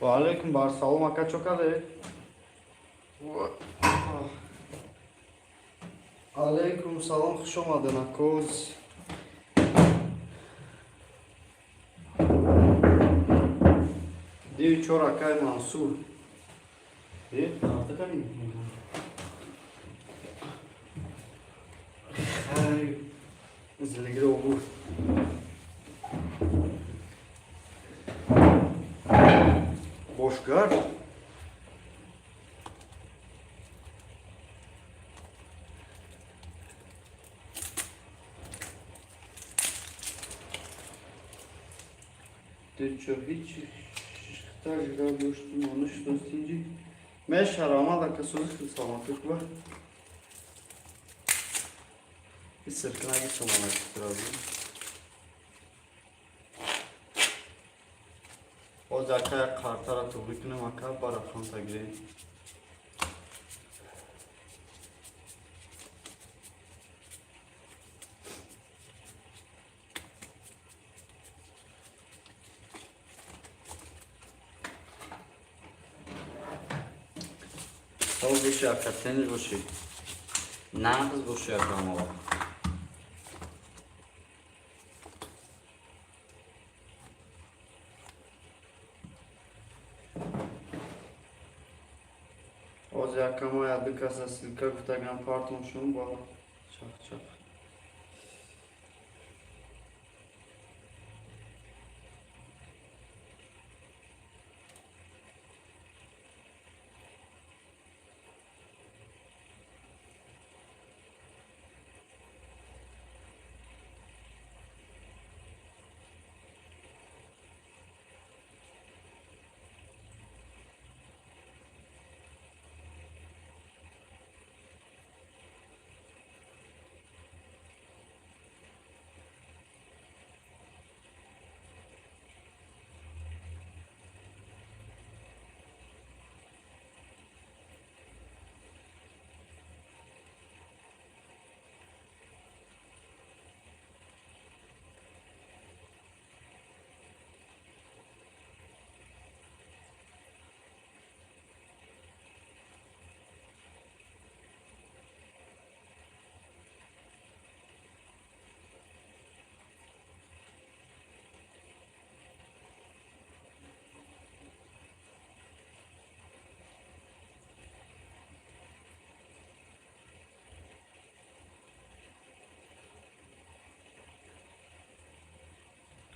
वालेकुम बार सालो मक्का चौका दे Aleyküm selam, hoş olmadın Akkoz. Diyor çorakay Mansur. Diyor, artık hani. Ay, zilgiri olur. Boş gör. Diyor çok hiç stajda görüştüm onu şu dostinci. Meş harama da kasozuk kılsamaklık var. Bir sırtına geçeceğim ona birazdan. O zakaya kartara tubikine makar barakanta gireyim. O bu şey hakikaten bu şey. Ne kız bu şey yapamam o. O zakama ya bir kasa silka kutagan parton şunu bağla. Çak çak.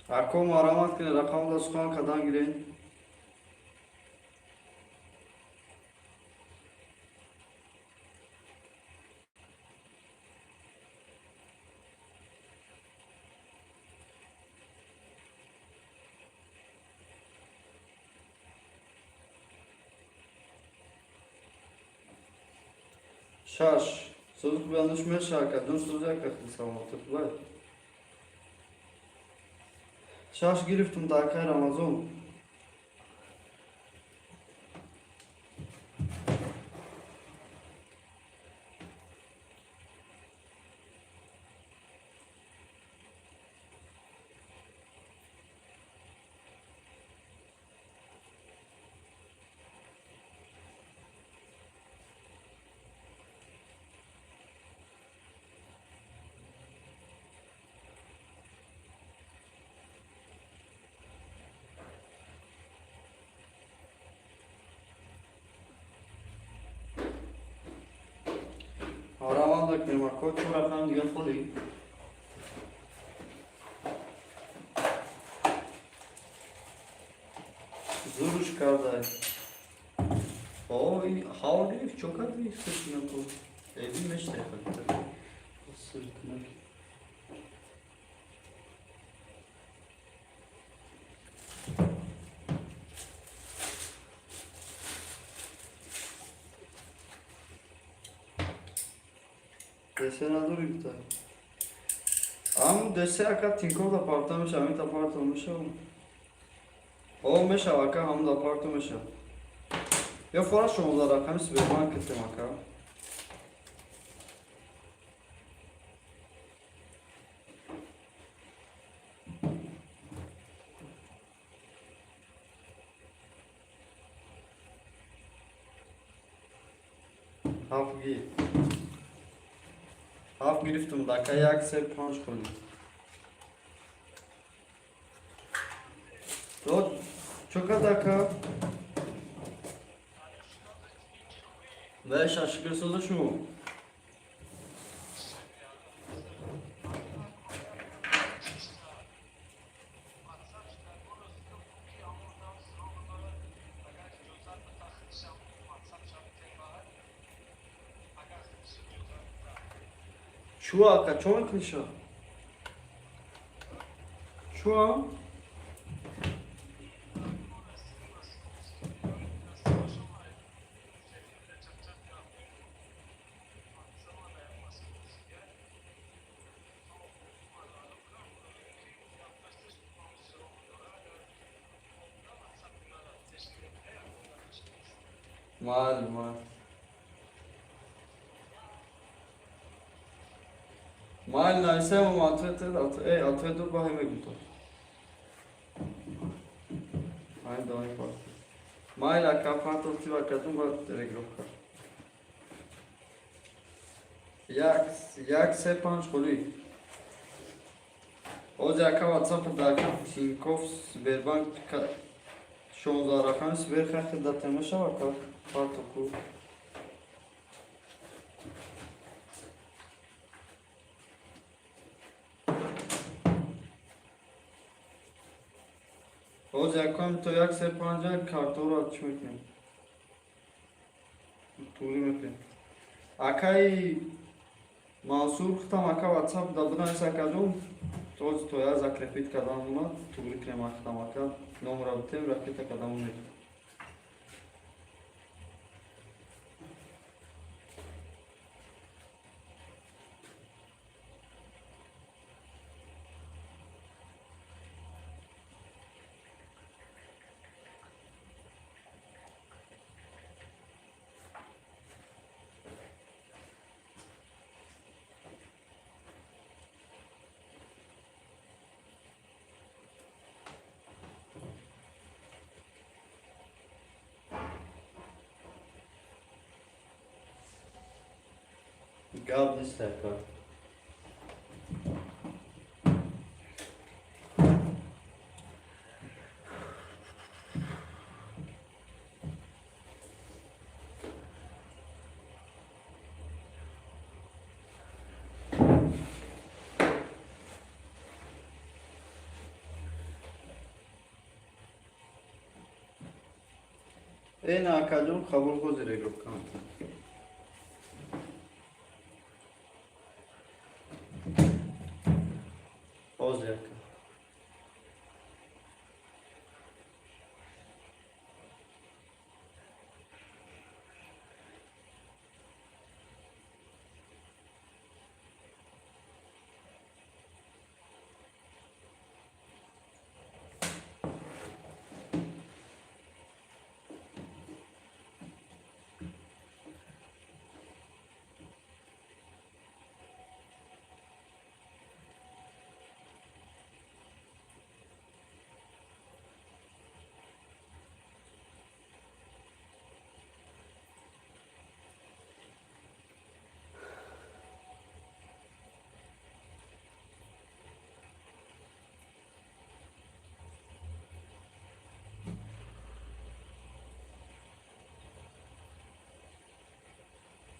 Akom aramak ki rakamla sokan kadar gireyim. Şaş. Sözlük yanlışmaya şarkı. Dün sözlük yakın savunmatık var. Şaş giriftim dakika Ramazan. Araman da kırma. Koç bırakan diyor foli. Zuruş kardeş. Oy, havli çok az bir sırtına koy. Evin meşte yapar. Sırtına. Desene dur iptal. Am dese aka tinko da partamış, amit apartolmuş ama. Olmuş aka ham da apartolmuş. Ya fora şunlar rakam sibirman kıttım aka. هفت گیر هفت گرفتم دکه یک سه پنج کنیم تو چکا دکه ویش اشکر سوزه شو شو آقا چون کلیشا شو مال مال نایسه و اتوه دو با همه بیتو مال دانی پاس مال اکا پاتو تیوا کدوم با رگروف کن یک سه پنج خوری اوز اکا واتساپ داکا تینکوف سبربانک 16 رقم سبر خیلی داده شو اکا پاتو کو اوز اکام تو یک سه پنجه کارتو رو چی میکنیم توری میکنیم اکای منصور ختم اکا واتساپ دا بدن ایسا کدوم توز تو یا زکلفیت کدام اومد توری کنیم ختم اکا نمره بتیم رفیت کدام اومد گاب نیست اکا این اکا جون قبول خوزی رگروف کن اوز اکا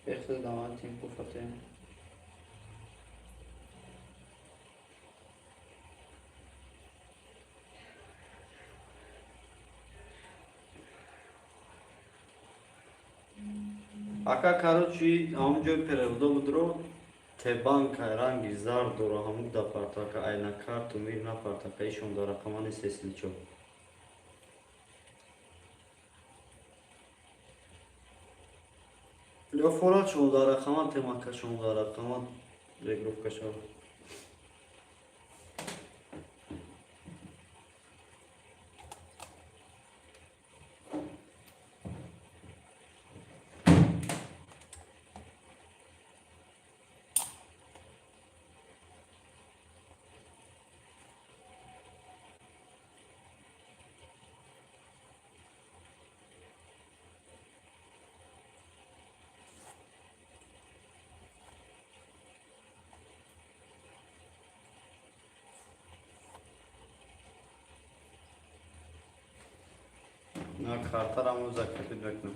اقتدامات تیم فتیم اکا کارو چی همونجا پرلده بود رو تبان که رنگی زرد رو همون دا پارتا که اینا کارتو میر نپارتا که ایشون دا رقمان سیسلی چو یا فورا 16 رقمان تیما که 16 رقمان رگروف کشو Na kartar ama zakrepi dökmem.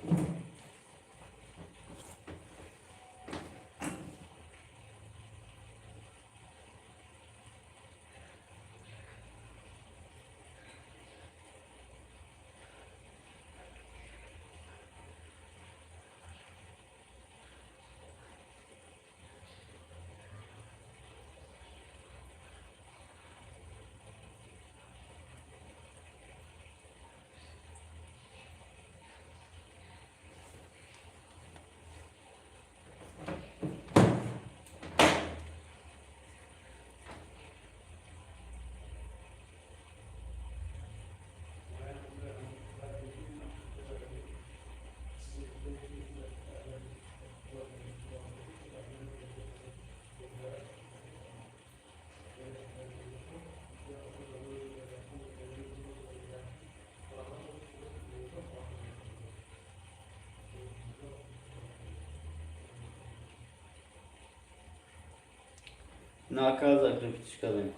Na zakrepi çıkalım.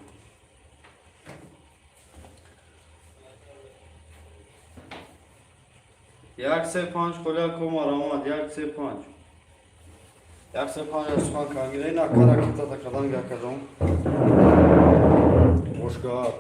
Jak se panç kolya komar ama jak se panç. Jak se panç asman kangire na kara kita takadan yakadon. Boşka.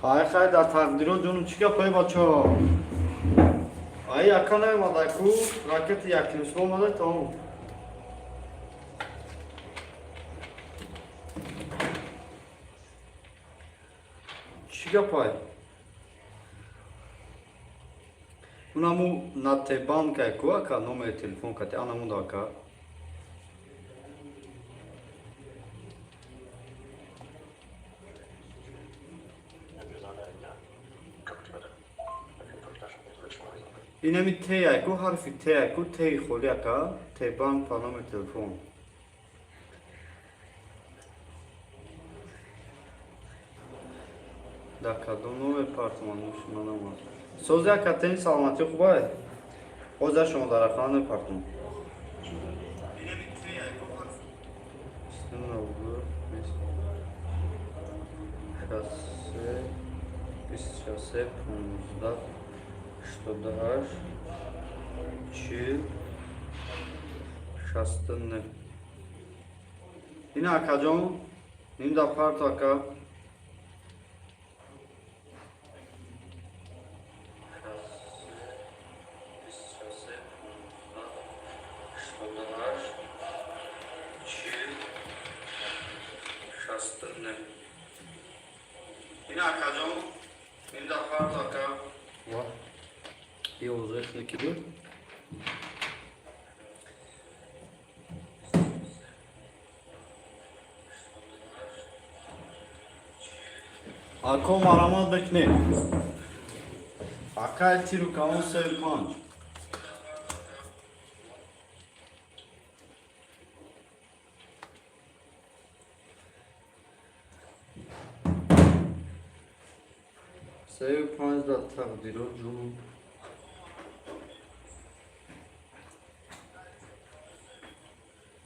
Hay hay da takdiro canım çıkıyor pay bacho. Ay yakana madaku raket yakın olmadı tamam. Çıkıyor pay. Unamu na te banka kuaka numer telefon kate anamu daka. اینمی تی یکو حرفی تی یکو تی خولی اکا تی بانک پانام تلفون در کدوم نوع پارتمان شما نماز سوزی اکا تین سلامتی خوبه خوزه شما در اخوان پارتمان اینمی تی یکو حرفی استن نوگو شاسه 15 88 40 69 این اکا جان این در پارت اکا این اکا جان این در پارت اکا یه وضعیت نکیدو Ako maramaz bekle. Akay tiru kamu sev panç. Sev panç da takdiro cum.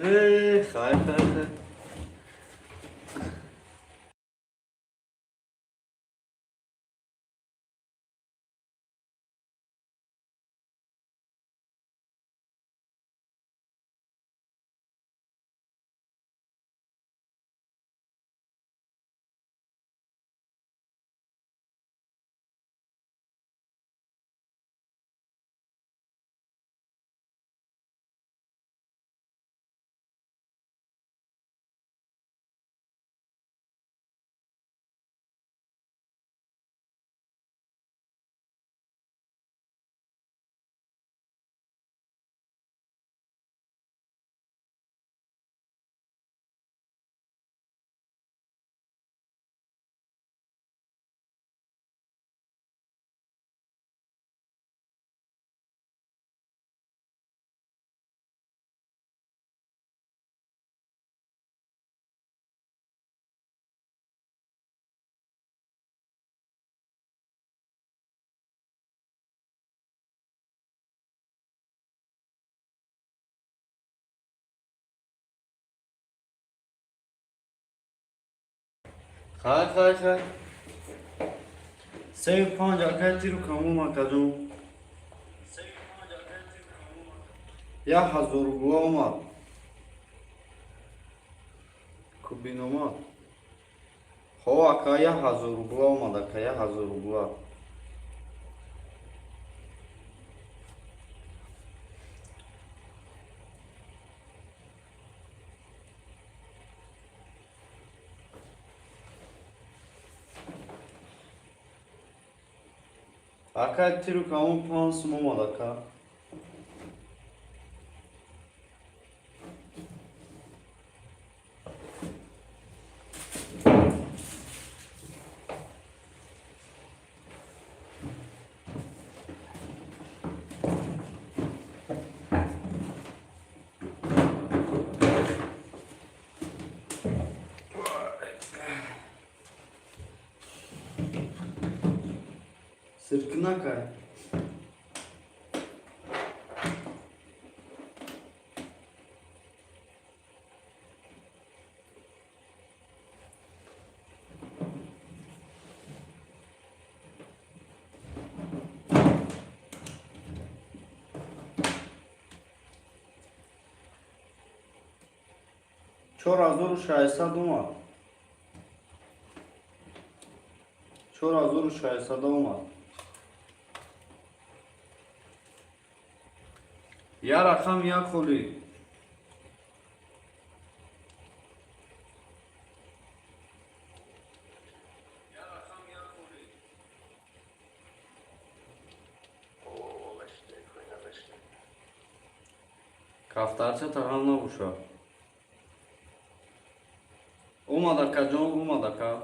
Hayır. Hayır. Sev panç akay tiru kamu makadum. Ya hazır bulama. Kubinoma. Hava akaya hazır bulama da kaya hazır bula. Akay tiru kamu pans mama da ka. Sırkına kay. Çor azor şaysa duma. Çor azor şaysa duma. Ya rakam ya koli. Kaftarça tahanla uşa. Umadaka can umadaka.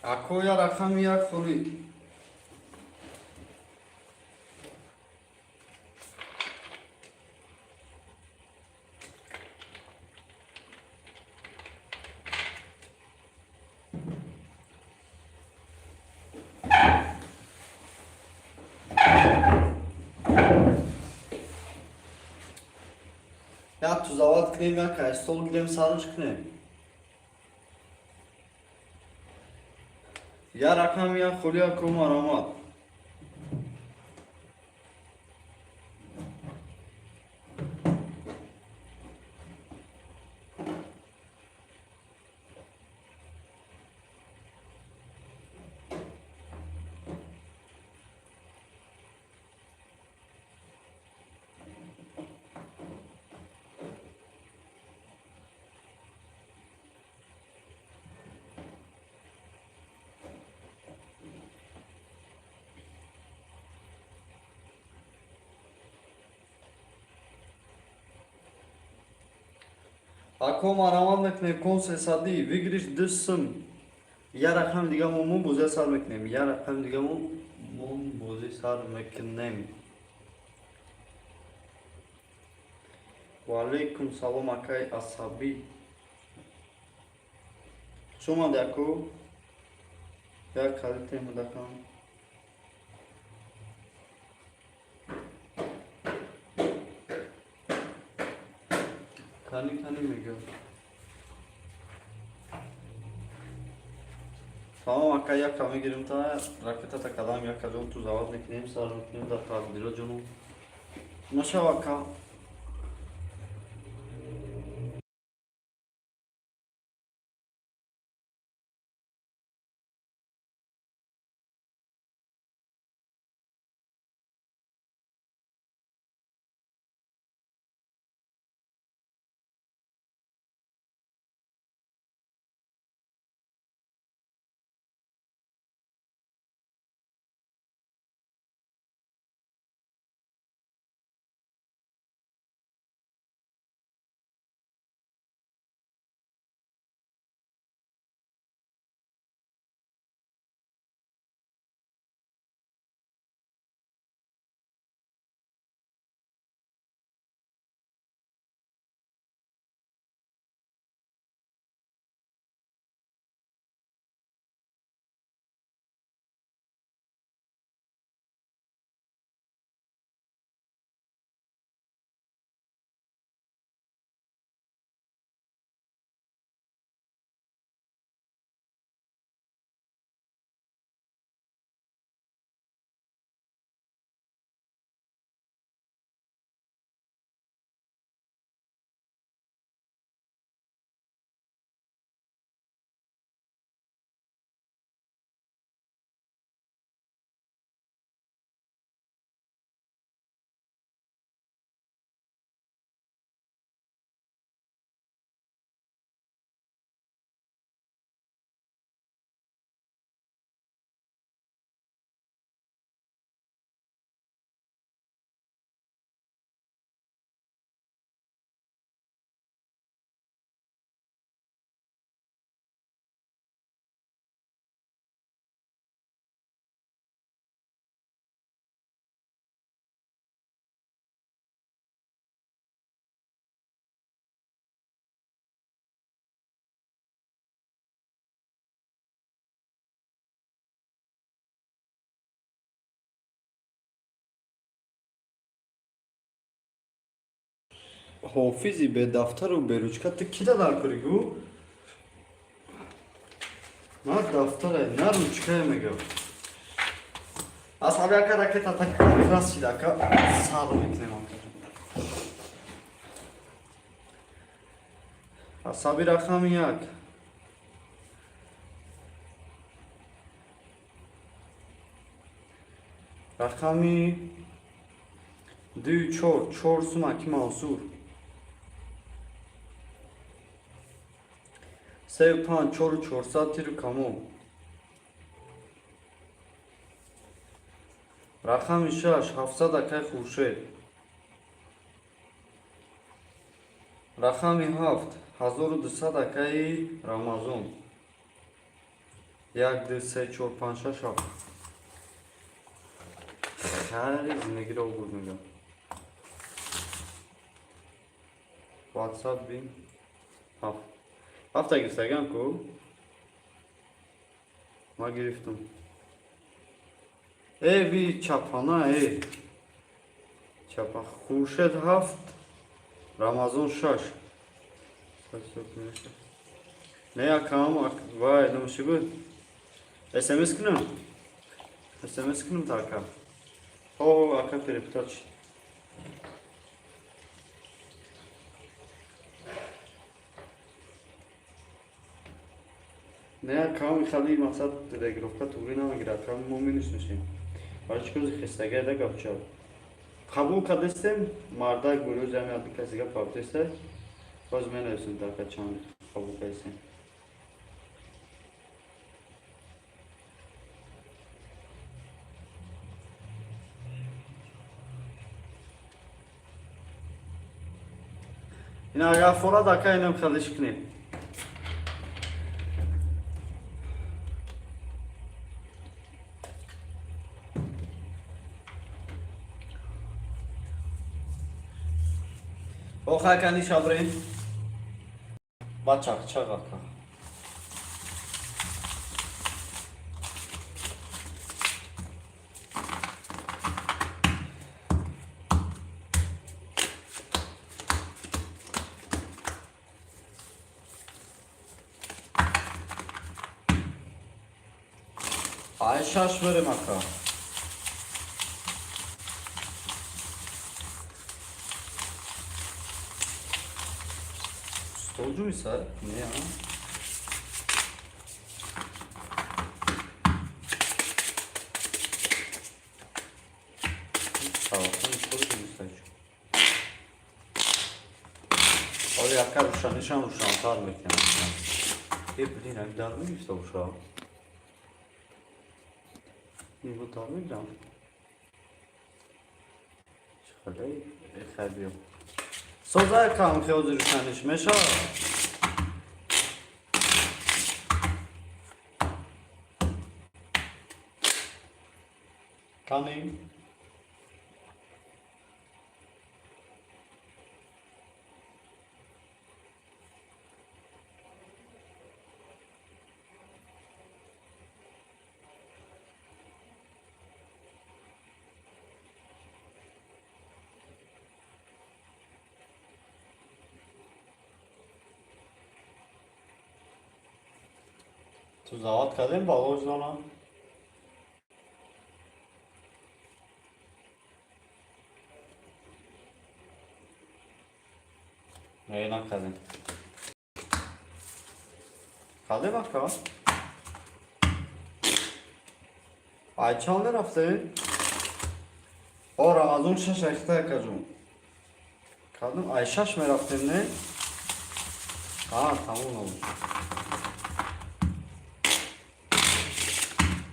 акоя рақами як хули. Я ту завод кнем, я кай стол гидем сарыш кнем. Я рақами як хули як кум аромад. Аком аромад мекнем кон сесади, вигриш дысым. Я рақам дигамон мун бузе сар мекнем. Я рақам дигамон мун бузе сар мекнем. Валейкум салом акай асаби. Шума даку. Я калитем дакам. Kani kani mi gör? Tamam akka yakama girim ta raketa takadam yakacağım tu zavat nekneyim sarı nekneyim da tadbilo canım. Naşa vakka. حافظی به دفتر و به روچکت کی دادر کریگو؟ نه دفتره نه روچکه میگم. اصلا بیا که رکتا تک راست شده که سال میکنیم. اصابی رقم یک. رقمی 2 4 سومکی منصور 3 5 4 400 تیر کامو رقمی 6 700 اکای خورشید رقمی 7 1200 اکای رمضان یک دو سه چهار پنج شش هفت. خیلی زندگی رو بود میگم. واتساپ بین هفت. هفت گرفتگم کو؟ ما گرفتم. ای بی چپانه ای. چپا خورشید هفت. رمضان شش. نه اکام وای نمیشه بود. SMS کنم. SMS کنم تا اکام. او اکام پریپتاچ. نه کام خالی مقصد گرفته توری نمیگیره کام مومنش نشیم برای چیکار خستگی ده گفت چه قبول کردستم مردا گروه جمعیت کسی گفت پاپتسته باز من نوشتم تا چند قبول کردستم این اگر فورا دکه اینم خالیش کنیم آخه کنی شبرین بچه چقدر کن ay şaş verim aka stolcuysa ne ya sağlıklı stolcuysa oraya yakar nişan tar mekanı hep bilin akdar mı işte uşağı bu tabi can çıkarayım خیلی سوزای کام خیلی روشنش میشه کنیم تو زواد کردیم با وجدانم نه نکردیم کردیم اکا ay چند رفته او رمضان شش اخته کجون کردیم ay شش می رفتیم نه تموم olmuş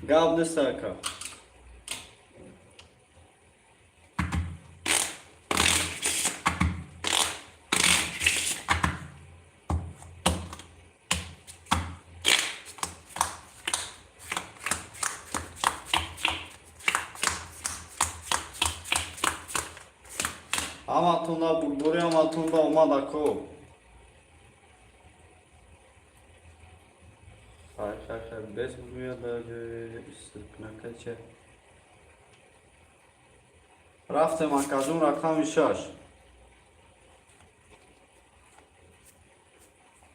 Gavde saka. Ama tunda buraya ama tunda olmadı ko. Hayır, bez bulmuyor da sırpına kaçı. Rafte makazun rakam şaş.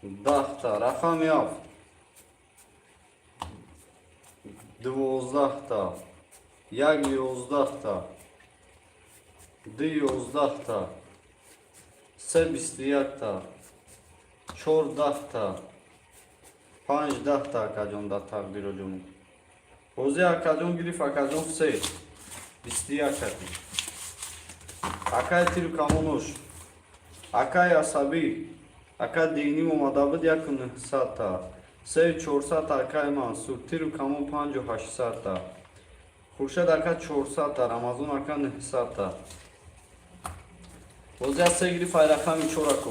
Dahta rakam yap. 12 یک 11 دو 11 سه 21 14 15 акаҷон дар тақдироҷон ҳозир акаҷон гирифт акаҷон се 21 кардӣ акай тиркамонуш акай асабӣ акай динӣ омада буд 1900 се 400 акай мансур тиркамон 5800 хуршед акай 400 рамазон акай 900 ҳозир се гирифт ай рақами 4 ако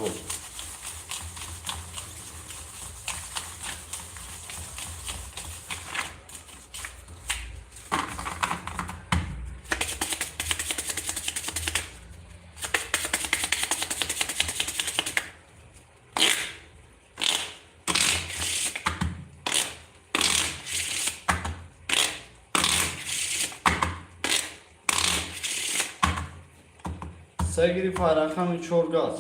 سه گریف رقم 4 گاز.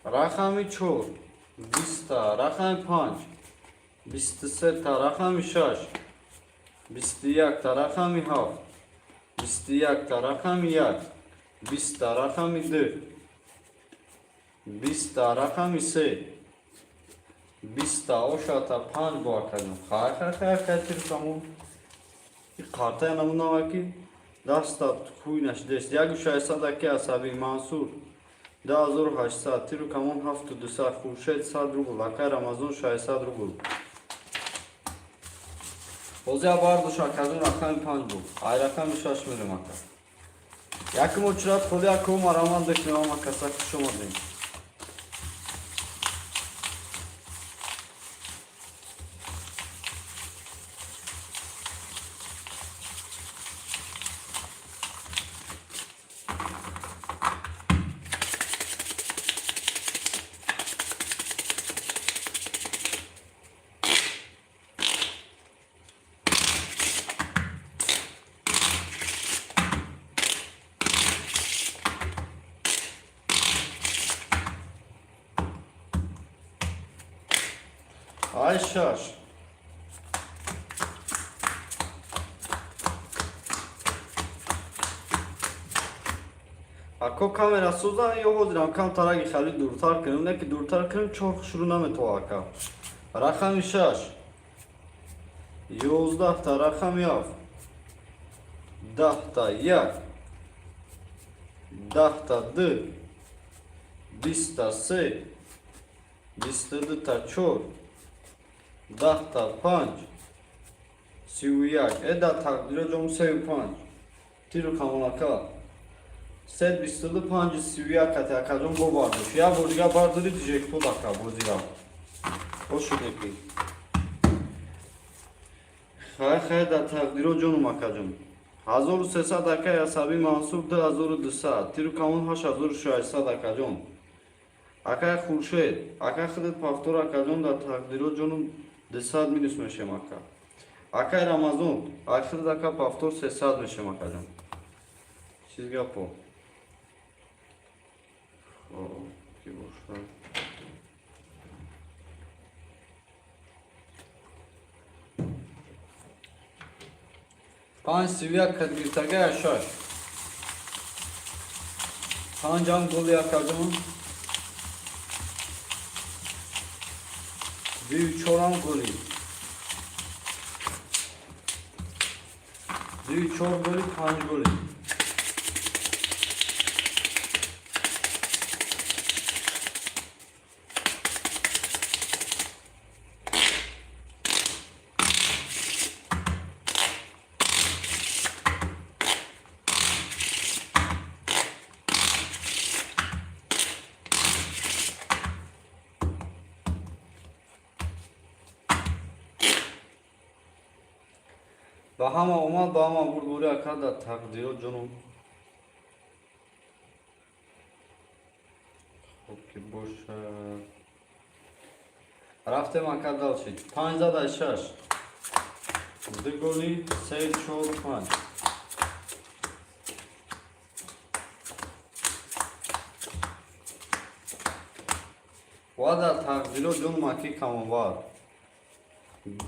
رقم 4 20 تا، رقم 5 23 تا، رقم 6 21 تا، رقم 7 21 تا، رقم 1 20 تا، رقم 2 20 تا، رقم 3 20 تا، oshata 5 با کردم. خیلی تیرکمون این قارته نمونه که دست خوی نشدست. یک 600 که عصبی منصور 10800 تیرو کمون 7200 خورشید 100 روبل اکای رمضان 600 روبل. بازی بار دوشا کردن رقم 5 بود. ای رقم 6 میرم اکا. یکی مچرات خودی اکا مرامان دکنیم اما کسا که شما دیم. ای شش اکا کامera سوزا یا بودرم کم ترگی خیلی دورتر کنیم نه که دورتر کنیم چون شروع نمیتو اکا. رقم 6 11 تا، رقم 7 10 تا 1 10 تا 2 20 تا 3 22 تا 4 10 تا 5 31 ادا تقدیر جمع 35 تیرو کاموناکا 122 5 31 کتی اکا جمع بو باردوش یا بودیگا باردوری دیجک بود اکا بودیرا خوش شده که خیلی در تقدیر جمع اکا جمع 1300 اکا عصبی منصوب 2200 تیرو کامون 8600 اکا جمع اکا خورشید اکا خودت پافتور اکا جمع در تقدیر جمع 200 minus میشه مکا. اکای رمضان اکثر دکا پافتور 300 میشه مکا جان. چیز گپو. کی باشه. 5 سویا کدگیرتگه 6 5 جان گولی اکا جان 2 چوران گولی 2 چور گولی 5 گولی با همه اومد با همه برگوری اکا در تقدیر جنوب خب که باشه رفتیم اکا دل شد 5 زده 6 2 گولی 3 4 5 و در تقدیر جنوب اکی کموار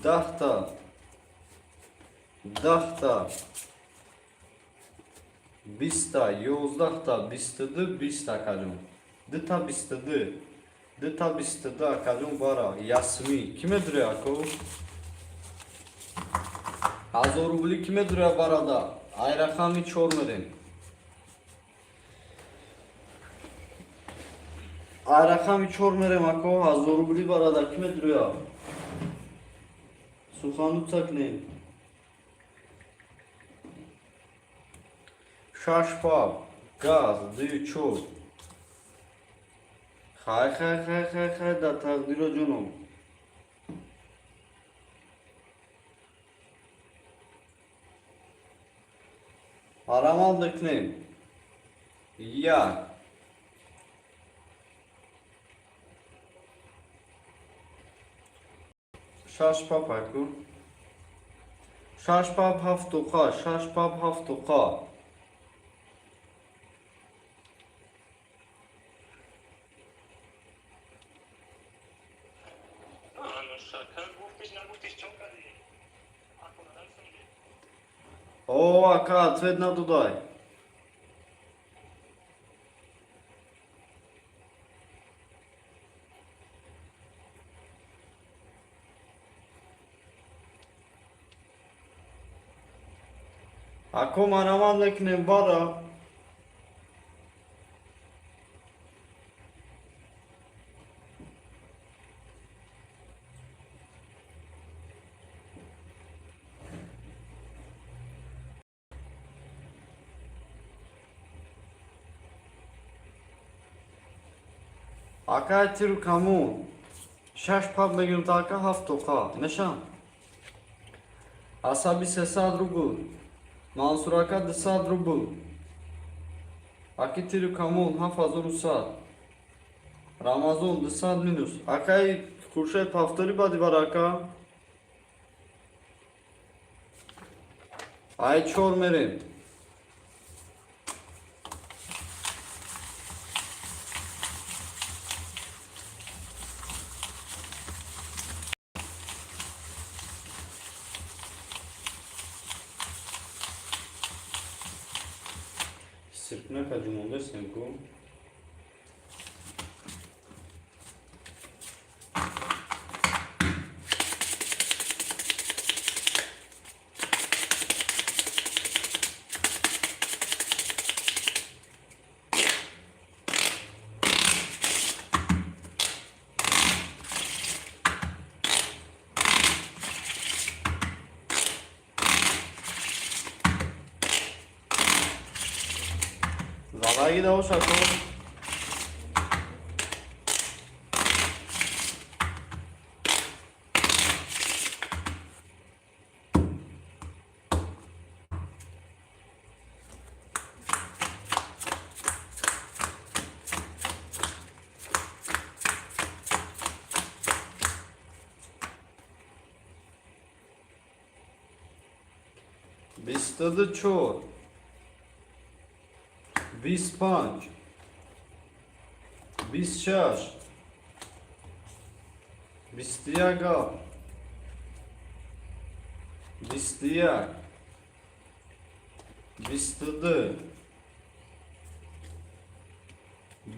10 تا 10 تا 20 تا 11 تا 22 20 تا کجون 2 تا 22 2 تا 22 کجون بارا یاسمی کime duruyor ako هزار روبلی kime duruyor barada ay rakamı çormedim ay rakamı çormedim ako هزار روبلی barada kime duruyor Suhan tutsak ne شاشفاب گاز دوی چوب خای در تقدیر جنوب آرامال دکنیم یک شش پاپ اکو شش پاپ هفت دوقا شش پاپ هفت دوقا او اکا ответ ندادای اکو منمان نکنیم بارا اکا تیرو کمون شش پاپ بگیرم تا اکا هفت دوقا نشان عصبی 300 روبل منصور اکا 200 روبل اکی تیرو کمون 7100 رمضان 200 مینوس اکای کورشه پافتاری بادی بار اکا ای چور میریم Sırpına kacım oldu senko. Zalagi de o şarkı. Bistadı çor. 25 26 21 21 22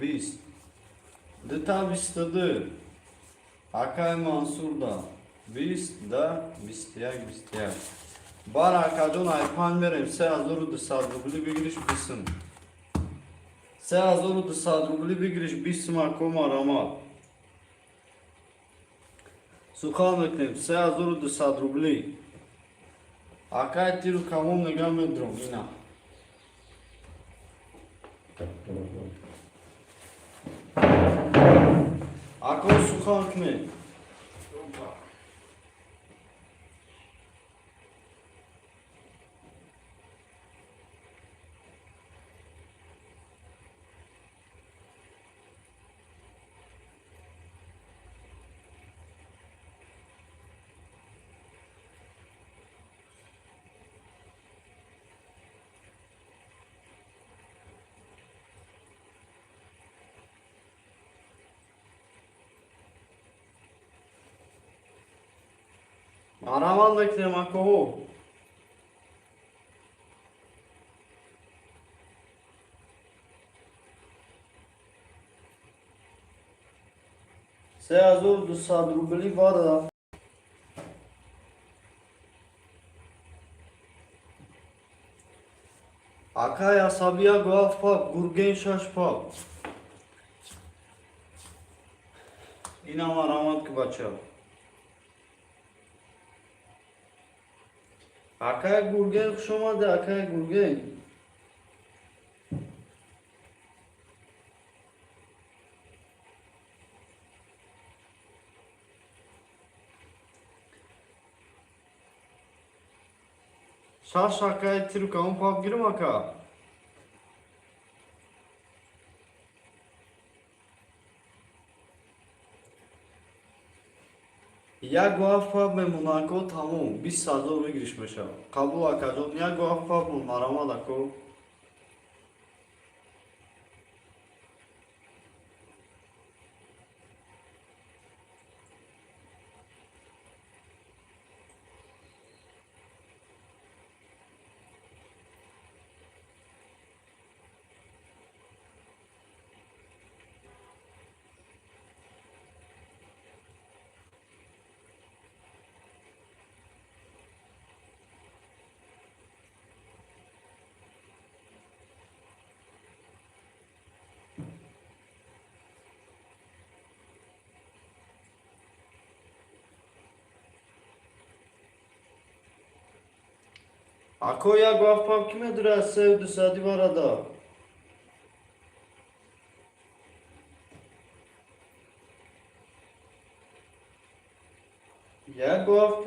20 Dita 22 Akay Mansur'da 20 da 21 Bar arkadaşın aypan vereyim. Se azoru da sadrubli bir giriş bilsin. Se azoru da sadrubli bir giriş bilsin akoma arama. Sukhal meklem. Se azoru da sadrubli. Akay tiru kamon negam medrom ina. Ako sukhal kme. Araman meklem ako. Se azor do sadrubli var da. Akay asabiya guaf pap, gurgen şaş pap. İnam aramat ki bacha. Akay gurgen kuşamadı akay gurgen. Şaş akay tiru kaun pap girim aka. یک گواه بمونه که تمام 20,000 میگیرش میشه. قبول اکجان یک گواه مرامد اکو. اکو یک گواه کی میداره از 200 وارده. یک گواه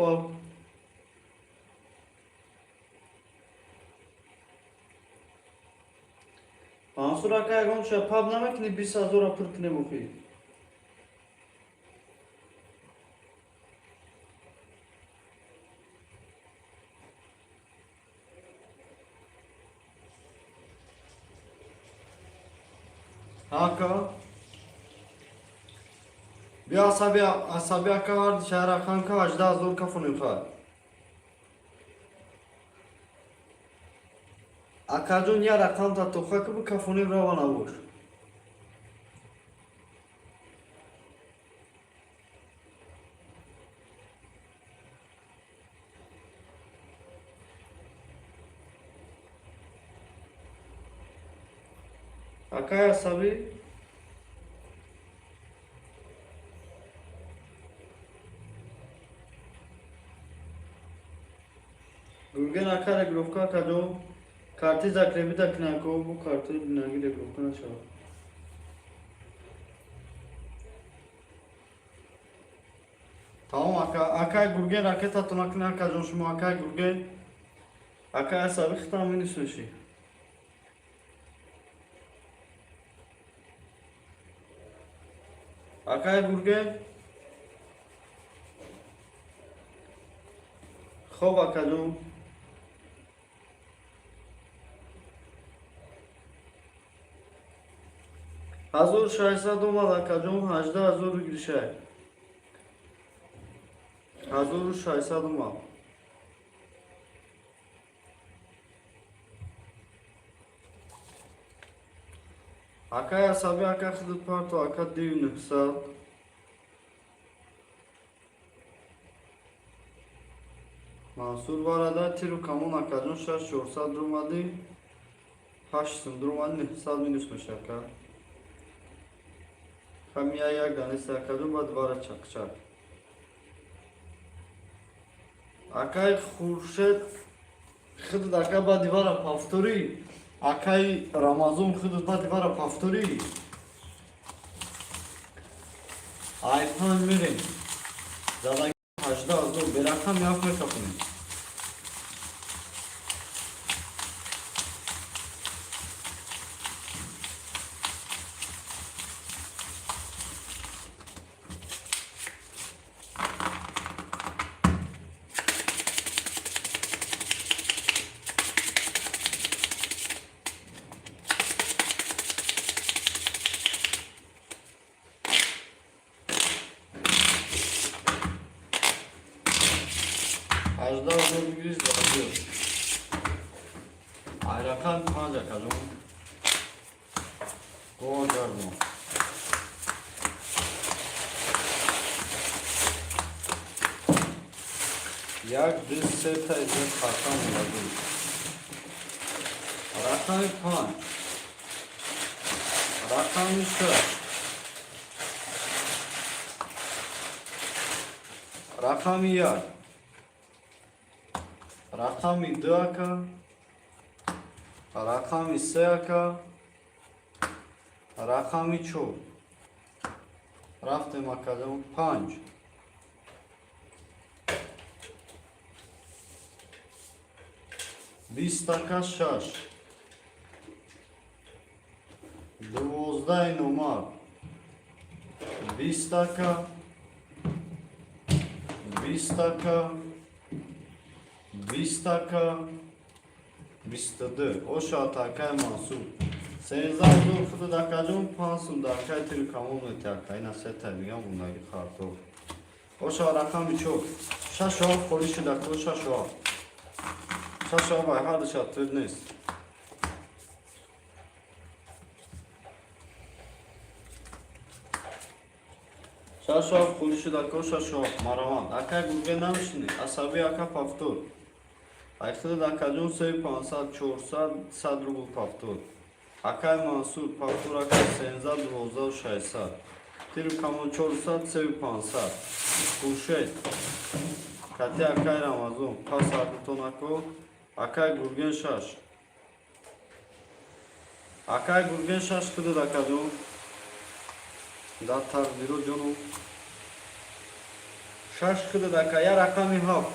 منصور اکا یکم شپاب نمیکنی 20,000 پر کنی بخی. اکا بیا عصبی اکا ورد شهر اکان که 18,000 کفونی خواهد. اکا جون یا رقم تا توخه که بو کفونی رو نبوش. اکا عصبی گرگن اکا را گروفکا که جو کارتی زکرمی تکنه که بو کارتی نگی را گروفکا نشود. تمام اکا گرگن راکتا تو نکنه اکا جون شما اکا گرگن اکا عصبی ختم می نیستوشی. اکا گرگن خوب اکا جون هزار 600 اومد اکا جون 18,000 گیرشه. 1600 اومد. اکا عصبی اکا خودت پارتو اکا 2900. منصور وارده تیرو کمون اکا جون 6400 رو اومدی 8 سندر اومد 900 مینوس میشه اکا. خمیه یک دانست اکا جون باید وارد چک چک. اکای خورشید خودت اکا با دیوار پافتوری اکای رمضان خودت با دیوار پافتوری آیفون میریم زدن 18,000 برقم یافت میکفونیم. Ajda zor bir yazıyor. Ayrakan panca kalın. Kocardım. Yak düz seta izin kartan yazıyor. Rakan pan. Rakan üstü. Rakam yer. رقمی 2 اکا رقمی 3 اکا رقمی 4 رفتیم اکا جون 5 20 اکا 6 12 نمر 20 اکا 20 taka, 20 taka, 22. Oşa takay Mansur. Senzal dur xudu dakacım pansum dakay tiri kamon takay nasıl terbiyan bunları kartı. Oşa rakam çok. Şaşo polisi dakto şaşo. Şaşo vay hadi çatırdınız. Şaşo polisi dakto şaşo maravan. Akay gurgenam şini asabi aka paftur. Ayxtı dakacım sev pansat çorsad sadrugul paftur. Akay Mansur paftur akay senzal roza şaysad. Tiri kamon çorsad sev pansat. Kurşet. Kati akay Ramazon. Pas arkutonako. Akay gurgen şaş. Akay gurgen şaş kıdı dakacım. Da takdiro canım. Şaş kıdı dakay ya rakami haf.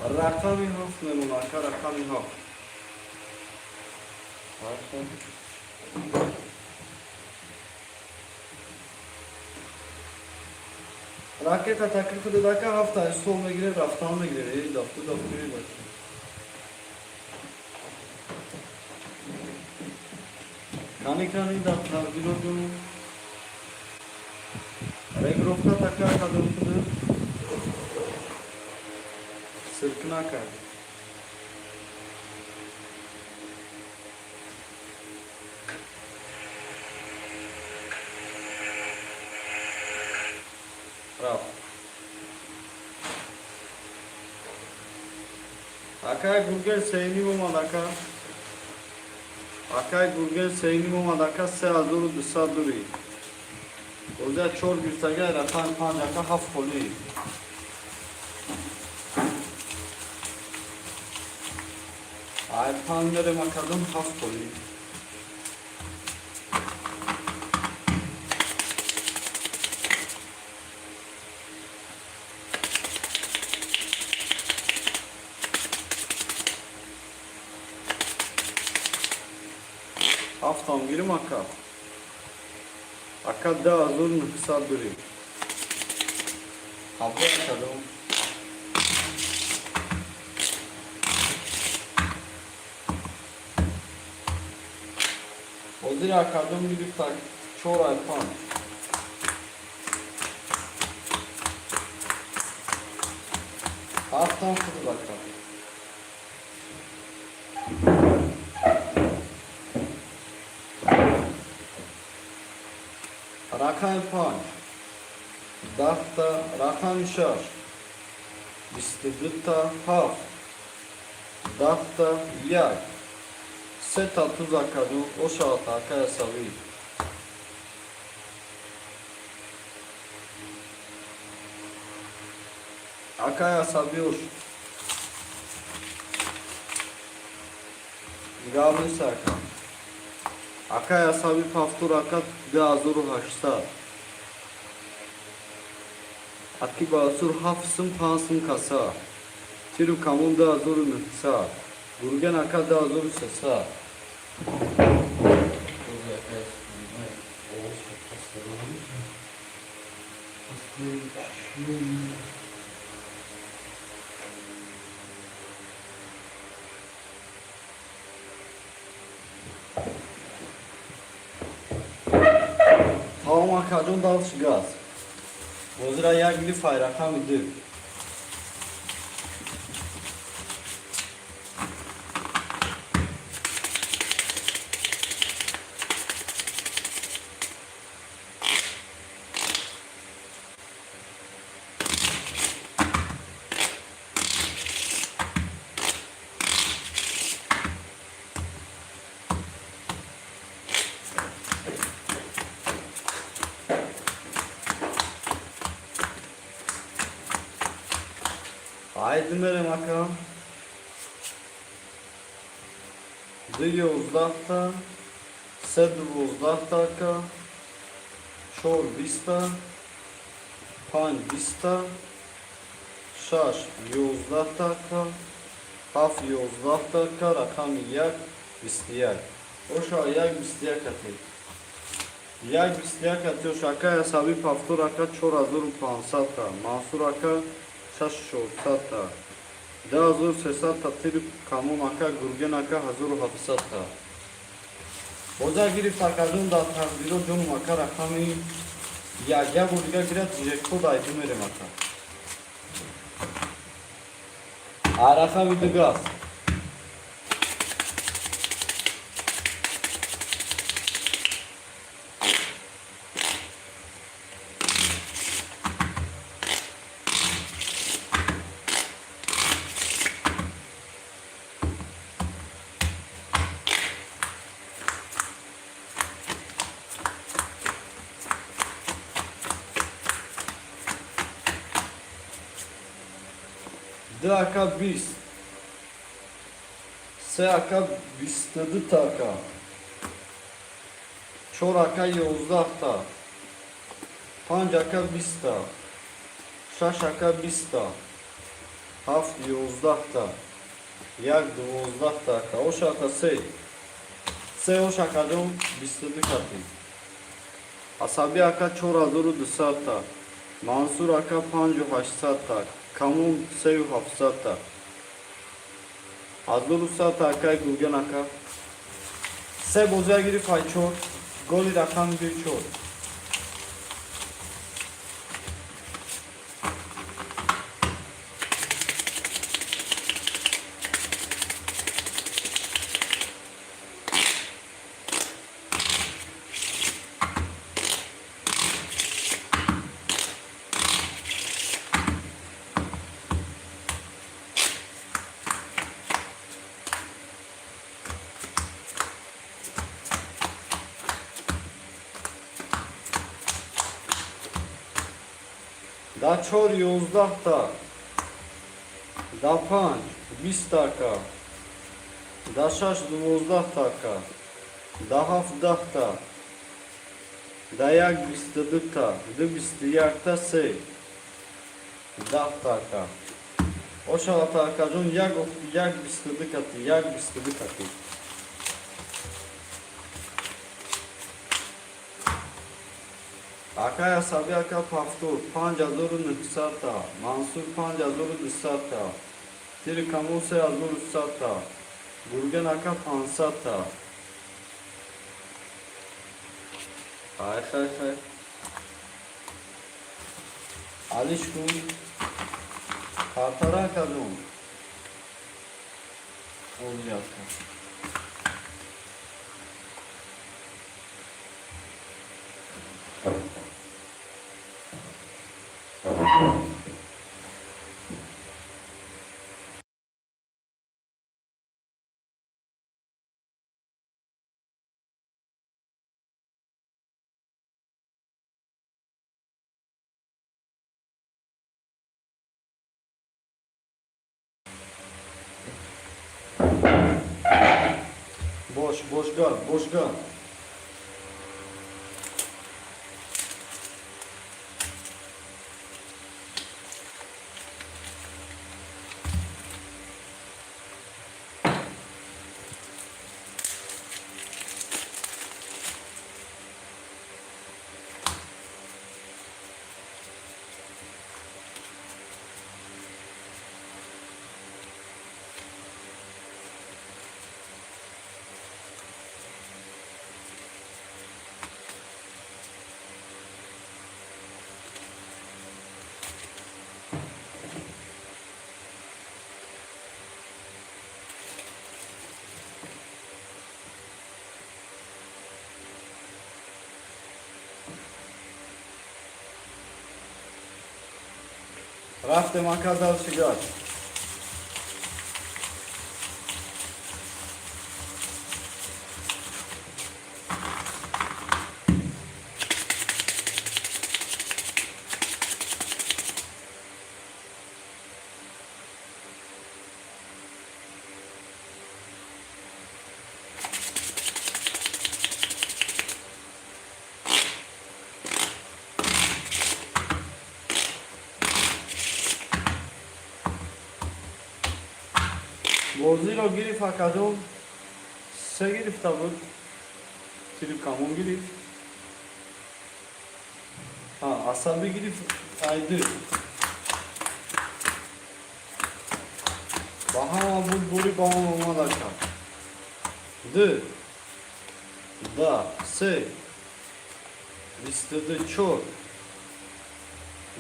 Rakami haf memnun akay rakami haf. Raket atakı kıdı dakika hafta soluna girer haftanla girer. Ey daftı girer bak. Kani daftar bilodunu. Regrofta takar kadın kıdı. Sırkına kar. Bravo. Akay gurgen seyni momadaka. Akay gurgen seyni momadaka se azuru dusaduri. Oza çor güstage rafan pancaka haf koli. Ay panjere makadum haf koli. Haftam girim akka. Akka da azur kısa duri. Hafta açalım. Odir akadım gibi tak. Çor alpan. Haftam kudu dakika. Rakan panç. Dahta rakan şaş. Bistiditta haf. Dahta yay. Seta tuzakadu o şahata akaya savi. Akaya sabiyor. Gavli saka. Akaya sabi paftur akat de azuru haşta. Atki basur hafsın pansın kasa. Tiru kamun da azuru nıksa. Gurgen akat da azuru sesa. Tamam akadın dalış gaz. Bozura ya gibi fayrakam idi. Haydi merem akam. Dıyo uzdahta. Sedru uzdahta aka. Çor vista. Pan vista. Şaş yozdahta aka. Haf yozdahta aka. Rakam yak. Bistiyak. Oşa yak bistiyak atı. Як 21 тюшака ясаби павторака 4500 та, Мансурака 6400 та, 2300 та тири камонака гургенака 1700 та. Боза гирифт акадун да тақдиро ҷонумака рақами як будига гирад ҷекто дайду меремака. А рақами дугас. Д ака 20, С ака 22 така, 4 ака 11 та, 5 ака 20 та, 6 ака 20 та, 7 11 та, 1 12 така, ош ака 3, С ош ака ҷон 22 кати, Асаби ака 4200 та, Мансур ака 5800 та, Камун 3700 та, Адлурусат акай гурген ака. Се бозя гири файчор, голи рақам гир чор. Да 4 11 та, да 5 20 така, да 6 12 така, да 17 та, да 1 22 та, да 21 та 3, да така. Оша така ҷон 1 22 кати, 1 22 кати. Ака ясаби ака пафтур 5900 та, Мансур 5200 та, Тири камун 3300 та, Гурген ака 500 та. Хай. Алиш кун. Картара ака ҷон. Олиятка. Boşga. رفتم آنکه دل شگاه بازی را گرفت اکادون سه گرفته بود تیری کامون گرفت Ha, asabi gidip aydı. Bahama bu buri bağım olmalı ka. D. Da. Se. Vistadı çok.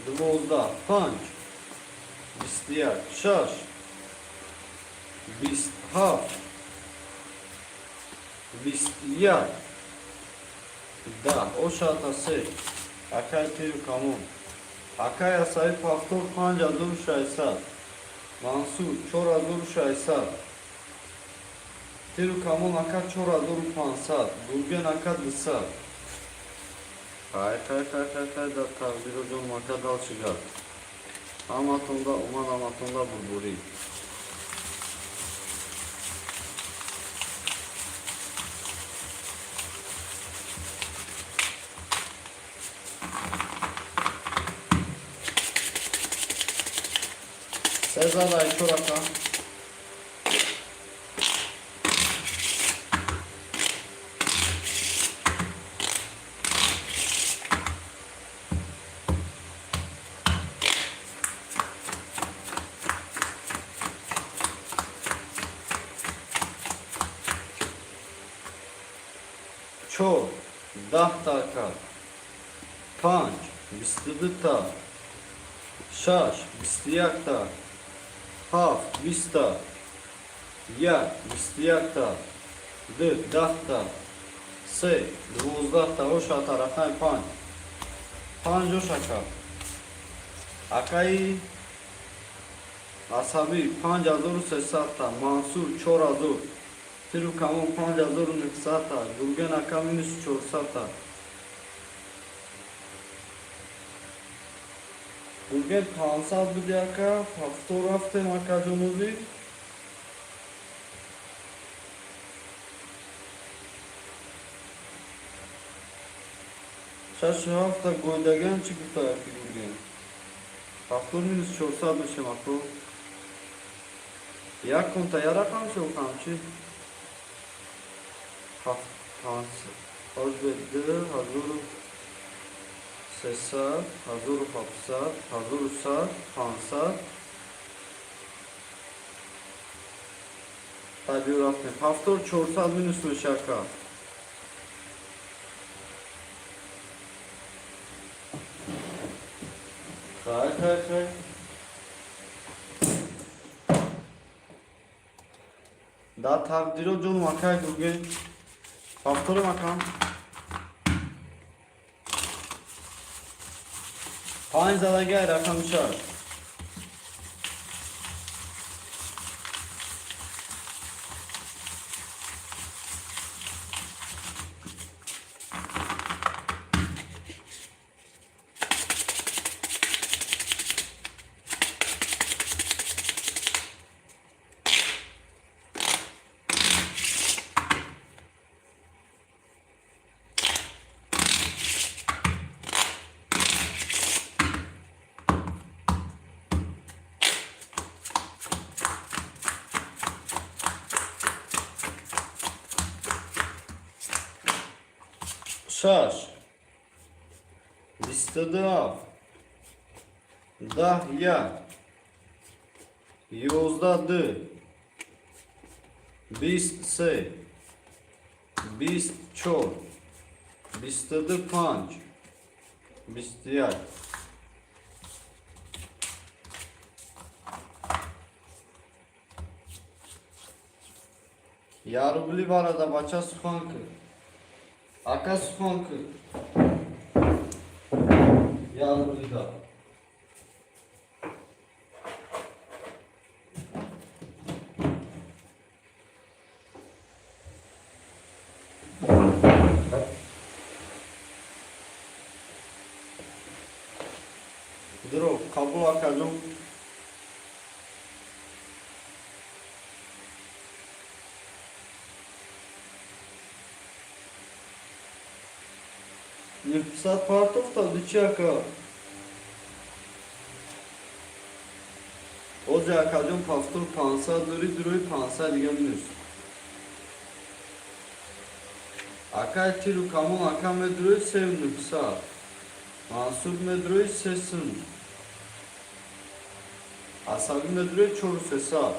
Dvozda. Panç. Vistiyak. Şaş. Vistha. Vistiyak. Da. O şata se. Akay teru kamun. Akay asayip haftor panca dur şaysa. Mansur çora dur şaysa. Teru kamun aka çora dur pansa. Durgen aka dısa. Kay da tabir hocam maka dal çıkar. Amatonda uman amatonda burburi. Sezalay çoraka. Çor, dahtaka, panç, bistidıta, şaş, bistiyakta, haf, bista, ya, bistiyakta, d, dahta, se, dvuzdahta, oşa taraftan panç, panç oşaka, akai, asabi, panç azur sesata, mansur, çor azur, Tiru kamu panca zorun sata, durgen akaminus çor sata. Durgen pansal bilyaka, fotoğrafte makajonuzi. Şaşı hafta goydagan çıkıta yapı durgen. Haftor minus çor sata şemako. Ya konta yara kamçı o kamçı. Hazır sesa, hazır hapsa, hazırsa, pansa. Tabi rafne. Haftor çorsal minüsü şaka. Kay. Da takdir o jol makay durge. Haftora makam. Aynı zamanda gel rakam şart. Şaş. Listadı av. Dahya. Yozdadı. Bist se. Bist çor. Bistadı panç. Bistiyat. Yarubli var da baça suhankı. Aka suhankı. Yarubli da. Dro, kabul akacım. Написать партов дичака. Oca akacım pastor pansa duri pansa digamınız. Akay tiru kamun akam ve duri sevdim pisa. Mansur Medroy sesin. Asabi Medroy çoğu sesa.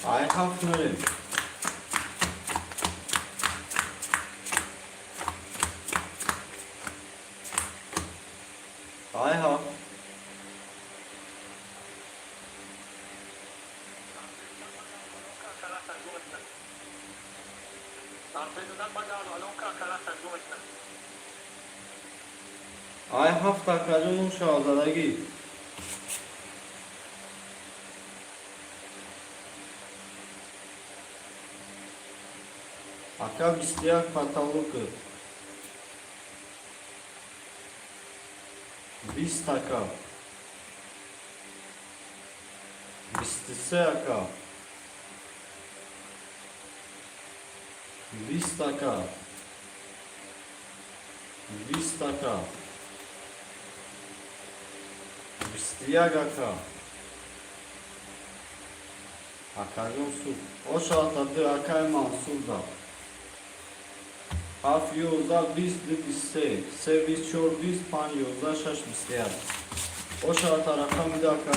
Ay hafnırım. Ay haf. Ay hafta kacımın şahzadagi. Aka bistiyak patalıkı. 20 taka. Bistise aka. 20 taka. 20 taka. Bistiyak aka. Akacın su. O şahtadı akay mansurda. Haf yoza 20 bisse. Se 20 çor 20 pan yoza şaş bistiyak. O şahta rakam bir dakika.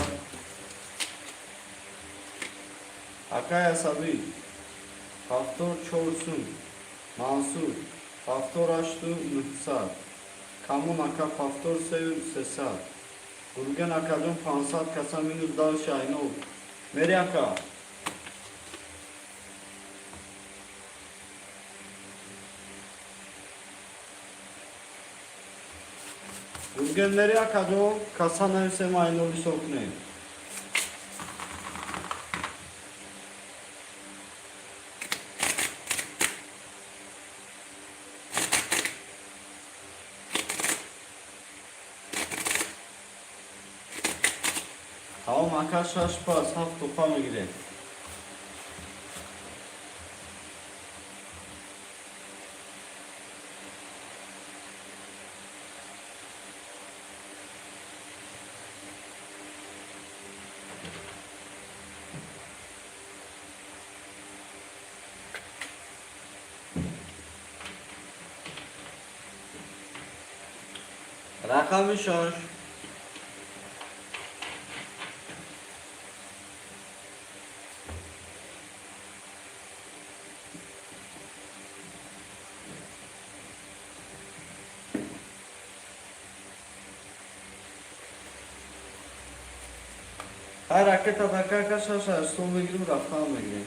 Akay asabi. Haftor çorsun. Mansur. Haftor açtı mühsar. Kamun aka haftor sevir sesar. Gurgen akacın pansat kasa minus dal şahine ol. Meri aka. Gurgen meri akacın kasa nevse mayno bir sokne. Tamam arkadaşlar pas hafta topa mı gidelim? Rakamı şaş. Her hareket atarken arkadaşlar sonuna girip rakamla gidelim.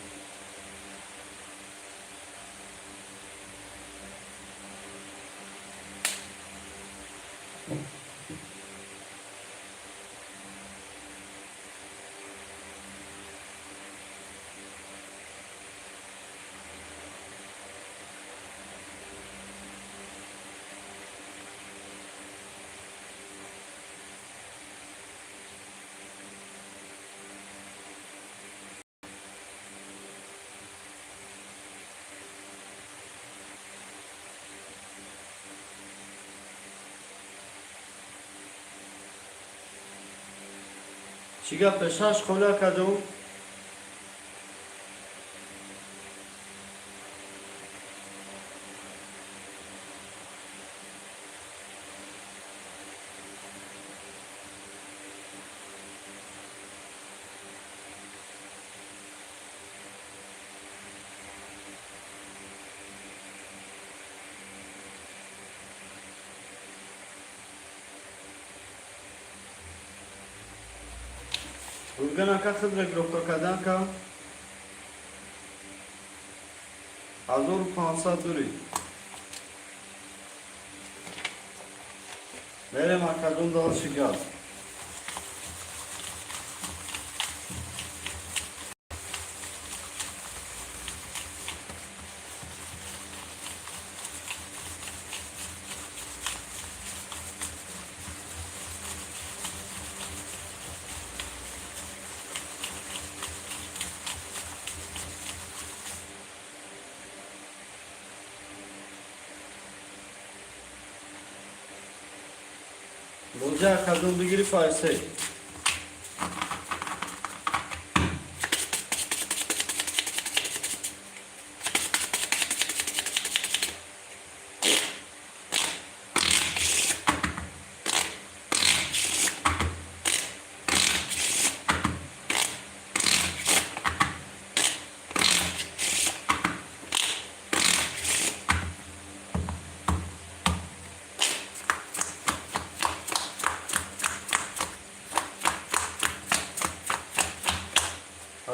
Çiga peşaş kola kadın. Gurgen aka khidre grokto kadan ka. 1500 دوری. Nereye makadon dalışı gaz. Bolca kadın bir girip ayse.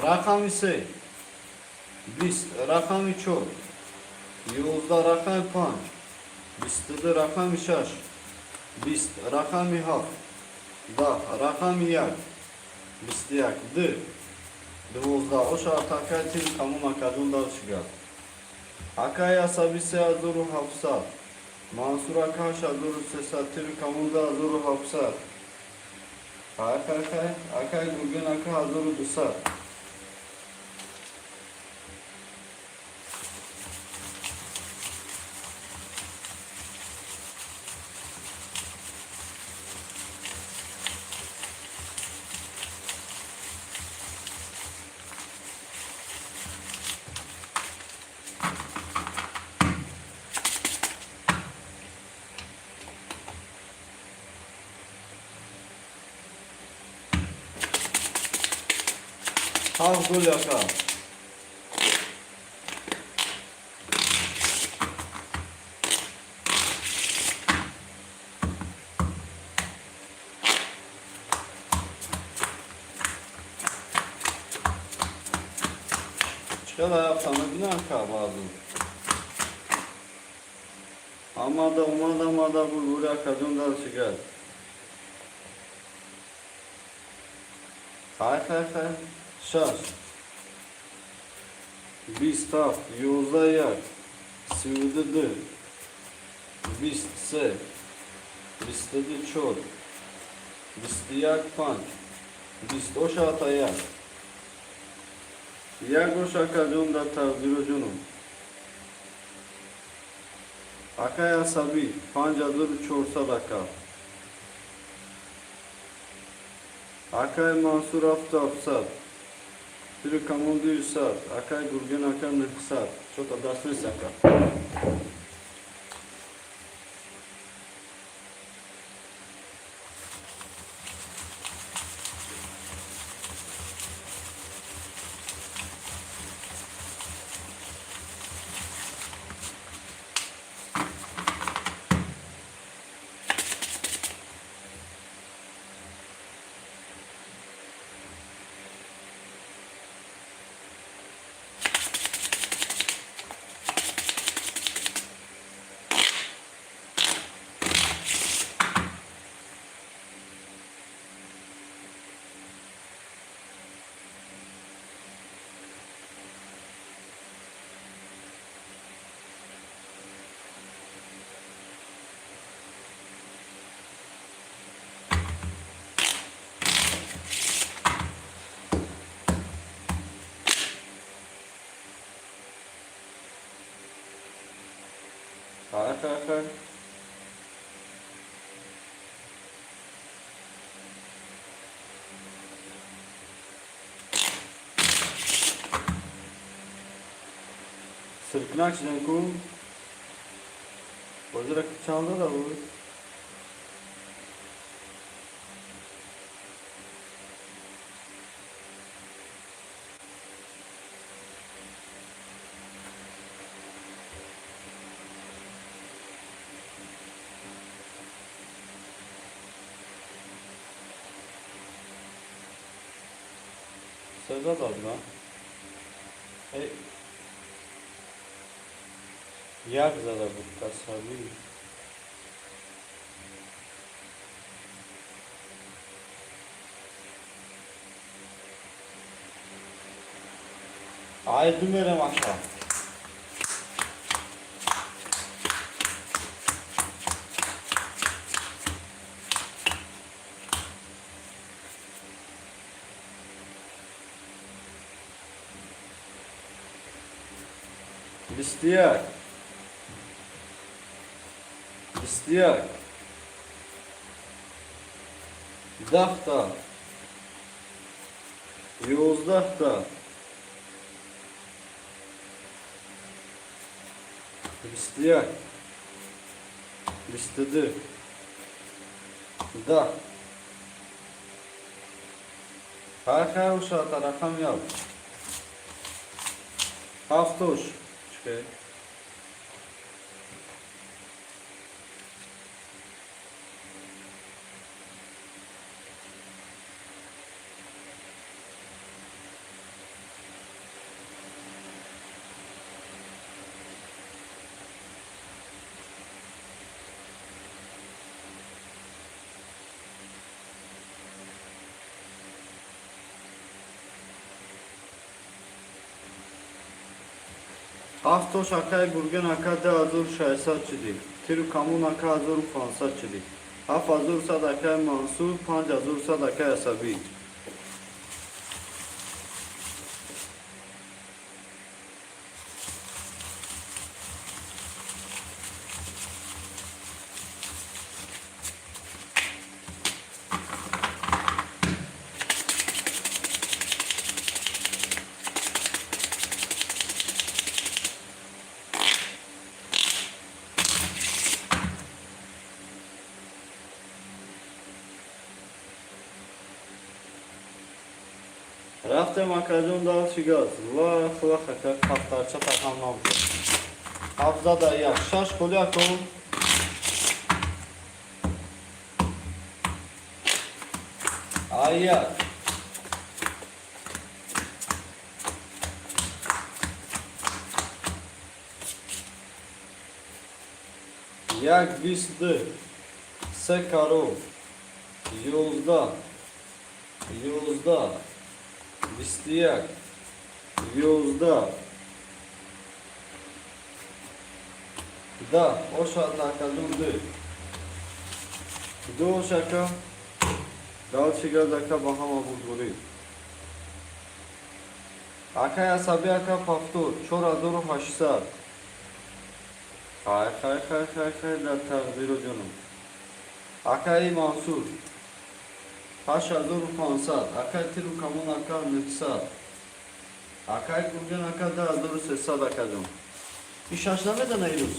Rakam ise 20, rakam 4, 11 rakam 5, 22 rakam 6, 20 rakam 7, 10 rakam 1, 21 2, 12 oşa atakatin kamu makadun dalışıga. Akay asabi se azuru hafsa. Mansur akaş azuru sesatir kamu da azuru hafsa. Akay bugün akay azuru dusar. Havzul yaka. Çıkar ayaklarına binen kabazı. Ama da umada bu buraya kadından çıkar. Hay. Şaş. 20 taf, 11 yak, 22, 20 se, 24, 21 5, 28 yak. Jak oszakadzą da tavdirocuğunu. Akaya sabi, pancadır çorsa daka. Akay Mansur hafta hafsat. Türk kamundu yüsat. Akay gurgen akay nıksat. Çok adasını saka. Hay. Sırkınak çizenku. Bozdurak çaldı da bu. Sevda da adına. یک زده بود تصاویر. Haydi میرم aşağı. İsteyek. İsteyek. Dafta. Yozdafta. İsteyek. İstedi. Da. Hay uşağı tarafım yap. Haftoş. Çıkıyor. Haftoş akay burgen akade azur şahsat çidi. Tiru kamun akay azur fansat çidi. Haf azur sad akay mansur, panc azur sad akay asabi. رفتم مکرجون داد شگاز واه واه که کفترچه تکم نبود حفظه در یک شش کلیا کن آیت یک بیست سه کارو یوزده بیستیک یوزده ده o şartlarda دو شکم داد شگر دکا با هم بودوری اکای عصبی اکا پافتور چورا دورو هشتصد خای در تقدیر و جنوب اکای منصور 8500 اکای تیرو کمون اکا 900 اکای گرگن اکا 10300 اکا جون این شش نمیدن ایروز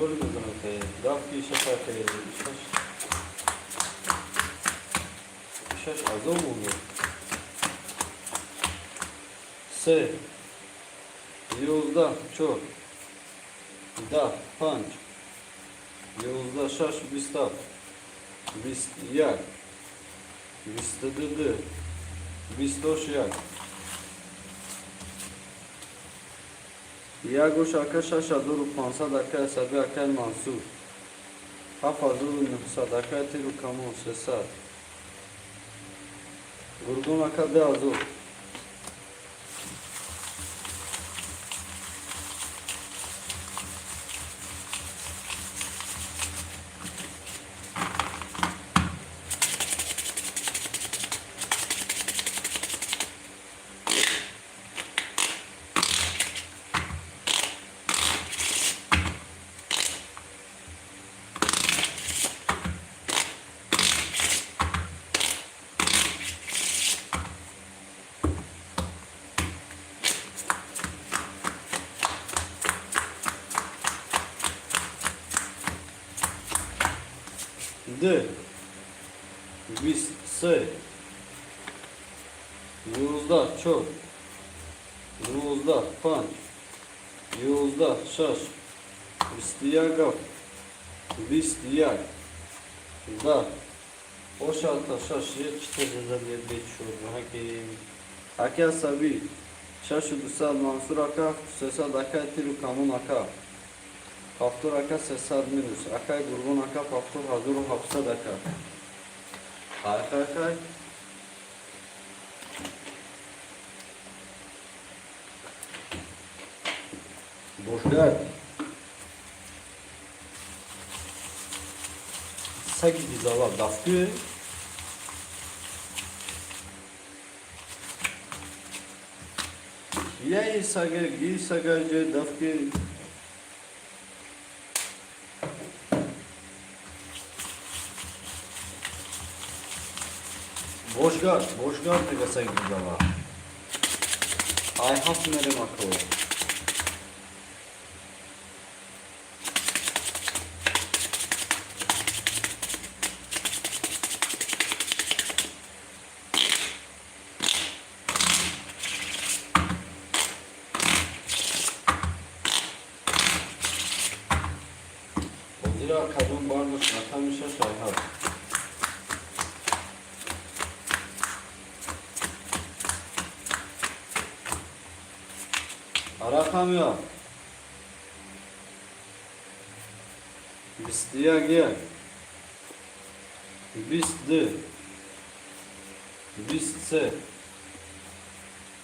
گل بزنم که رفتی شفا که شش از اون بود سه یوزده چور ده پنج یوزده شش بیسته بیست یک بیست دو بیست دوش یک یک گوش اکه شش هزار و پانصد اکه عصبی اکه منصور 7900 اکه تیرو کمون 300 گرگون اکه 10000 D 20 S 19 4 19 5 19 6 21 21 да Ошалта шаши 4005 шурбаки ака саби шашу дусад мансур ака сесад ака тиру камон ака пафтур ака сесад минус ака гурбон ака пафтур 1700 ака хай бошгар саги дизала дафту Yay sagar, gi sagar je dafke. Boşgar ne gasa gidala. Ay haf mere makro. Zira kadın barmış, natamışa şayhat. Arakam ya. Bistiya gel. Bisti. Bistse.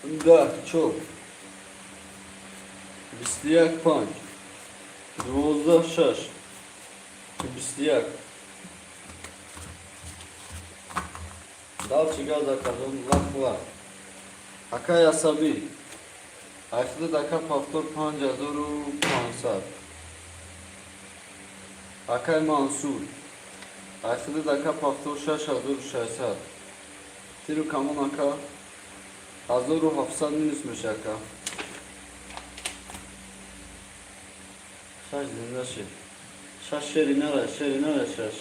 Da çok. Bistiyak panç. Dvozda şaş. Bistiyak. Dal çıgaz akadın lakla. Akay asabi. Akhli daka paftor 5500 Akay mansur. Akhli daka paftor 6600 Tiru kamun aka 1700 minus müşaka. Şaş dinleşi. Şaş şerinara şaş.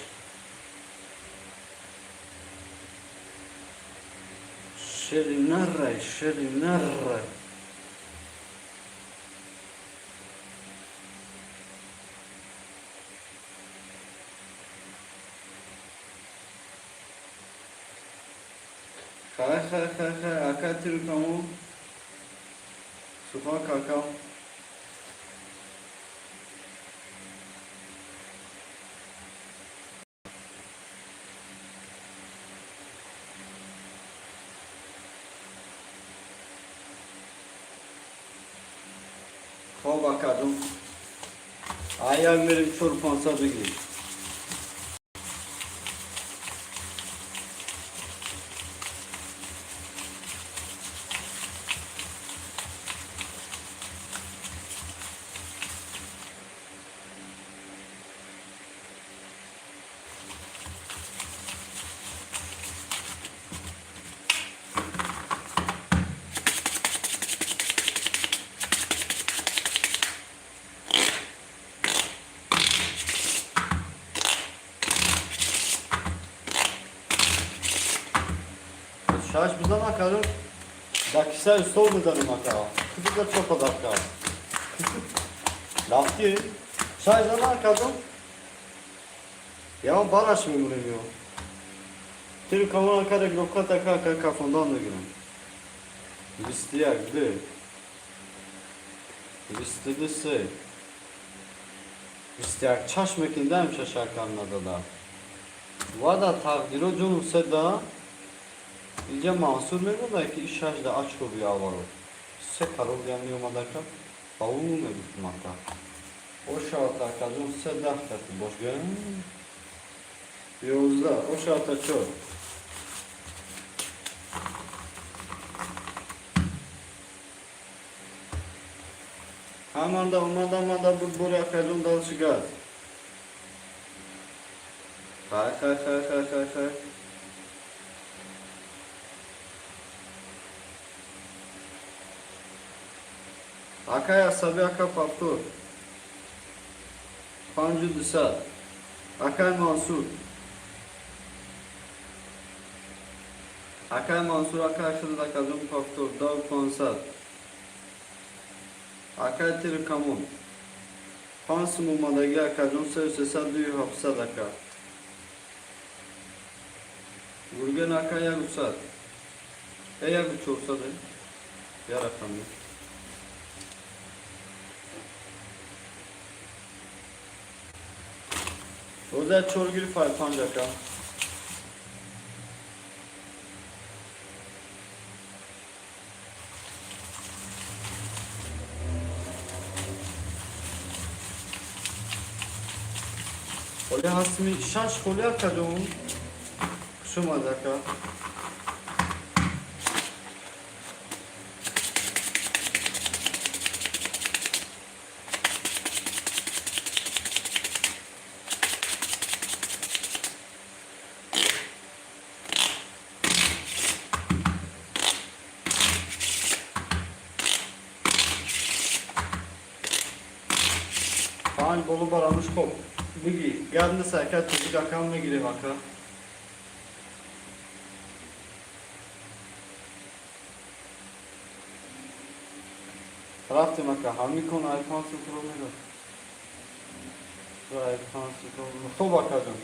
Şerinara. Hay, akatiru kamu. Suha kakao. Kol bakalım. Ayağım verim çorpansa bilgi. Şaş bizden bakalım. Dakisa üstü olmadan bakalım. Kızı da çok odaklı. Laf değil. Şaş bizden bakalım. Ya baraş mı vuruyor? Tiri kamera kare glokka taka kafondan da girin. Bistiyak de. Bistidi se. Bistiyak çaş mekinden şaşakanladı da. Vada takdiro canım seda. İyice mahsur ne kadar ki iş şarjda aç oluyor avaro. Se karol yanıyor madaka. Bağımlı ne bitmekte. O şartta kadın se dahtati boş gön. Yozda o şartta çok. Hamanda umadamada bu buraya kadın dalışı gaz. Hay. Akay asabi aka paftur. Pancu disat. Akay mansur. Akay Mansur Akay Khızda Kazum Faktor Dav Konsat Akay Tir Kamun Fans Mumadagi Akazun Sevsesa Duyu Hapsa Daka Gurgen Akay Agusat Eya Guçorsa da Yarakanlı Oda Çorgiri Fay Pancaka Olha hasmi şaş kolya kadın şu madaka Faan bolu baramış kop Bigi, geldi sayka çocuk akanla giri vaka. Rafti maka, hami konu iPhone 0 olmuyor. Bu iPhone 0 olmuyor. Sol bakacağım.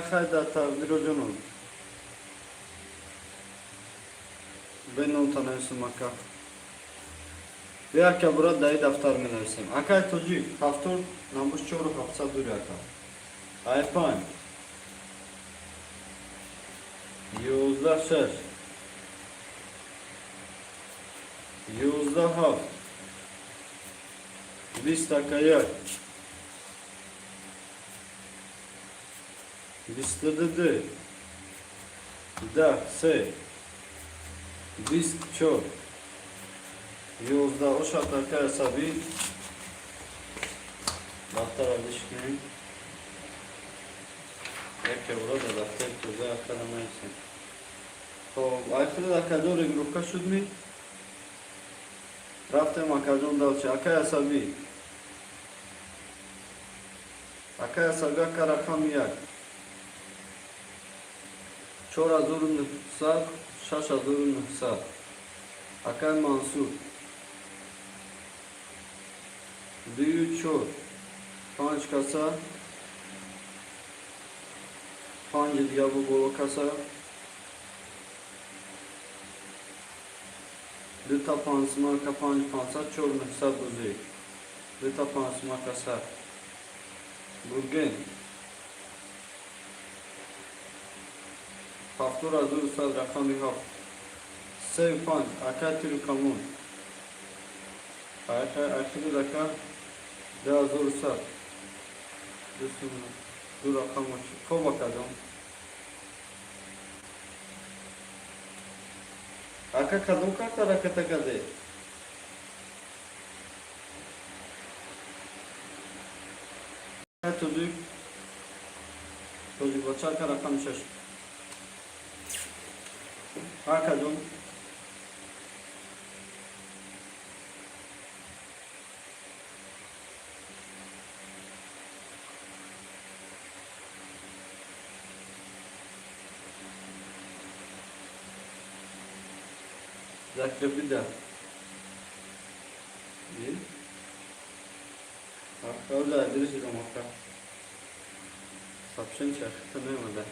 Kay da tabir hocam. Ben onu tanıyorsun maka. Veya ki burada dayı daftar mı dersin? Akay tocu, haftor namus çoğru hafsa duruyor aka. iPhone. Yüzde söz. Yüzde haft. 20 dakikaya. Listede da se disk çok yozda o şartlarda hesabı daftar alışkın eke burada daftar tuza akaramayısın to aykırı da kadar grupka şudmi rafte makazon dalçı aka hesabı akarakam yak Çora zorunlu sağ, şaşa zorunlu sağ. Akay Mansur. Düğü çor. Panç kasa. Pancı diyabu bolo kasa. Lüta pansıma kapancı pansa çorunu sağ dozi. Lüta pansıma kasa. Burgen. Haftor azur ustad rakami haft. Sev pan, akay tiru kamun. Akili rakam, de azur ustad. Dur rakam açı. Ko bakalım. Aka kadın karta rakata kade. Çocuk açarka rakam şaş. Akadon Zakrepida İyi Orada adres ilamaka Sapşın çarkıta ne var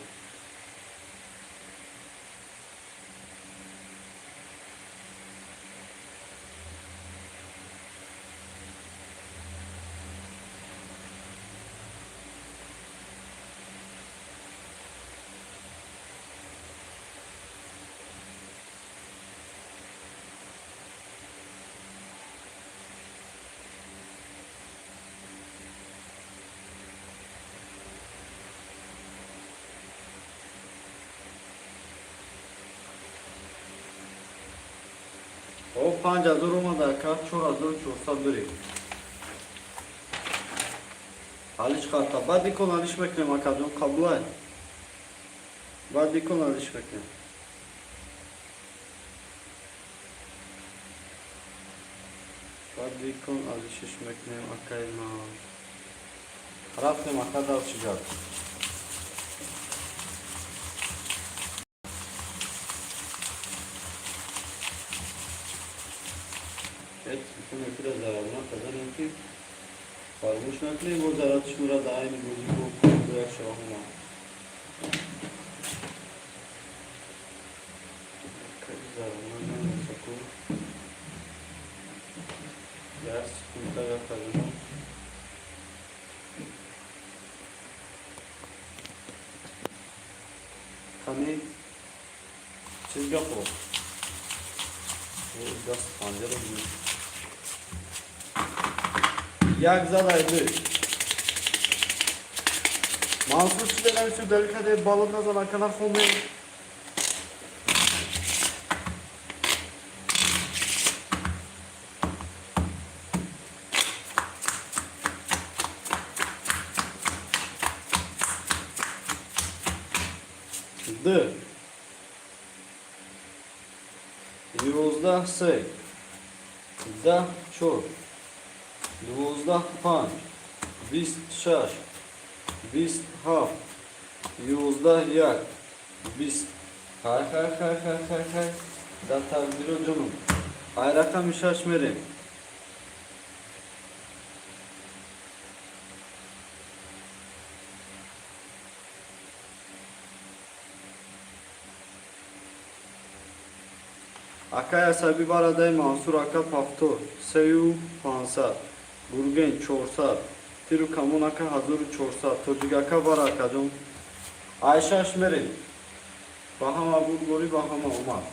O panca duruma da kar çora dur çorsa duri. Aliş karta. Badikon aliş beklem akadyon kablay. Badikon aliş beklem. Badikon aliş beklem akayma. Raftem akadar çıkar. Evet, bütün öpüre zararına kazanın ki varmış nakleyi bu zarar şura da aynı gözü bu buraya şahına. Kaç zararına ne olacak o? Yer sıkıntı yakalına. Hani çizgi o. Bu biraz pancara gibi. Jak zadajmy. Mansur çileler şu delikade balonda zaman kadar konuyu. D. Yozda sey. Da çok. 12 5, 26, 27, 11, 20. Hay. Da takdir canım. Ay rakam şaşmeri. Akaya sabi baraday Mansur aka pafto. Seyu pansa. Burgen çorsa. Tiru kamunaka hazuru çorsa. Tocigaka var akadon. Ayşe aşmeri. Bahama bulgori bahama umar.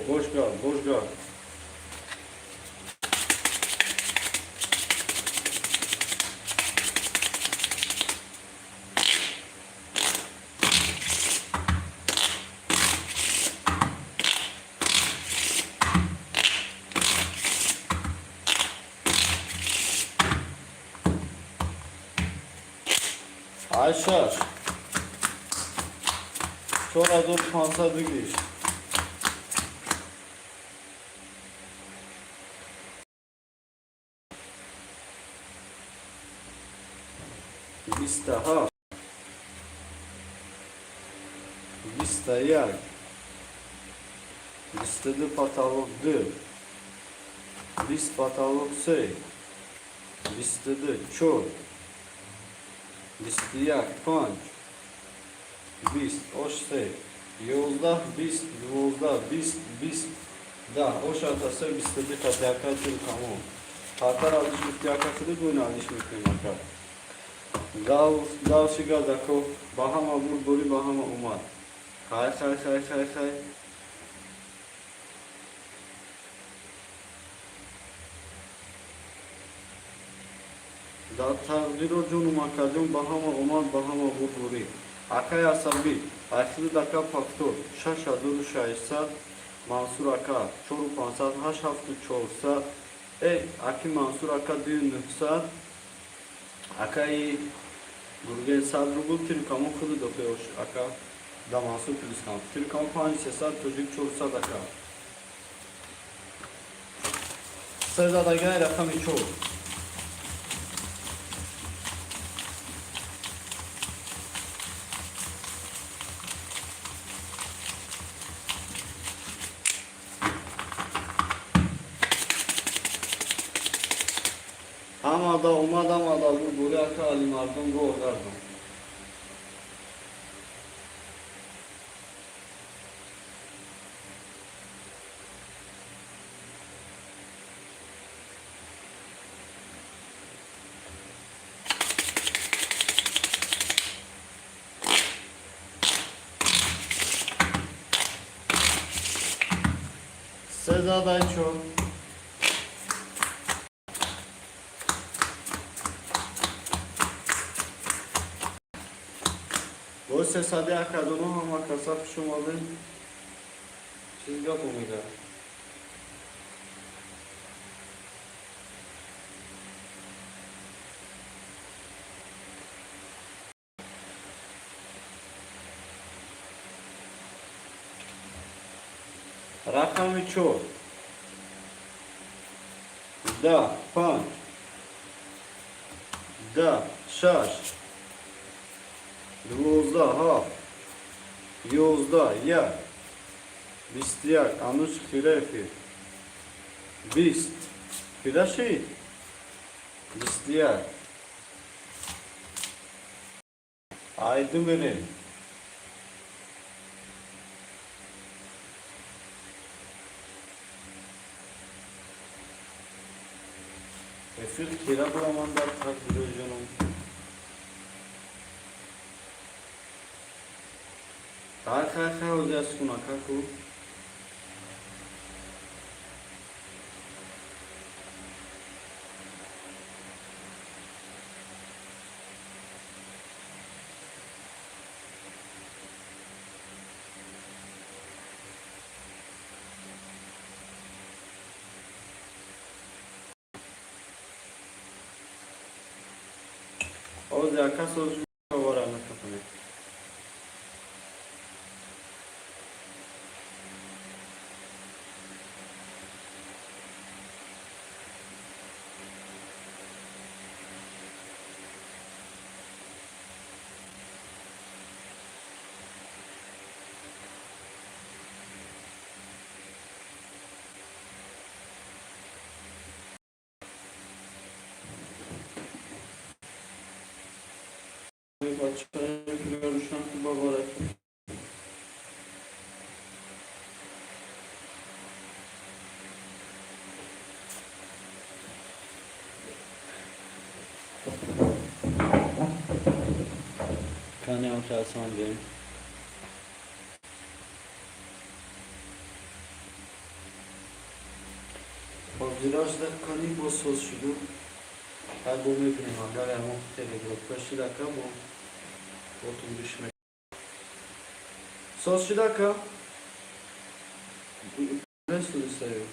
Boş gal. Ayşe. Sonra dur pansa dügüş. Bistaha. Bistayak. Bistede patalok d. Bist patalok sey. Bistede çok. Bistiyak panç. Bist oş sey. Yolda bist, bist. Da oş atası bistede katyaka tül kamu. Tatar alış mütyakası da böyle alış mütyakası. Dav shiga dako bahama bulgori bahama umar. Hay. Da tavdiro junum akadyon bahama umar bahama bulgori. Akaya sabi. Akhiri daka faktor. Şaşa duru şaysa Mansur aka. Çoru pansat haş haftu çorsa. Aki Mansur aka düğün nüfsa. Akai Burgen sadrugul Türkamu kılı dokuyor aka daması Türkistan. Türkamu panisi sad çocuk çorsa daka. Sırada da gay rakam iço. Amada umadamada bu böyle aka alimardan bu orgardan. Sezada çok. Ось саде акадоно ҳама касаф шумоли чиз гап умида. Рақами 4 10 5 10 6 12 7 11 1 21 ануш хирефи 20 хираши 21 Haydi verin. Efir kira bulamanda takdir canım. Daha olacağız kuna kaku. O da kasos var ana kafana. Açıkçası görüşen kuba var. Kane otelsan diyeyim. Biraz da kani bosos şudu. Her bu mümkün agar yani telegraf 5 dakika bu otum düşmek. Sos 2 dakika. Ne söylüyor?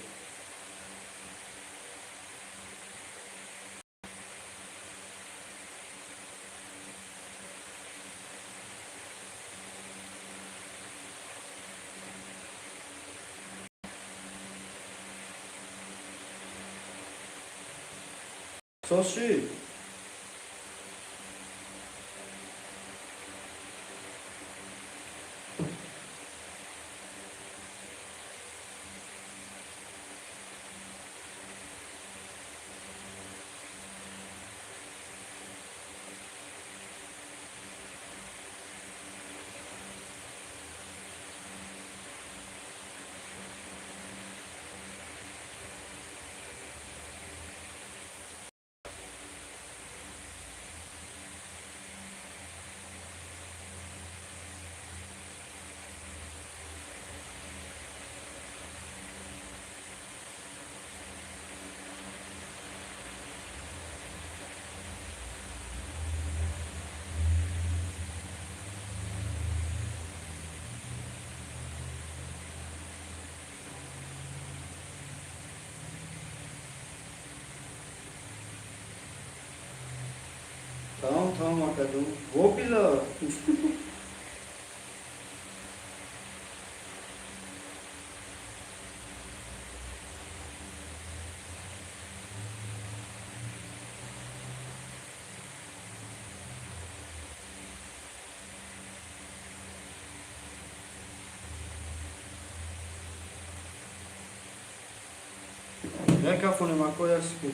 Sos 2. Tamam hakikaten. Vopila. Ne kafanı makoyas ki?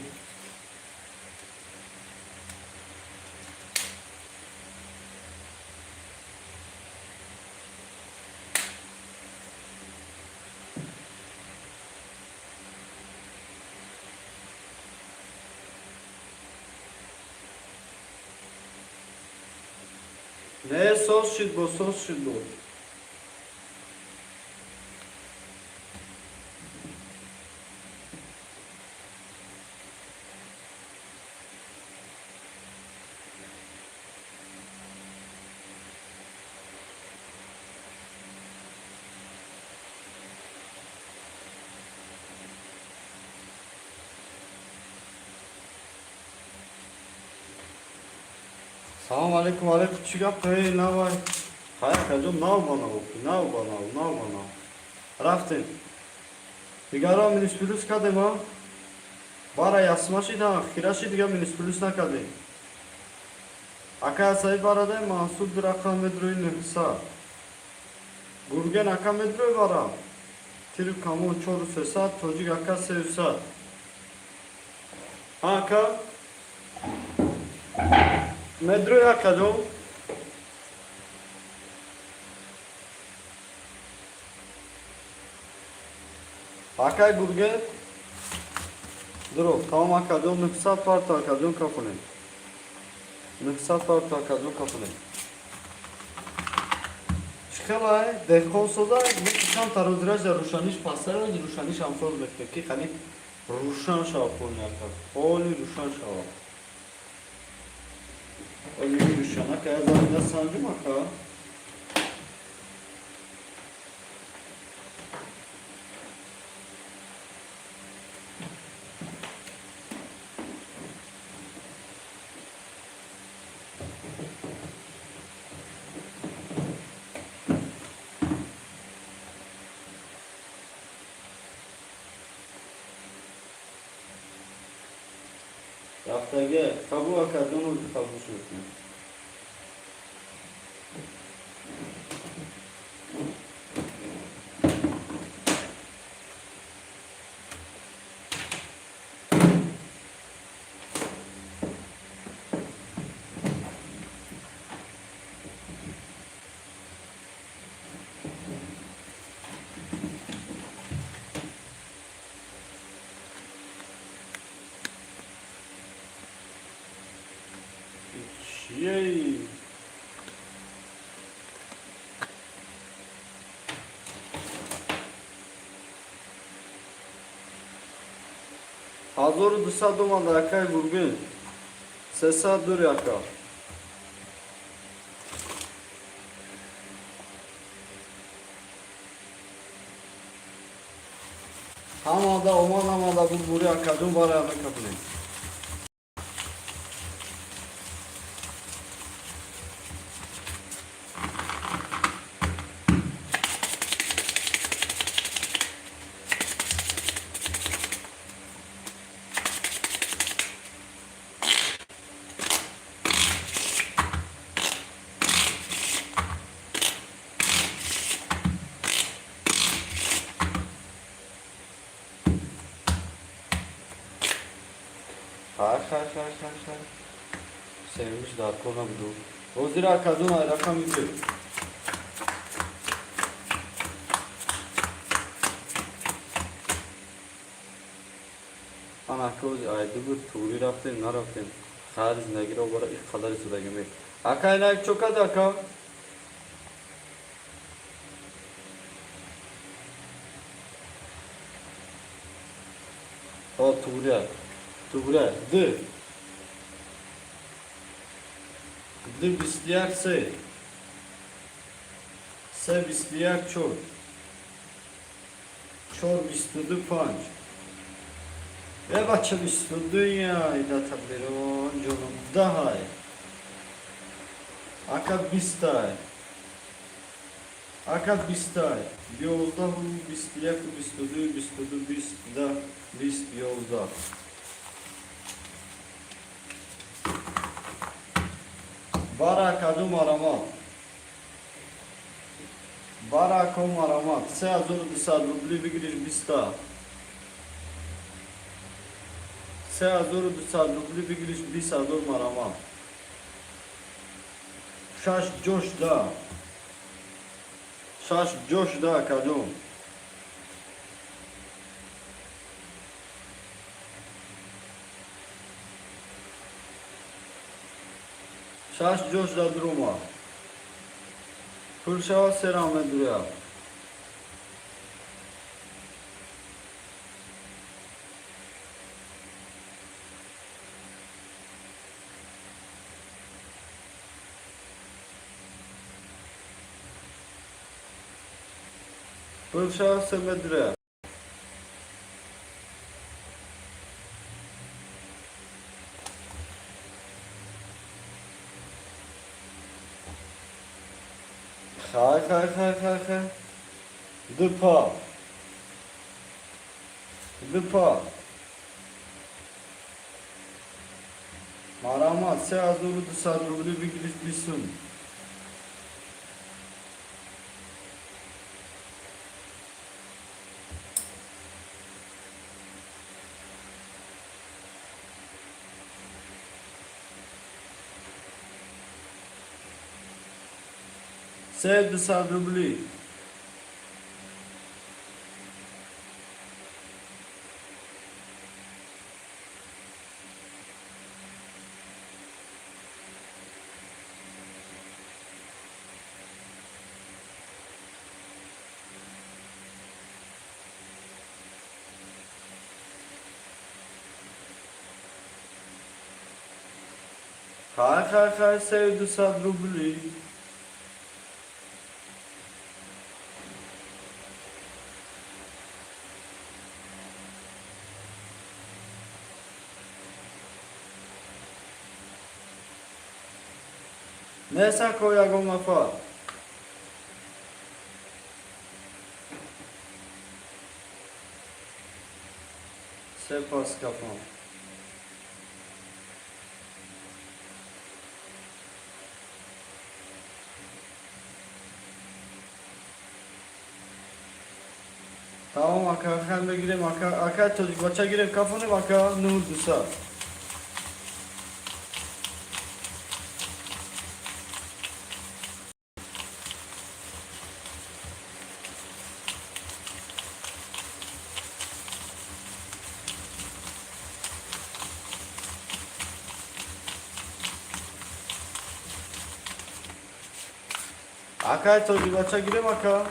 Ne sos şidbo, sos şidbo. Salam aleyküm aleyküm çıkap hey ne var? Hayır kacım ne bana oku ne bana. Raftin. Digara minus plus kadema. Bara yasmaşı da kiraşı diga minus plus na kadem. Akaya sayı barada Mansur bir akametroyu nüfsa. Gurgen akametroyu bara. Tirip kamu çoru sesat, çocuk aka sevsat. Aka. Medroyu akadom. Akay gurgen. Duro, tamam akadom nüfsat var ta akadom kafunen. Nüfsat var ta akadom kafunen. Çıkalay, dekonsoda bu kısam tarodrajda ruşaniş pasara ve ruşaniş amfor bekleki hani ruşan şapon yakar. Oli ruşan şava. Oli ruşana kaya zarında sancı maka. Raftage kabu akadonu kabu şutne. Yay! Azoru dışa domanda akay gurgun. Sesa dur yaka. Hamada oman hamada bu buraya akadın var ya kapını. Hay. Sevmiş de arkona bu. O zira kadın ay rakam yükü. Ana koz aydı bu turi raften na raften. Khariz negira obara ilk kadar suda gibi. Aka inak çok adı aka. O Tugre, dı bisliyak se bisliyak çor bistudu panç. Ve başı bistudu ya, ida tabiron canım daha. Aka bistay. Yolda bu bisliyak bistudu bist yolda. Bara kadum aramat. Bara kom aramat. Se azur disa dubli bigiriş bista. Se azur disa dubli bigiriş bisa dur maramat. Şaş coş da kadum. Şaş coş da durma. Pırşava selam duruyor. Pırşava semedire. Хай. Дупа. Marama se azuru da sadrublu bir giriş bilsin. Sev da sadrublu. Hay sev da sadrublu. Nessa koya goma fa. Sepas kapam. Tamam aka hem de gireyim aka çocuk baça gireyim kafanı aka nur dusa. Aka çocuk baça gireyim aka.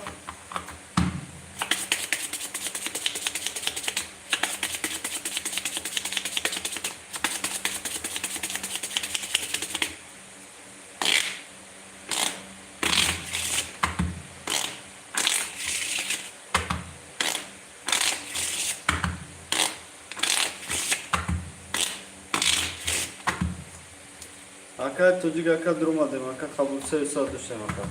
Aka çocuk aka durmadım aka kabul sevsa düşsem aka.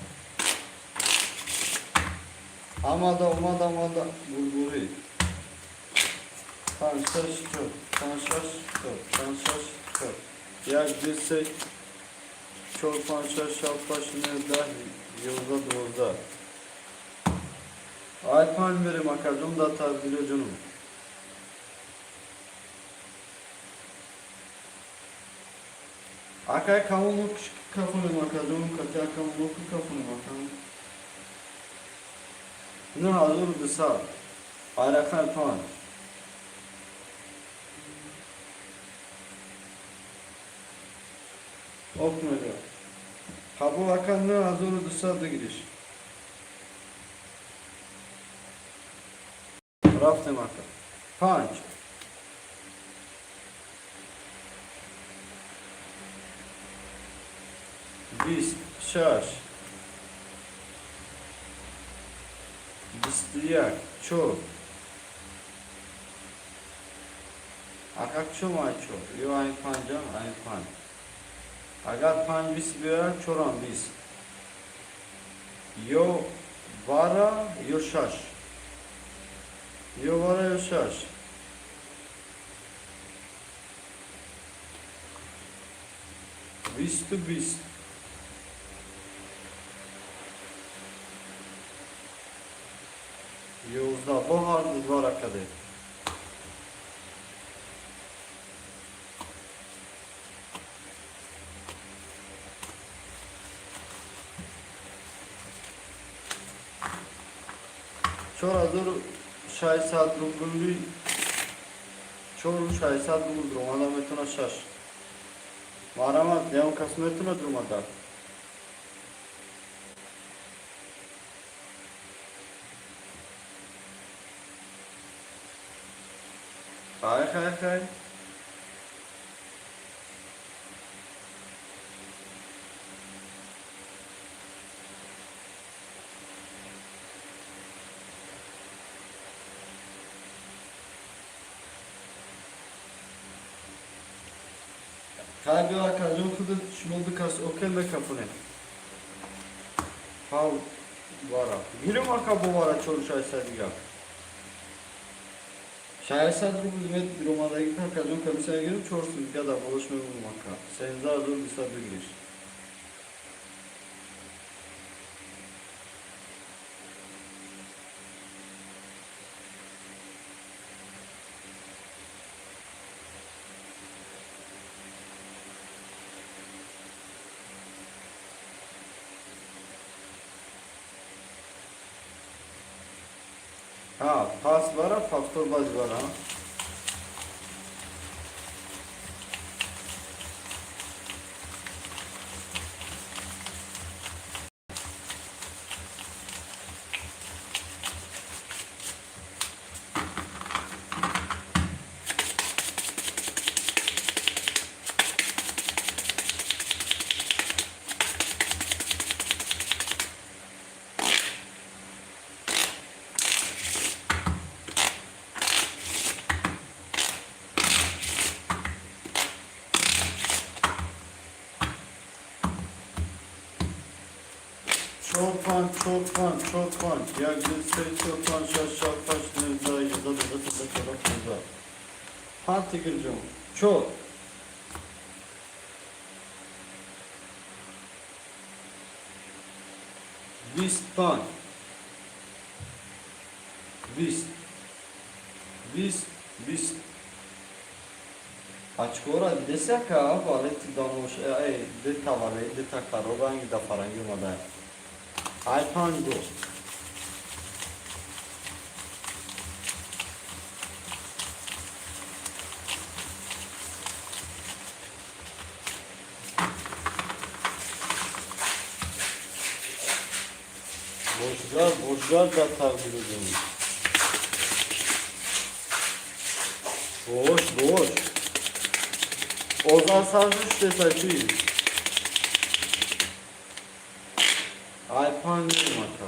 Ama da bulburi. Tanışaş çok. Yak dirsek çok panşaş şalpaş nerede yolda doğruda. Alpan verim akadum da tabiri canım. Akay kamunluk kafanı makadum katya kamunluk kafanı makadum. Ne hazır dışa. Ayraklar pan. Okmuyor. Kabul akan ne hazır dışa da giriş. Rafte makad. Punch. Bis, şaş. Bistiyak, çok. Akak çok ay çok. Yo aynı pancam, aynı pan. Agar pan bis birer, çoran bis. Yo vara, yo şaş. Yo vara, yo şaş. Bis to bis. Yozda bahardı var akadı. Çora dur şaysat rugulü. Çoru şaysat rugulü. Romada metona şaş. Marama devam kasmetona durmada. Hay. Kalbi akar, yok da şunu da kas, okey mi kapını? How Vara. Girim aka bu vara çalışay sadiga. Şahir sadr bu hizmet büromadaki kakazon komisyona girip çorsun ya da buluşma bulmakka. Sen zar zor bir sadı giriş. Ha, pas var ha, faktör baz var ha. Çorpan, çorpan, çorpan. Ya gülse çorpan, şaşal taşlı, dayı, da, çorap, Hadi gülcüm. Çok. Vistan. Vis. Açıkora desek ha, valeti damoş, de tavale, de takaro, rangi da farangi madaya. Alpando. Borçlar da takdir ediyorum. Boş. Ozan Sarhoş desaydı. Alpando maka.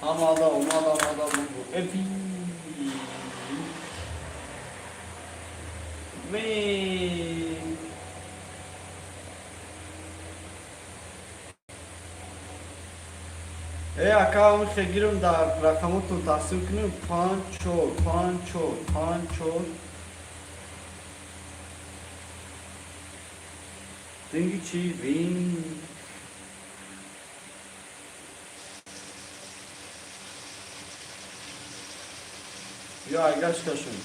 Ama adam bu. Epi. Acabamos de seguir da rakamı tutasını panço. Dingiçi vin. Ya kaşın.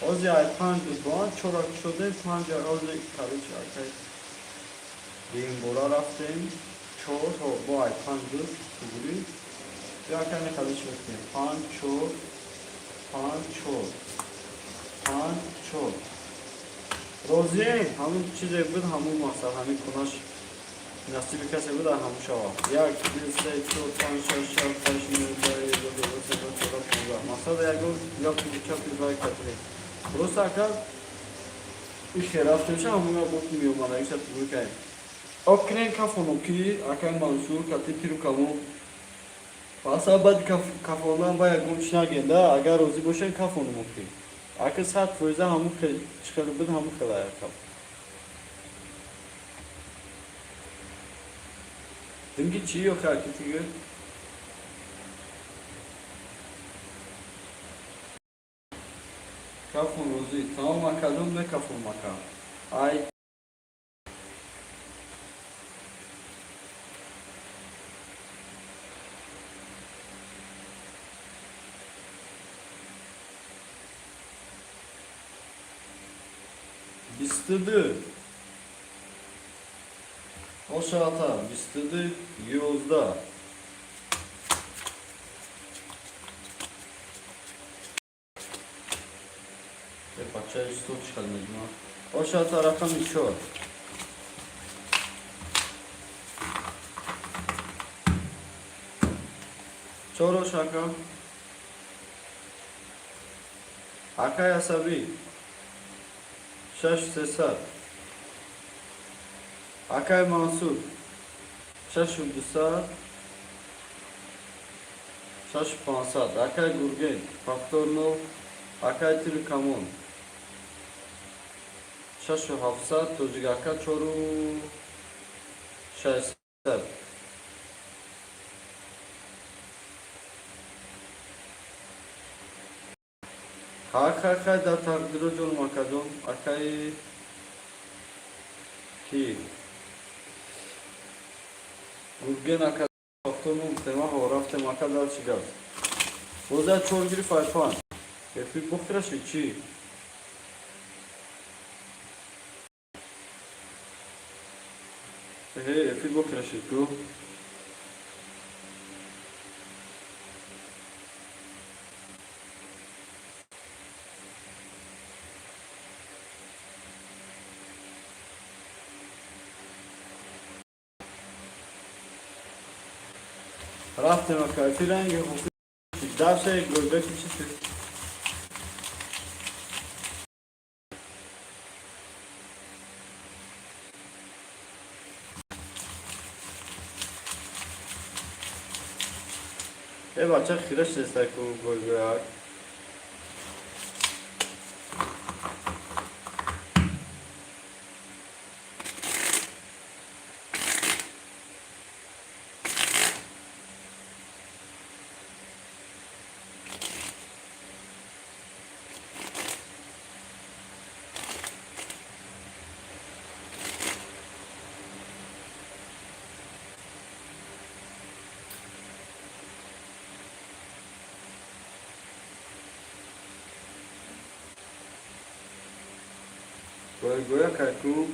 Ozi ay panço doğan çorak şode panca ozi karıç arkay. Bin bora raftayım. Çoğu bu ay panço tuguri. Ya kendine karıç bakayım. Panço. Roziye hamı çize bir hamı masa hamı kunaş. Nasıl bir kase bu da hamı şava. Ya kimse çok panşaşal taşınırda masa da yago yok bir çok güzel katılır. Burası akar iş yarattığınca hamıya bakmıyor bana yüksek bu hikaye. Okren kafonu ki akar mansur katı piru kamu. Pasabad kafondan bayağı konuşlar geldi. Agar rozi boşan kafonu mu ki? Akar saat fırza hamı çıkarıbın hamı kadar yakam. Dingi çiğ yok hareketi gör. Kafon rozi tamam makalım ve kafon makam. Ay. Bistidi. O şahata bistidi yozda. Paçaya üstü çıkalım mecbur. O şahata rakam 2 var. Çoro şaka. Akay asabi. Şaş sesat. Akay mansur. Şaş uldusat. 6,500, акай гурген, фактор 0, акай тиркамон 6,700, тоҷик ака 4,600. Хай дар тақдиро ҷон макаҷон, акай ки гурген ака фактор 0 темаҳо рафтем ака дар чи гаст. Боза 4 гирифт айпан. Эфи бухтраши чи? Эфи бухтраши ку? Рафтем ака эфи ранги хуфи дарсе гурбеки чи? бача хираш дестай ку гурбеак. Goya kaku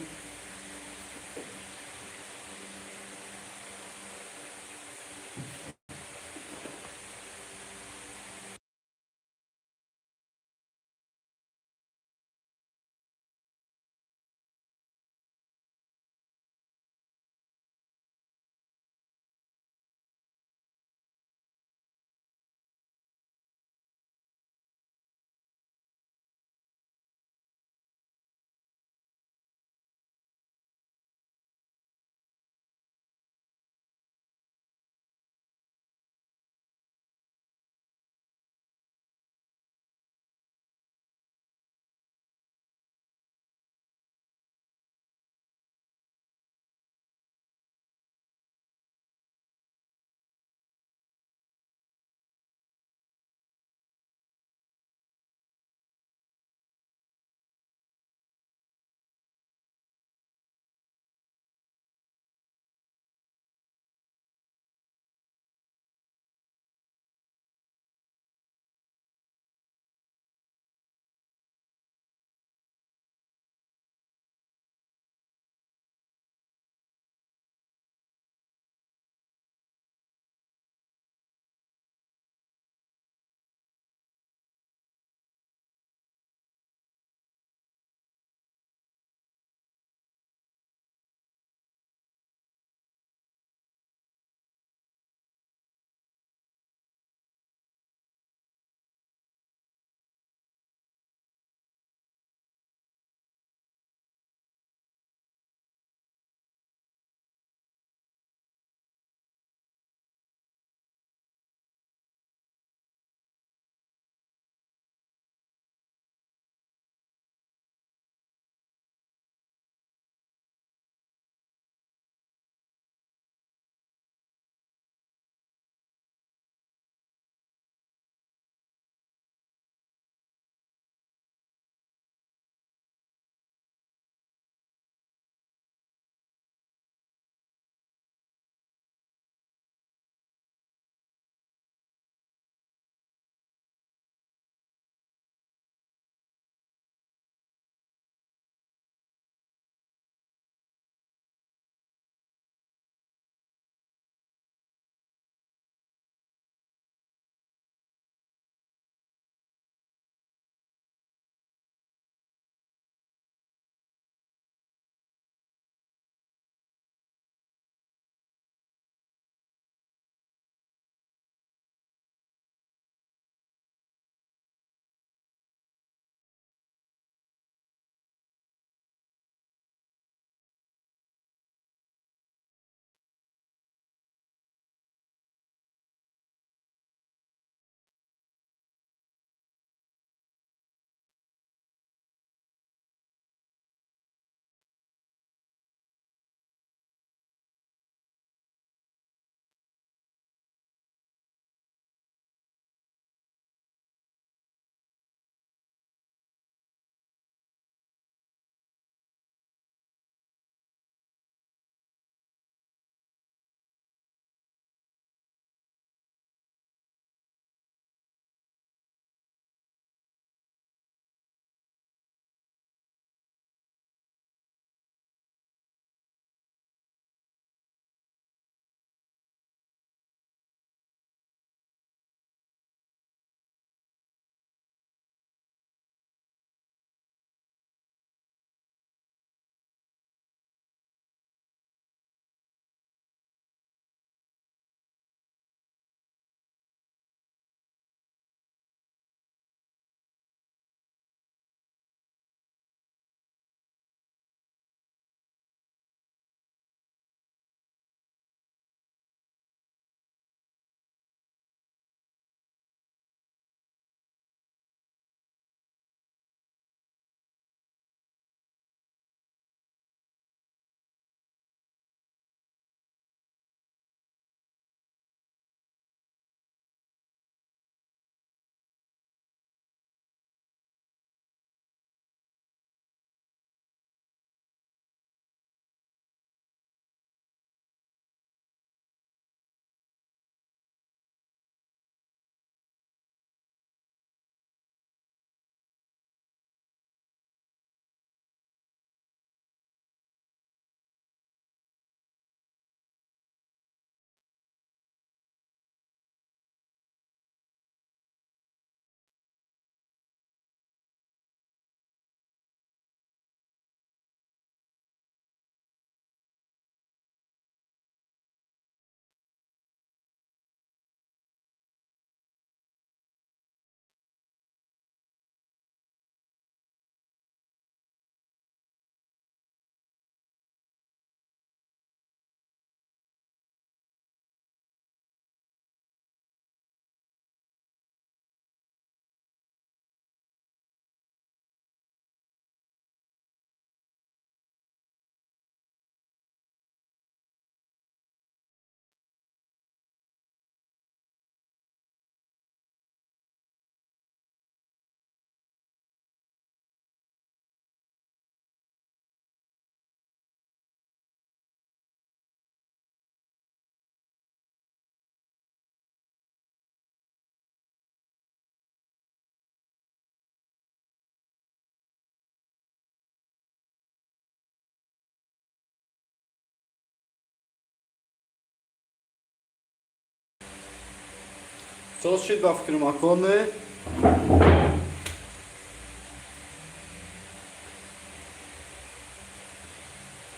Co şid va fikrim akone.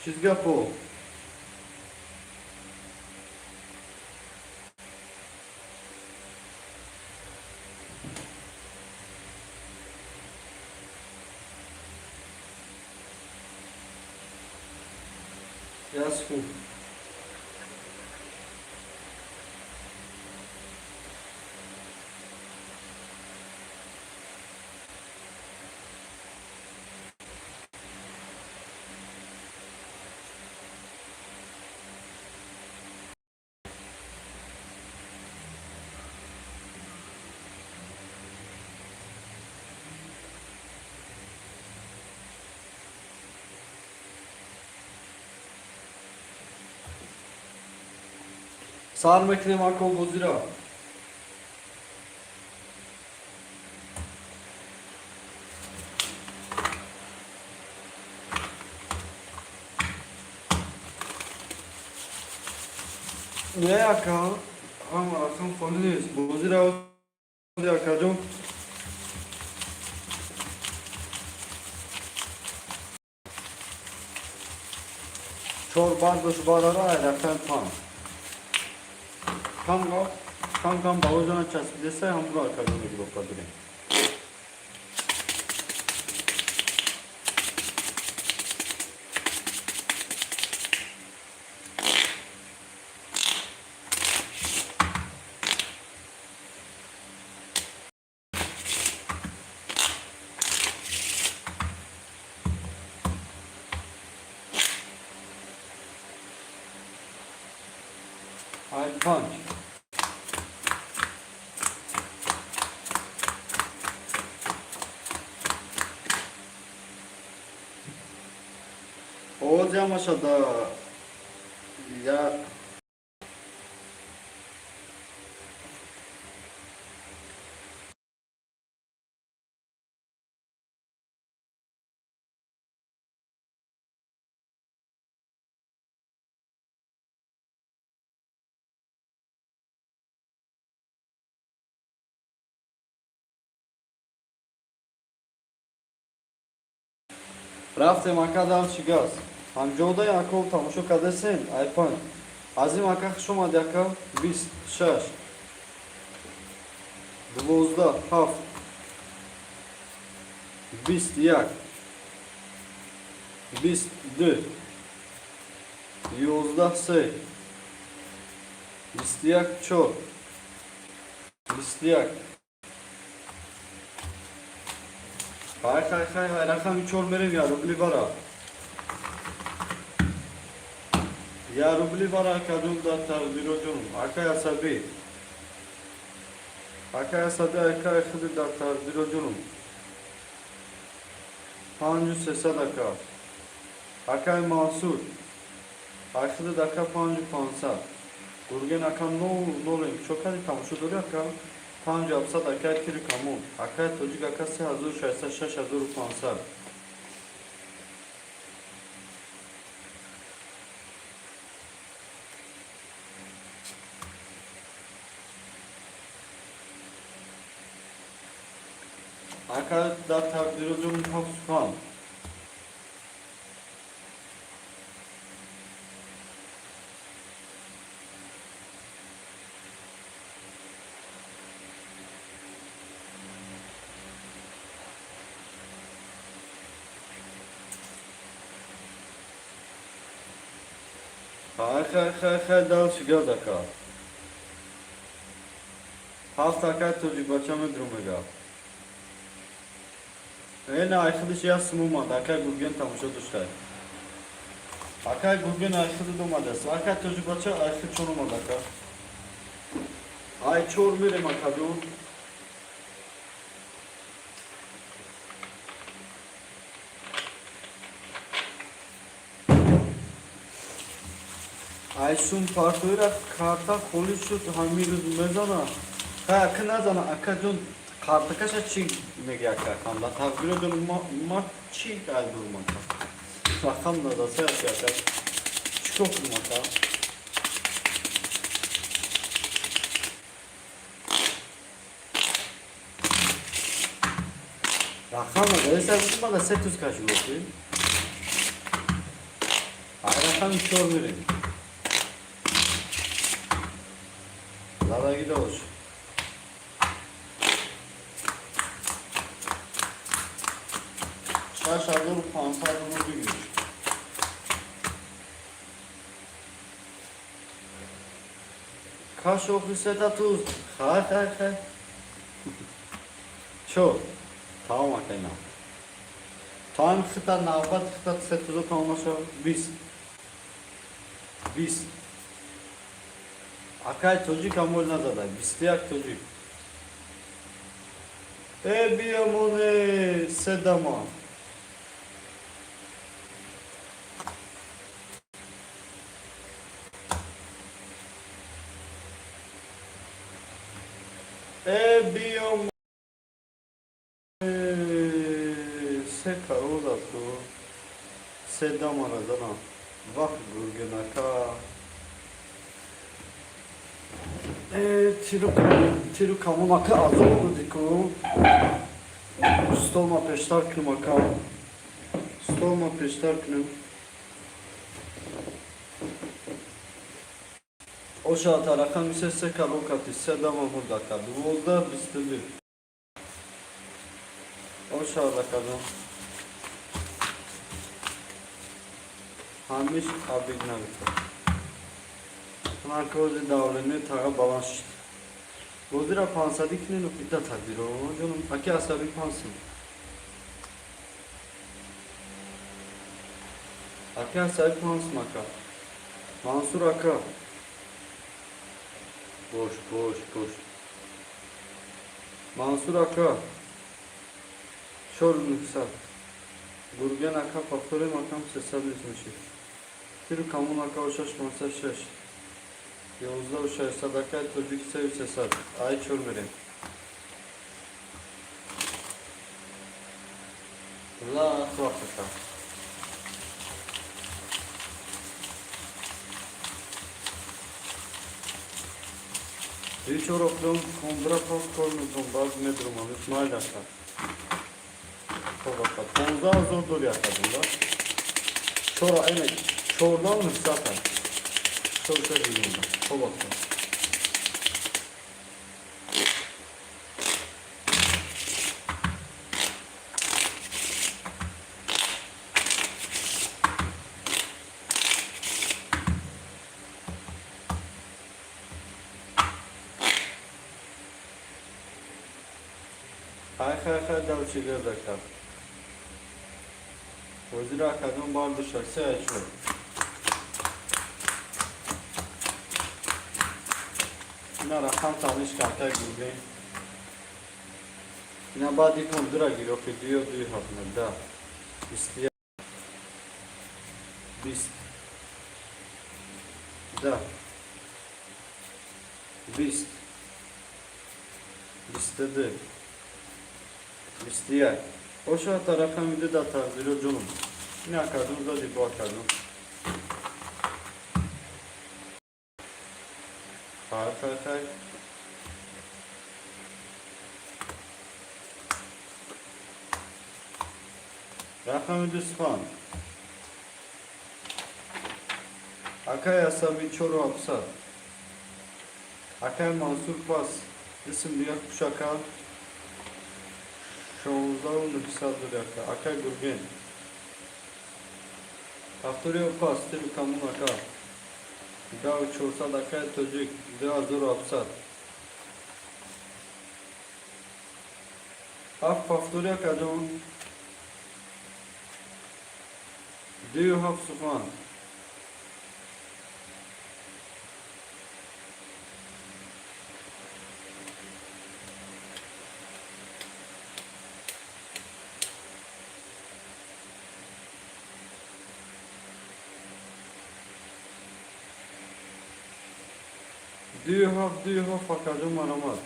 Çizgi po. Jasku. Sar makine marko bozira. Ne yaka? Ama akım foliniz. Bozira yaka jo. Çorbar başı barara ayaktan tam. Kam balıcana çasp dese ham bura arkadaşına gibi bakabilirim. Hayır punch. Oğuz Yamaşa'da ya رفتم اکا دال شگاز همجوده یکو تماشا کرده سین ایپان از این اکا شما دیکا 26 12 7 21 22 11 3 21 4 21 Hay rakam 3 olmerem ya rubli bara. Ya rubli bara kadın da tar birocum. Akaya sabi. Akaya sabi akaya khudi da tar birocum. 500 sadaka. Akay Mansur. Akhidi da ka 500. Gurgen akam no çok hadi tam şu dolu akam. 500 akay kiri kamu. Akay tocik akay 3600 Akay da takdirocum hafskan. Hay dal shiga daka. Hafta ka tocik bachame drumega. Ena arkadaş ya smuma dakika bugün tamışa düştü. Akay bugün arkadaşı domates. Akay çocuk baca arkadaş çoruma dakika. Ay çor mere makado. Ay sun partoyra karta konuşuyor hamiruz mezana. Ha kına zana akadon karta kaça çi megya kamda takdir edin ma çi kay durmaka. Rakamda da ses yakar. Çok durmaka. Rakam mı? Öyleyse bana 800 kaç bakayım. Hayır rakam 2 olmuyor. Zara gidiyoruz. Şaşadır pansarını büyür. Kaş ofise tatuz. Hay. Çok. Tamam makayna. Tamam kıta nabat kıta setuzu kalmışa biz. Akay çocuk amol nazada. Bistiyak çocuk. Biyamone sedama. Biyamone se karola to sedama razana. Vah gurgenaka. Tiru kamumaka azolu diko. Stolma peştar kımaka. Stolma peştar kınım. O şarta rakam ise se kalokati sedama burada kaldı. Volda bistili. O şarta kaldı. Hamiş abigna bitti. Narkozi davranıyor tağa balans. Bozira pansadikine nukita takdir o canım. Aki asabi pansın. Aki asabi pansın aka. Mansur aka. Boş. Mansur aka. Şor nüksa. Gurgen aka faktörü makam sesabilizmişi. Tiru kamun aka oşaş mansa şaş. Yavuzda uşağı sadaka çocuk sev sesar. Ay çölmerim. Allah vakıta. Hiç oroklum kombra pas kornuzum baz medruman İsmail aka. Kovaka. Konza zordur yakadında. Çora emek. Çordan mı zaten? Çok bilmiyorum. Kovaka. Hay davçiler zakar. Vazir akadın bar dışarısı açıyor. Yine rakam tanış karta gibi. Yine badi kondura giriyor ki diyor hatmada. İstiyor. Bist. Da. Bist. Bistedi. İstiyor. O şartta rakam bir de tarzıyor canım. Ne akadın da bu akadın. Hay. Rakam düsfan. Akay asabi çoru hapsa. Akay mansur pas. İsim diyor kuşaka. Şovuzda onu kısaldır yaka. Akay gurgen. Aftoriyo pas. Tiru kamun aka. Dav çorsa dakay çocuk. Deva zor hapsa. Aftoriyo kadın. Do you have Sufan? Do you have fakacım aramaz.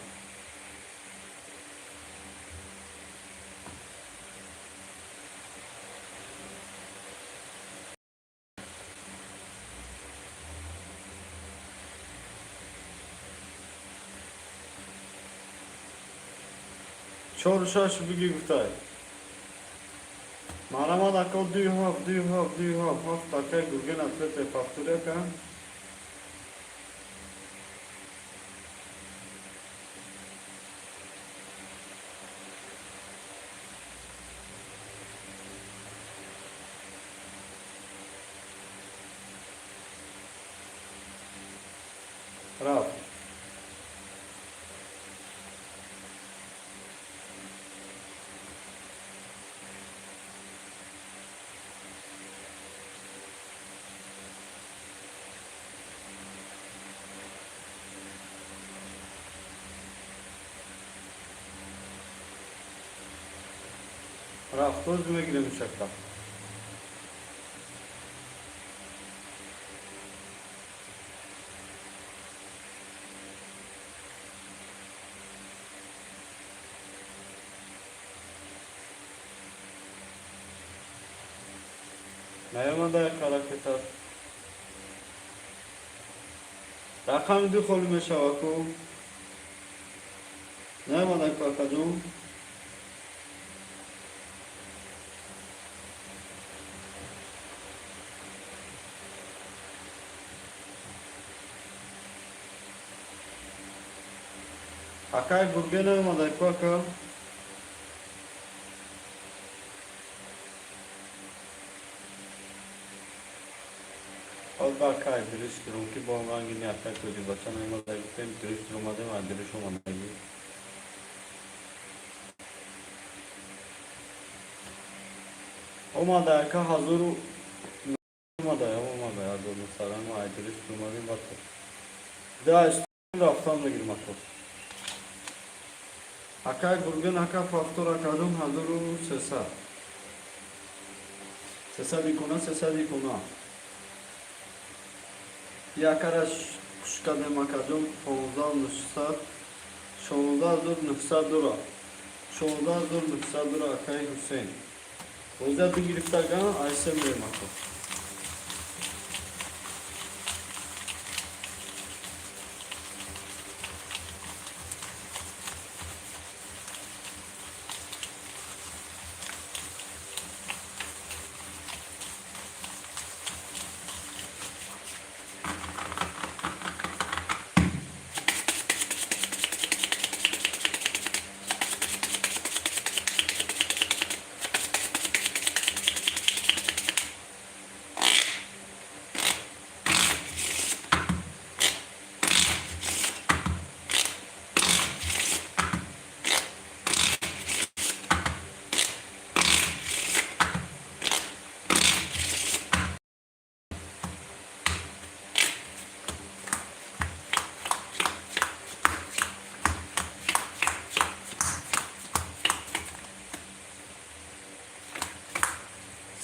Çoruşa şu bir güftay. Marama dakika do you have half dakika Gürgen atlete faktörü kan. Raf. Raf gözüme girelim uçakta. Merhaba da hareketar. Rakam du خلوم شواکو. Merhaba da kakacığım. Akay Gürgen olmadı kaka. Alba Akay dürüst durum ki bu hangi ne atak koydu bacana olmadı gittim dürüst durmadı mı dürüst olmadı. Olmadı aka hazır olmadı ya doğru saran var dürüst durmadı batı. Daha işte raftan da girmek olsun. Akay Gürgen aka faktör akadın hazır sesa. Sesa dikuna. Ya karaş kuşkade makadın fonuzal nüfsat. Şonuzal dur nüfsat dura. Şonuzal dur nüfsat dura Akay Hüseyin. O yüzden giriftargan Aysel Beymakı.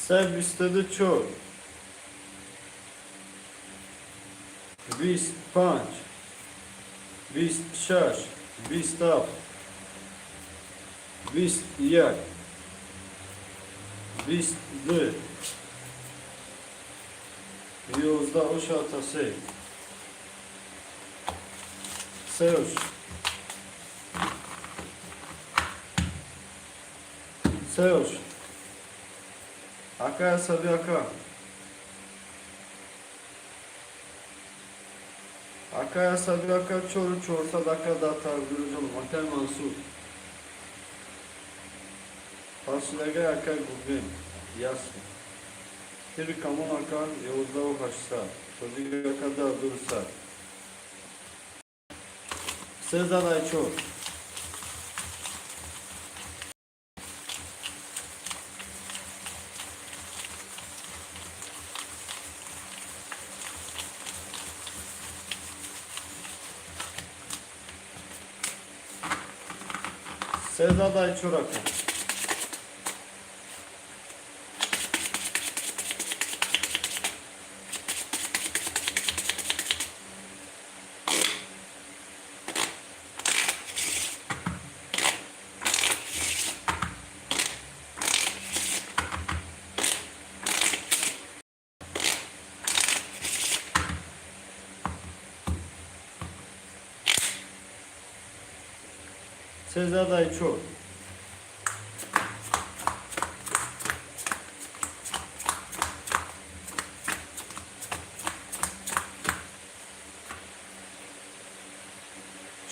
Sev istedi çok. Vis punch. Vis şaş. Vis tap. Vis yak. Vis dı. Yozda o şatası. Seoş. Seoş. Aka sabi aka. Aka sabi aka çorsa daka data gürüzüm. Akay Mansur. Karşılaga aka Gürgen. Yasın. Bir kamun aka Yavuzda o haşsa. Çocuk aka da dursa. Sezar Ayçor. Sezar Ayçor aka. Sezar Ayçor.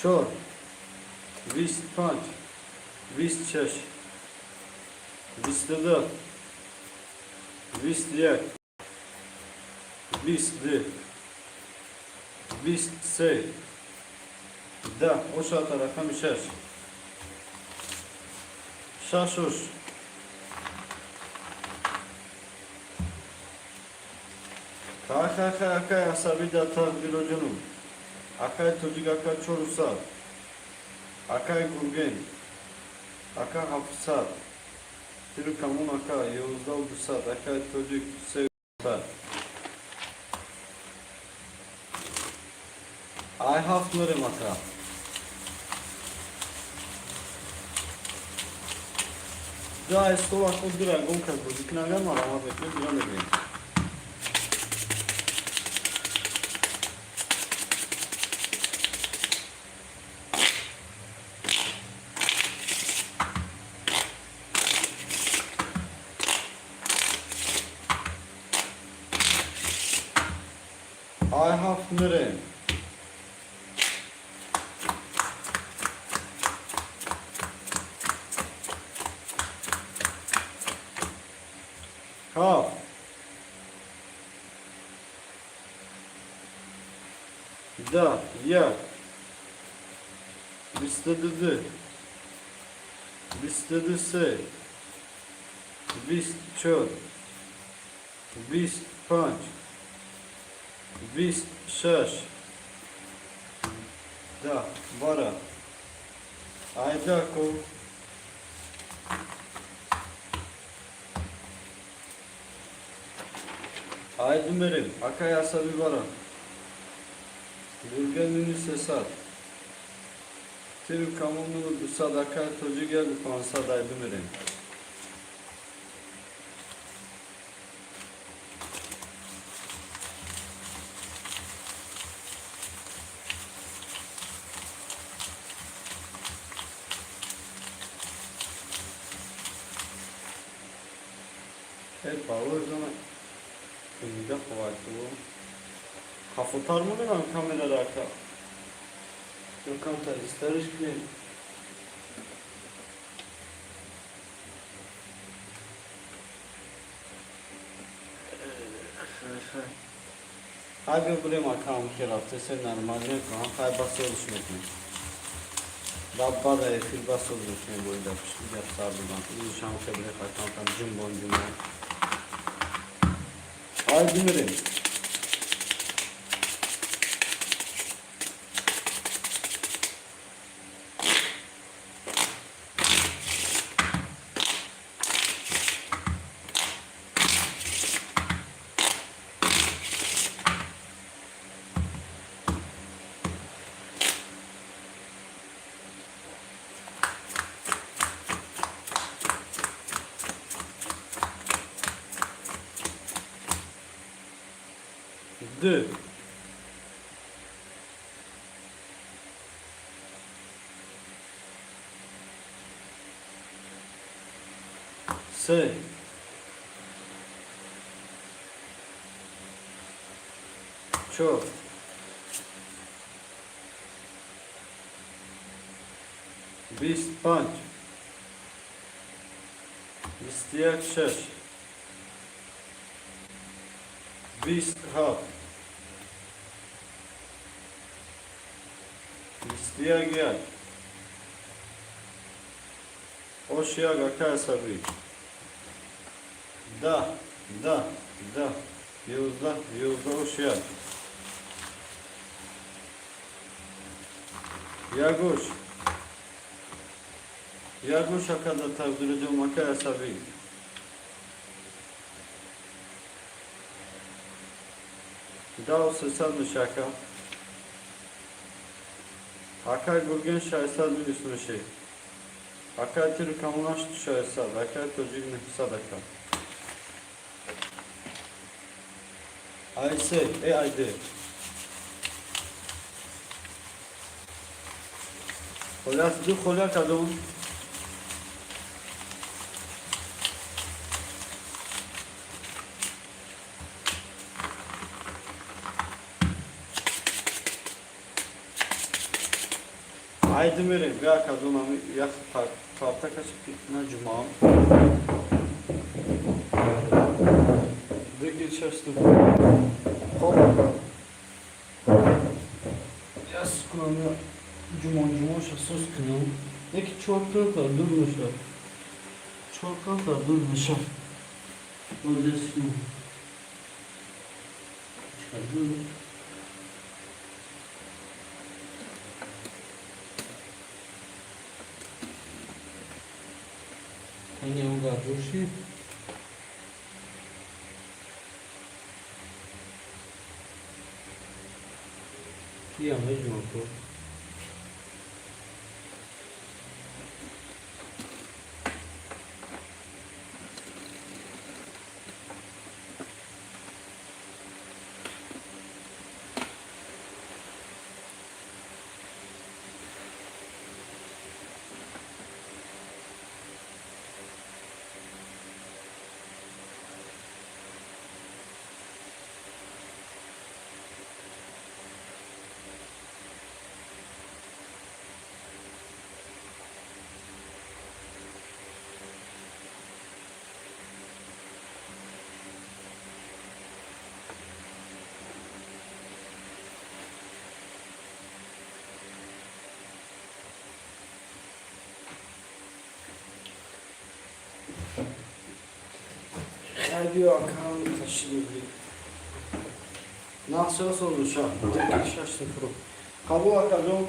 4, 25, 26, 29, 28, 29, 27. Da, o saat rakam 6. 6. Akay asabi da tadbir canım. Akay çocuk akay çorusal. Akay gurgen. Akay hafızat. Türk kamun akay Yavuzda udusat. Akay çocuk sevgisat. Ay hafları maka. Da esto akıl dragon kazı. Dikna gelmar ama bekliyor bir an edeyim. Ay hafları. Kaf. Da, ya. Bistedidi. Bistedisi. Bist çöl. Bist panç. Bist şaş. Da, vara. Ayda kov. Aydınlarım, akay asabi vara. Burgenini sesat. Tüm kamununu dusad akay tocu gel kansad aydınlarım. Hep bağlı zaman. Şimdi kuvvetli bu. Kafutar mı lan kamera arka? Yok kantar isteriz ki. Hadi buraya makam kirattı. Sen normalde kan kaybası oluşmuyor. Dabba da fil bas oluşmuyor boyunca. Bir yapsar buradan. Bu şansa bile kaçan cimbon cimbon. Aydınırım. D. S. Çok. Bist panç. Bistiyak şaş. Bist hap. Bistiyak gel. Oşyak akay sabi. Da. Yavuzda oşyak. Yaguş. Yaguş akada tabdırıcı makaya sabi. Dao sesal şaka. Akay gurgen şahesal bir üstüne şey. Akay tiri kamunaş şahesal. Akay tocuk sadaka. Ayse, ayde. Kolas du kola kadon. Aydemir bir akademi yaxşı parta kaçıp gittiğine cuma. Bir geçersin. Hop. Ya sıkılanı cuma şasız kınım. Ne ki çorkan kadar durmuşlar. Çorkan kadar durmuşlar. Öyle sıkıntı. Çıkardım. Hani o kadar şey. İyi anlayacağım o. Her bir akan taşınıyor. Nasıl olmuş ha? Tek şaştı kuru. Kabuğu akacağım.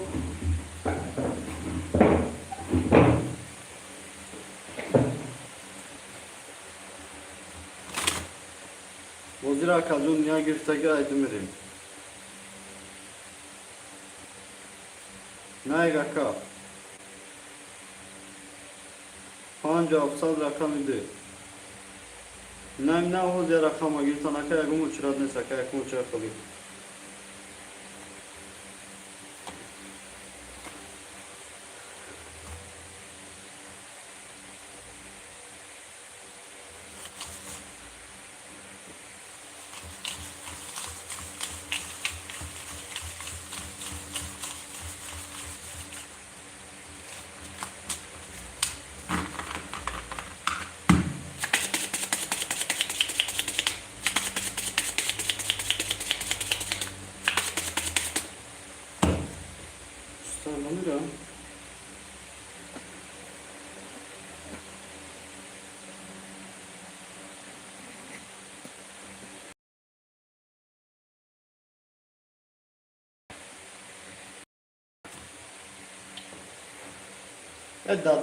Vazir akacağım ya güfteki aydemirim. Ne kaka? Panca afsal rakam idi. Ne o diye rakama girtan akaya gumu uçurad neyse akaya gumu uçurad kalıyor. Sarlanır ya.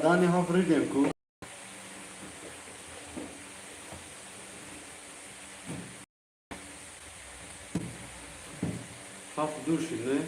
Dani hafrıydem ku. Haf dur şimdi.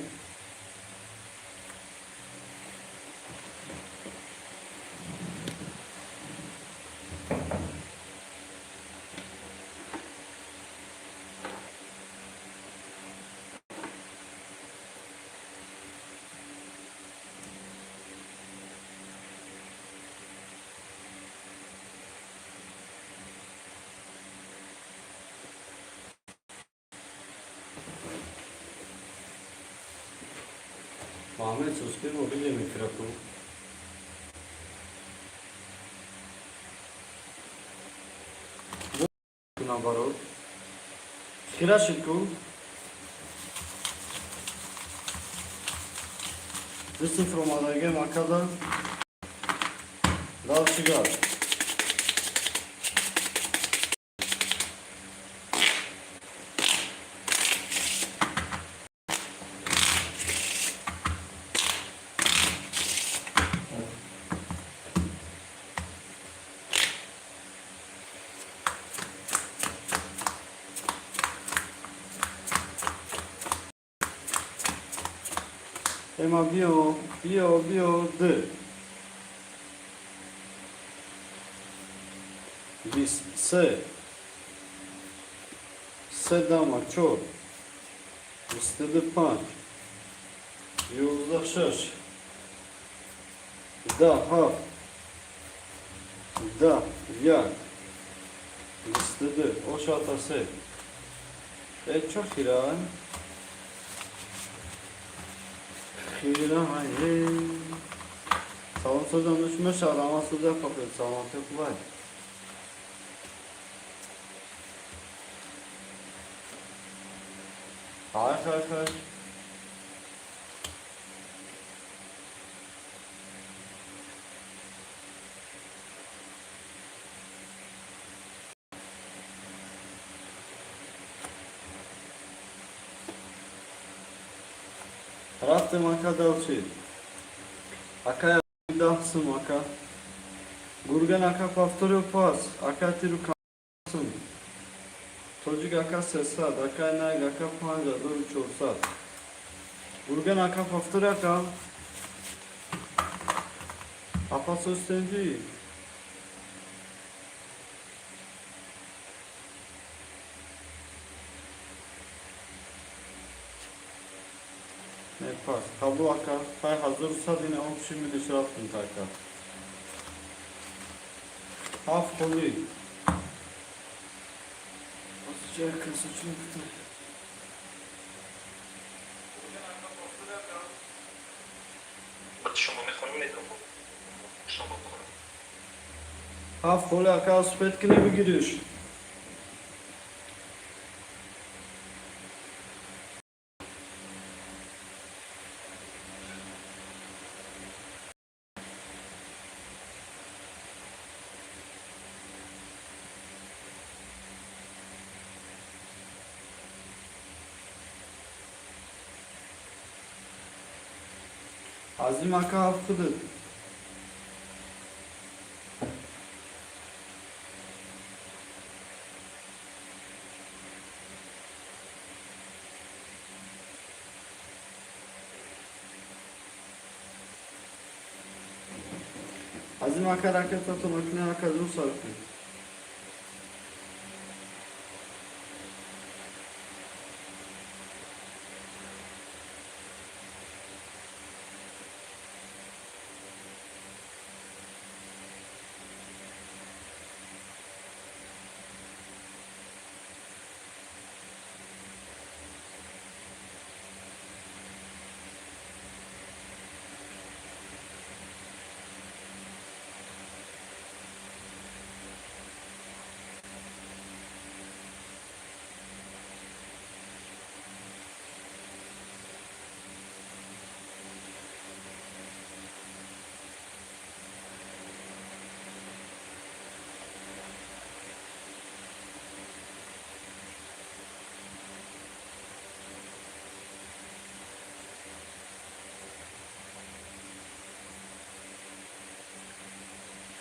Ahmet Suskun o bile mi kiraku? Buna baro. Kiraşiku. Resim from Adage Makada. Dal Sigar. Ema bio de. Bis se dama çor. İstedi panç. Yozda şaş. Da haf. Da yak. İstedi o şatası. Çok iran. خیره های سلام سوزم داشت شد اما سوزه پاکت سلامتی خوبه خیر رفتم اکا دلچی اکا دهسم اکا گرگن اکا پافتوری پاس اکا تیرو کامسم توجیگ اکا 300 اکا نگ اکا 5400 گرگن اکا پافتوری اکا اپا سوستنجی ne pas kablo aka fay hazırsa yine 10 şimdi dışarı attım taka half kolu sıcak kası çok half kolu aka spetkine bir giriş Azim aka hafıdır. Azim aka raket atı makine aka dur sarkı.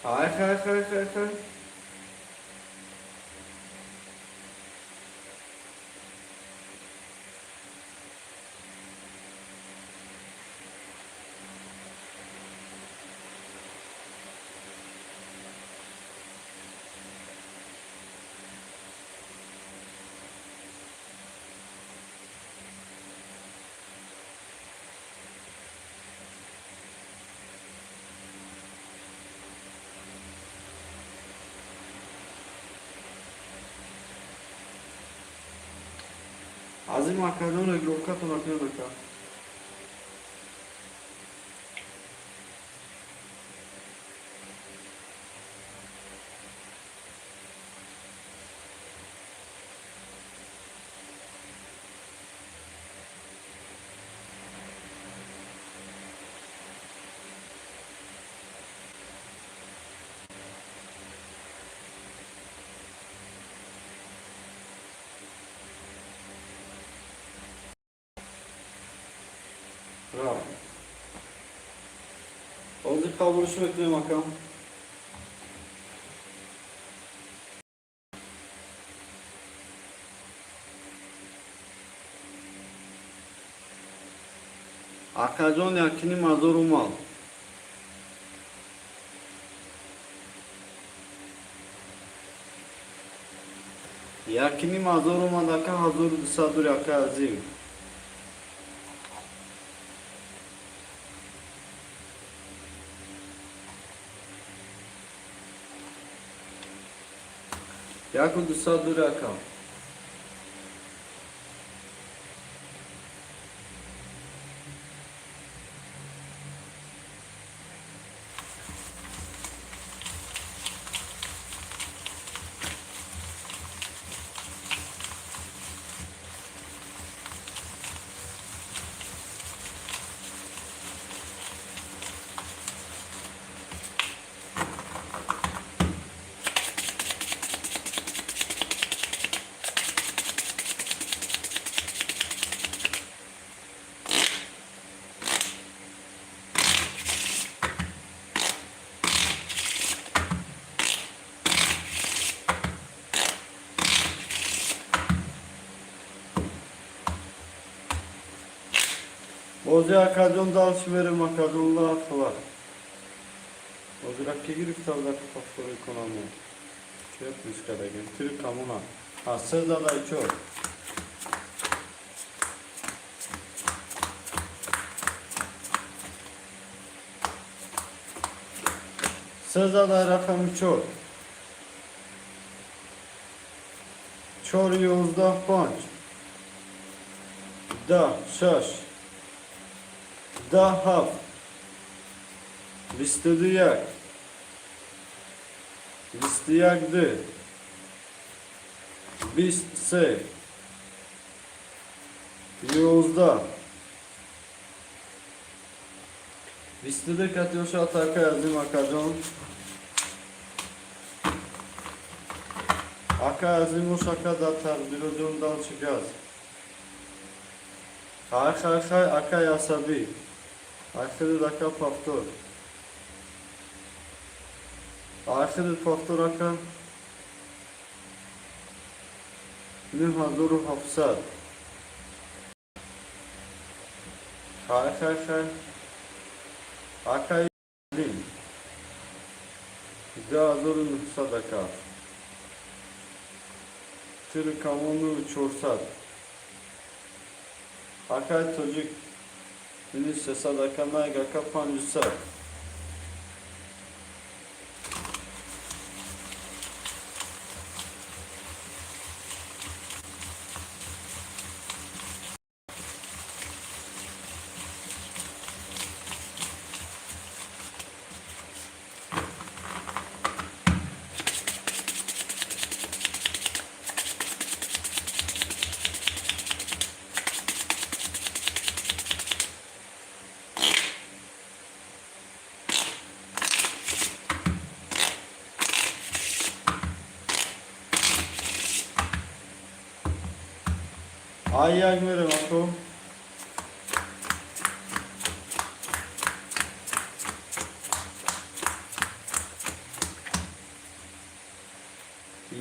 Hay. Azim akadan reglokat makine aka. Bravo. Olduk kavruluşu bekliyorum bakalım. Akazon yakini mazor umal. Yakini mazor umadaka hazır sadur yakazim. Jako do saduraka. Ozi akadyon dalış verir makadonla akılar. Ozi rakke girip tavda kapakları ekonomi. Çöp müskada gen. Tiri kamuna. Ha sırda da çok. Sırda da rakamı çok. Çor yozda panç. Da şaş. Da haf. Listedik. Listiyakdı. Bist se. Yozda. Listedik atıyorsa ataka yazayım akadon. Aka yazayım o şaka da tabirudundan çıkaz. Hay aka yasabi. Akhiri daka paftor. Akhiri paftor aka. Nihaduru hafsad. Hay. Aka yadim. Dağduru nuhsadaka. Tırı kamonu çorsad. Aka çocuk. Minisse sadaka naygaka pancusad. Ayyak verin ako.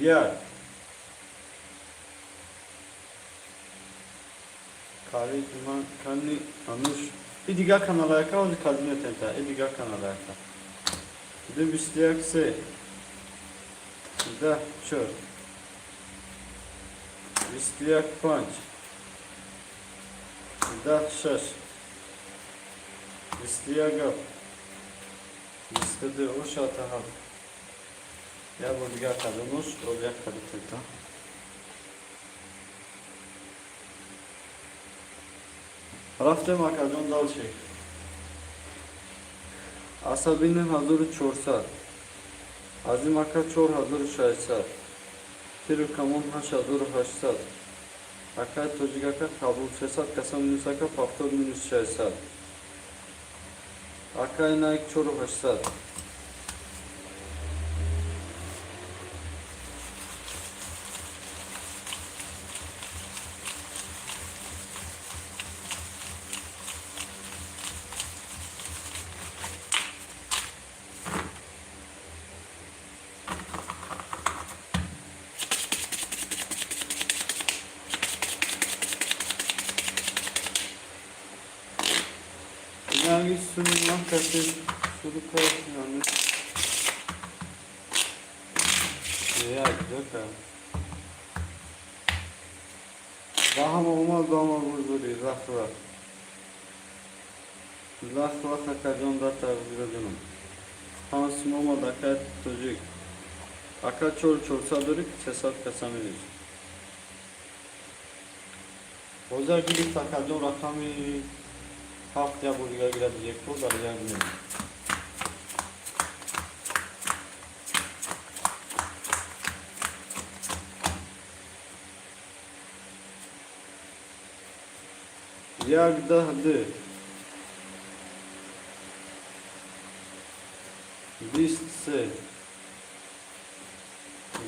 Yak. Kari duman kani anuş. İdiga kanalaya ka o kadine tenta. İdiga kanalaya ka. De bistiyak se. Da çör. Bistiyak panç. Da şaş. Bistiyaga. Bistede o şata hal. Ya bu diga kadınmış, olacak kadın. Rafte makadon dal şey. Asabinin hazırı çorsar. Azim aka çor hazırı şaysar. Tiru kamun haş hazırı haşsar. Aka tojigaka kabul sesat kasam nusaka paftor minus şaysar. Aka inaik çoru haşsar. Yani sunumdan kaçır, sulu karışın anne. Ya güzel ka. Daha mı olmaz daha mı vurduruyor, rahva. Rahva kakacon da tabiracunum. Hansım olmadı akar tutacak. Akar çor sadırık, sesat kasamiriz. Oza gibi takacon rakamı haftaya buraya girecek bu da yani. Yagdahdı. Bistse.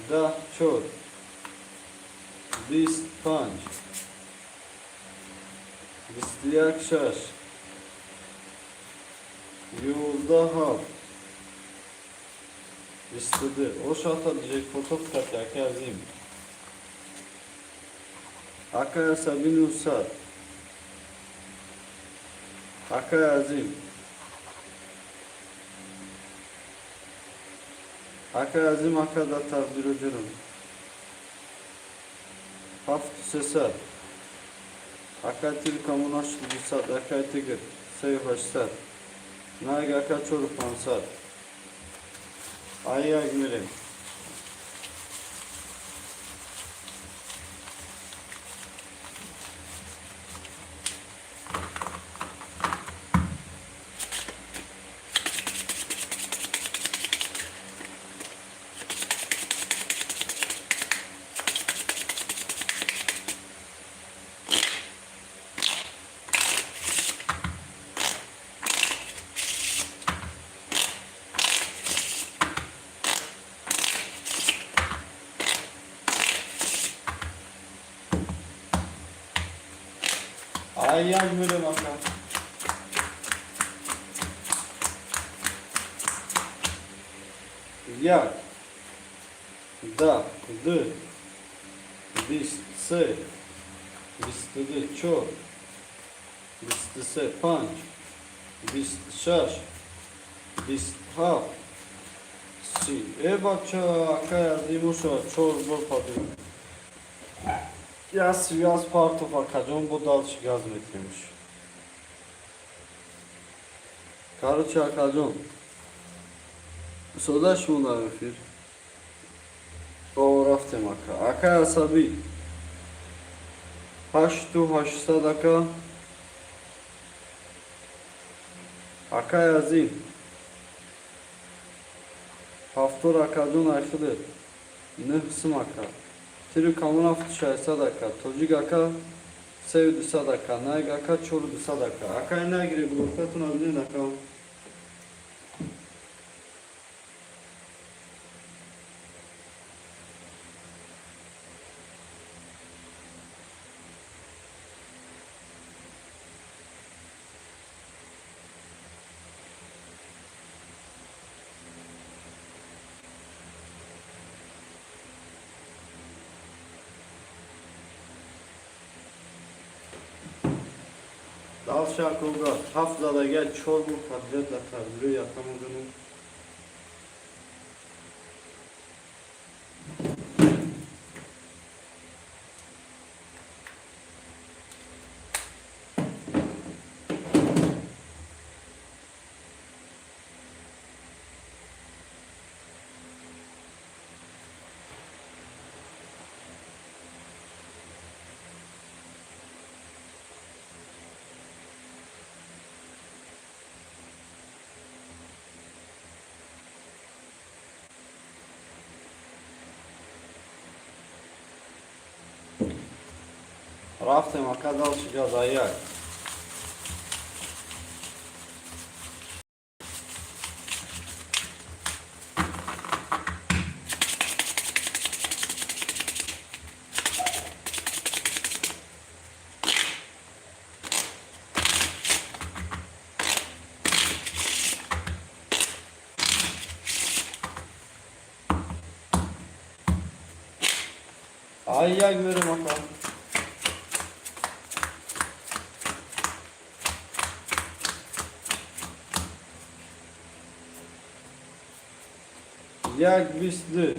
Da çor. Bist panç. Bistiyak şaş. Yolda hal. İstedi. O şata diyecek fotoğraf yak yazayım. Akaya sabin usat. Akay Azim. Akay Azim Akada takdir ediyorum. Haftu Sesar. Akay Tilkamun Aşlı Bisat. Akay Tigir. Seyf Aşsar. Naig Akay Çoruk Pansar. Ayya Gülüm. Ayya Gülüm Akay. Yak. Da. Dı. Bis. Se. Bistidi. Çor. Bistise. Panç. Bist. Şaş. Bist. Haf. Si. Bakça Akay Azim uşa. Çor. Bol padı. Yaz part of Akacon bu dalış gaz metremiş. Karıçı Akacon. Sodaş mı da öfür? O raftem Aka. Akay Asabi. Haştu haş sadaka. Akay Azim. Haftor Akacon aykıdır. Nıhsım Aka. Tiri kamuna fıtışay sadaka, tocik aka sevdi sadaka, naig aka çordu sadaka. Akay ne gire blokatun abinin aka. Dal şakulga, hafzada gel çorbu kadretle tadbiri yapamadığını. Raftem akadal çıkacağız ayak. Ayak verim bakalım. Jak bisty,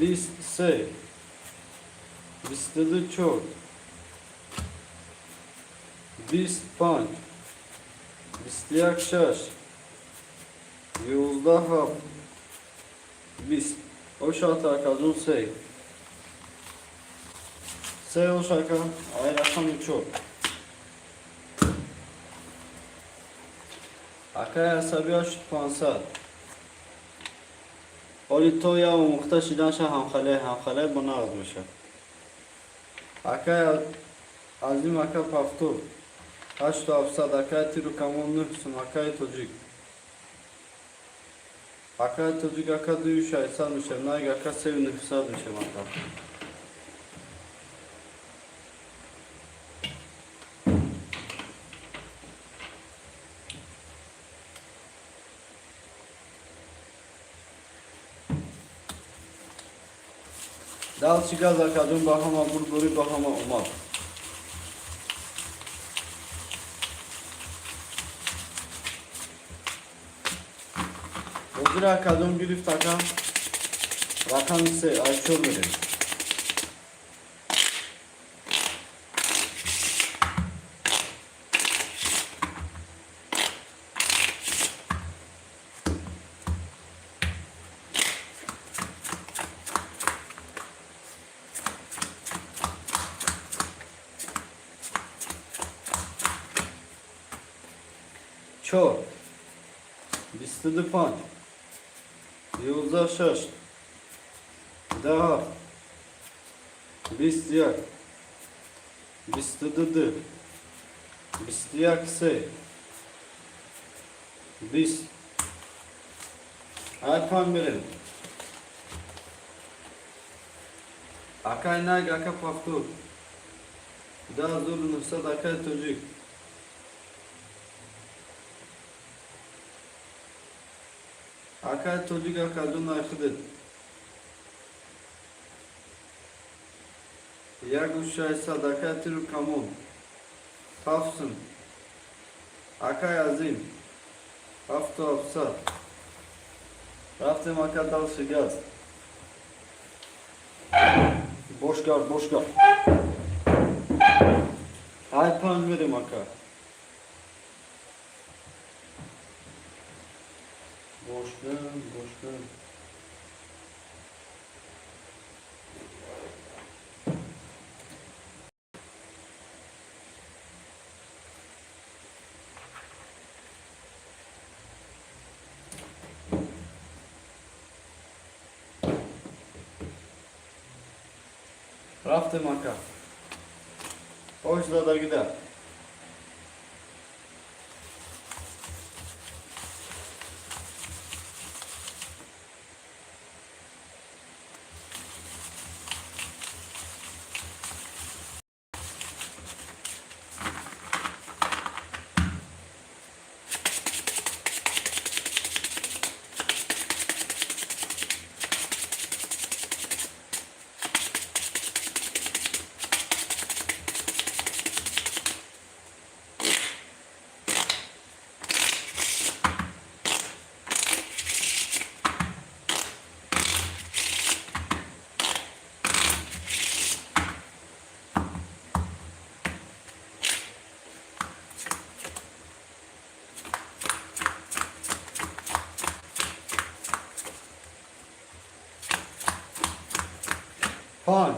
bist se, bistydy çort, bist panç, bistyak şaş, yolda hap, bist, o şata kazun se, se o şaka, ayrakan çort. Akaya sabiha şut pansat. Oly to ya muhtaç idanşa hamxale bana azmışa. Akay azim aka paftur. Haç to afsad akay tiru kamun nüfsün akay tocik. Akay tocik aka duyuş aysalmışa. Naig aka sev nüfsadmışa maka. Dal çıkaz akadın bahama burburi bahama umar. Zira kadın girip takan rakam ise açıyor verin. Çor. Bistydy pań. Józa sześć. Daha. Bistyak. Bistydy dy. Bistyak sy. Bist. Ay pan verin. Akay nag aka paftur. Daha zor nusad akay tocuk. Akay çocuk akadın aşıdır. Yaguşay sadaka tiru kamun. Tafsın. Akay azim. Hafta hafsa. Raftım akadal şigaz. Boş kal, boş kal. Ay pan verim akay. Boşluğum, boşluğum. Raftı maka. Hoşla da gider. Punch.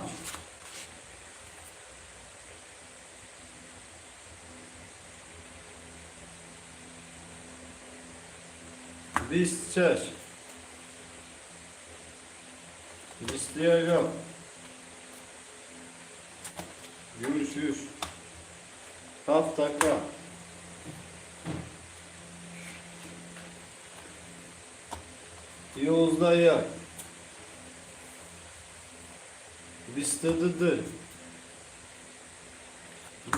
Bisçeş. Bisleyeceğim. Yürüyüş. Haftaka. Yozdaya. Bistydy.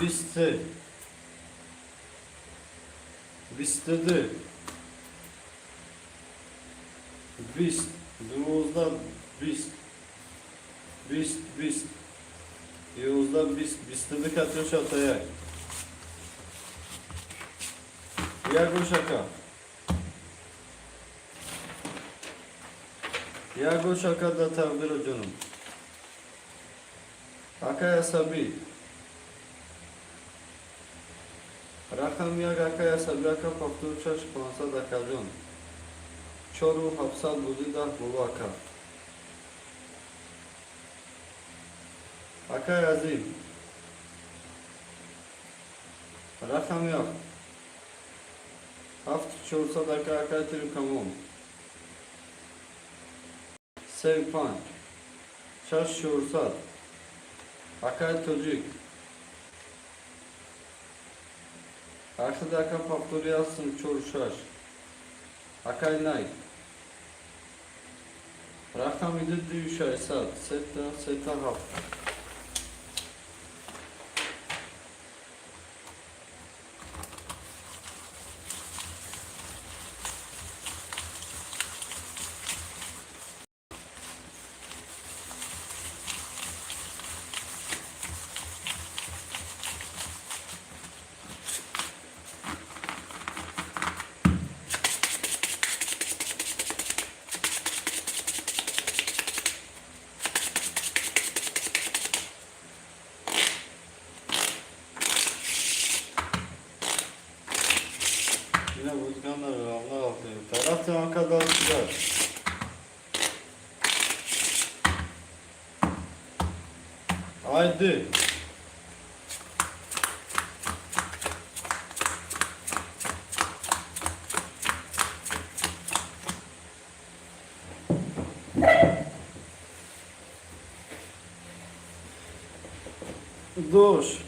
Bisty. Bistydy. Bist. Yozda bist. Bist. Yozda bist. Bistydy katıyor şataya. Yago şaka. Yago şaka da tabir canım. Akay asabi. Rakam yag akay asabi aka paftur çaş pansa da kalyon. Çoru hapsa budi da bu aka. Akay azim. Rakam yag. Haft çorsa da akay tiru kamon. Sev pan. Çaş çorsa. Akay çocuk. Karşıdaki faktörü yazsın çoruşaş. Akay nay. Rakam idir düşay sat. Seta hap. hafta kadar sürer. Haydi. Dur.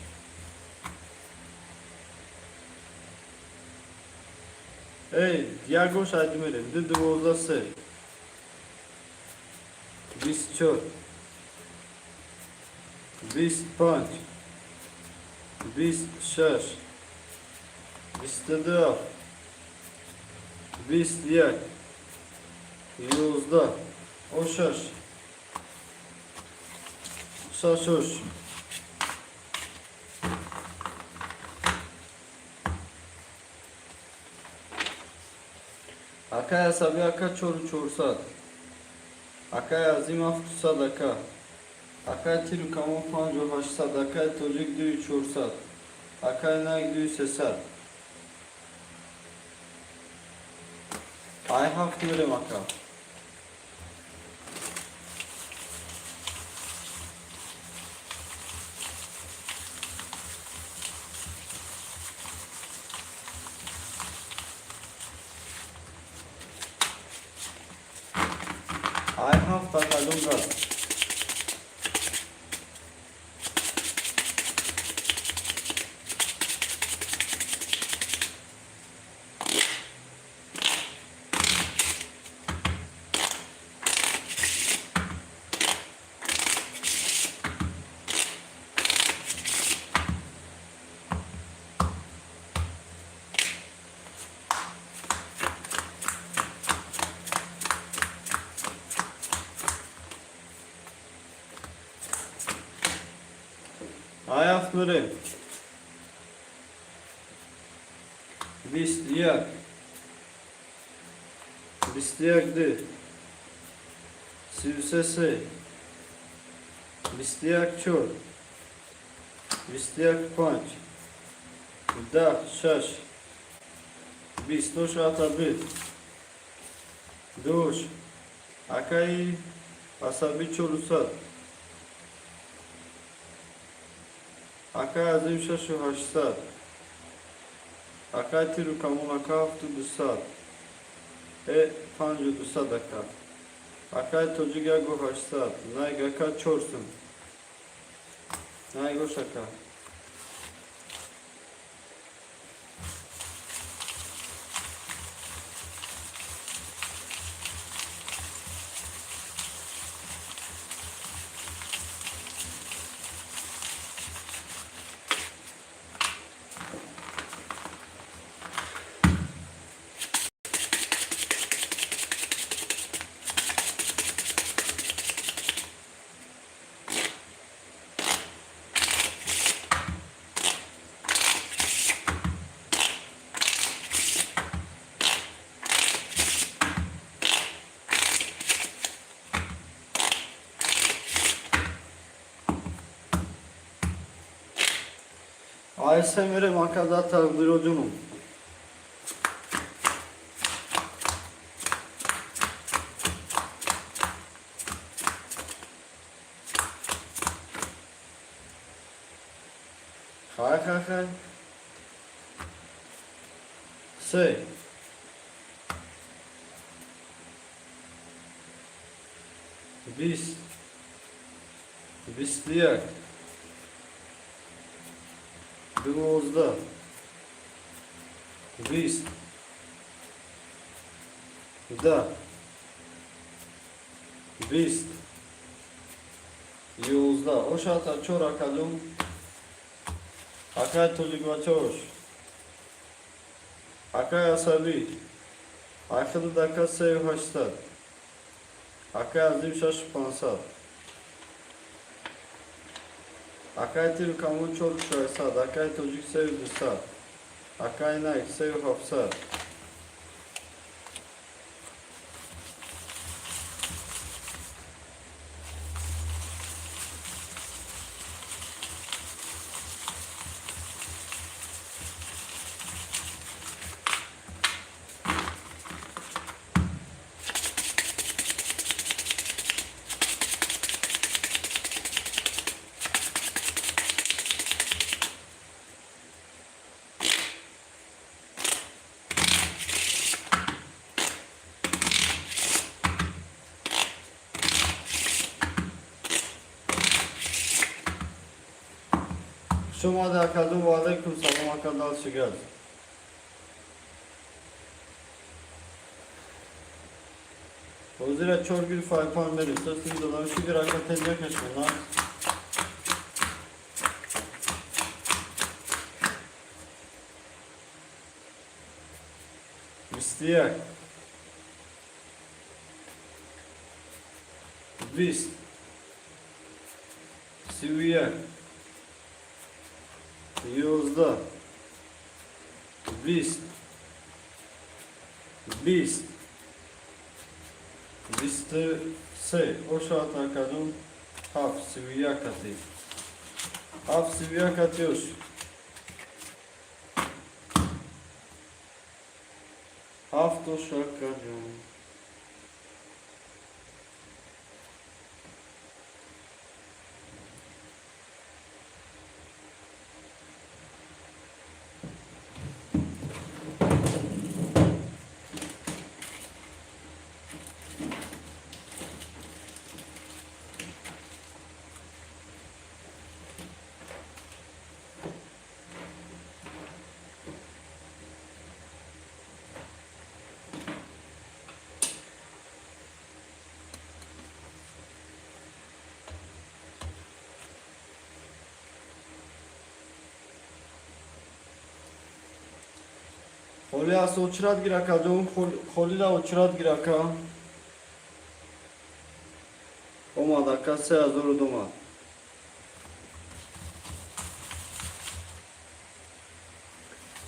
Ey, Diago Şadimere, de 12. 24. 25. 26. 29. 21. 11. Oşaş. Şaşoş. Akaya sabi aka çoru çorsad. Akaya azim aftu sadaka. Akaya tiru kamu panjo haşsad. Akaya tocik düğü çorsad. Akaya nag düğü sesad. Ay haftu verem aka. I have Tagalunga. Ayakları Bistiyak Bistiyakdı Sivsesi Bistiyak çor Bistiyak panç Da şaş Bistoş atabit Duş Akai Asabi çorusat Akay azim şaşı haşsat. Akay tiru kamuna kaftu dusat. Panju dusat akay. Akay tocu gago haşsat. Nay gaka çorsun. Nay go şaka. ASMR makada takdirocunum. Hay. Say. Bistiyak. Dımozda. Bist. Da. Bist. Yozda. Oşata çora kalum. Akay toligva çoş. Akay asabi. Akılı daka sev haştat. Akay azim şaş pansat. Akay tir kamu çok şaysat. Akay tocuk sev dusat. Akay naik sev hapsat. شما در کدوم و علیکم سلام کدال شگرد حضور چور گیر فایپان بریم سرسیم دادم شگر اکا تنجا کشمنا بیستیک 20 سویک 11 20 20 23 oşağı takadum haf siviyek atı haf siviyek atıyoruz haf oşağı takadum Хoli аз очрат гирака дум холи да очрат гирака омадака 3000 дома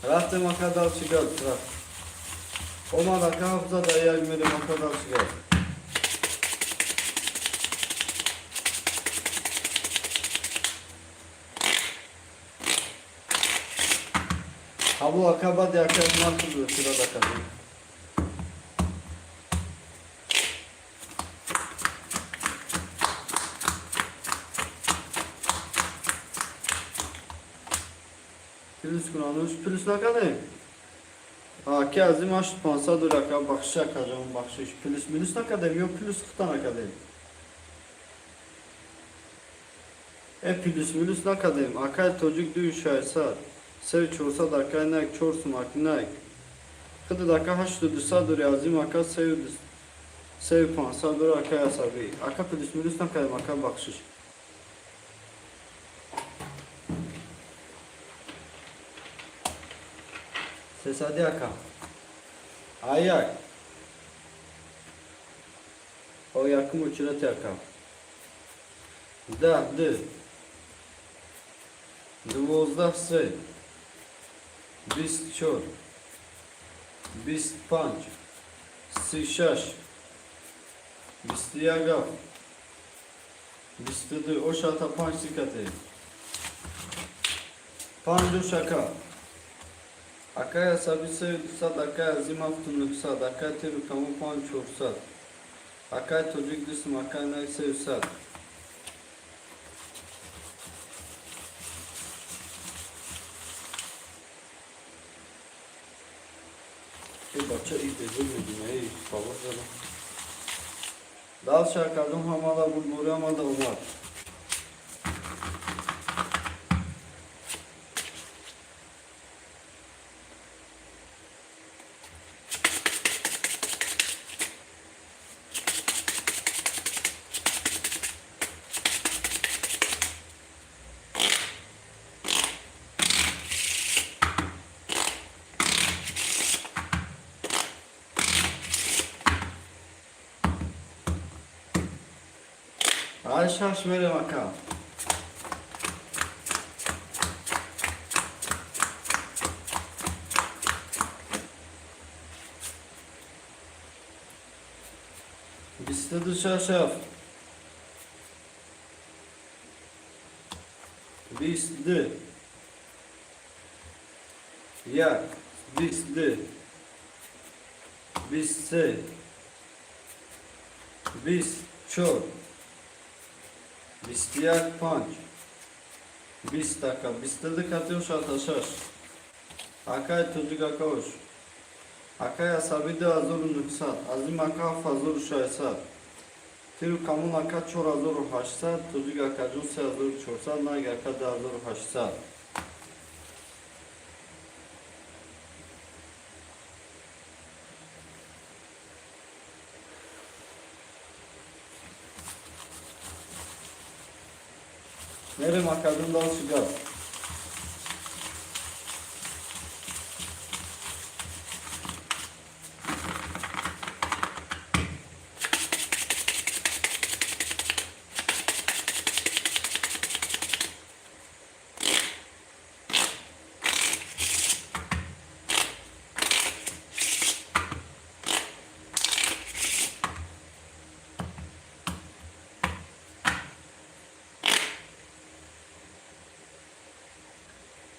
рафтем акадал чигад рафт омадака хафза да як мерем акадал чигад Abu akabat yakınlar kuruyor sırada kalıyor. Plus kullanıyoruz. Plus ne kadar? Ki azim aç pansa duraka bakış yakacağım bakış. Plus ne kadar? Yok plus kıtana kadar. Plus ne kadar? Akay çocuk duyuşaysa. Sev çorsa da kaynak çorsum aknak. Kıdı da ka haş dudusa dur yazım aka sev pansa dur aka yasabi. Aka plus ne kadar aka bakış. Sesadi aka. Ayak. O yakım uçurat aka. Da. 12 24 25 36 21 22 oşata 5 sikate 5 şaka akaya sabise sad akaya zimaftunluk sad akaya teru kamu 5 çorsad akaya çocuk dısım akaya neyse sad बच्चा इस देशों में भी नहीं पावर करो दाल शाकारों हमारा बुलबुला हमारा Umar Şaş böyle bakalım. Bistedu şaşaf. Bisdi. Yak. Bisdi. Bisse. Bis. Çor. Bistiyak panç. Bis taka. Bistedi katıyorş ataşaş. Akay çocuk akaoş. Akay asabide azorun nuksat. Azim aka fazor şaysat. Tiru kamun aka çor azor haşsat. Çocuk akacun se azor çorsat. Nag aka da azor haşsat. Nereye makadın dal çıkar.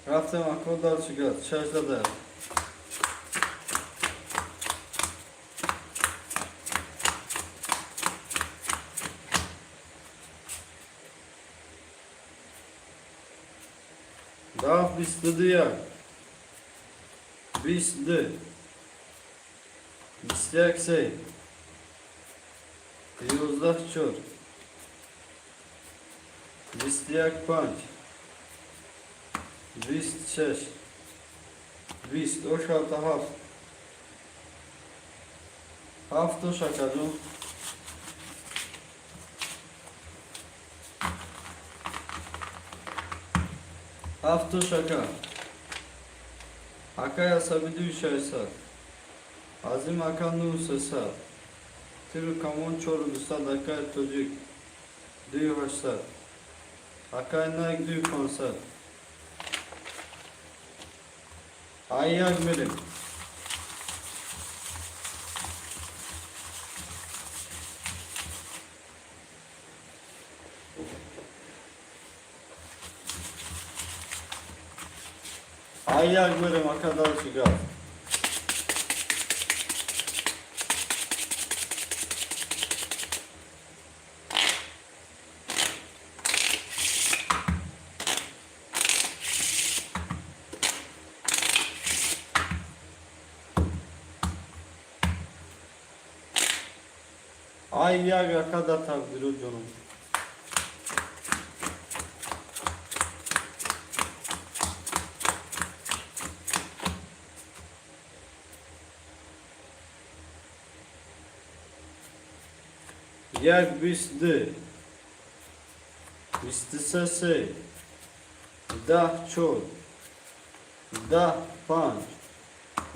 Raftem akıl dal çıkar. Şarjda da. Daha bisli ya. Bisli. Bisliyak şey. Yozdah çor. Bisliyak panç. Bist şeş. Bist o şalta haft. Haft o şakacım. Haft o şaka. Hakaya sabidi üşaysa. Azim hakanlı usasa. Tiru kamon çoru dusa dakika çocuk. Düğü hoşsa. Hakay naik düğü konser. Ayyak benim. Ayyak benim akadar çıkar. Ayyak kadar takdir canım. Yak bisdi. Bistise se. Dah çor. Dah panç.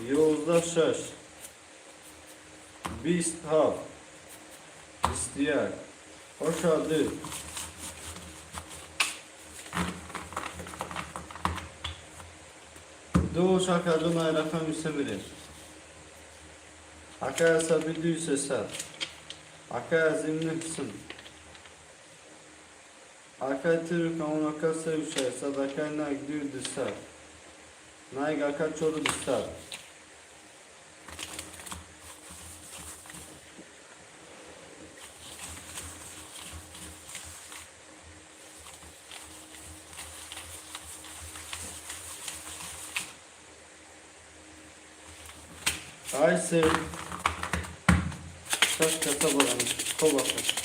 Yozda şaş. Bist hav. Bistiyak. Hoş adı. Doğu şakacın ayraka müsemirir. Akaya sabidü sesar. Akaya zimni kısın. Akaya tırı kavun akaya sevşay. Sadakaya naik düğü disar. Naik akaya çoru disar. Ay sev. Şaş kasa balanı. Kol bakar.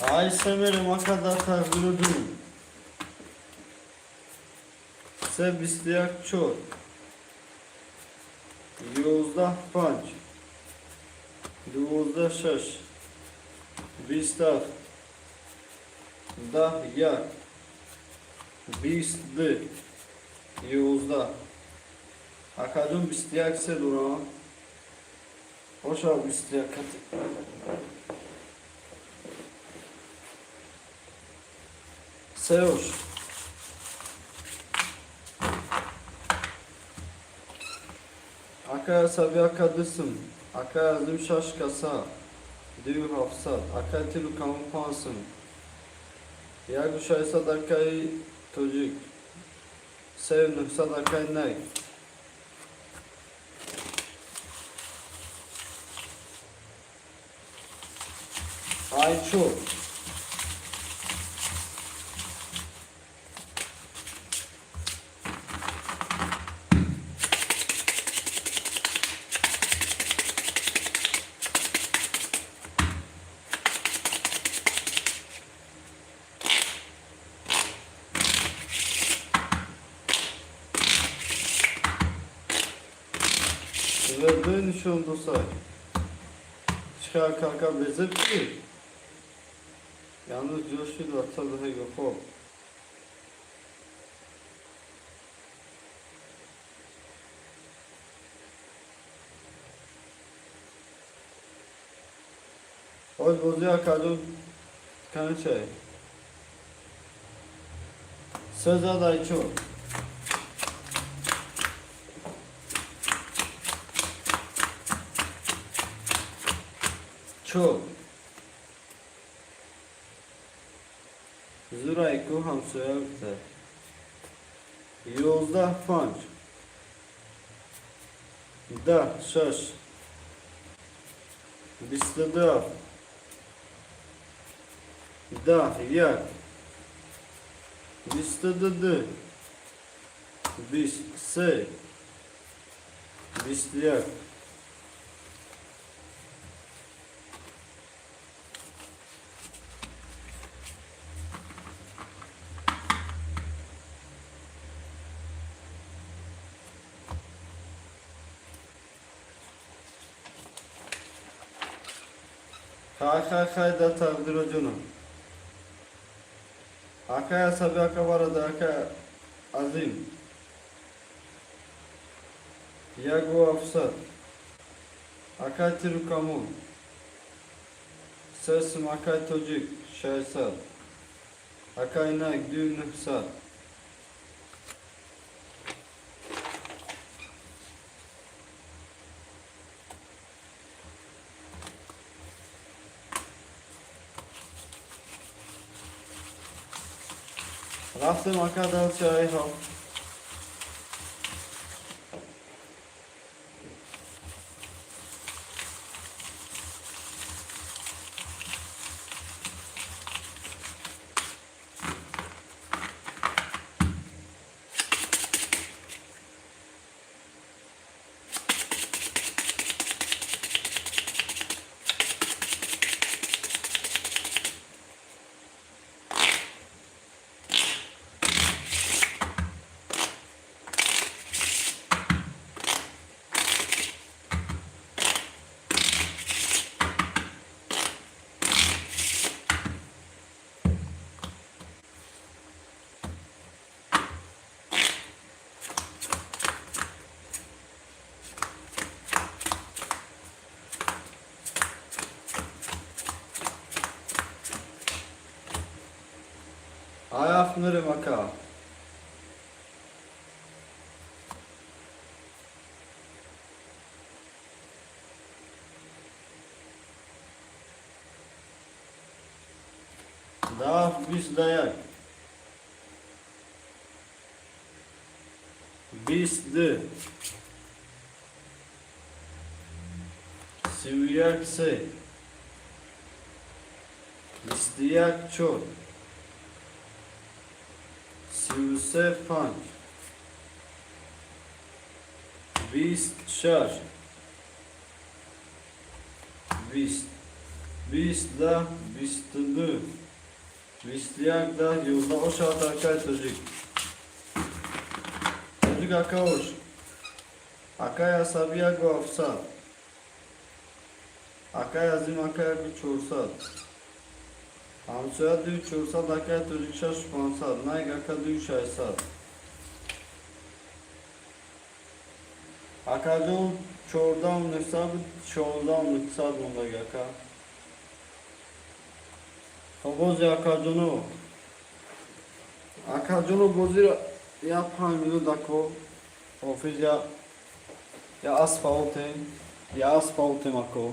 Ay severim o kadar takdirdim. Se bistiyak çor. Yozda panç. Duvozda şaş. Bistaf. Dah yak. Bisti. Yozda. Akadın bistiyak se dura. Hoşa bistiyak katı. Seoş. Akaya sabi akadısın. Akaya azim şaşkasa. Düğü hafsat. Akaya tilu kampansın. Yagu şaysa dakikayı çocuk. Sev nüfsa dakikayı ne? Ay çok. Verdiğin nişan dostlar. Çıkar kalka bezir ki. Yalnız coşu da atsa daha yok o. Hoş bozuyor kadın. Kanı çay. Söz aday çok. Çok. Zurayku hamsoya biter. Yozda panç. Da şaş. Bistida. Da yak. Bistida. Bist se. Bistyak. Hay da takdir hocunum. Hakaya sabi haka varada haka azim. Yago afsat. Haka tirukamun. Sesim haka tocuk. Şaysat. Haka inak düğün nüfsat. Rastım haka dal çay hal. Ayafnırım haka. Daf bis dayak. Bisdi. Siviyak se. İstiyak çok. Sivse panç. Bist şar. Bist. Bist da bistidı. Bistiyak da yolda o şart arkadaş çocuk. Çocuk haka hoş. Hakaya sabiya gafsat. Hakaya zim hakaya bir çorsat. Hamsoya düğü çorsat hakaya çocuk şaş şupansat. Nayg haka düğü şaysat. Hakacol çordan nıksat, çordan nıksat bunda haka. Boz hakaconu. Hakaconu bozir ya pamilo dako. Ofis ya asfaltem. Ya asfaltem ako.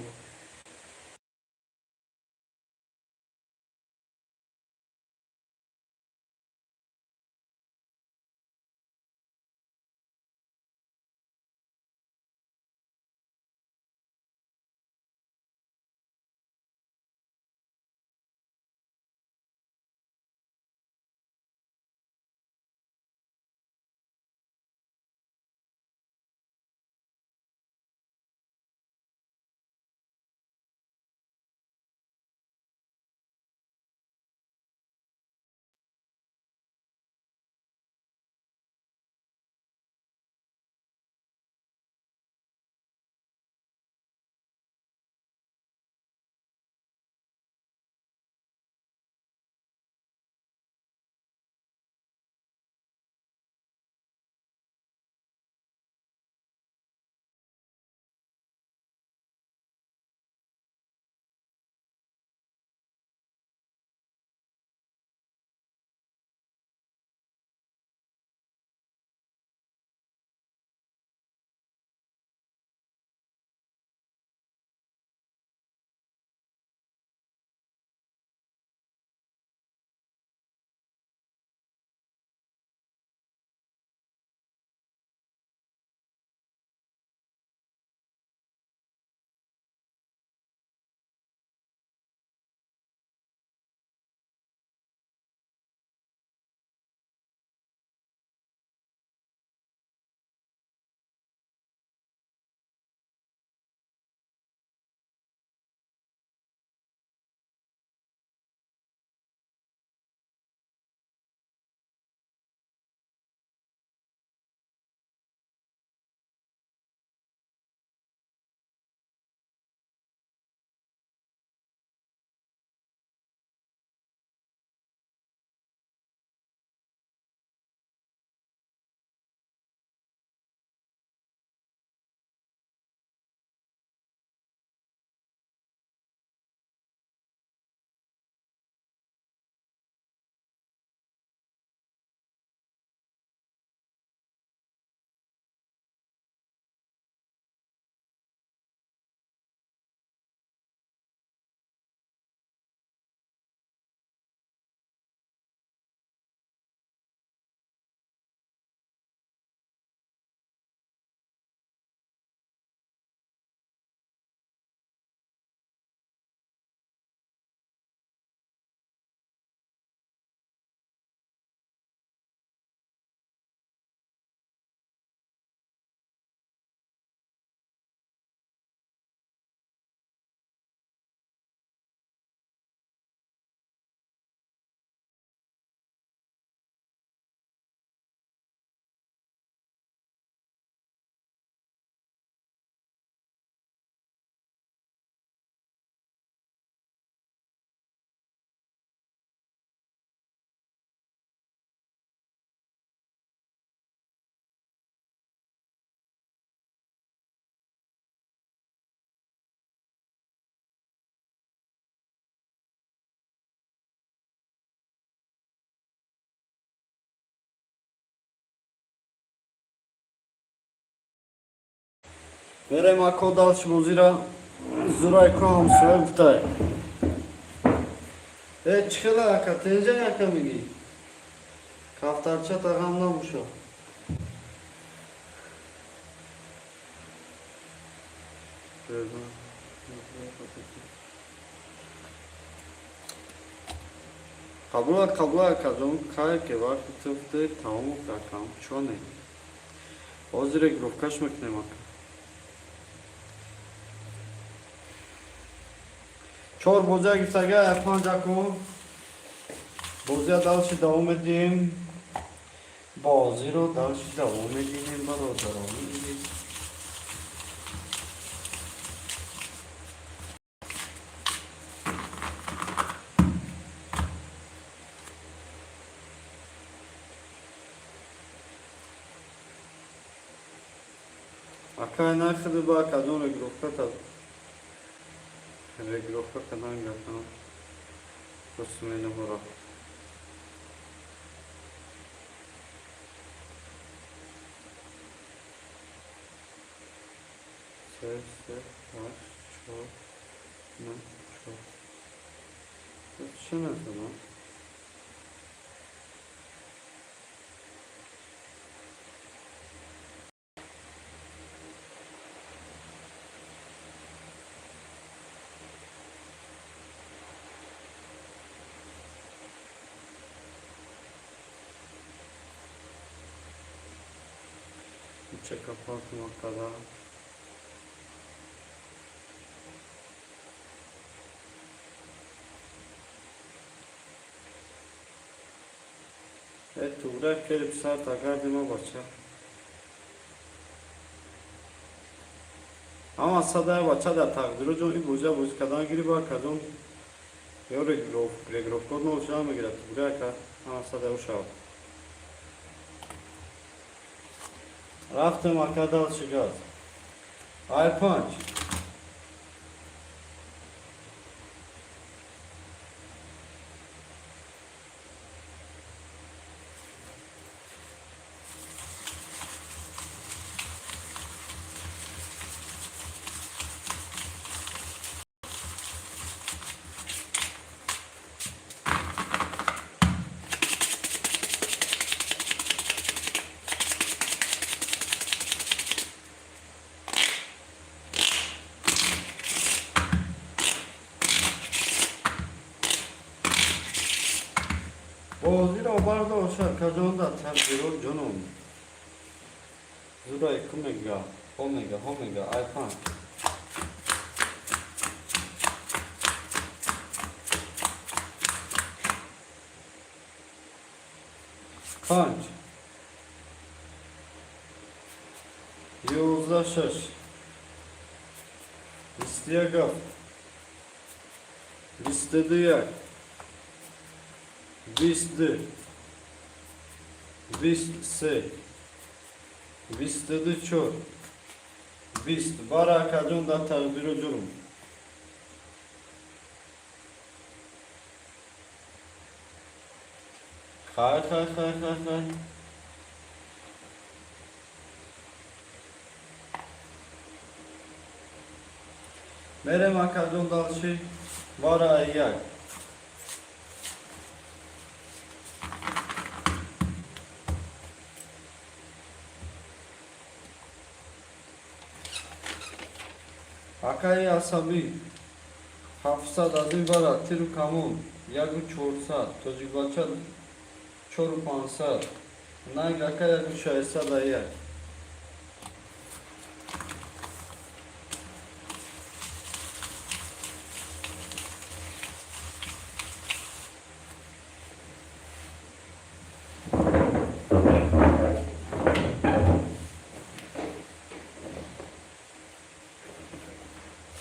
Verem ako další bozira Zurayko hamsıya bıtay. Çıkıla yaka, tence yaka mı giy? Kaftarça taganlamış o. Kabula kazon kay ke var tıftı tamam kakam çone. Ozire grovkaş makne mak. Çor boza gitsaga yapancakım. Boza dalşı devam edeyim. Boziro dalşı devam edeyim. Baro devam edeyim. Akay nakıdı ba kadon regrovka tad. Regrovka kadan gatan. Kosmene hora. Se, baş, çok, ne, çok. Düşünmez ama. Üçe kapatmak kadar. Evet, uğrak gelip saat agardima başa. Ama sadaya başa da takdiri joni boza boz kadan giri ba kadon. Yo regrov kod no şama girat. Buraya ama sadaya uşağı. Raftım akadal çıgaz. Ay punch. Boziro barda olsa kazonda tabiro jonom. Zuray kumega, omega, ay punch. Punch. Yozlaşış. Listiyagav. Listediyak. Visty. Vistse. Vistedi çor. Vist. Bara kadonda tabiro jonom. Kay. Merema kadon dalşı vara ayak. Akay asabi. Hafsa dadı vara tiru kamun. Yagu çorsa. Tocigvaça çoru pansa. Nag akay yagu şaysa dayak.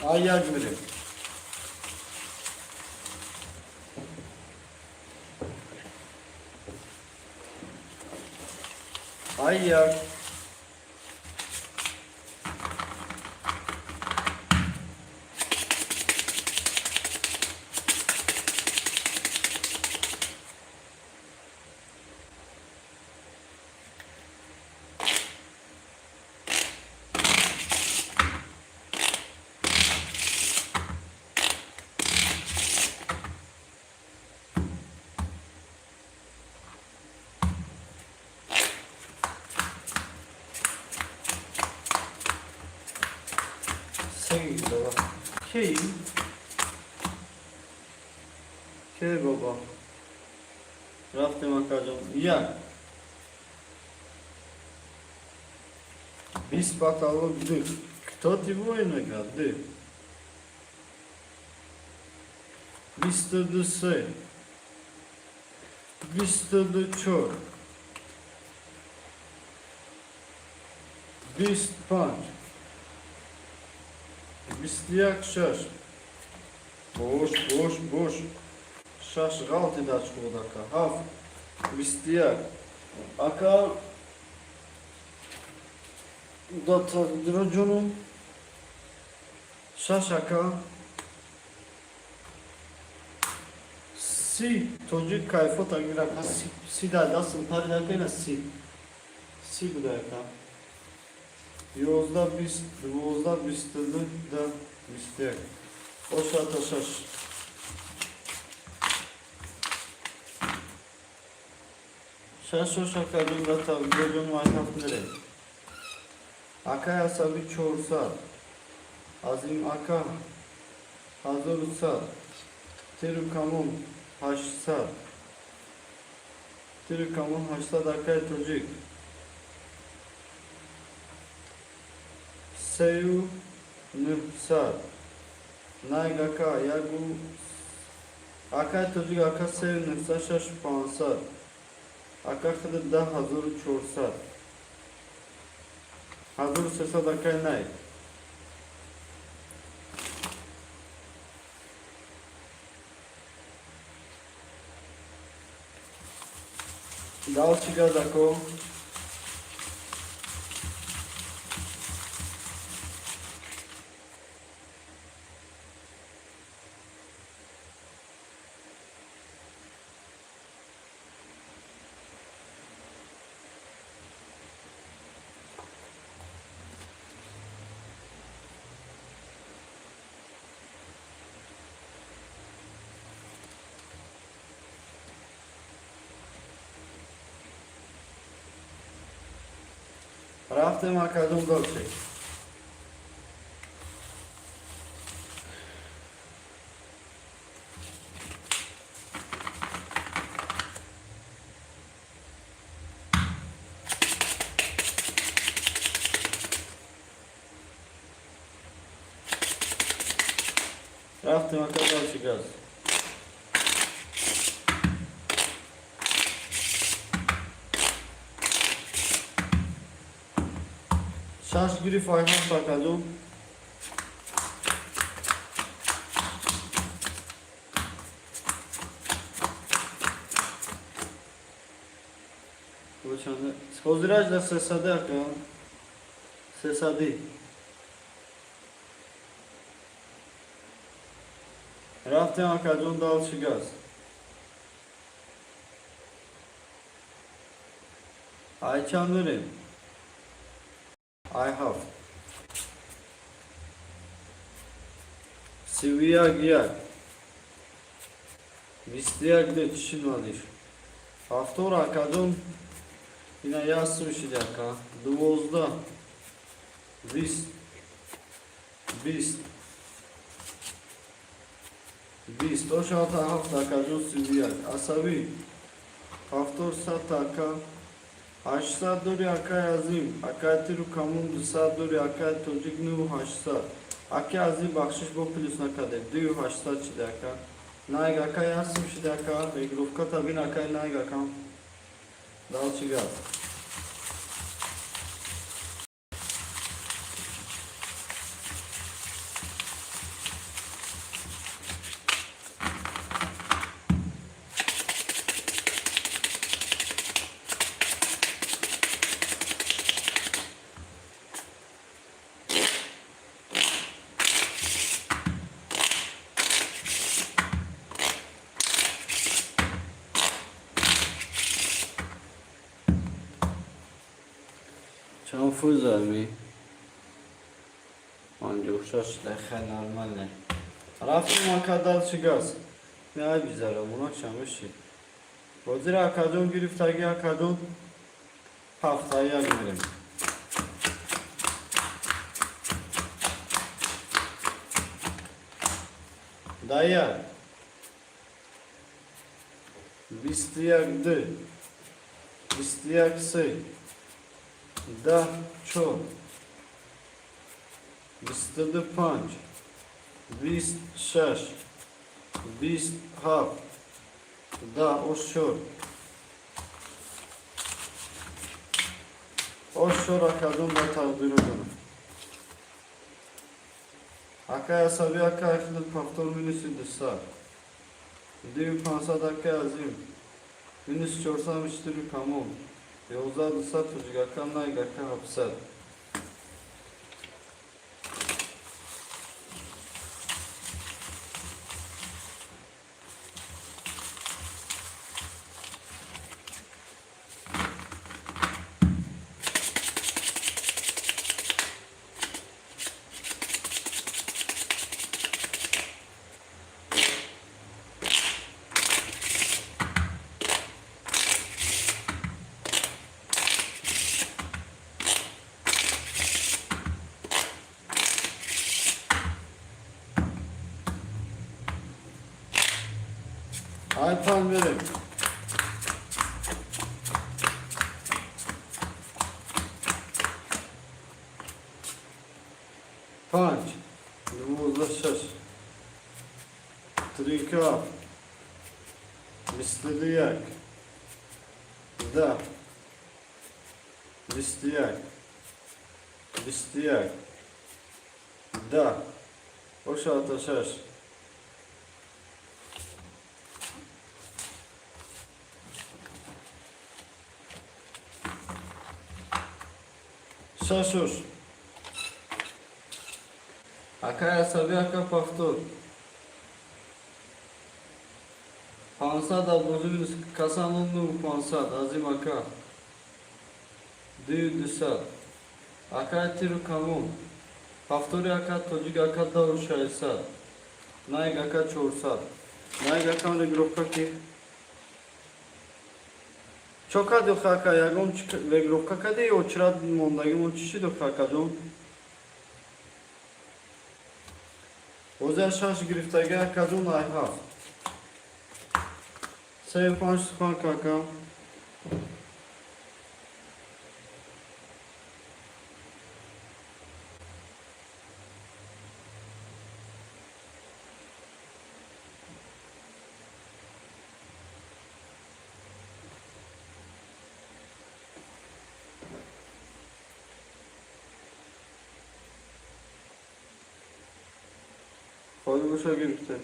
Ayak biri. Ayak. Çek güzel bak. Key. Key baba. Rafting akacağım. Ya. Biz bakalım dur. Kto ty wojnę gra? Dy. Mr. the Say. Mr. the Chor. Beast Punch. Bistiak Şaş. Boş. Şaş galti da çuğdaka. Haf. Bistiak. Aka. Da takdirocunum. Şaş aka. Si. Çocuk kayfo takdiraka. Si da dasın paridakayla si. Si budaka. Yozda bistırdı da bistek. O şata şaş. Şaş o şakadın da tabi gözün vaytaf nere. Aka yasabi çoğursal. Azim aka. Hazır utsal. Tiru kamun haşsal. Tiru kamun haşsal akay çocuk. Seyu nüfsar. Naygaka yagu. Akay çocuk aka seyu nüfsar şaş pansar. Aka kıdı da hazır çoğursal. Hazır sesa da kay nay. Dal çıga dako. Rafting akadum dolce. Rafting akadum dolce gaz. Şaş grif ayhan bakalım. Spoziraj da sesade akın. Sesadi. Rafting akadum dalşı gaz. Ayçanları. I have. Siviyagiyak. Vistiyagle düşünmeliyiz. Haftor akadum yine yazmış idaka. Duvozda. Bist. O şalta hafta akadum siviyak. Asabi. Haftor sataka. Haşsa duri aka yazayım. Akatiru kamun dusa duri aka tocik nu haşsa. Aka yazayım bakşiş bu plusuna kadar. Duyu haşsa çidaka. Naig aka yazsın çidaka. Begrufka tabin aka naig aka. Dal çiga. Çam fuzar mi? Anca uçaş lehe normalne. Rafting akadal çıgaz. Ne ay bizara buna çamışı. Bozira akadon giriftagi akadon haftaya girelim. Dayak. 21. 22. Da çor. 25. 26. 27. Da oşor. Oşor akadın da taqdir edelim. Akaya sabi akaya xilid paftor minüsü dışsa. Divi pansa dakika yazayım. Minüs çorsam iştiri kamon. Yolda dışsa tucuk akan nay gaka hapsat. Aypan verin. Punch. Uzlaşır. Trika. Misliyak. Da. Listiyak. Listiyak. Da. Boşa ataşar. Şaşır. Akaya sabi aka paftor. Pansa da bozulmuş kasanonlu pansa azim aka. Düğü düsal. Akaya tiru kamun. Paftori aka tocuk aka da uşaysa. Naig aka çorsa. Naig aka regropka ki. Çoka do khaka yagom regropka kade oçrat mondagi monçişi do khaka don. Ozer şaş griftagi aka don ayha. Sev panç sıkan kaka. Hadi boşa grifte.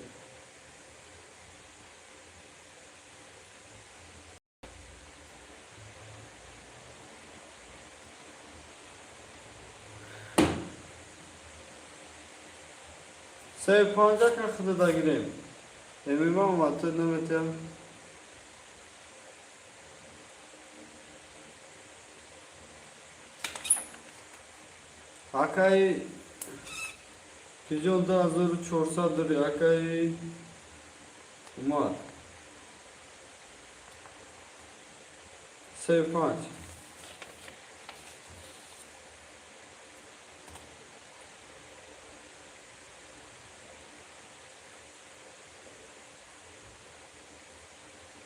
Sev pancak akıdı da gireyim. Emimam vatı nömetem. Akay Kijonda hazır çorsadır akay Umar. Sev panç.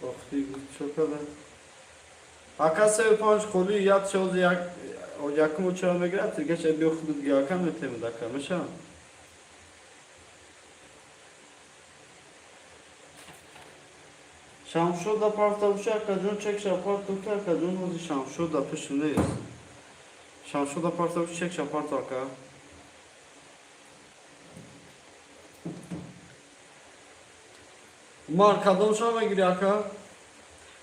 Vakti çok kadar. Aka sev panç kolu yat çoğuz yak o yakım uçağına girer. Geç bir okudu yakan ve temiz aka. Mesela. Şamşo da parta uçak kadın çek şapart tutar kadın o şamşo da peşindeyiz. Şamşo da parta uçak çek şapart aka. Markadan uçağıma giriyor aka.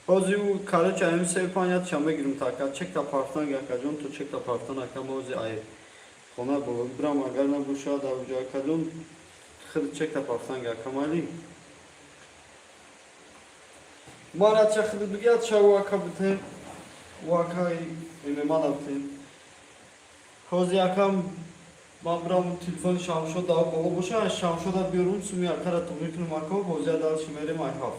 Ozi u kare çayımı sevpan yat şamba girim taka. Çek da partan gel kadın tu çek da partan aka mozi ay. Ona bu bram agar na bu şa da uca kadın xır çek da partan gel kamali. Marat çakıdı bigat şavu aka bite. Vakay ememan apte. Ozi akam Mabram telefon şamşo da baba boşa şamşo da bir yorum sunuyor. Kara tuğrikli marka boza da şimere mayhaf.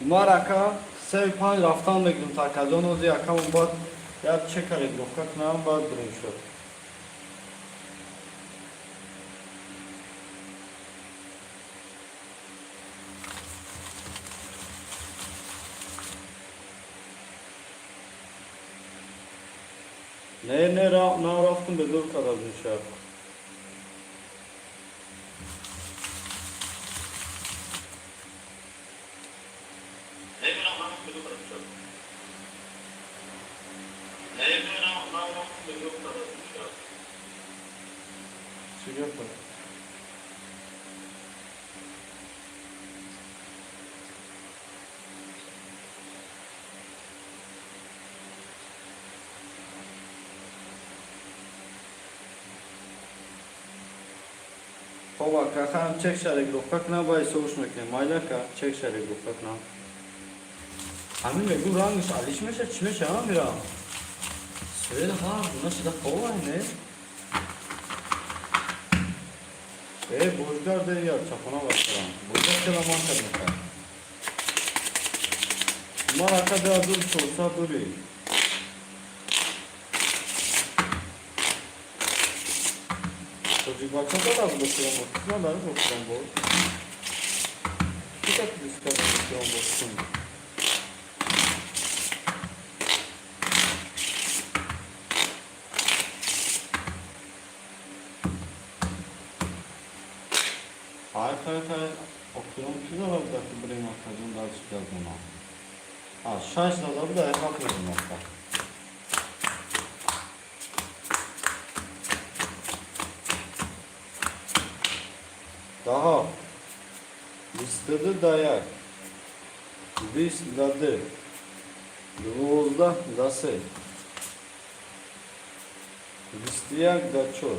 Maraka se 5 raftan بگیریم تا کجا نوزی یکم باید یاد چه کالیگرافیا کنم باید بریم شد نه رفتم به دور کار میشه چی گفتم خب که هم چک کالیگرافیا کنم باید سوش میکنم مایلا که چک کالیگرافیا کنم همین بگو رنگش علیش میشه چی میشه ها میرم سویل ها بنا شده خواه نه بزرگار ده یاد چپانا باشترم بزرگ که لمان کرد میکرد ما رکا ده دور چوسا دوری توجی بچه دارم بکنم بود نه دارم بکنم بود چی که پیس کردم بکنم بکنم خیلی اکترام کی داره بوده که بریم اکترام درست کردیم ها 6 داده بوده احاق میدیم اکتر daha 22 da 1 20 da 2 12 da 3 21 da 4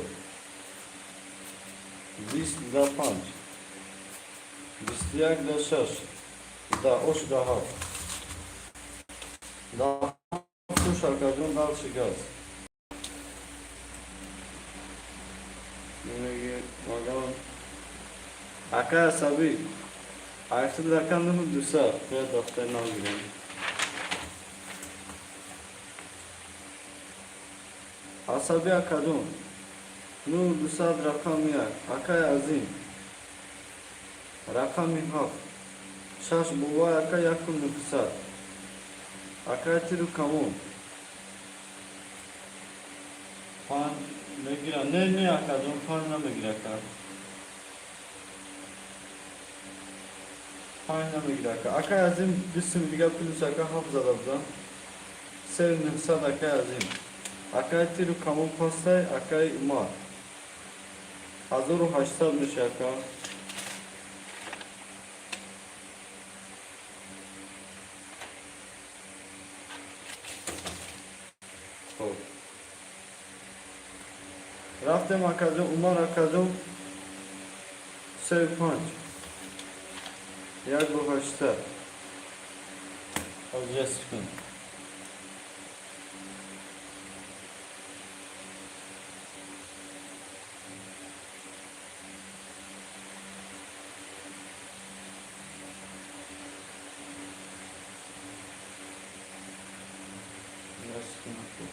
20 da 5 21 da 6 da 8 da 7 da tu şarkıcının dalşı gaz bakalım Aka sabi ayakta bırakanlığımı dursa ve daftarına girelim. Asabi akadon nur dursa rakam ya akay azim rakam haf şaş buva akay yakın nüfusat akay tiru kamun pan megira ne akadon pan ne megira akadon Aynen öyle. Akay azim bizim diğer plus akay hafızada bulan. Sevinin sad akay azim. Akay tiru kamu pastay akay mar. Hazır o haşta bir şey akay. Raftem akazım, umar akazım. Sev panç. Jak bu haşta. Alacağız sıkın. Biraz sıkın.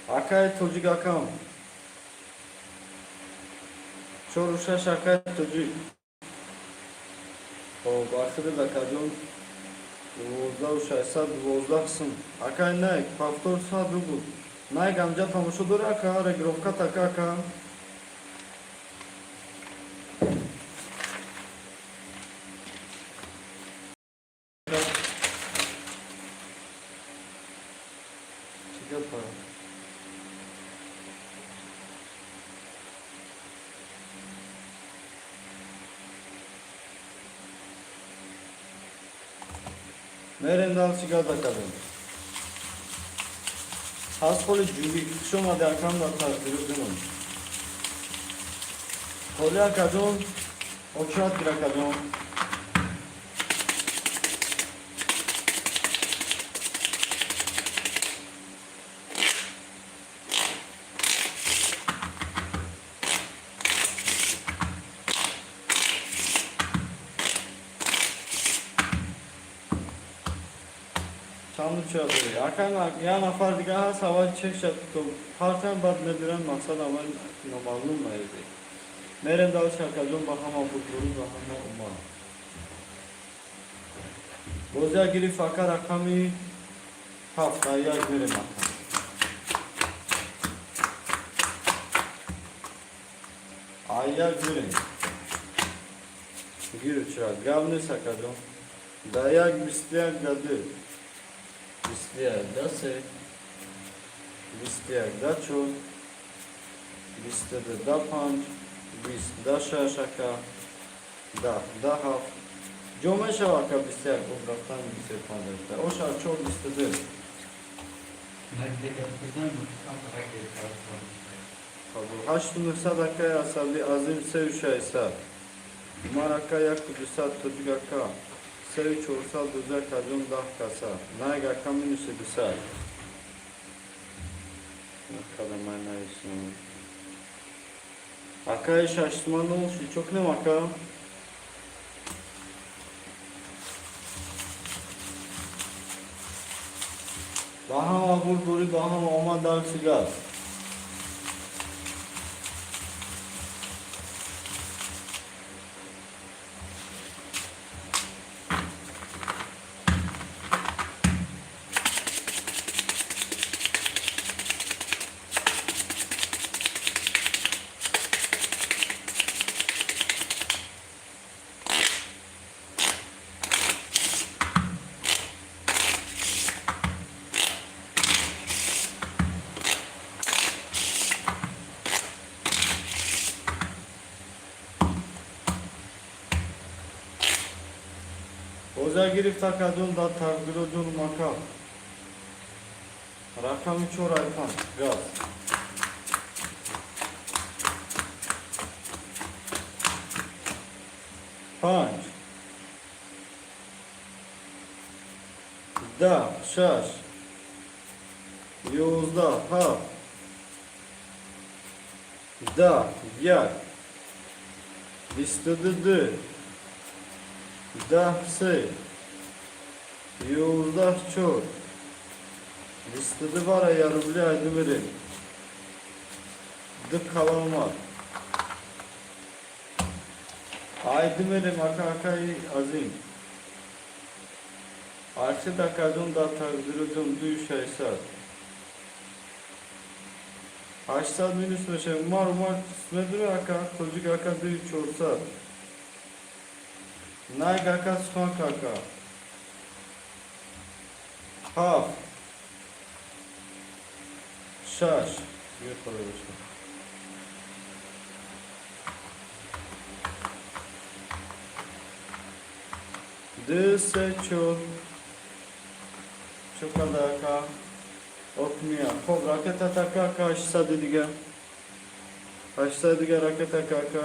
Akay çocuk akam. Çoruşa şakay çocuk. O bakırı da kadın. Vozda uşaysa vozda kısım. Akay ne? Paftor sa dugu. Nay gamca tamışudur aka. Regrovka taka aka. Merem dal çıkar da kadın. Haskoli cübi şoma da akam da takdiri dunum. Kolya kadın, okşat gira kadın. Çamlı çöpleri. Akan ya nafar diga ha savaş çek şaptım. Partan bad mediren maksat ama normalum mu evde. Merem dal şarkacım bakama futbolu bakama umma. Bozya giri fakar akami haftaya göre makam. Ayya göre. Gir uçağa. Gavne sakacım. Dayak bisteyen gadı. Bisteyen da se. Bisteyen da çok. Bistede da panç. Bist da şaşaka. Da haf. Come şavaka bisteyen kobraktan bisteyen pandırda. O şar çok bistede. Haştunu sadakaya asabi azim sevşa esa. Maraka yak kudusat tujgaka. Sevi çoğursal düzer kadın dah kasa. Nayga kaminüsü bisal. Bakalım ben ne istiyorum. Akay şaştırmalı olmuş. Çok ne maka? Bahama bulduri bahama oma dar sigar. Oza girip takadun da targırudun makam. Rakamı çor aypan. Gaz. Panç. Da, şaş. Yozda, ha. Da, yak. Listedıdı. Da, se. Yozda, çor. Listedı var ya yarımlı aydı verin. Dık kalan var. Aydı verim akakayı azim. Arşı da kadın da takdırıcım duyu şaysat. Haşsat minüs meşe umar smedur aka çocuk aka duyu çorsat. Nay aka suhan kaka. Haf. Şaş. Bir kolaylaşma. Dıse çok. Çok adaka. Okmiya. Kov raket ataka ka haşsa dediga. Haşsa dediga raket ataka.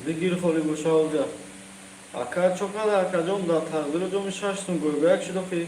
Digir kholi boşa olacak. Aka çok ada akacağım da targıracağım şaştım goygayak şu dofi.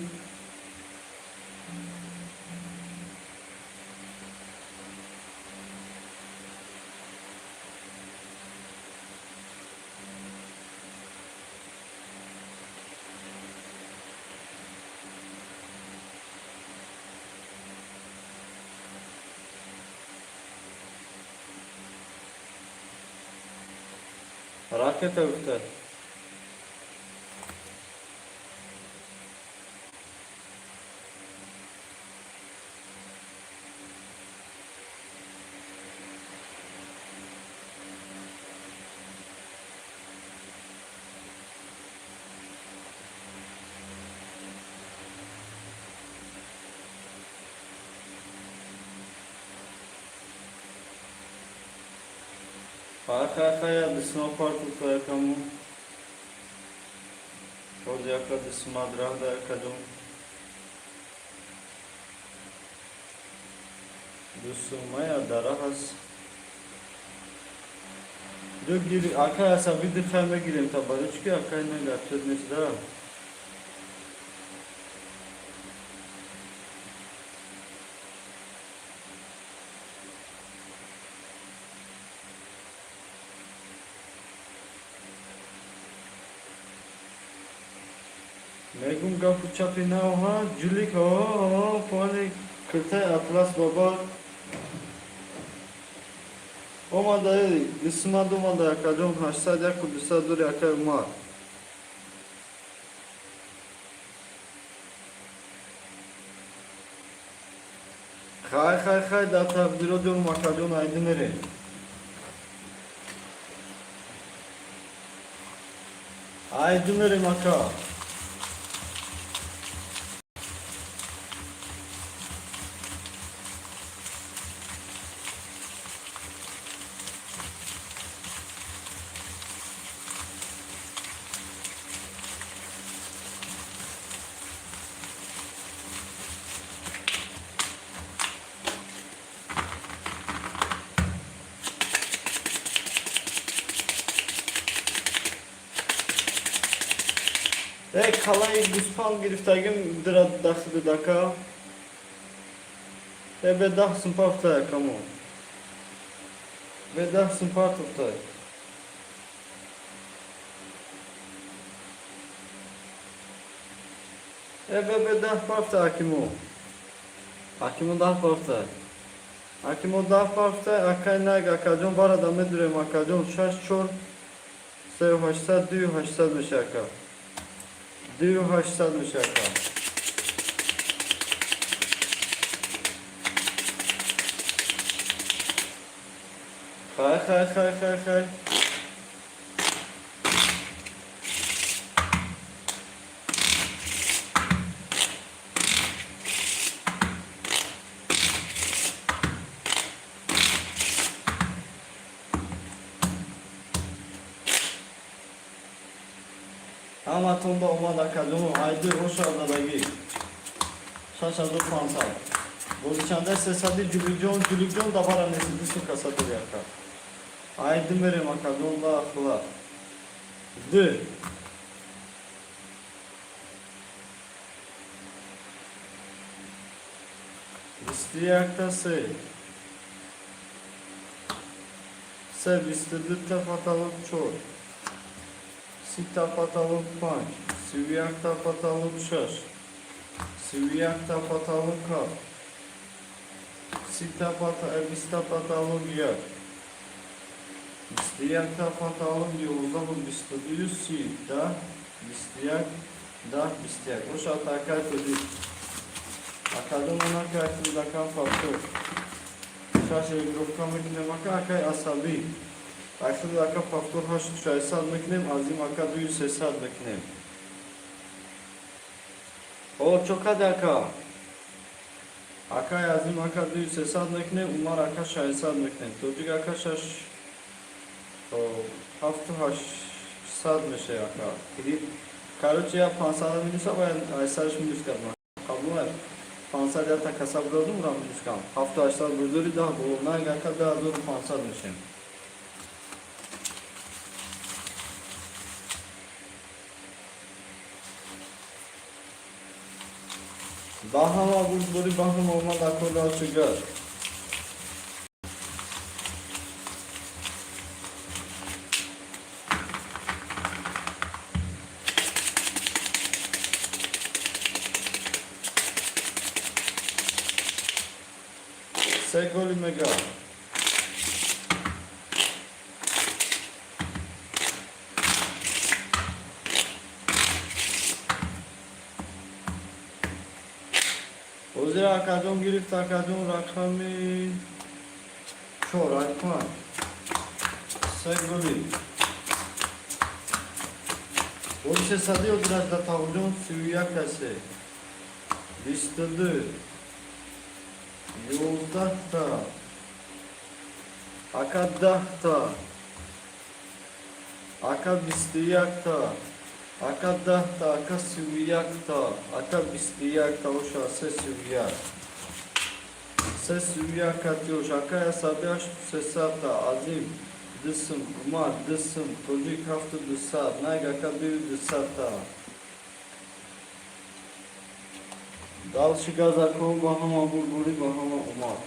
Raket öfte. Aka dısma partuk ayakamı. Orada yaka dısma drah da yakacağım. Dısmaya darahas. Dök giri aka sabi dırfeme gireyim tabarı çünkü aka ne gatır nesda. Megum gafu çapi na oha cülik o puanı kırtay atlas baba. Oma da dısma duma da yakacağım haşsa da kudüsa dur yakar var. Hay da takdir ediyorum makadyon aydınları. Aydınları maka. Kalay guspan giriftagim drat daxlı daka. Bedah sımpafta kamo. Bedah sımpafta. Bedah pafta akimo. Akimo dah pafta. Akimo dah pafta akay nag akajon var adam edrem akajon şaş çor. Sev haşsa düğü haşsa dışaka. Düğü haşsa dışaka. Hay. Ama tonda olmadan kalımı aydır o şardadaki şaşadı fansal. Bu içinde sesadi cülükcan da var annesi su kasadır yakar. Aydım verim akadon da akılar. D. İstiyakta se. Se istedirte fatalık çor. Sita patalık panç. Siviyakta patalık şaş. Siviyakta patalık kal. Bista patalık yak. Bistiyakta patalık diyor. O zaman bistadiyor si. Da. Bistiyak. Da. Bistiyak. O şart akar ödül. Akadın ona kartını da kan faktör. Şaş evgrofka mekine maka akay asabi. Akşam aka faktör haş şaysal mekinem azim aka duyu sesal mekinem. O çok adaka. Aka yazım aka duyu sesal mekinem umar aka şaysal mekinem. Çocuk aka şaş hafta haş sad meşe aka. Gidip karoçe ya pansala minüsa bayan aysarış minüs kalma. Kabul ver. Pansal ya ta kasab gördüm uğram minüs kalma. Hafta haşlar burduri daha bu. Nag aka daha zor pansal meşe. Bahama buzdori bahama olmadı akıllı çıkar. Segoli mega. Ozira akadon girift akadon rakami çor alkman. Segoli. O işe sadıyor biraz da tavudun suya kase. Bistadı. Yolda da. Akadda da. Aka 21 ta. Aka 10 ta. Aka 21 ta. Aka 21 ta. Uşa se 21. Se 21 katıyoruz. Aka hesabı aç. Se sata. Azim. Dısım. Umar. Dısım. Tocuk hafta dısat. Nayg aka bir dısat ta. Dalşı gaz akıl bahama bulbuli bahama umar.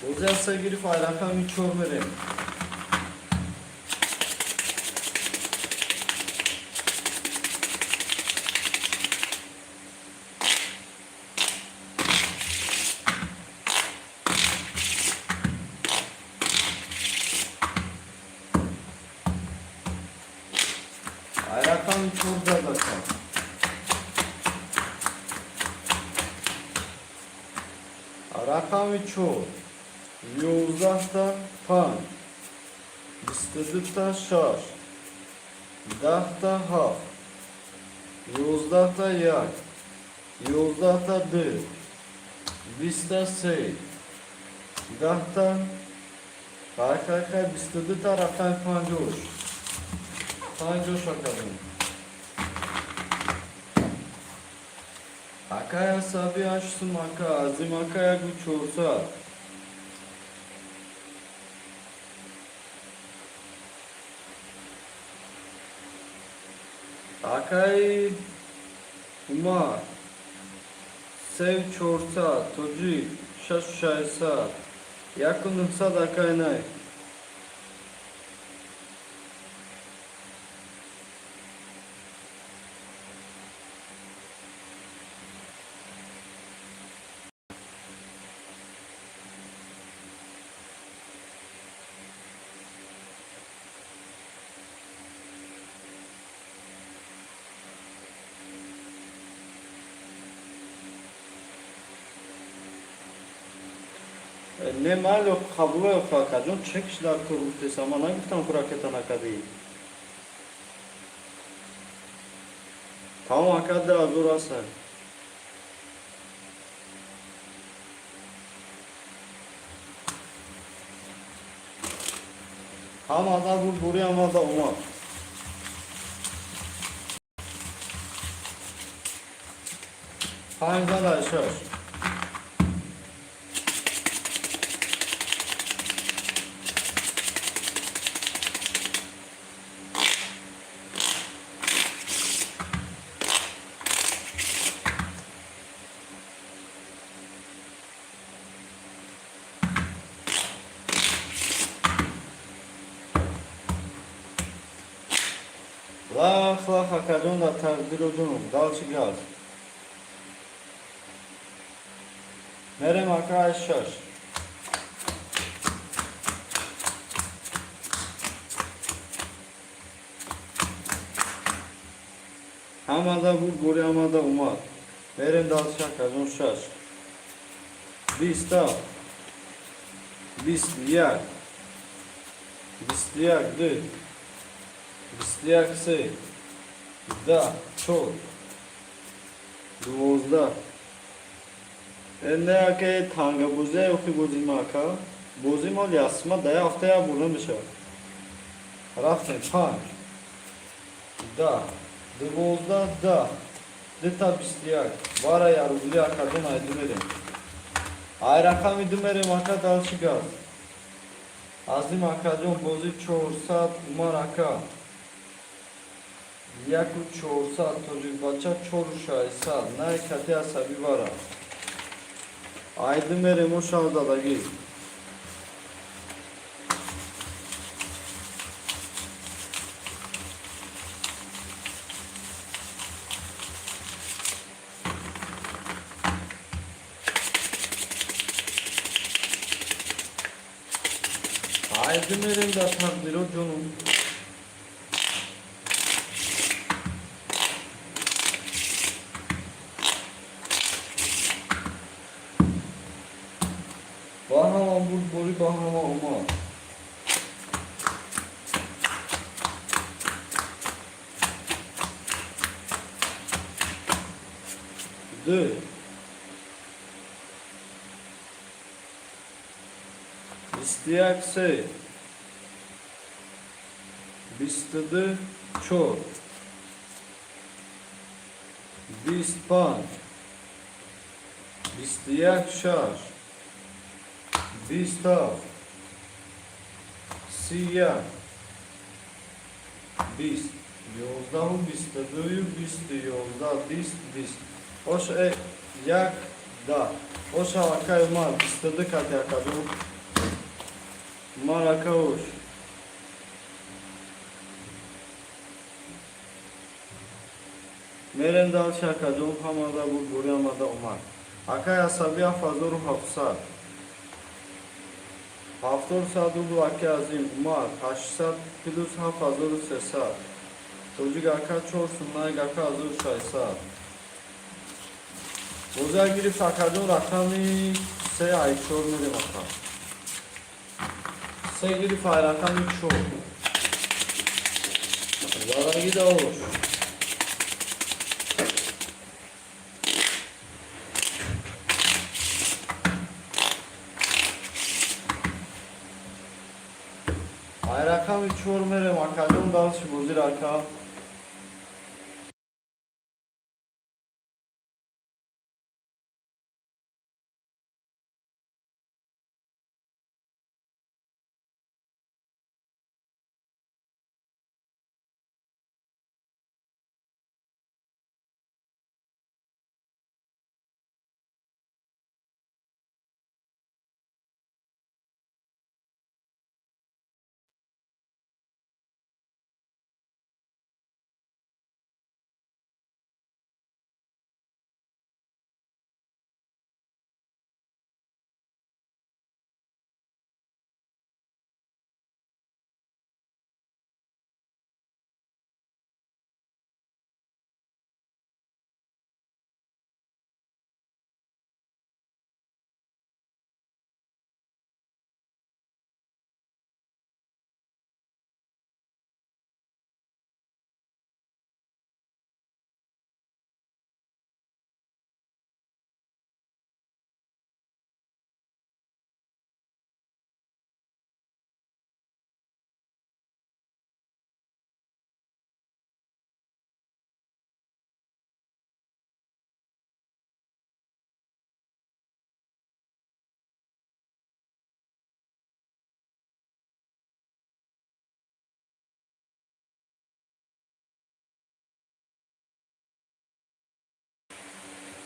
Bozarsa girip ayrakam hiç olmadı. Ayrakam hiç olmadı bakalım. Ayrakam hiç olmadı. 11 ta 5, 22 ta 6, 10 ta 7, 11 ta 1, 11 ta 2, 20 ta 3, 10 ta 22 ta rakam 50. 50 bakalım. Akaya sabi açtım aka, azim akaya güç olsa. Akay Umar Sev çorsa Toci şaşaysa yakınımsa da kaynay. Ne mal yok, kablo yok fakacım. Çek işler kurulup desem ana gittim kuraketen akadıyım. Tamam akadda az orası. Ama da bu buraya ama da umar. Hangi da yaşar? Laf laf hakadon da takdir odunum. Dalçı gaz. Merem arkadaşlar. Ama da bu buraya ama da umar. Merem dalçı hakadon şaş. Bista. Bisliyak. Bisliyak dı. Bisliyak se. Da. Çok. 12 Ende ake tanga buze yok ki bozim aka. Bozim ol yasma daya haftaya bunu mişe. Raften 5 da. 12 da. Dita bisliyak. Vara yarubli akadın aydınırım. Ayrakam idümerim aka dalçı gaz. Azim akadın bozi çoğursat umar aka. Yakut çoğursat tocuk baca çoğurşaysa. Nay kati asabi vara. Aydın verem o şahda da gel. Aydın verem de takdir o canım. Bahama bulbuli bahama umar. De. 21 3 22 4 25 21 6 27 30 20 11 22 20 20 Oż jak da Oż akaj mal 22 katjakadu Maraka oż Meren dal şakadum hamada bu buramada umar Akay asabiya fazuru hafsa Haftor sadulu akay azim umar 800 plus hafazuru sesar Çocuk aka çor sunay aka azur şaysa Oza girip sakadum rakami se ay çor nere maka Se girip ay rakami çor Zara gida olur Ayrakam çor mere makadum dalış buzir aka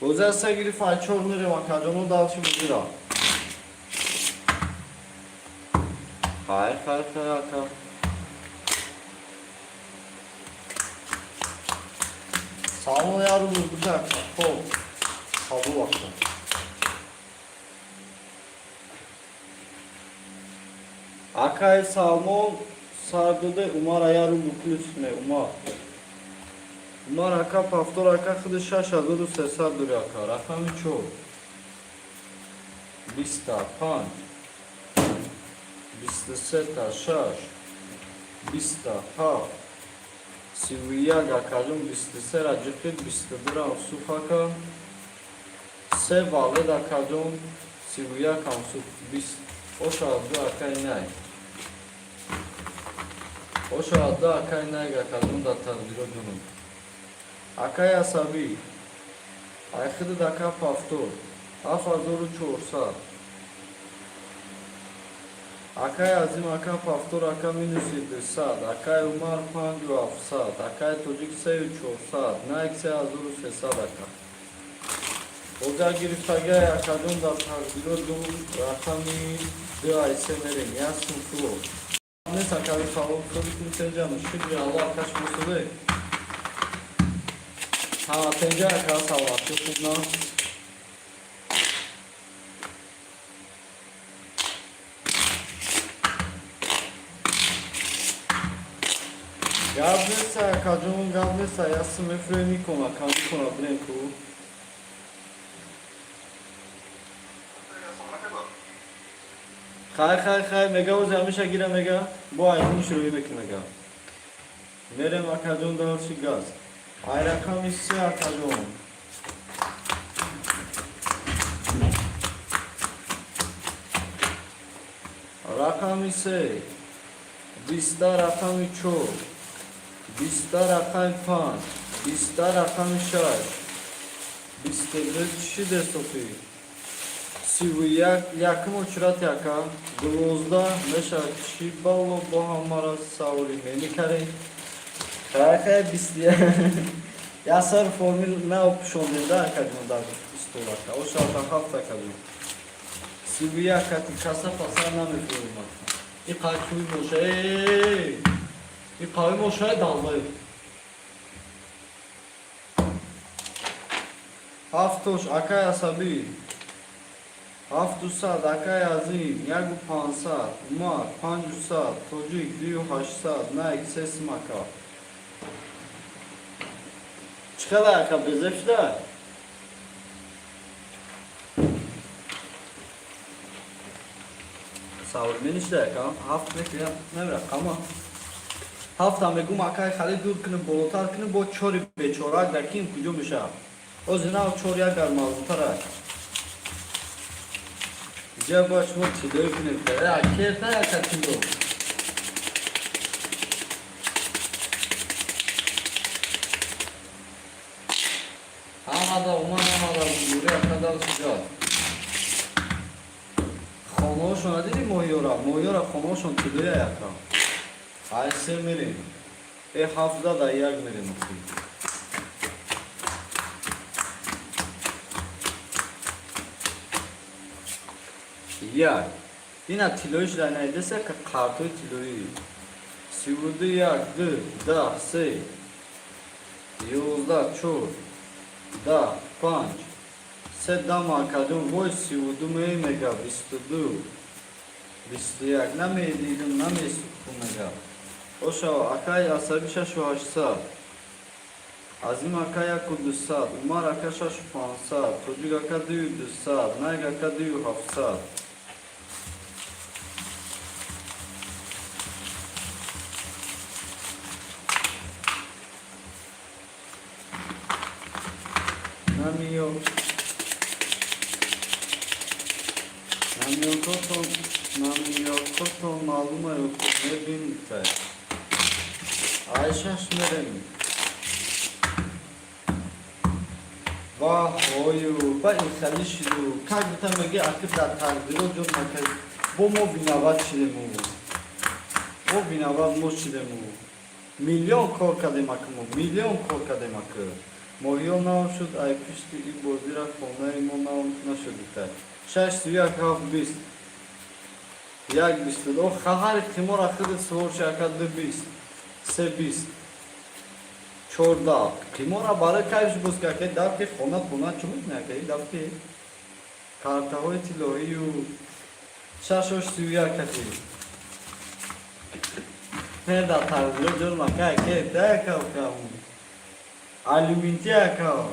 Oza se girip ay çor nere makadum dalış buzir aka Hayır aka Sağlı yarım burada aka Kol Kabul aka Akay salmon sardıdı umar ayarım buklu üstüne umar Umar aka paftor aka kıdı şaşadırı sesar duri aka Rakami ço Bista pan Bista seta şaş Bista haf Siviyaga akadum bista sera cıkıt bista dura sufaka Se valed akadum Siviyaga suf bist Oşa adı akay nay Oşa adı akay nay akadum da tadbiro dunum Akay asabi Aykıdı daka paftor Afazoru çorsa Akay azim aka paftor aka minus 7 saat Akay umar pangu afsat Akay tocik seyu çorsat Naik se azuru sesad aka Oga girip tagay akadun da tadbiro dunum Rakami de ayse merim yasun tuo Ne sakavi falon sobitin sencanı Şükri Allah kaç musudu Ha tencere kasa var bundan Gavnesa kadın gavnesa yasım efreni kona kanı kona brenko Khay mega uzamışa gire mega bu ayın şurayı bekle mega Merem akadon dalşı gaz Ayrakam issi akadon رقم 3 20 رقم 4 20 رقم 5 20 رقم 6 22 چی دستوپی 31 یکم اچرات یکا 12 نشه چی بالو با همارا ساوری میکردی خیلی 20 یا سر فرمیل نه اپشون ده کدوم داد استولا او شاید هفته کدوم 31 کتی کاسا پاسا نمیفهمم این قاچوی موشه این قاوی موشه دالمه هفتوش اکای عصبی هفتو ساد اکای عظیم یکو 500 مار 500 توجیک 2800 نه اکسس مکا چقدر اکا بزفته ساورمنش ده اکا هفت نکریا نمیره اما هفت هم بگم اکای خالی دور کنه بلوتر کنه با چوری بیچورک دکیم کجا میشه او زنا چوری اگر موضوع جا باش مو چیدوی کنیم که اکیت نه اکا چیدو آماده بگوری اکادال سجاد خانهاشون دیدی مویورا خانهاشون چیدوی اکا های سه میریم ای هفته دا یک میریم یک اینا تیلویش را نیدسته که قارتوی تیلویی 32 1 2 10 3 11 4 10 5 3 دام اکادون وای 32 میگا 22 21 نمیدیدم نمیسکون میگا اوشا اکای عصبی 6800 عظیم اکای اکو 200 عمر اکای 6500 توجیگ اکای 2200 نایگ اکای 2700 نمیو کتو معلومه رو نبین که آیشش میرم واه هایو با این خیلی شدو که بودم مگه اکیب در تقدیرو جون مکه با ما بینواد شدمو با بینواد مو شدمو میلیون کار کردیم اکمو میلیون کار کردیم اکم مویو نام شد ای پشتی ای بازی را خونه ایمو نام نشدی تر 6 یک هفت 20 یک 22 خواهر تیمور اخیر سوار شکل 20 3 20 14 تیمور برای کارش بوز که داب که خونه چون نه که داب که کارت های تیلویی و 6 یک کتی نه دا تغییر جور مکه که ده کام alimentia ka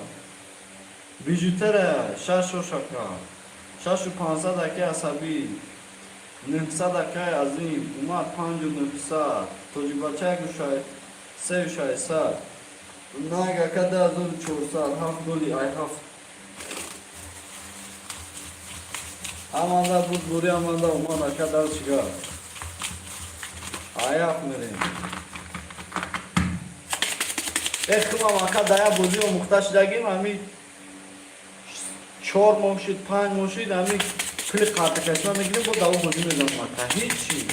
bijuteria 6 shaka 6500 ake asabi 900 ake azim umar 5900 tojibacha gushay 300 naga kada azul 400 haf doli ay haf amanda bu duri amanda umar kadar çıkar ayak mere اخوام اکا دایا بودی و مختش دگیم همی 4 ماه 5 ماه شد همی کلیپ کارت کشما میگیریم با داو بودی میدم اکا هیچی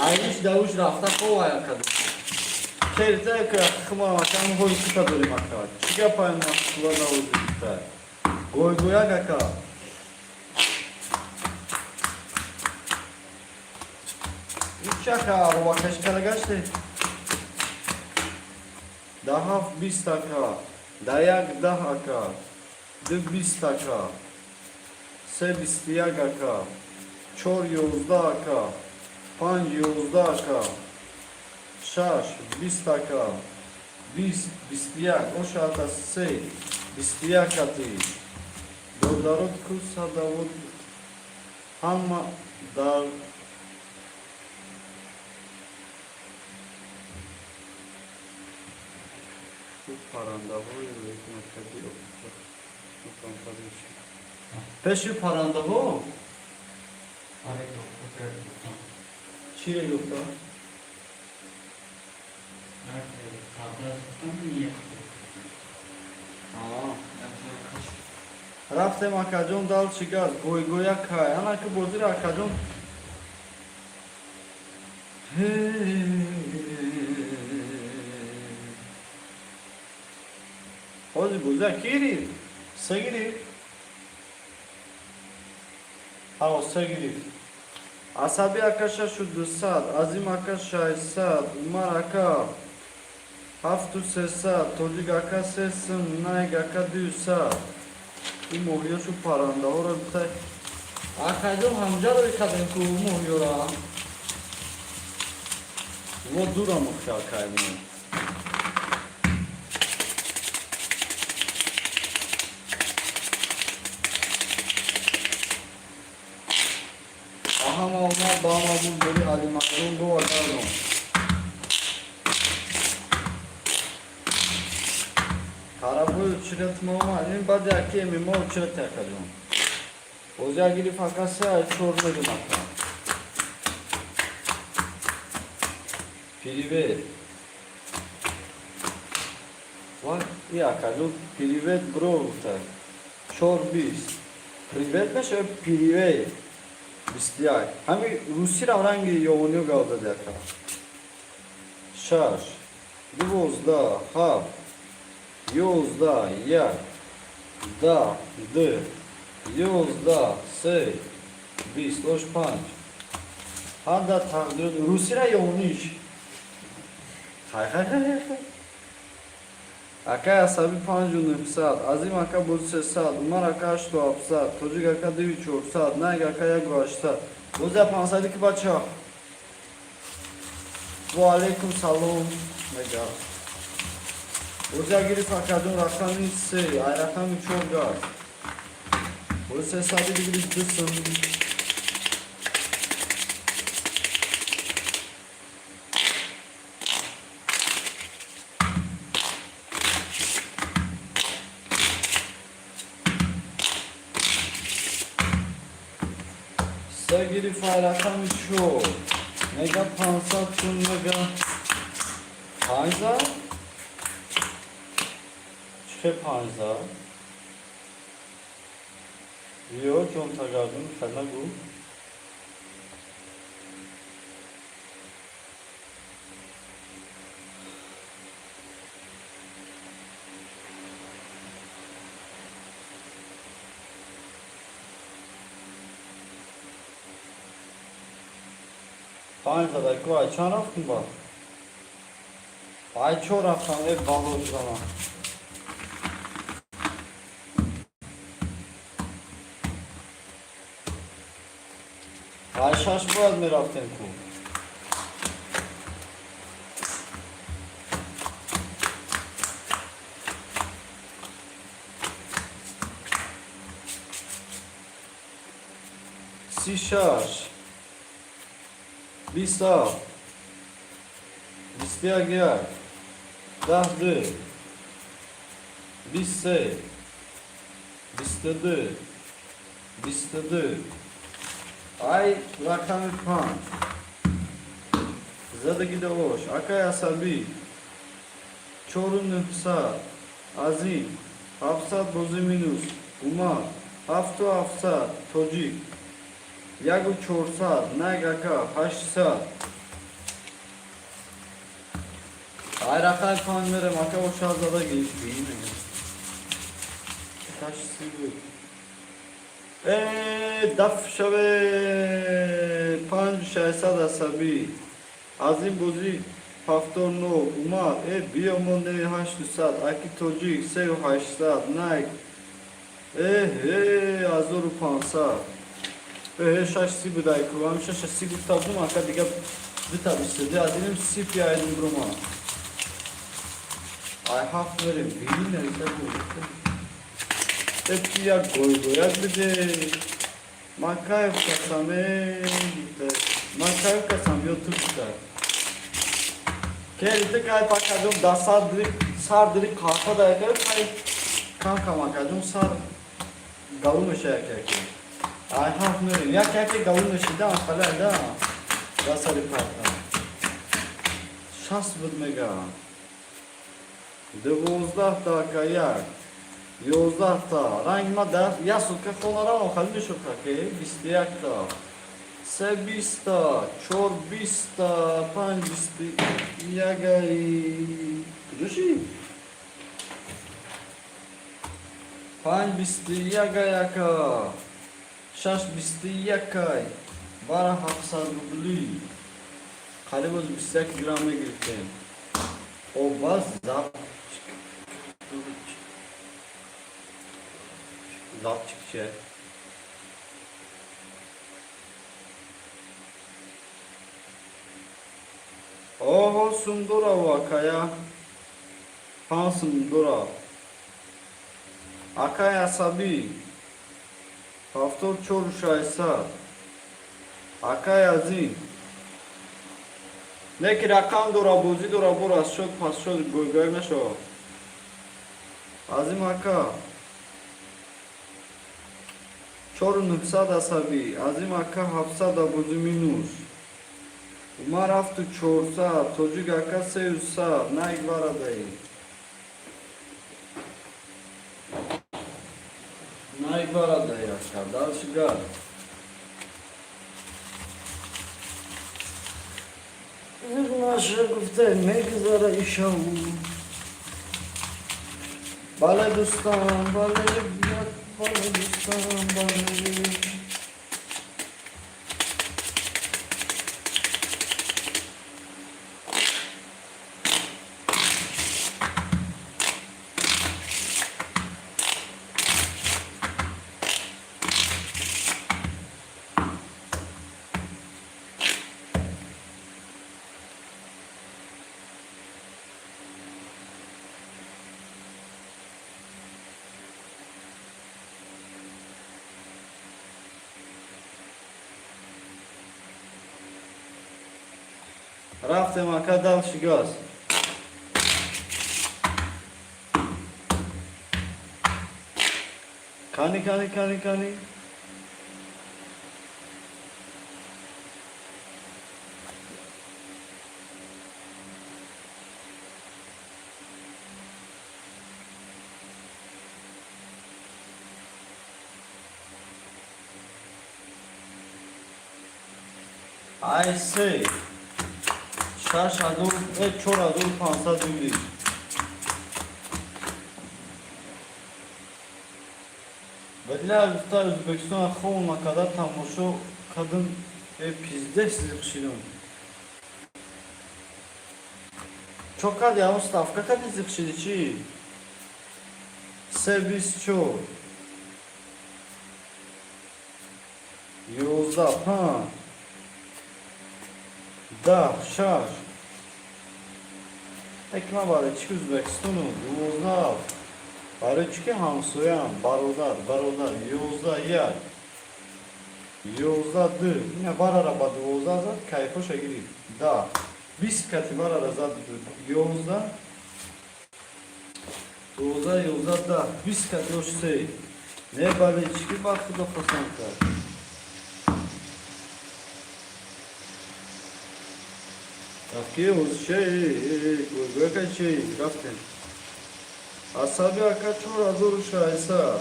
اینش داوش رفته خواه آیا کدو کرده که اخوام اکا هم هوی کتا داریم اکا چیگه پایم مخصولا داوش بیتا گوی گویاگ اکا ایچ اکا رو وکش کرگشتی ده 20 taka, da jak 10 aka, 2 20 taka, 3 21 aka, 4 11 aka, 5 11 aka, 6 20 aka, 20 21, oša ata 3 21 ati, dodarot kusa davod, hamma dar پشت پرنده ها چیه گفتا؟ رفتم اکجون دال چیکار گوی گویا کای انا که بودی اکجون Hoje buza kiri segiri ha segiri asabi akasha şu 2 saat azim akasha 6 saat umar aka haftu 3 saat tocik aka 3 naik aka 2 saat bu mohiyo şu paranda ora bitay akajom hamja da kadın ku mohiyo ra wo dura mukha kaymo Aham olma bağma bu böyle alimanın bu adamı. Karaboy uçuratma ama en badi aki emime uçurat yakacağım. Ocağa girip akası çorladım hatta. Privet. Var iyi akacağım. Privet bro uçar. Çor bis. Privet mi şey privet. Bistiyay. Hami Rusi rangi yoğunu gavda deka. Şaş. Divozda ha. Yozda ya. Da d. Yozda se. Bis loş panç. Hada takdir Rusi ra yoğunu iş. Hay hay hay hay. Aka asabi 5 saat, azim aka bozu 3 saat, umar aka 8 saat, tocik aka 2 saat, naik aka 1 saat. Boza 5 saat ki bacha. Wa alaikum salam. Mega. Boza girip akadın rakamı se, ay rakamı çok gaz. Boza saati girip dısın. Sevgili faylakan şu mega pansatçın mega panza çe panza yo çon tagadın kana bu Panza da ku ay çan raftin ba ay ço raftan ev balo zaman ay şaş bu az mi raftin ku si şaş Bisa, bistia gel, dahdı, bisse, bistedi, bistedi, ay rakamı pan, zadagi de hoş, akay asabi, çorun nüfsa, azim, hafsat bozu minus, umar, hafta, tocik, Yagu 4 saat, naik aka 8 saat. Ay rakay kanları maka o şazada geçti yine. Kaç sivri. Daf şave 5 saat asabi. Azim bozi haftor no umar biyomone 8 saat. Aki tocik sev 8 saat, naik. Azoru 5 saat. Şaş sibi dayı kullanım şaş sibi tadım aka diga bita bistedi adenim sip yaydım duruma. Ay haf verim bilin nerede bu. Hep ya goyak bir de makayev kasame makayev kasam YouTube'da. Kendi kay pakadım da sardık kafa da yakar kay kanka makadım sar gavur şey yakar. Ay harf میریم یک یک گلو نشیده آخره ده دستاری پرتم شست بود میگم 12 تا که یک 11 تا رنگ ما در یک سوکه خونارا آخری نشوکه که 21 تا 3 20 تا 4 20 تا 5 21 کجاشی؟ 5 21 یکا 6 21 بارا 700 روبلی قریب از 21 گرم میگرفتیم او باز زب çıkacak. Oho sundura vakaya. Ha sundura. Akaya sabi. Haftor çoruşaysa. Akaya zin. Ne ki rakam dura bozi dura boras şod pas şod goygoy meşo. Azim aka. 4900 асаби аз ин ака 700 абузи минус ума рафту 400 тоҷик ака 300 наик варадаи наик варадаи ака далшигар наша гуфта мегузара ишау бале дӯстон бале Bana dostum bana رفتم اکا دل شگاز کانی I say شش هزار 4500 روبلی بدلی افتا Özbekistan خونما kadar تماشا kadın pizde sizi kışırım çok kad ya stavka kad sizi kışırı çi servis çok yolda ha da şaş ekme bari çık Özbekistan'ı yolda bari çık hamsoyan baroдар yolda yer yolda dı yine var araba yolda zat kayfoşa girip da biz katı var araba zat yolda da biz katı o şey ne bari çık baktı da fasanka Aqui os şey, göbek şey, raften. Asabi aka çorazor şaysa.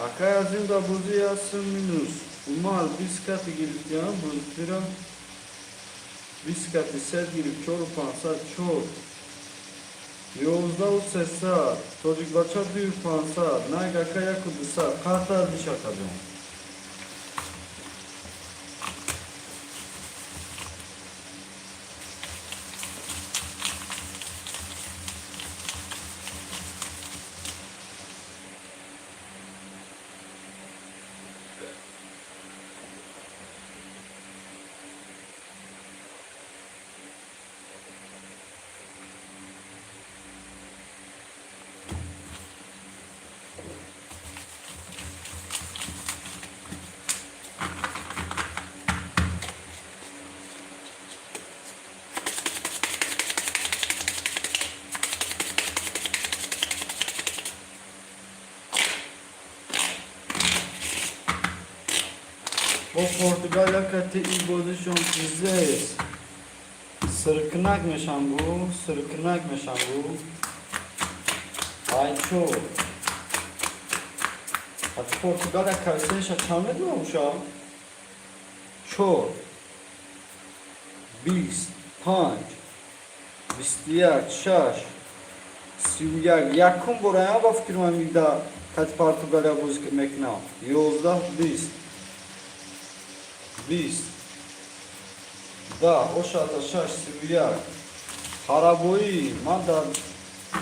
Aka yazın da buzu yazsın minus. Umal biskati girip ya, bulutira. Biskati set girip çoru pansa çor. Yolda o sesa, çocuk baça büyük pansa, nayg aka yakudisa, karta diş akacağım. O Portugalya katı iyi pozisyon sizdeyiz. Sırkınak meşan bu, sırkınak meşan bu. Ayço. Hatta Portugalya karşısında şaşırmadı mı olmuş ha? Ço. Beast, punch. Bistiyak, şaş. Sivyak, yakın buraya bak fikrim bir daha. Kaç Portugalya bozuk etmek ne? Yolda beast. Beast. Da, o şartta şaş, sivyak. Haraboyi, madda.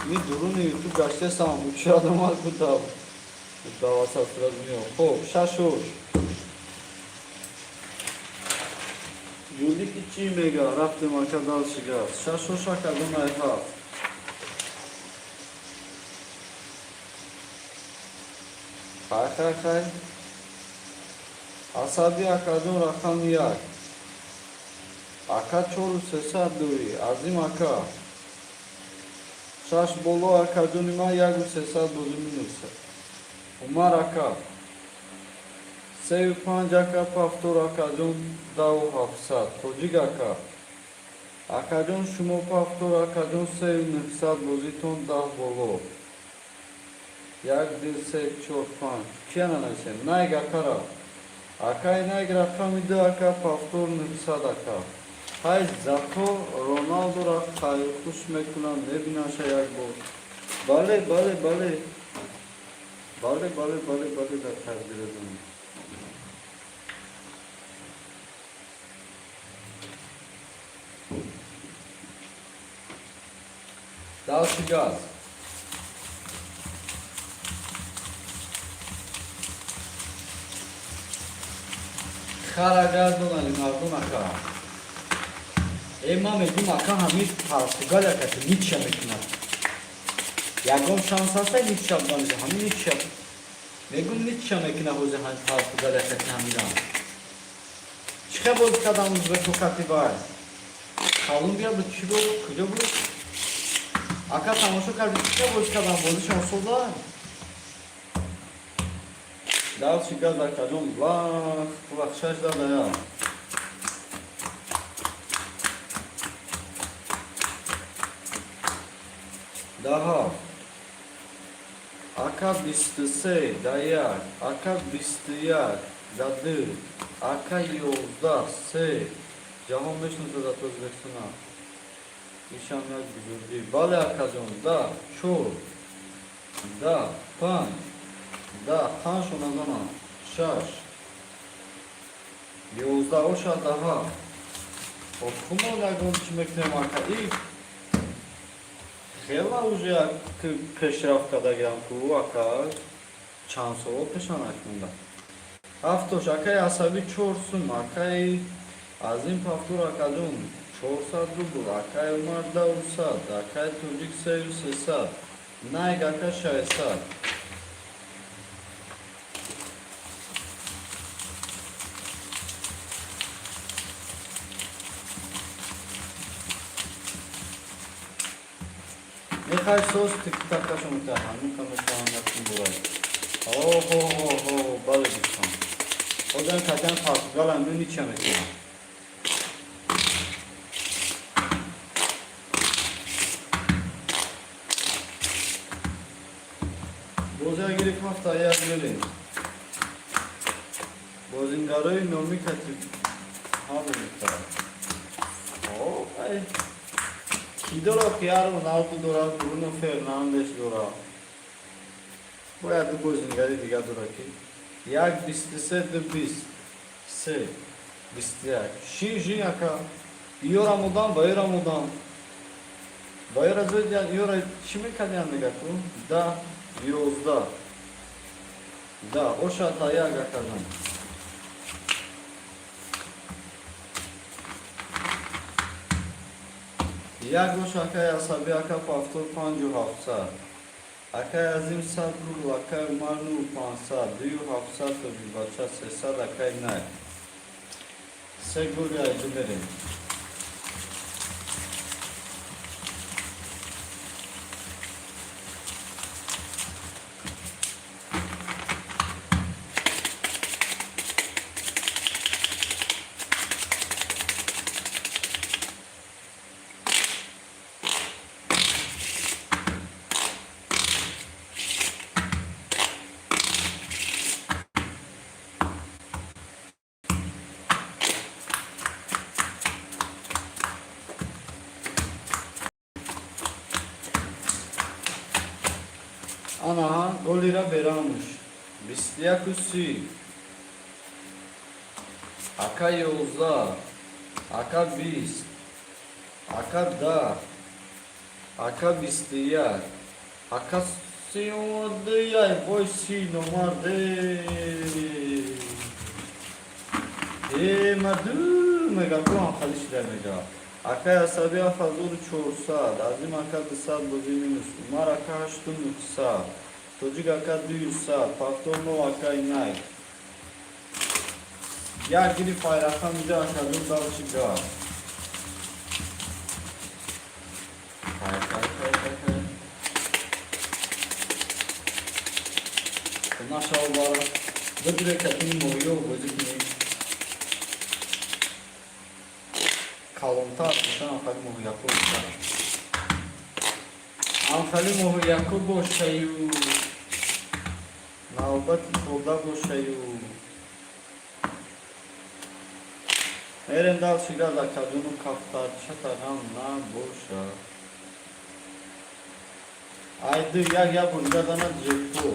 Mi durunu YouTube gazetesam uçadım al bu da. Bu dava satılmıyor. Hop, şaş hoş. Yulik içi mega, raftım arkadaş çıkar. Şaş hoş akadın ayfa. Kay. Asabi akadın rakam yak. Aka çoru sesa duri, azim aka. Şaş bolu akadınıma yagu sesa dozuminursa. Umar aka. Sev pancaka paftor akadın davu hafsa. Tocik aka. Akadın şumo paftor akadın sev nıksat boziton dav bolu. Yak dilsek çorpan. Kiana neyse. Naig akara. Akay naig rakamide aka paftor nıksat aka. Hay zato Ronaldo ra kayıkuş mekunan ne binaşa yak bu. Bale da tercih edin. Dal şu gaz. Kara gaz dolayım ardın aka. Ema medim aka hamid Portugalya katı Nietzsche mekuna. Yagom şans alsa Nietzsche ablanıza hamid Nietzsche. Megum Nietzsche mekuna hoca han Portugalya katı hamidan. Çıka bozuk adamımız ve tokatı var. Kolombiya bu kilo bu. Aka tamaşa kalbi çıka bozuk adam bozu şans oldu. Dal çıkaz akadon kulak şaşda da ya. Daha aka bistise dayak, aka bistiyak, dadı, aka yolda se, Cahan Beşnuz'da da tozbeksuna. İşanlar güzel bale akazon da, çor, da, pan, da, kan şuna zaman, şaş. Yolda oşa daha. O kumo lagon çimekne marka ilk. Хела уже пешрафта дагам ку ака чансово пешанакмунда. Автош акай асаби чорсум акай азим пафтур акадун 400 рубл акай умар даусад акай туджик сею сесад найг ака шайсад. Nechaj sos tik-taka şunu tahanı kanıtlanan yaptım burayı. Balı dikkan. O zaman kaçan Portugalya'nın iç yemekine. Bozaya girip haftaya yapabilirim. Bozingarı nomi kaçıp. Ha bu miktar. Ay. $2 $4 Bruno Fernandes $. Boia do Bozingarı ligado aqui. Jak bistise de bist. Se. Bistiak. Şinjin aka. Iora mudan, bayra mudan. Bayra zödyan, iora çimi kalyan negatu. Da, yozda. Da, o şataya gakazan. Yagoş akay asabi aka paftor pancu hafsa. Akay azim sabrul akay marnu pansa. Duyu hafsa to bibaça sesad akay nay. Segur yaydı verin. golira beramış. Bisliya kusi. Aka yozda. Aka bis. Aka da. Aka bisliya. Aka siyodiyay boy si nomarde. Madu megakon xalish demega. Aka yasabiya fazur 4 saat. Azim aka 2 saat boziminiz. Umar aka 8 saat. Tocik aka 200 saat. Paftor no aka inay. Ya giri fayrakan bize akadın dalışıga. Kay. Bunlar şalvara. Bu direkt atın moyo gözükmeyi. Kalınta atmışan Anfali mohu yapılsa. Anfali mohu yakı boşayu. Nalbat solda boşayu. Erendal şiraz akadının kaftar çataran na boşa. Aydı ya burada dana cepto.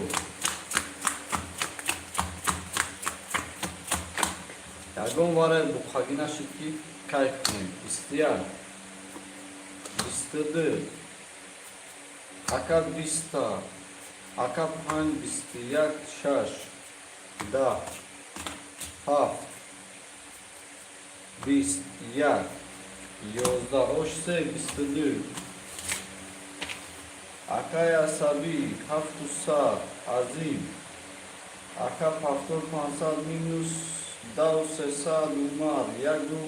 Yagon var bu kagina şiki kayfın isteyen. İstedi. Aka bista. Aka pan bisti yak şaş. Da. Haf. Bist yak. Yozda oşse istedi. Aka yasabi haftusa azim. Aka paftor pansal minus dav sesad umar yagdu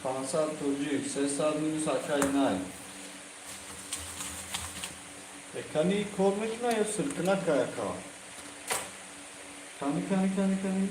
pansal tocik sesad minus aka inay. Kani kormek na ya sırtına kayaka. Kani.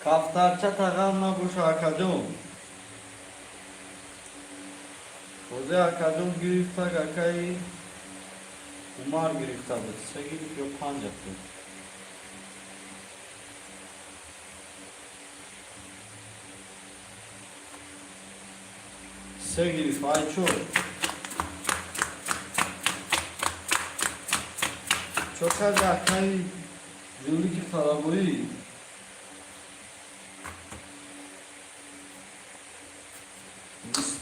Kaftarça taganla bu şakadum. Oze akadum girifta kakay umar giriftadır. Segilip yok pancaktı. Segilip ayço. Çok az akay yıllık falaboyu.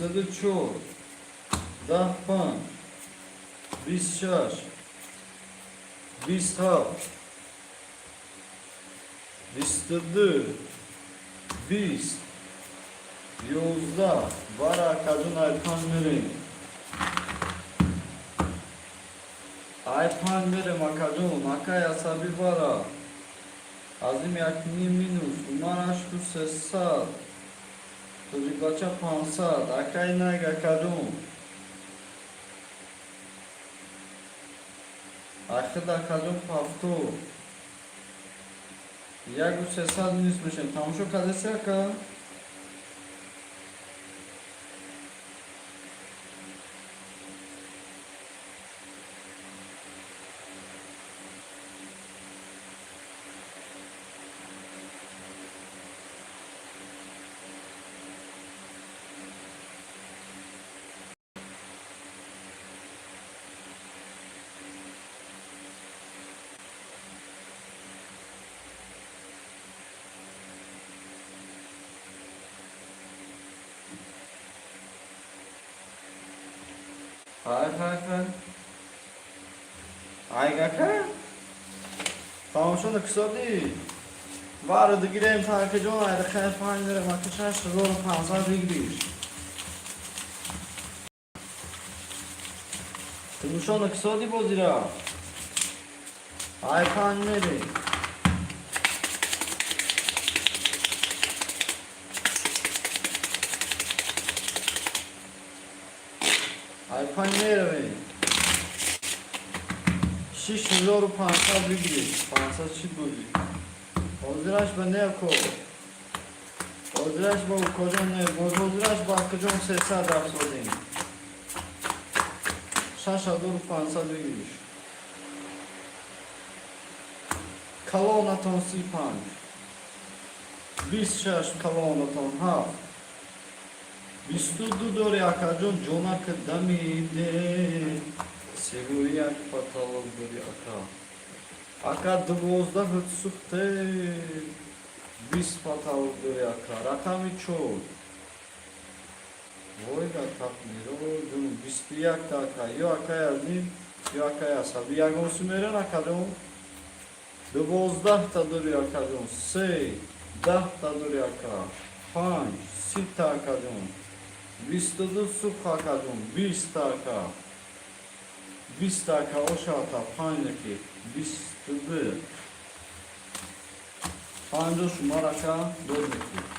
İstedi çok. Dahpan. Biz şaş. Biz hap. İstedi. Biz. Yozda. Vara kadın aypanların. Aypanları makadun. Akaya sabi vara. Azim yakini minus. Umar aşkı sesat. Tuzikaça pansat, akayna gakadum. Akhida kadum pafto. Yagu sesad nismişim. Tam şu kadesi aka. Hay. Ay kaka. Tamam şunu kısa değil. Vardı gireyim takıcı olaydı. Kayıp haline makışa şurada 50 degree. Tımuşan iktisadi bozira. Ay panleri. Ay panleri. Şiş milyon pansa büyüdü. Pansa şiş büyüdü. Oziraş ben ne yapıyor? Oziraş bu kocan ne? Oziraş bakıcım sesi adar sorayım. Şaşa dur pansa büyüdü. Kalonaton sipan. Biz şaş kalonaton ha. Biz tudu dori akacon jonak damide. Seviyak patalon dori aka. Aka dvozda hıtsukte. Biz patalon dori aka. Rakami çoğu. Voyga takmiro canım. Biz piyak da aka. Yo aka yazdım. Yo aka yazsa. Bir yagon sümeren akacon. Dvozdah da dori akacon. Sey. Dah da dori aka. Panç. Sita akacon. Vistudu suk akacon. Bis taka. Bis taka oşata panjaki. Vistudu. Panjo şumaraka dodneki.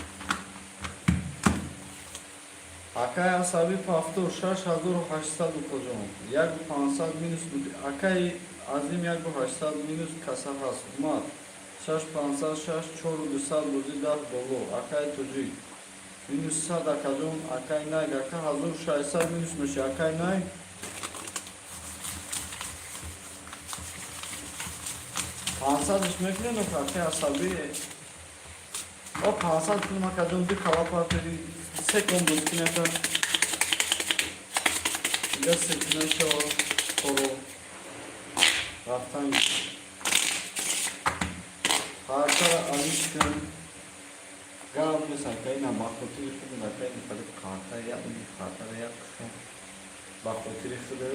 Akaya sabi pafto şaş hazır 800 kocam. Yak 500 minus akay azim yak 800 minus kasar has. Mat. Şaş 500 şaş çoru dusal buzi dar dolu. Akay tuji. Minus sada kacon akay nay aka hazır 600 minus meşe akay nay. Pansal düşmekle no akay asabi. O pansal tulma kacon bir kava parteri sekon dutkineta. Ya sekine şo koro. Raftan harta alışkın. Garam mesela kayna bakoti yıkıdı da kayna kalıp karta yapmış, karta da yapmış. Bakoti yıkıdı.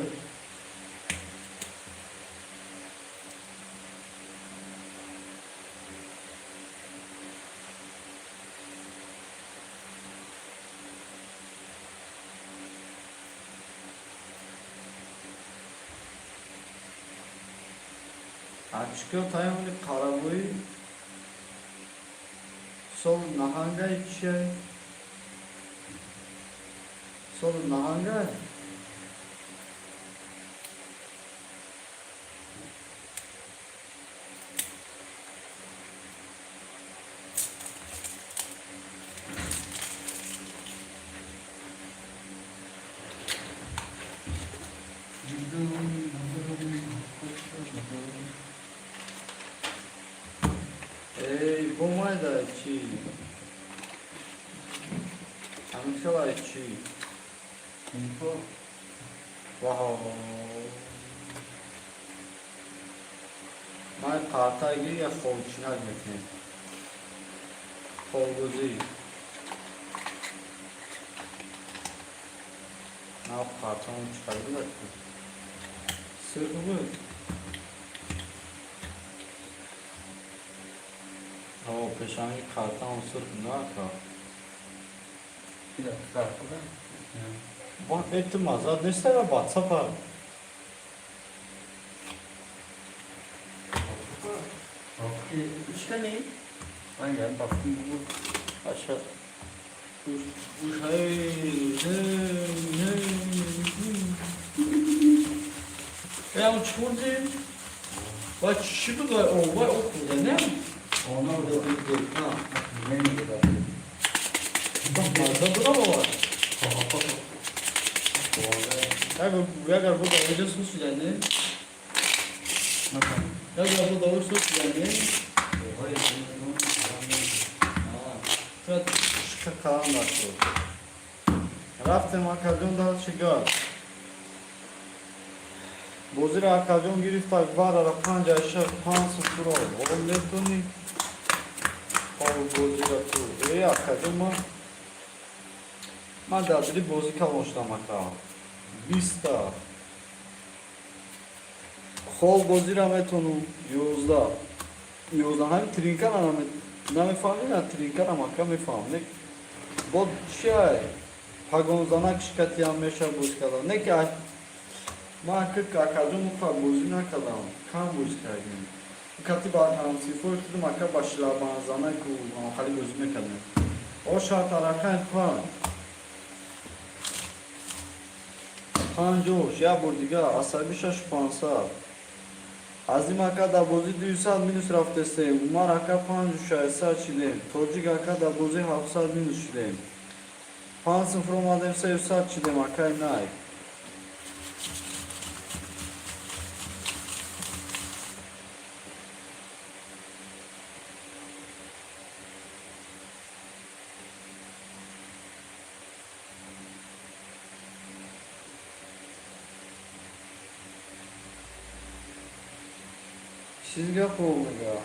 Açıkıyor tayamını karaboyu. Sol nahanga içey. Sol nahanga. Ey, bomay da içi. Amşala içi. Info. Wow. May karta gir ya fonçina gitme. Folgozi. Ne yap kartonu çıkardılar ki? Sırf bu. O peşangi kartan sırf ne yapar? Bir dakika kartı da. Bak ettim azad ne ister WhatsApp abi. Okey. 3 tane. Aynen baktım bu. Aşağı. Bu Ya uçurdu. Bak şimdi var o var okulda ne? onlar da bir Ha. ne kadar. Bak mağaza burada mı var? Ya buraya kadar burada öyle sus yani. Ya burada doğru sus yani. Şurada şu kalan başlıyor. Raftem akadyon daha çıkıyor. Bozira akadyon girif tak var ara panca aşağı pansı suro. Oğlum ne tuni? Oğlum bozira tu. Akadyon mu? Madadri bozika hoşlamak ha. Vista. Kol bozira metonu yozda. Yozda hani trinkan anamet. Ne mefahmi na trinkan amaka mefahmi. Bod şey. Pagonzanak şikati yanmeşa bozkala. Ne ki ما که کاکادون مخا بوزی نکردم کام بوز کردیم کاتی با سیفور کدوم اکا باشلا بانزانه کو خالی بوزی میکردم او شرط علاقه پنجوش یا بردیگه عصبیشش 500 از این اکا در بوزی 200 مینوس رفته سیم اومار اکا 500 چیدیم توجیگ اکا در بوزی 700 مینوس چیدیم 5 صفر اومدیم 300 چیدیم اکای نای çizgi olmuyor.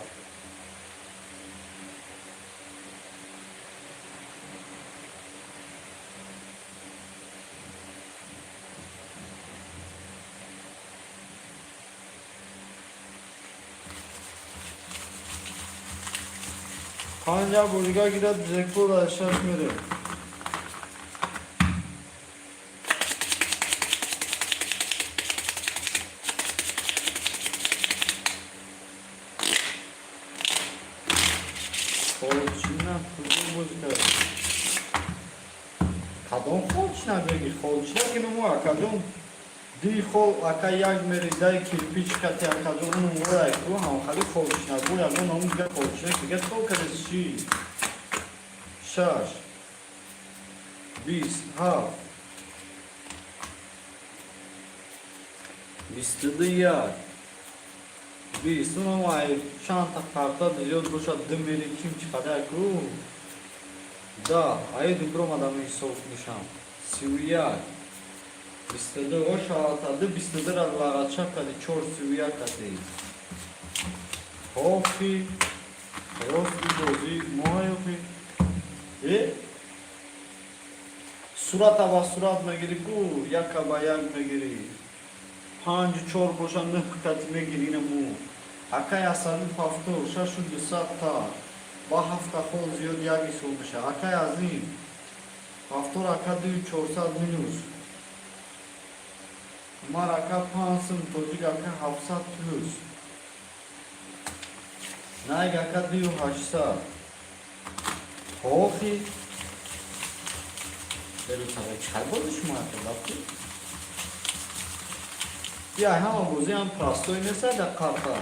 Kanca burga girer zekol aşağı mı? خالچینا کدوم بوده؟ کدوم خالچینا بگی خالچینا که مو کدوم دی خال اکایگ میری دای کیرپیچ کتی کدوم اون ورای کو هم خالی خالچینا بود اون اون دیگه خالچینا دیگه تو کدی چی؟ شش 20 ها 22 بیست اون مای چند تا کارتا دیجور باشد دم میری کیم چقدر کو دا ای دوباره مادامی صوف میشم 31 22 او شاتا ده 22 را لاغت شب کدی 4 31 کدی خوفی دوزی مایوفی صورت با صورت میگیری کو یک با یک میگیری 5 4 باشن نه کدی میگیری نمو اکای اصلی هفته شش و 200 تا با هفته خود زیاد یکی سو میشه اکای از این هفته را اکای 400 مینوس مار اکای 500 توجیگ اکای 700 پلوس نایگ اکای 2800 خوخی برو تاوی چای بودش مارکه یا همه بوزی هم پراستوی نیسته در کارتا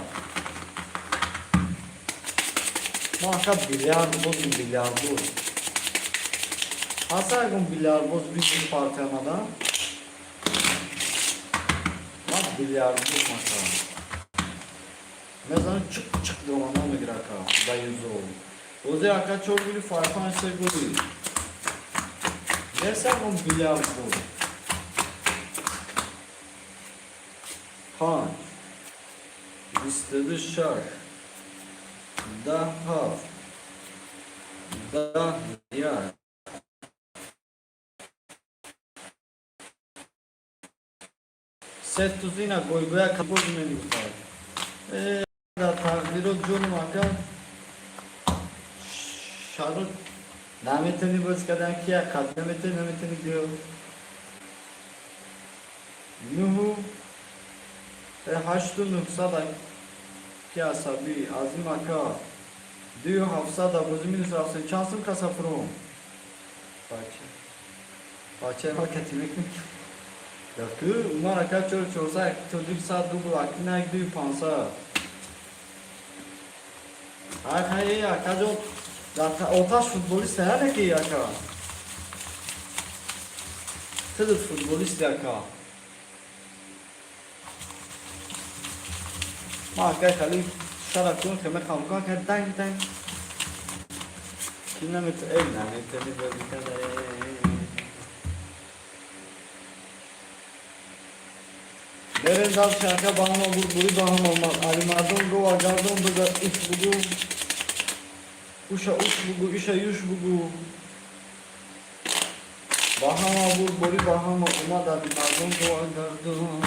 ما اکا بیلیارد بود اصلا اگم بیلیارد بود بیشتر پارتی آمده ما بیلیارد بود مثلا مثلا چک دومانه میگره اکا دایوزو بوزی اکا چون بیلی فایفان سه بودی نیسته اگم بیلیارد بود 5 22 6 10 10 10 setuzina goygoya kapoz meni bufar da taqdiro jonu aka sharut nameteni bas kadan kiya nameteni diyor nuhu 8900 क्या सभी आजिमा का 2700 बजुमिन से चांसम का सफरो पाचे मा कतिmek mi yakı umara ka çorsa çocuk saat bu akina gidiyor pansa hayır ya kazo zaten otaş futbolist ne ki ya ka Tede futbolist ya ka ما كاي خلي شرط كون كما خمكا كدان دان كنا متقل يعني تاني كده Derin dal şarkı bağıma buru bağım olmaz. Alimadon go agardon da uç bugu. Uşa uç bugu, işa yuş bugu. Bağıma buru bağıma olmaz. Alimadon go agardon.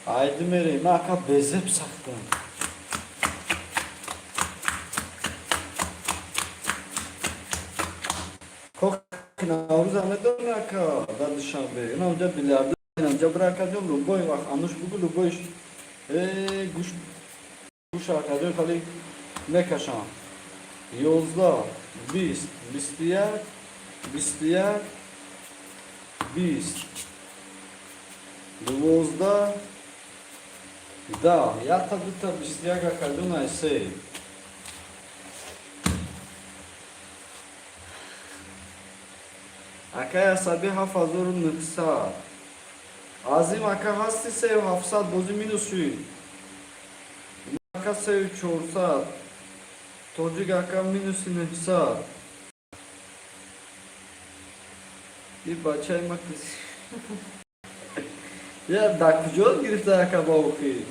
Haydi meri, ma ka bezip saktım. Kok ki Navruz Ahmet'e aka da dışarı. Yine önce bilardı. Önce bırakacağım ruboy bak anış bu ruboy. Guş arkadaşlar hali ne kaşan. Yozda bist, bistiyer, bist. Dvozda da ya tabi bistiyer kakaduna ise. Akaya sabi hafazorun nıksa. Azim aka hasti sev hafsat bozu minusü. Aka sev çoğursat. Tocuk aka minusü nıksa. Bir baçay maklis. Ya dakıcol girifte aka bavuki.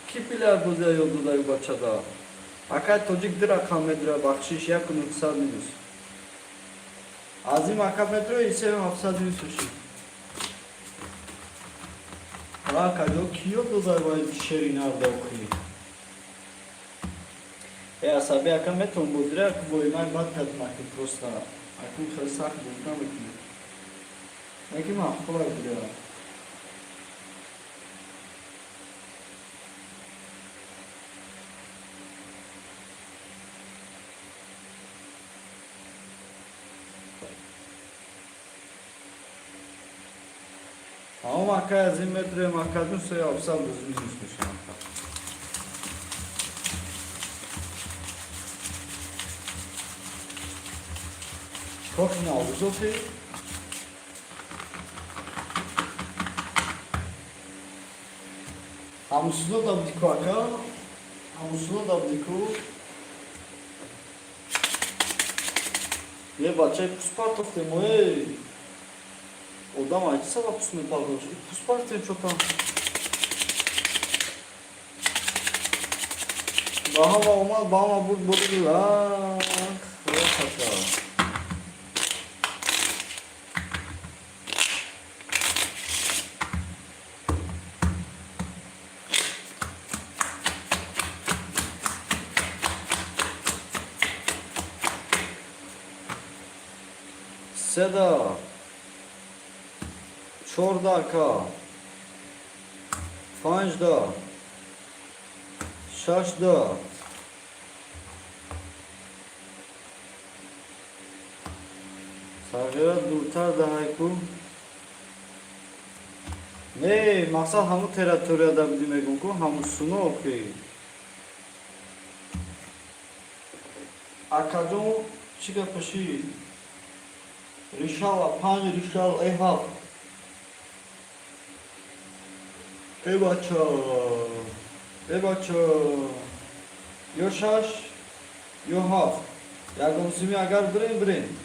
Ki pilar bozuya yoldu da baçada. Aka tocuk dir aka medra bakşiş yakın nıksa minus. Azim aka medra ise hafsat minusü. Aka yok ki yoldu da şerin arda okuyi. Asabi aka metron bodire aka boymay mat kadmakı prosta. Akın kırsak buldan bakıyor. Peki mi akıl var diyor. Ama makaya zimmetre makadun suya apsal düzgün üstmüş. Çok ne oldu Zofi? Hamusunu da bdiku aka. Hamusunu da bdiku. Ye baçay puspartov temu ey. Odam açsa da pusme pardon. Puspartov çok tam. Bahama olmaz, bahama burada la. Hata. Seda Çordaka Fanjda Şaşda Sargıra Durtar da hayku ne maksat hamu teritoriyada bilmegun ku hamusunu okuy Akadon çıkapaşı Rişal, pan rişal, eyhav. Ey baça. Yo şaş, yo hav. Yardımcımı agar birin.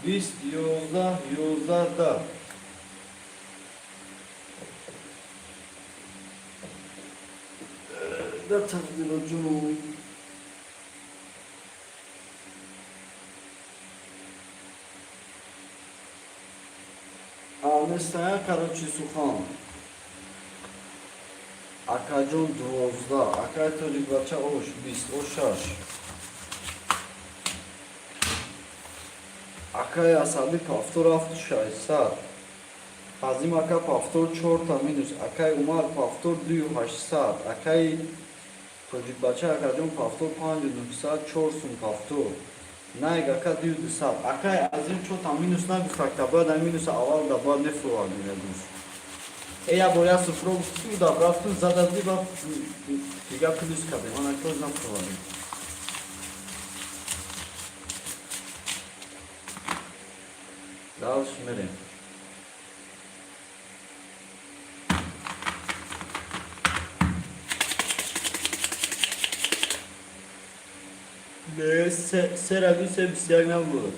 Bist, yozda da. Da takdir hocam. Amestaya Karachi Sukhan Akajon Dvozda Akay Tolik Bacha Oş Bist Oşaş Akay Asabi Paftor Aftu Şaysar Hazim Aka Paftor Çorta Minus Akay Umar Paftor Duyu Haşsar Akay Tolik Bacha Akajon Paftor Pandu Nuksa Çorsun Paftor Naig aka diyor sal. Akay azim çok minus na bifakta ba da minus aval da ba ne fro var dinlediniz. Eya boya sıfır olsun da bıraktın zada bir bak giga plus kabe. Ona toz na fro var. Dal şmere. Ne serabi se bisiyag ne bu?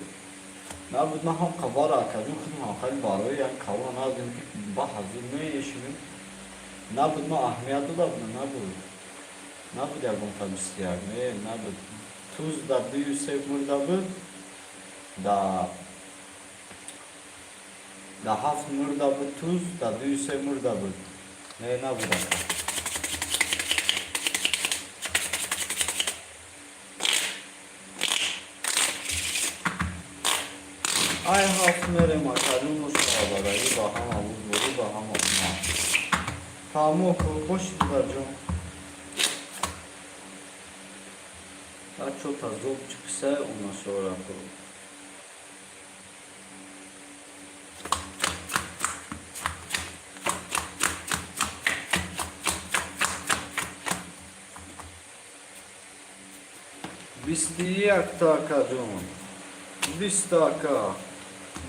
Ne bu na ham kabar akadın kim hakal baro yani kavan azim ki bahazır ne yeşimin? Ne bu na ahmiyatı da bu ne bu? Ne bu der bu tabi bisiyag ne bu? Tuz da büyü sevmur da bu da haf mur da bu tuz da büyü sevmur da bu ne bu da? Ay hafmere makarın o şahalarayı bahama vurdu bahama ma. Tamam oku boş duracağım. Daha çok az zor çıksa ondan sonra kurul. Bisti yakta kacım. Bistaka.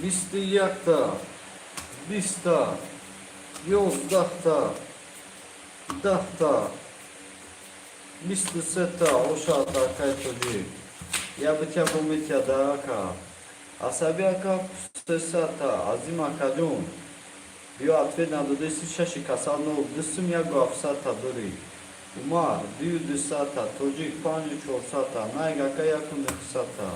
Bisti yakta. Bista. Yozdahta. Dahta. Bisti seta. Oşata kaytoji. Ya bitya bumitya daka. Asabi aka sesata. Azim akacım. Yo atve nadodesi şaşı kasano. Dısım ya gafsata duri. Umar, diyu sata, tocik, panju çorsata, naygaka yakın sata.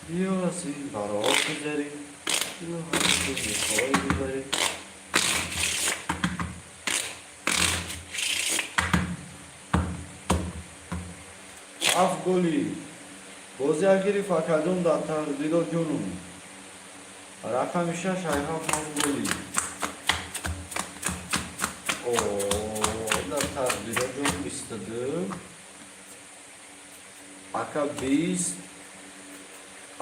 Diyorsun barok üzeri, diyorsun koy üzeri. Af goli, bozergiri fakadon da tardilo cunun. Rakamışa şayhaf af goli. O da tardilo cun istedim. Aka biz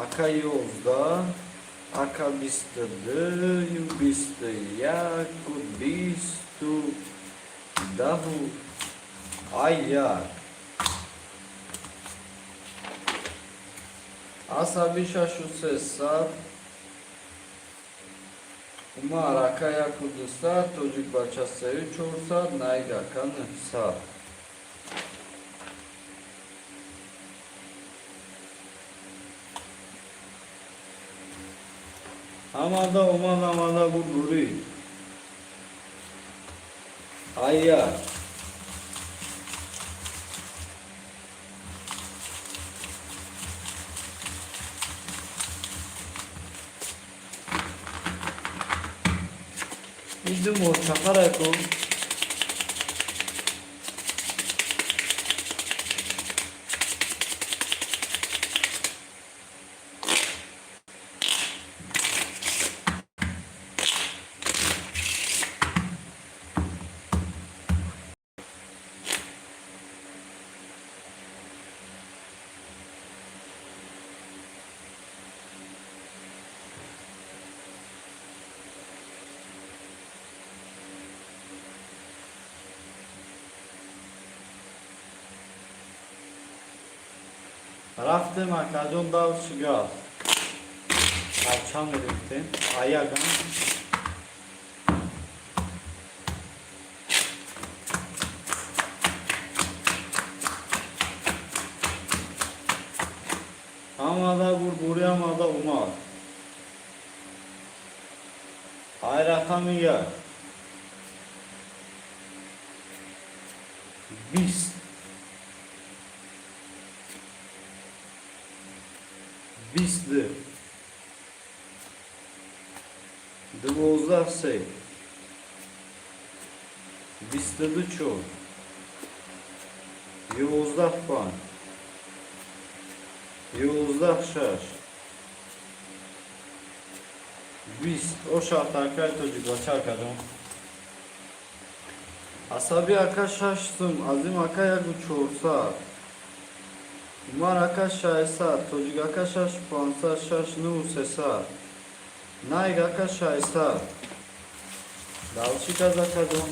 Aka yolda, aka bistadı, yubistı, yakut bistu, dahu, ayyar. Asabi şaşu sesat, umar aka yakudu sat, çocuk bahçesi çorsat, nayga kanı sat. Amada oman amada bu duri. Ayya. İzdim o çakarak o. Raftem akadon dav shigar. Alçam edildim. Ayagan. Amada buraya amada umar. Ayrakamıya. Bis. Bisli. Dvozlar sey. Bistadı ço. Yozlar pan. Yozlar şaş. Bis. O şartakay çocuk açarkadım. Asabi aka şaştım. Azim aka yagu çorsa. Umar aka şaysa. Çocuk aka şaş pansa şaş nu sesa. Naig aka şaysa. Dalşı kazakadım.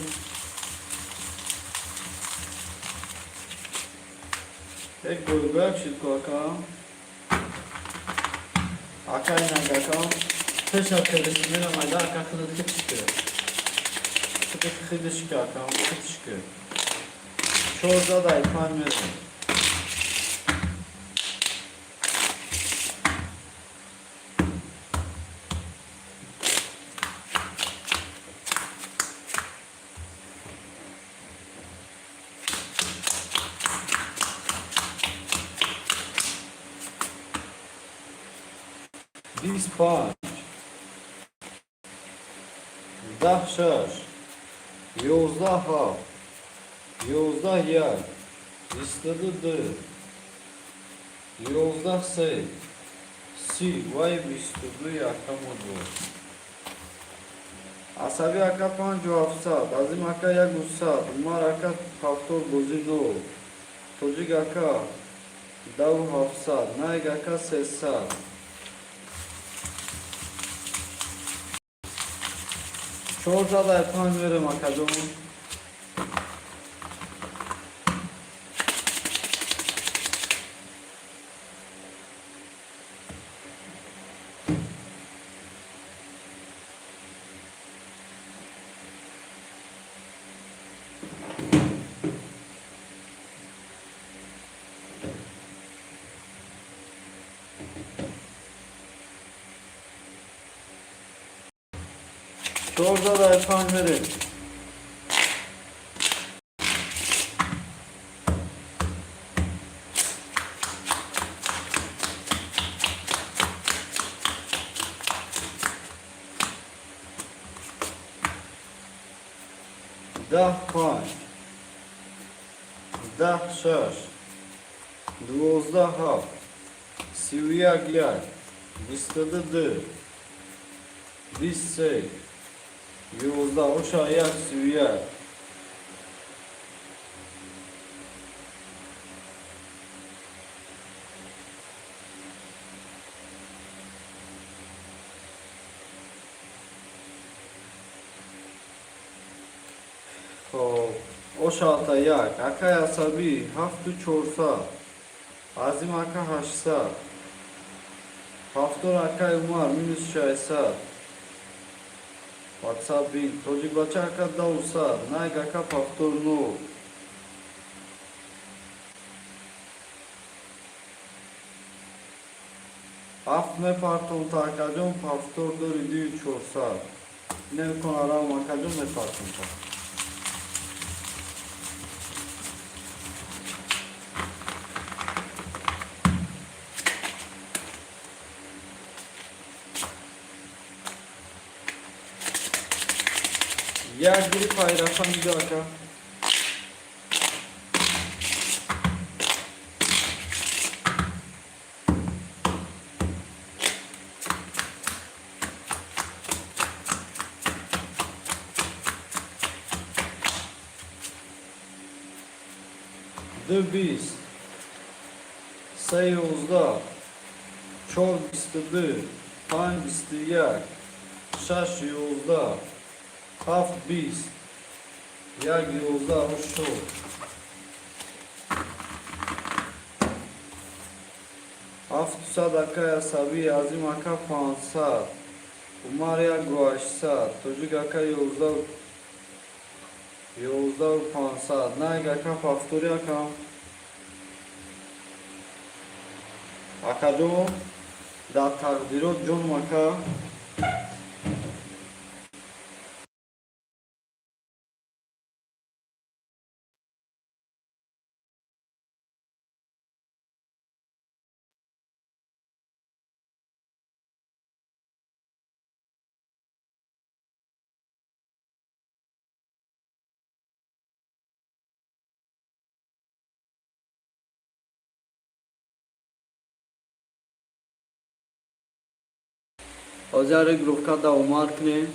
Tek golgak şitko aka. Aka inak aka. Teş arkadaşımın ama da aka kılıklı çıkıyor. Kılıklı çıkıyor aka. Kılıklı çıkıyor. Çorda da ipan verin. 25 16 17 17 22 11 سی وای 22 یکم و دو عصبی اکا 5700 از این اکا 100 مار اکا هفتاد بوزی نو توجیگ اکا 2700 نایگ اکا 300 405 میرم اکا جون 405 میرم 10 5 10 6 12 7 31 lik 22 23 11 uşağı yak 31 خب uşağı yak akay asabi haftu çorsa azim aka 800 haftor akay umar minus 600 WhatsApp bin Tojik bacha aka 900 naig aka haftor no Haft me parton takacağım haftor do ridi çorsa ne kon aram akacağım me parton tak Ya biri paylaşan bir dakika. Biz sayımızda çok istedi, pan isteyen, şaşıyoruzda, haft biz, yagıyoruzda hoşçu. Haft sadaka sabi azim aka pansa, umar ya guaşsa, çocuk aka yolda pansa, naig aka haftori aka. Akado da takdiro John Maka Ozare grupka da umarkne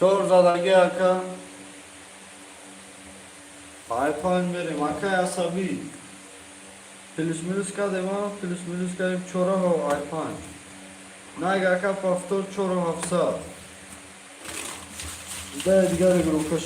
4 zadagi aka. Ay payın verim aka asabi. Plus minus ka dema plus minus ka 4 ho ay payın. Nayg aka paftor 4 hafsa. De diğer grupış.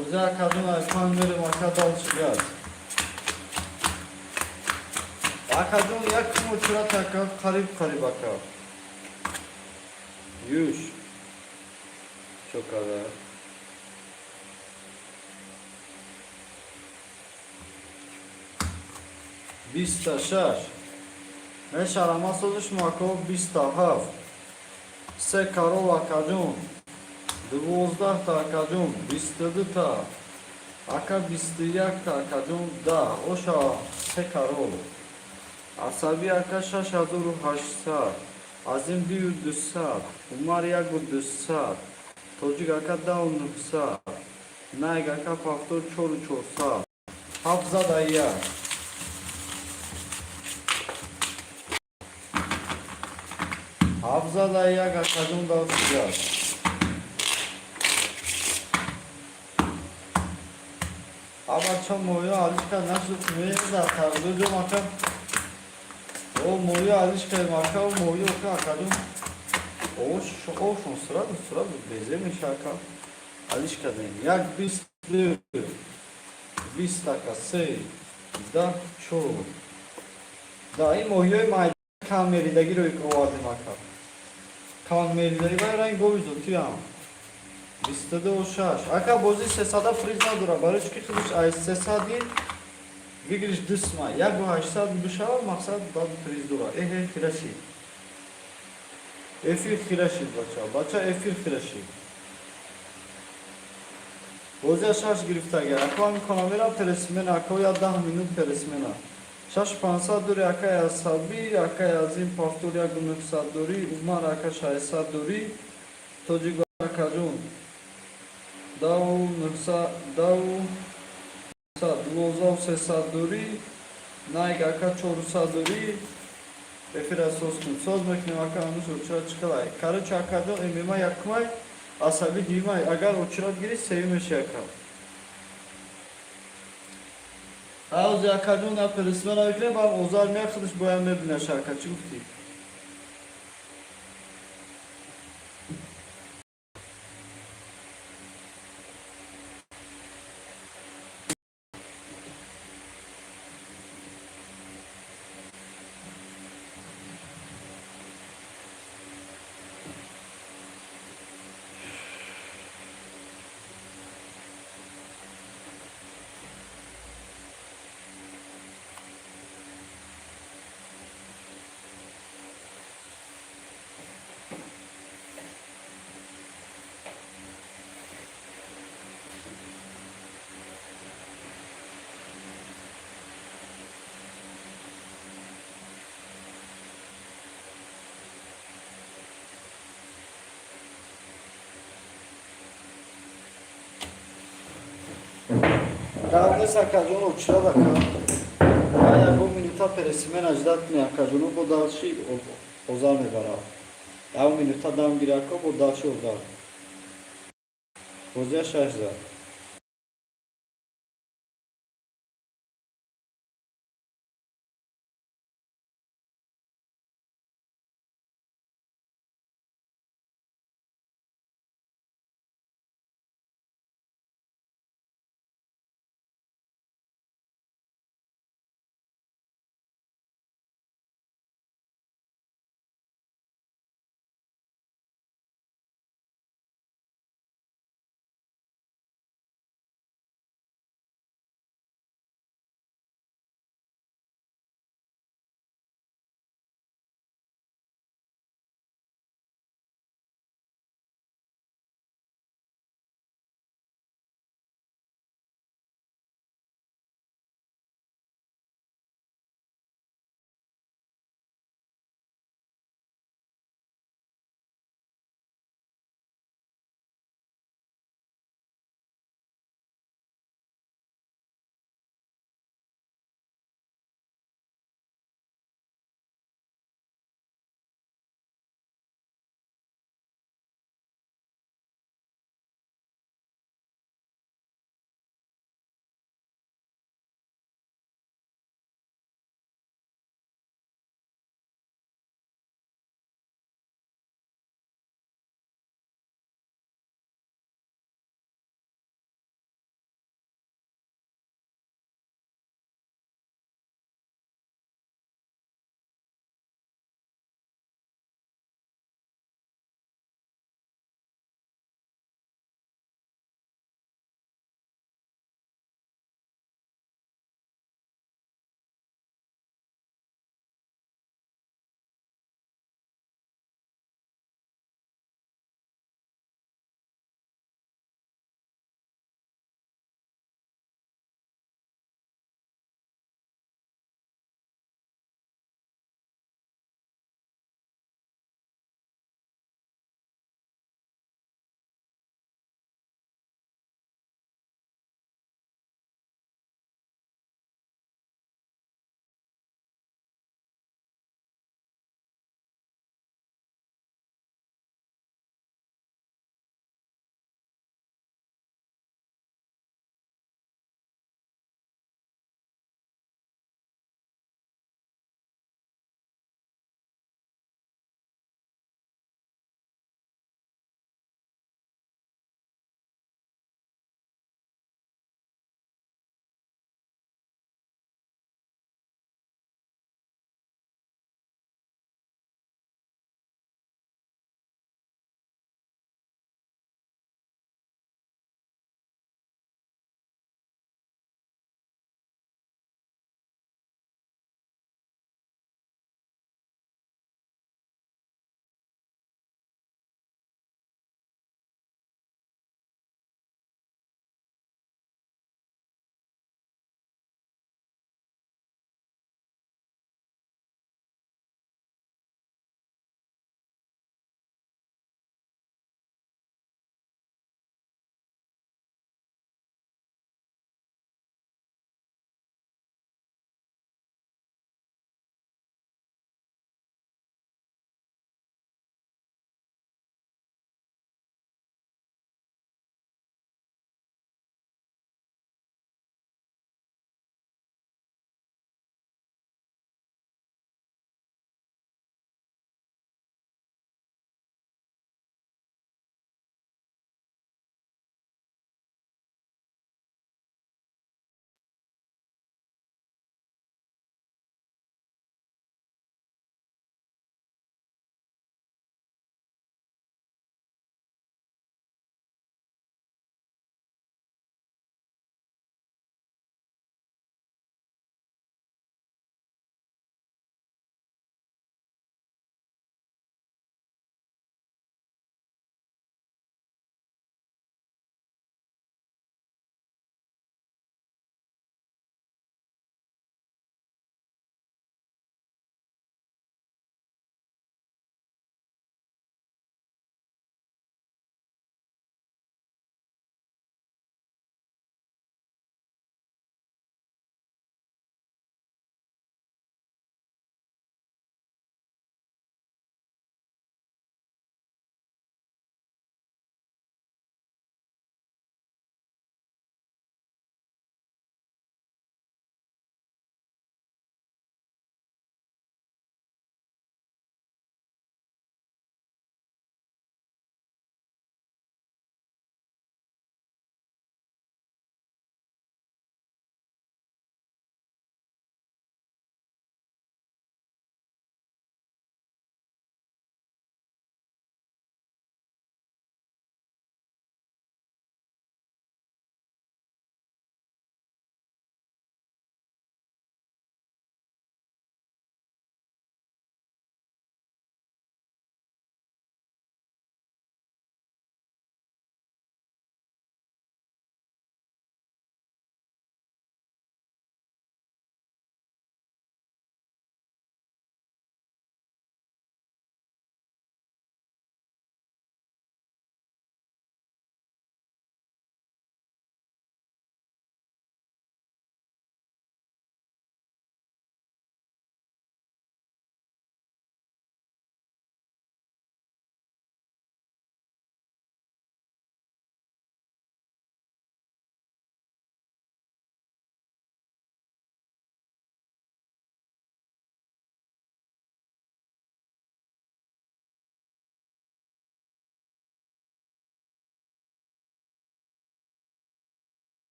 Oza kadın aypan verim akadal çıkar. Akadın yakın uçura takar, karip karip akar. 100. Çok kadar. Bista şaş. Ne şarama sozuş mako bista hav. Se karol akadın. 12 ta akadın. Bistadı ta. Aka bistiyak ta akadın da. Oşa se karol. Asabi aka şaduru haşsa. Azim diyu düssa. Umar yagu düssa. Tocuk aka da unuksa. Naig aka paftor çoru çorsa. Hafza dayya. Hafza dayya akadın da sıcak. Ama çok moyu alışka nasıl tümeye de tarlıcı maka. O moyu alışka maka o moyu oka akadın. O şun sıra bezemi şaka. Alışka değil. Yak bis taka sey. Da çoğu. Daim moyu may kameri de giriyor kovadi maka. Kameri de giriyor govizo tiyam. Bistede o şaş. Aka bozi sesada frizna dura. Barış ki kılıç ay sesadi. Vigriş dısma. Ya bu haşsad bişava maksad dad friz dura. Ehe firaşi. Efir firaşi baça. Baça efir firaşi. Bozi şaş girifta gel. Aka mi konamera peresmena. Aka ya dah minut peresmena. Şaş pansa duri aka ya sabi. Aka ya zim paftur ya gümük saduri. Umar aka şaysa duri. Tocik aka jun. Dau nırsa dvozav se saduri naig aka çoru saduri efira soskun soz mekne makanus uçura çıkalay karı çakada emima yakmay asabi dimay agar uçura giriş sevmiş yakal Ağız yakadun da perismena yükle bak ozar mı yakılış boyanmaya biner şarkı çıkıftı Davne sakazon uçura bakar. Aya bu minuta peresimen ajdat ne akazonu bu dalşı ozar mı bara. Ya bu minuta dam girako bu dalşı ozar. Ozya şaşda.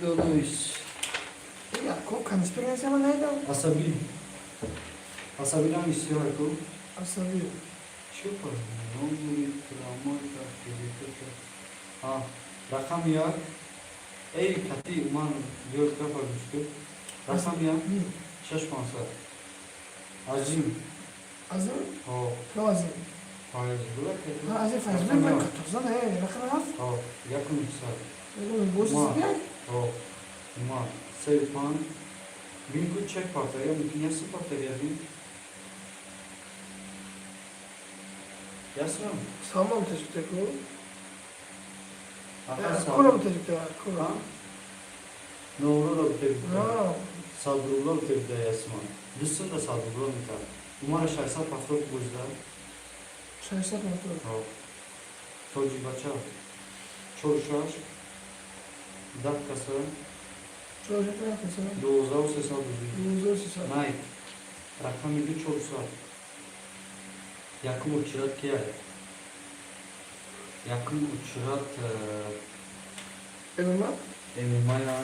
Luis. Jakob, kan esperienza man nejde? Asabi. Asabi nám istiyor Jakob. Asabi. Şu var. Nomuri travmayla birlikte. Ha, rakam ya. Ey kati uman yor kafa düştü. Rakam ya. Şaşmansa. Acım. Azim? O. Pro azim. Hayır, bırak. Ha azim faz. Ben ben katozdan rakam az. O, yakın saat. Boş izleyen. O. Uman. Seypan. Bilgu çek partaya. Mümkün nasıl partaya bir? Yasram. Sağlam tecrübe ko. Arkadaşlar. Kura mı tecrübe var? Kura. Ha? Doğru da tebrik. Ha. Sadrullah tebrik yasman. Düşsün de sadrullah mı ta? Umara şahsa patron buzda. Şahsat mı tur? O. Çocuğu baça. Çorşaş. Dakikası. Çocuk ne yapıyorsun? Doğuzav sesa buzu. Uzun sisa. Nayk. Rakam ilgi çorsa. Yakın uçurat kiyay. Yakın uçurat Emin mi? emimaya.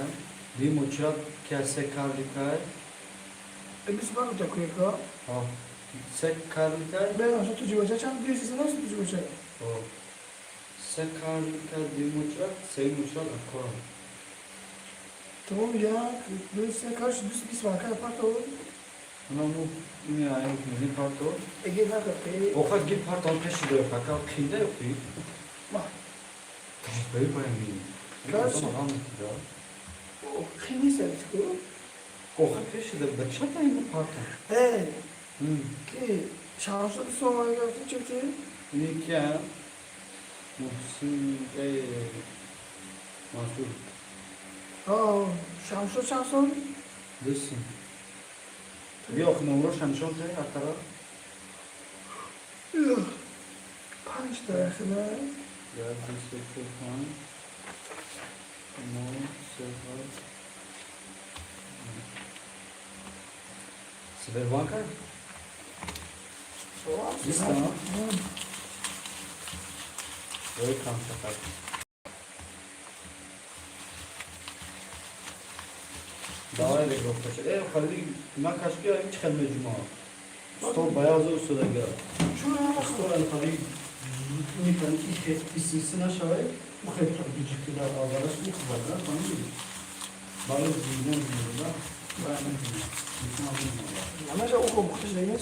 Bir uçurat kiyase karlikay. Biz var mı takıyor ka? O. Sek karlikay. Ben nasıl tutucu baca çam bir sesi nasıl tutucu baca? O. Sek karlikay bir uçurat. Sevim uçurat akor. Tamam ya. Böyle karşı düz bir marka yapar da olur. Ama bu ne ayın bizim parto. Ege var da. O kadar git parton peşinde yok. Hatta kıyında yok değil. Bak. Böyle koyayım. Karşı. Tamam ya. O kıyını servis ko. O kadar peşinde bıçaklayın bu parton. Ki şanslı bir son ayı yaptın çıktı. Ne ki ya? Muhsin Mansur. Şanslı. Listen. Yok ne uğraşan çok da atara. Punch tarafına. Ya bir şey falan. No sefer. Sberbanka? Listen. Öyle kanka. Davaya da yok kaçar. Halil ben kaç bir ay çıkarmıyor cuma. Stol bayağı zor süre gel. Şuraya bak. Stol Halil bir tane iki isimsin aşağıya. Bu kadar bir ciddiler ağlara su kıvarlar. Bana değil. Bana bilmem bilmiyorlar. Ben ne bilmiyorum. Bütün aldım. Ama já o muhtaç değil mi?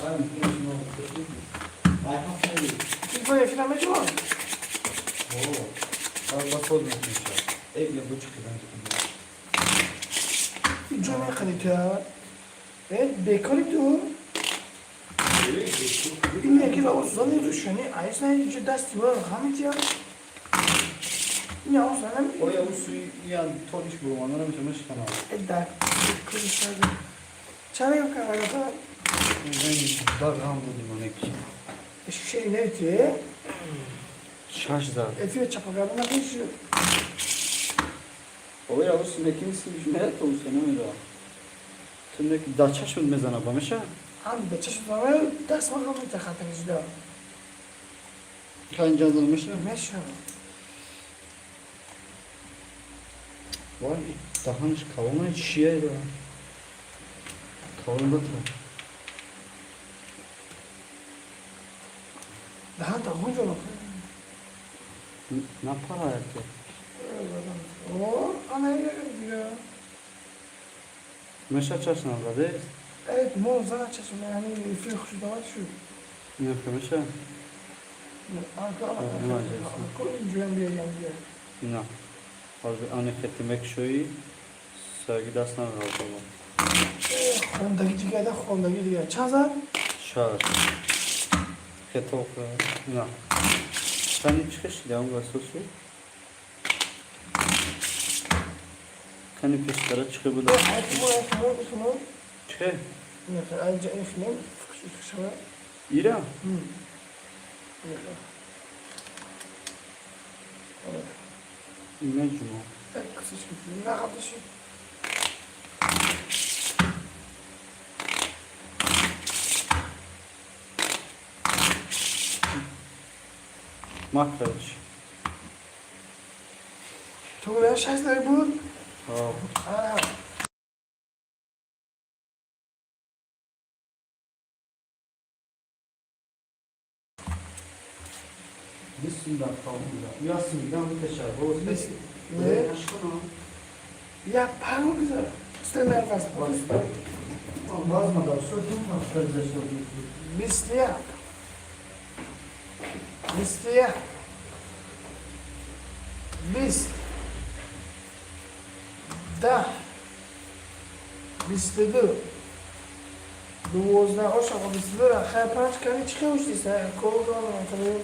Ben bilmiyorum. Ben kafayı. İlk böyle filan mecbur var. Oo. Ben bak olmuyor inşallah. Evle bu çıktı ben gittim. Cuma kalite. Evet, bekalite o. İnne ki la olsa ne düşünü? Ayısına hiç ders var. Hamit ya. Ya olsa ne? O yavuz suyu yani topiş bu. Onlara mı çalışmış kanal? Edda. Kılıçlar. Çare yok arada. Ben dargam buldum ona ki. Şu şey ne diyor? Şaşda. Efiye çapagarına geçiyor. O yavuz suyu kimsin? Düşünerek olursa ne öyle? Tümdeki daçaş mı mezana bamışa? Abi de çeşit var. Ders bakalım bir takatın izle. Kanca azalmış mı? Meşhur. Var daha hiç kavana hiç şiye ya. Kavanda da. Daha da hoca bak. Ne yapar hayatı? O anaya gidiyor. Meşa çarşın abla Evet, mozara çeşit yani fil kuşu da var şu. ne yapıyor meşa? Arka Ne var diyorsun? koyun güven bir yan bir. Ne? Harbi aneketi mekşoyu sergi dersine razı olma. Honda gidiyor da Honda gidiyor. Çazar. Şahır. Ketok. Ne? Sen çıkış devam sosu. Kanı püskara çıkıyor bu da. Ayetimi. Çıkıyor. Mesela ayrıca efendim. Kışa. İra. Ne cuma? Kısa çıkıyor. Ne kardeşim? Makraj. Çok güzel şeyler bu. آه. بسم الله الرحمن ياسين دام تشابه بس نه یا پرو بذار استنر فاز باز ما داشت شدیم فرزش شدیم 21 21 20 10 22 12 آشقا 22 را خیلی پنج کنی چی خوش دیسته کود آنها کنیم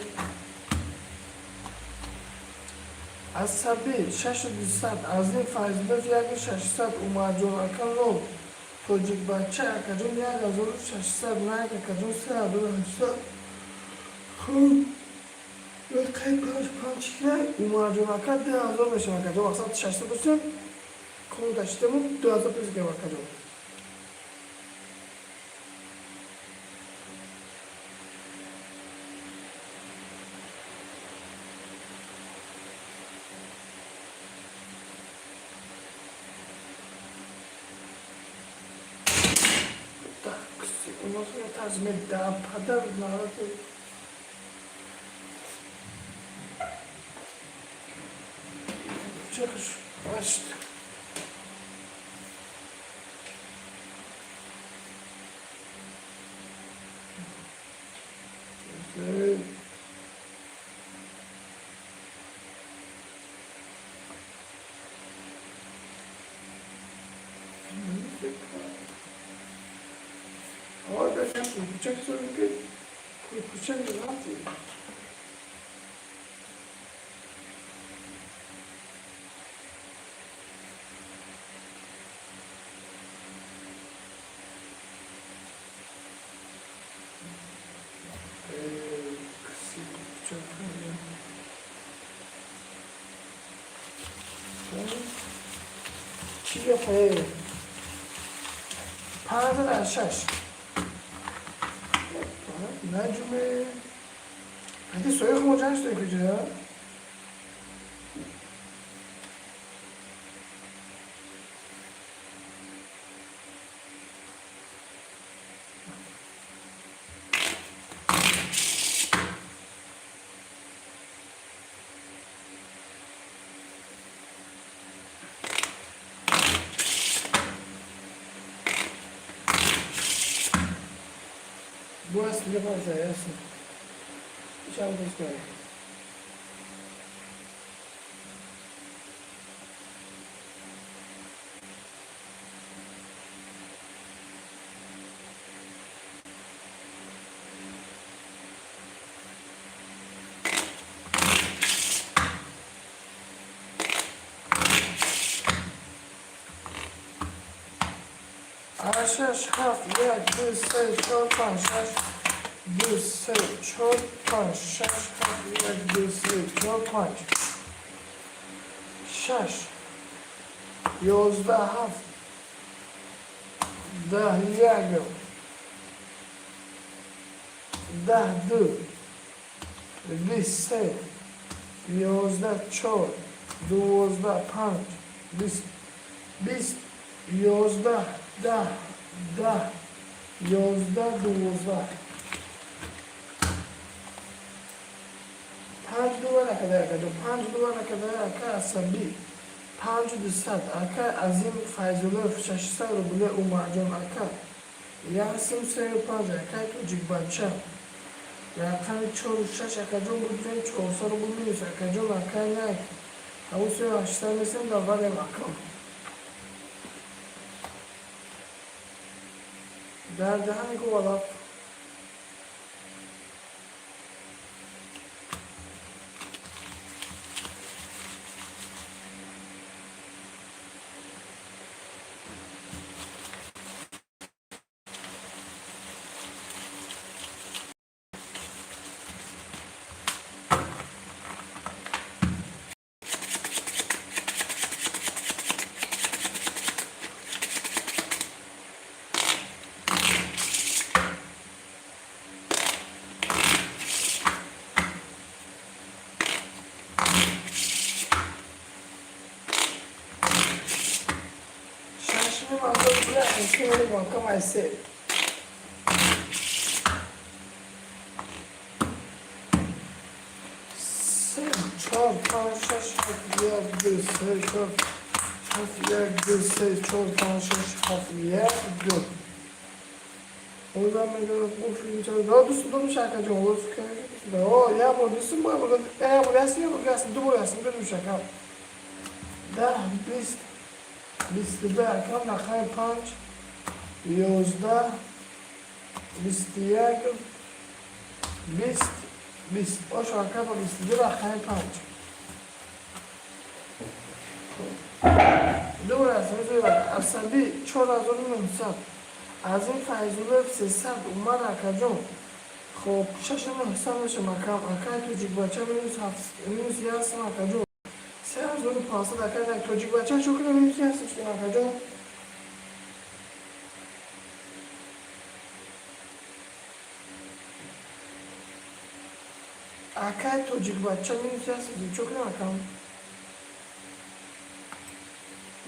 عصبی 6200 از این فایزده یک 600 اومد جون اکن نو توجیک بچه اکجون یک از اون 600 نه اکجون 3800 خوب یک قیب پنج کنی اومد جون اکن 10000 میشه اکجون اکسان 600 بسیم کون داشتمون 2000 پیش گیم اکجون تازه دام پدر نارد چکش واشت Orada yaptım, bıçak sorun ki, bıçak ne yaptı? Kısık bıçak ne? چی yapayım? Pardon aşağı. نجمه هدی سویخ موجهش توی کجا Bu aslında fazla yazsın. Hiç almış böyle. Aşaş haf ya düz say çok aşaş düz say çok aşaş haf ya düz say çok aşaş şaş yozda haf dah yago dah du düz say yozda çok دوازده پنج بیست بیست یازده ده یازده دوازده پنج دوباره نکده اکا پنج دوباره نکده اکا عصبی پنج دوست اکا از این فیضوله 600 رو بله او مرجان اکا یا سیم سه و پنج اکا تو جیگ بچه یا اکا چور شش اکا جون بودن چور سر رو بلیس اکا جون اکا نک او سه و 800 میسیم دوباره اکا در دهنی که والا aka mai se. Se, 4, 5, 6, 7, 2, 3, 4, 7, 2, 3, 4, 5, 6, 7, 2. O zaman bu film çalıyor. Doğru mu şaka canım? O sıkıntı. O ya bu düşün bu bu. Bu resim bu resim bu resim bu şaka. Da biz de akşam nakay punch. 11 21 20 o şaka bu biz de nakay punch. Doğru resim bu. Asabi çok az olmuyor sat. از این فیضوله 300 اومد اکجون خب ششم حساب میشه مکم اکای تو جیگ بچه minus یه هستم اکجون 3500 اکای تو جیگ بچه شو کنه minus یه هستم اکجون اکای تو جیگ بچه minus یه هستم شو کنه مکم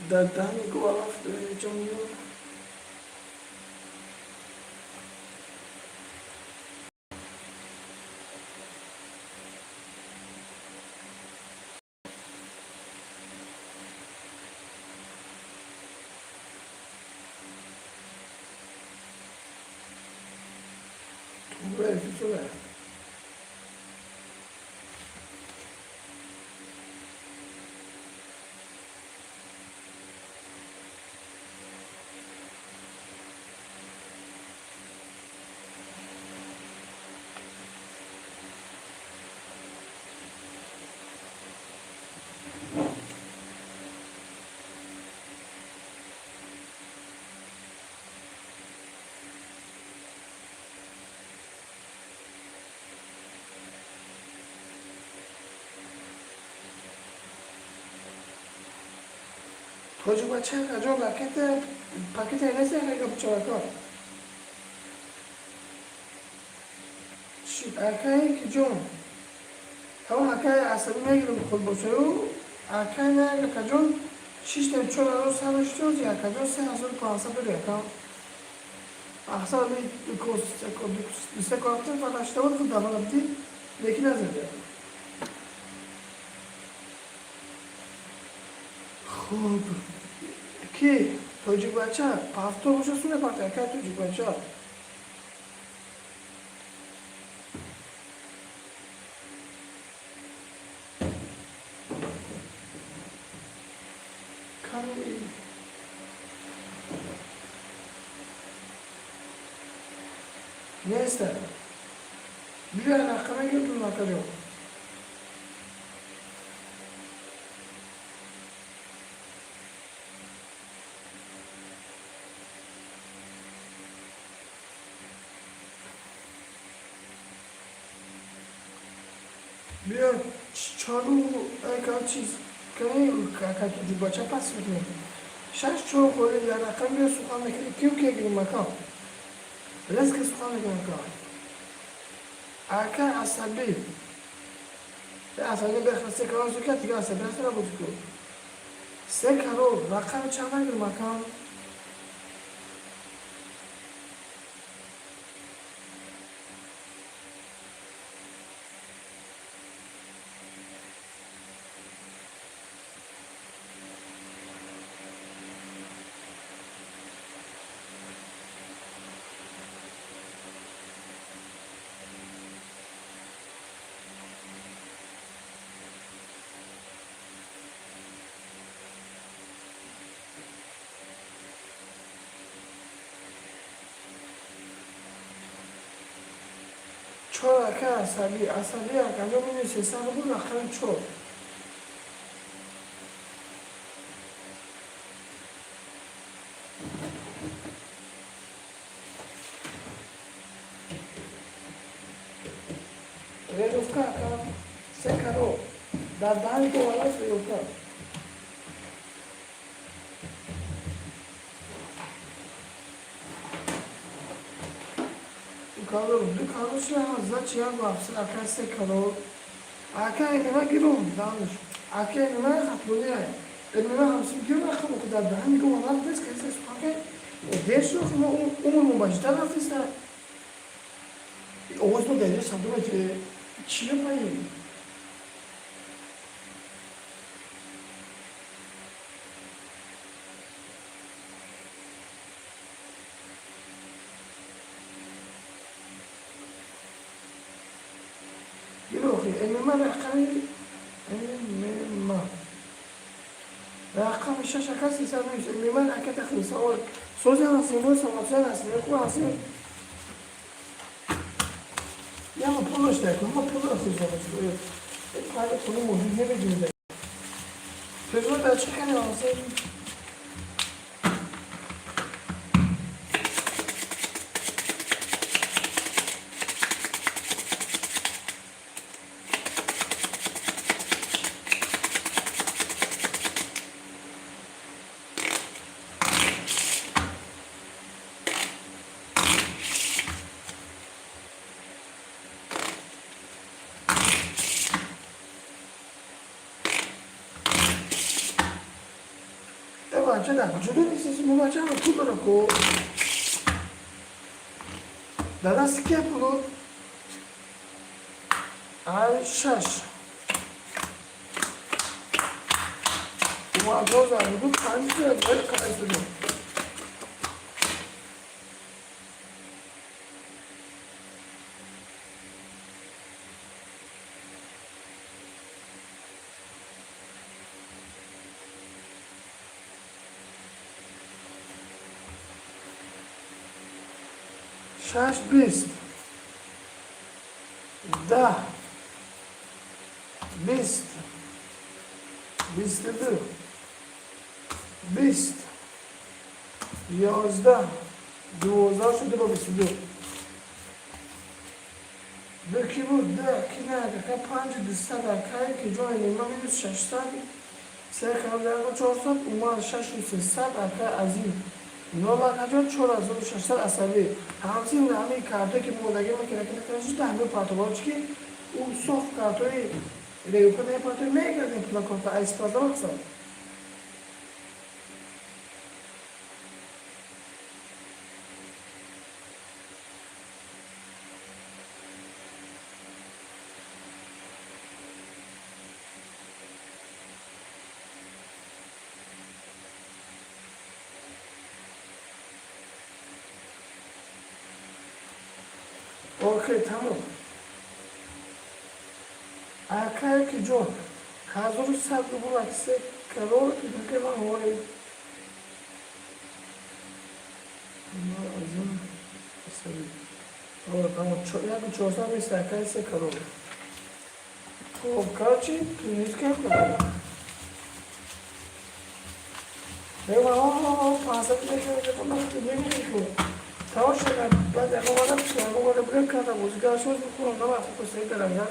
دادن گوافت جمعیون Buraya tutsana. Hoje bate a joga paquete nesse rega bچاکا اکای که جون همون اکای عصبی میگیرم خود باشه و اکای نگه که جون 6 تا 4 روز همش توز یا که جون 3500 بده اکا احسان لی دوسته کارتن فلاشته بود خود دفعه بدی لیکی نزده خوب کی توجیک بچه پافتور روشه سونه پاکته که توجیک بچه کمی نیسته بیا نقمه گردون نکریم بیا چارو اگر چیز کنی که تو بچه پس میکنی شش چون خوری یا رقم بیا سخن نکنی کیو که گیریم مکان رزق سخن نکنی مکان اگر عصبی عصبی بخواه سه کارو زکت دیگه عصبی هست نبود کن سه کارو رقم چند نگیریم مکان چهار اکه عصبی اکه انجام میدونی 300 بود رقم 4 ریدوفکا اکه سه کارو در دهانی که والاس ریدوفکا کارو چیه هزار چیه بافسر اکه سه کارو اکه اینما گیرم دانش اکه اینما خطلونی های اینما همسون گیرم اخم که در دهانی که والاس بس که سه سپاکه Deixa uma bastante na festa. Ou isso daí, sabe o que tinha para ele. يروحي إنما رقم الشاشة كاسي سامي إنما حكيت أخي صور صوتي أنا سيبوي سمعتنا سيبوي عصير يا ما بقولش ده ما بقولش ده شوية الحاجة كله موجود هنا جدا في الوقت ده شو حاجة عصير 맞잖아. 주변에 있으면 맞잖아. 그거라고. 나라 스케프로 알샤시. 우아도자 이거 간지가 왜 가있어요? شاش بیست ده بیست بیست دو بیست یازده دوازده شده با بیست دو دو کی بود ده کی نه که پنج دوسته در کاری که جای نیمه مینوس ششتد سه کار درگاه چهارصد اومد شش و سیصد اکر از این نامحجم 4600 عصبی همچنین همین کارت که مولگی میکنه که نکنه شده همه پارتوالش که اون صف کارتوی ریوکا نه پارتوی میگردیم پلا کارت ایسپادا بخصد اوکی تمام اکای که جو 1100 روبل عکس کرور که من هوایی از این حسابی یکی 420 اکای 3 کرور خب کارچی تو نیز که کنم بگم 500 میکنه که کنم که نمیشه تمام شد بعد اقامدم بریم کردم موزیکا شد میکنم نمه خوب سید دارم نه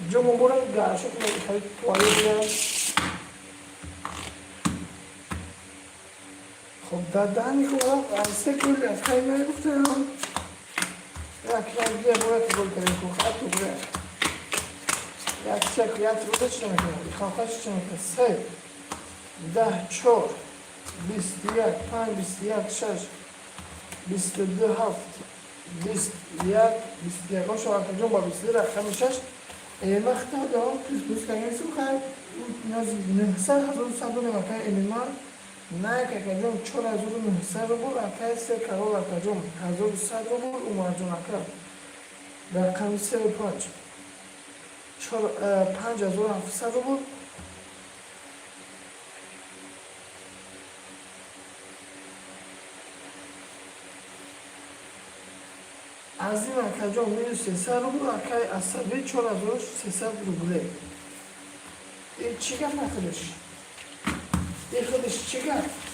جو مبورم گرشو کنم خیلی توانی بیارم خب دادنی کنم سه کلی از خیلی نگفتم یکی دیگه باید گل کنیم کن خیلی تو بریم یک چک یک روده چه میکنم خواهش چه میکنم سه ده چهار بیست یک پنج بیست یک شش بیست دو هفت بیست یک هم شما جون با بیست دو رقم شش مختار دارم پیس کنیم سو خواهد نهسه هزار سندو نمکن ایمیمان نه که جون چهار هزار نهسه رو بود اکای سه کرور اکا جون هزار سد رو بود اومد جون اکا رقم سه و پنج 5700 رو بود از این اکجا مینو 300 رو بود اکای عصبی 4300 روبله این چی گفت نخودش؟ این خودش چی گفت؟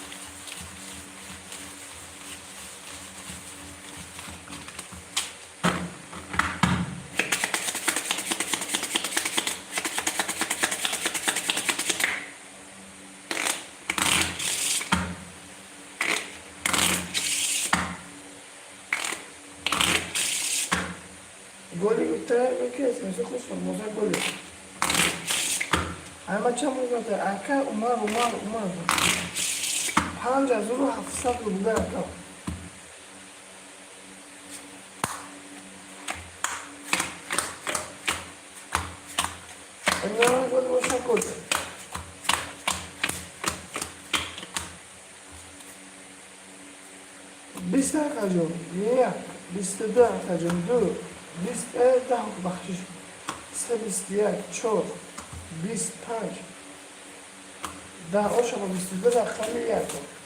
گلی تر میکرد مثل خوش موزه گلی همه چه موقع اکا اومد 5700 روبله اکا. اینجا گفت باشه کد 20 اکا جون، 22 اکا جون، 10 بخشش 21 4 25 10 شما 22 رقم یک.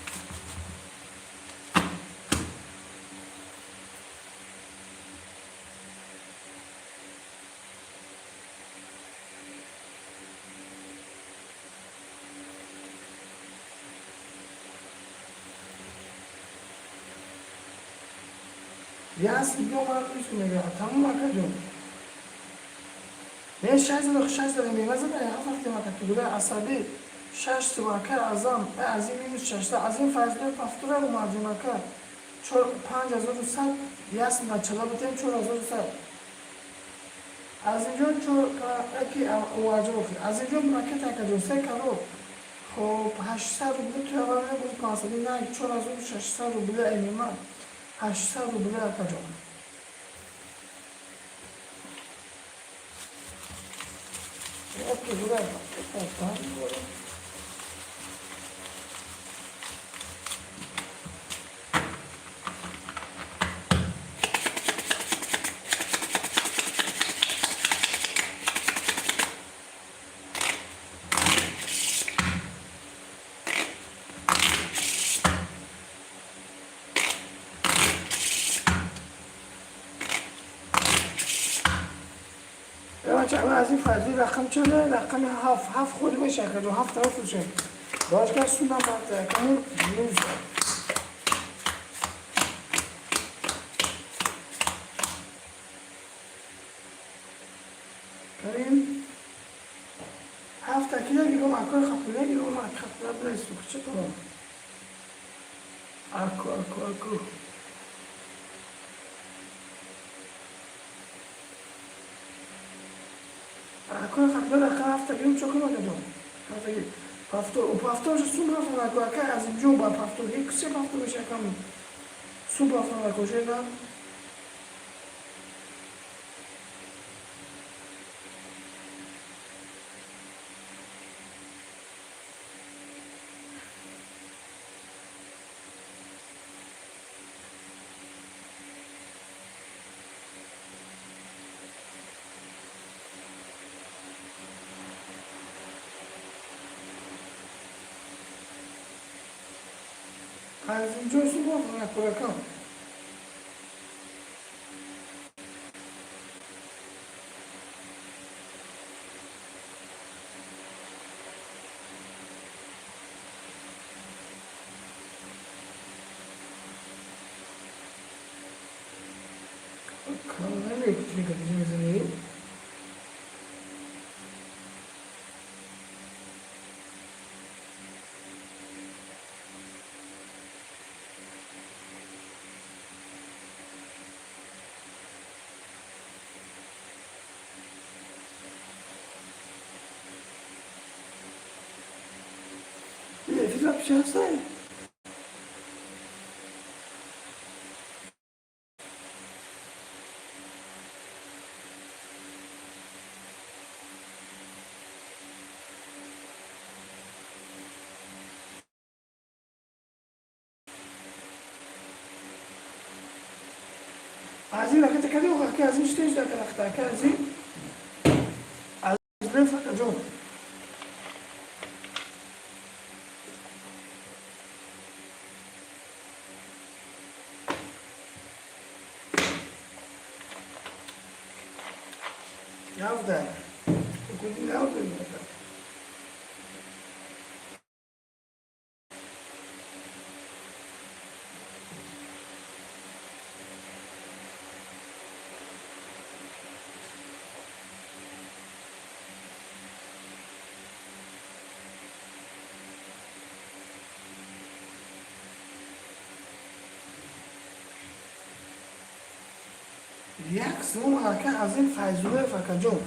یاس دیگه اومد میشه میگه تموم اکا جون. من 6 میگه زدم وقتی ما که بوده عصبی 6 توماکه ازم از این مینوس 6 از این فاصله پفتوره رو مارجونا که 5100 یاس ما چلا بودیم 4100 از اینجا چون که واجب از اینجا مارکت اکا جون 3 کرور خب 800 روبله توی اول بود 500 نه 4600 روبله ایمان 800 روبله اکا جون. اوکی بوده چه از این فردی رقم چنده رقم هفت خود میشه که 7 طرف میشه باش که سونا باید کنیم نیوز کریم 7 کیلو گیرم اکو خپله گیرم خپله بلیستو چه کنم اکو اکو خپله رقم 7 گیرم چه کنم گدام پافتور سوم هفته اکو اکا از اینجا با پافتور یک سه پافتور میشه کم سوم پافتور اکو شدم از اینجا سوم پافتور اکو رقم کاملا یک میزنیم فکر پیش هستن از این لکه تکلی و که از این شتیش دکه لخته که از این رفت جون Nerede? Okul nerede? یک سوم حرکت از این فیضوله فکر جون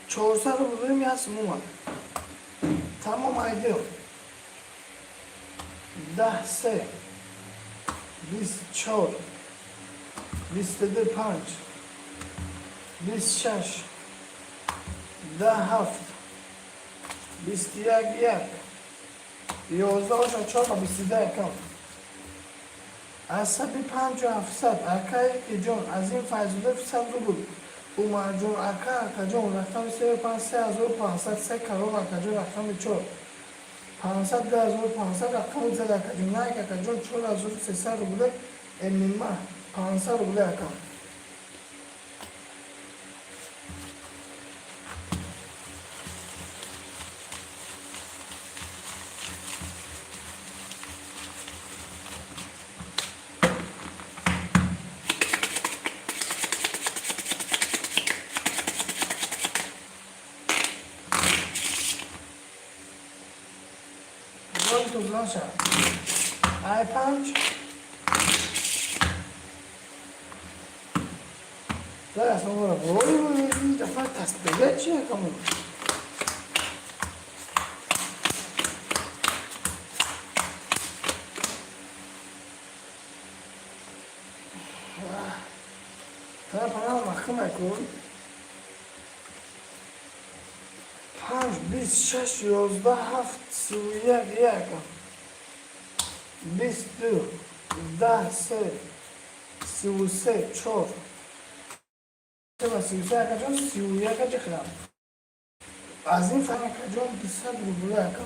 400 رو بودیم یک سوم Tamam haydi. 10 24 25 26 17 21 11 4 22 عصبی 5700 اکای که جون از این فیضوله فیصد رو بود اومر جون اکا جون رقم 3500 3 کرور اکا جون رقم 4 500 رقم زد اکا جون نه اکا جون 4300 رو بوده امیمه 500 رو بوده اکا تو بلان شد ای 5 در اصلا برو این دفعه تصدیقه چیه کامون تا پناه محکمه کن 5 26 11 7 31 22 10 3 33 4 و 33 اکا جون 31 اکا چه از این فهم اکا جون 200 رو بوده اکا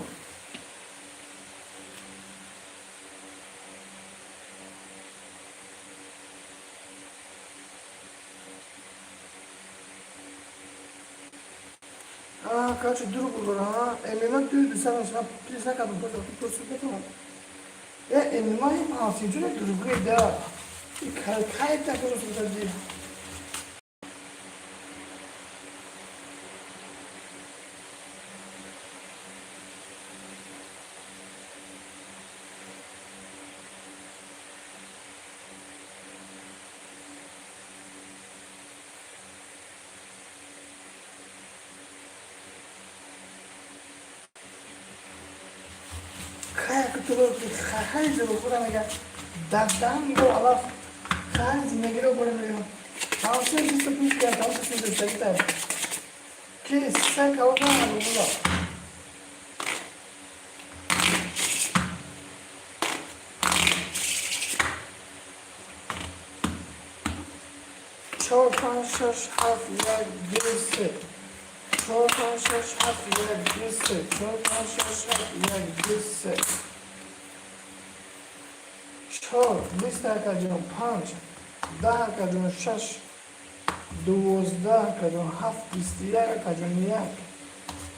Kaç dur ha. Emine düzdü sen aslında plesa kadın burada tutulsun da tamam. Emine hem hafifçe dur buraya da. Kayıp da kurulsun da değil. خیلی رو خودم اگر دردم رو علاف خیلی زندگی رو برم بیرون همسه 25 کرد همسه 33 کرد که سه که آقا هم رو بودا 4 5 6 7 1 2 3 4 5 6 7 1 2 3 4 5 6 7 1 2 3 4 20 اکا جون 5 10 اکا جون 6 12 اکا جون 7 21 اکا جون 1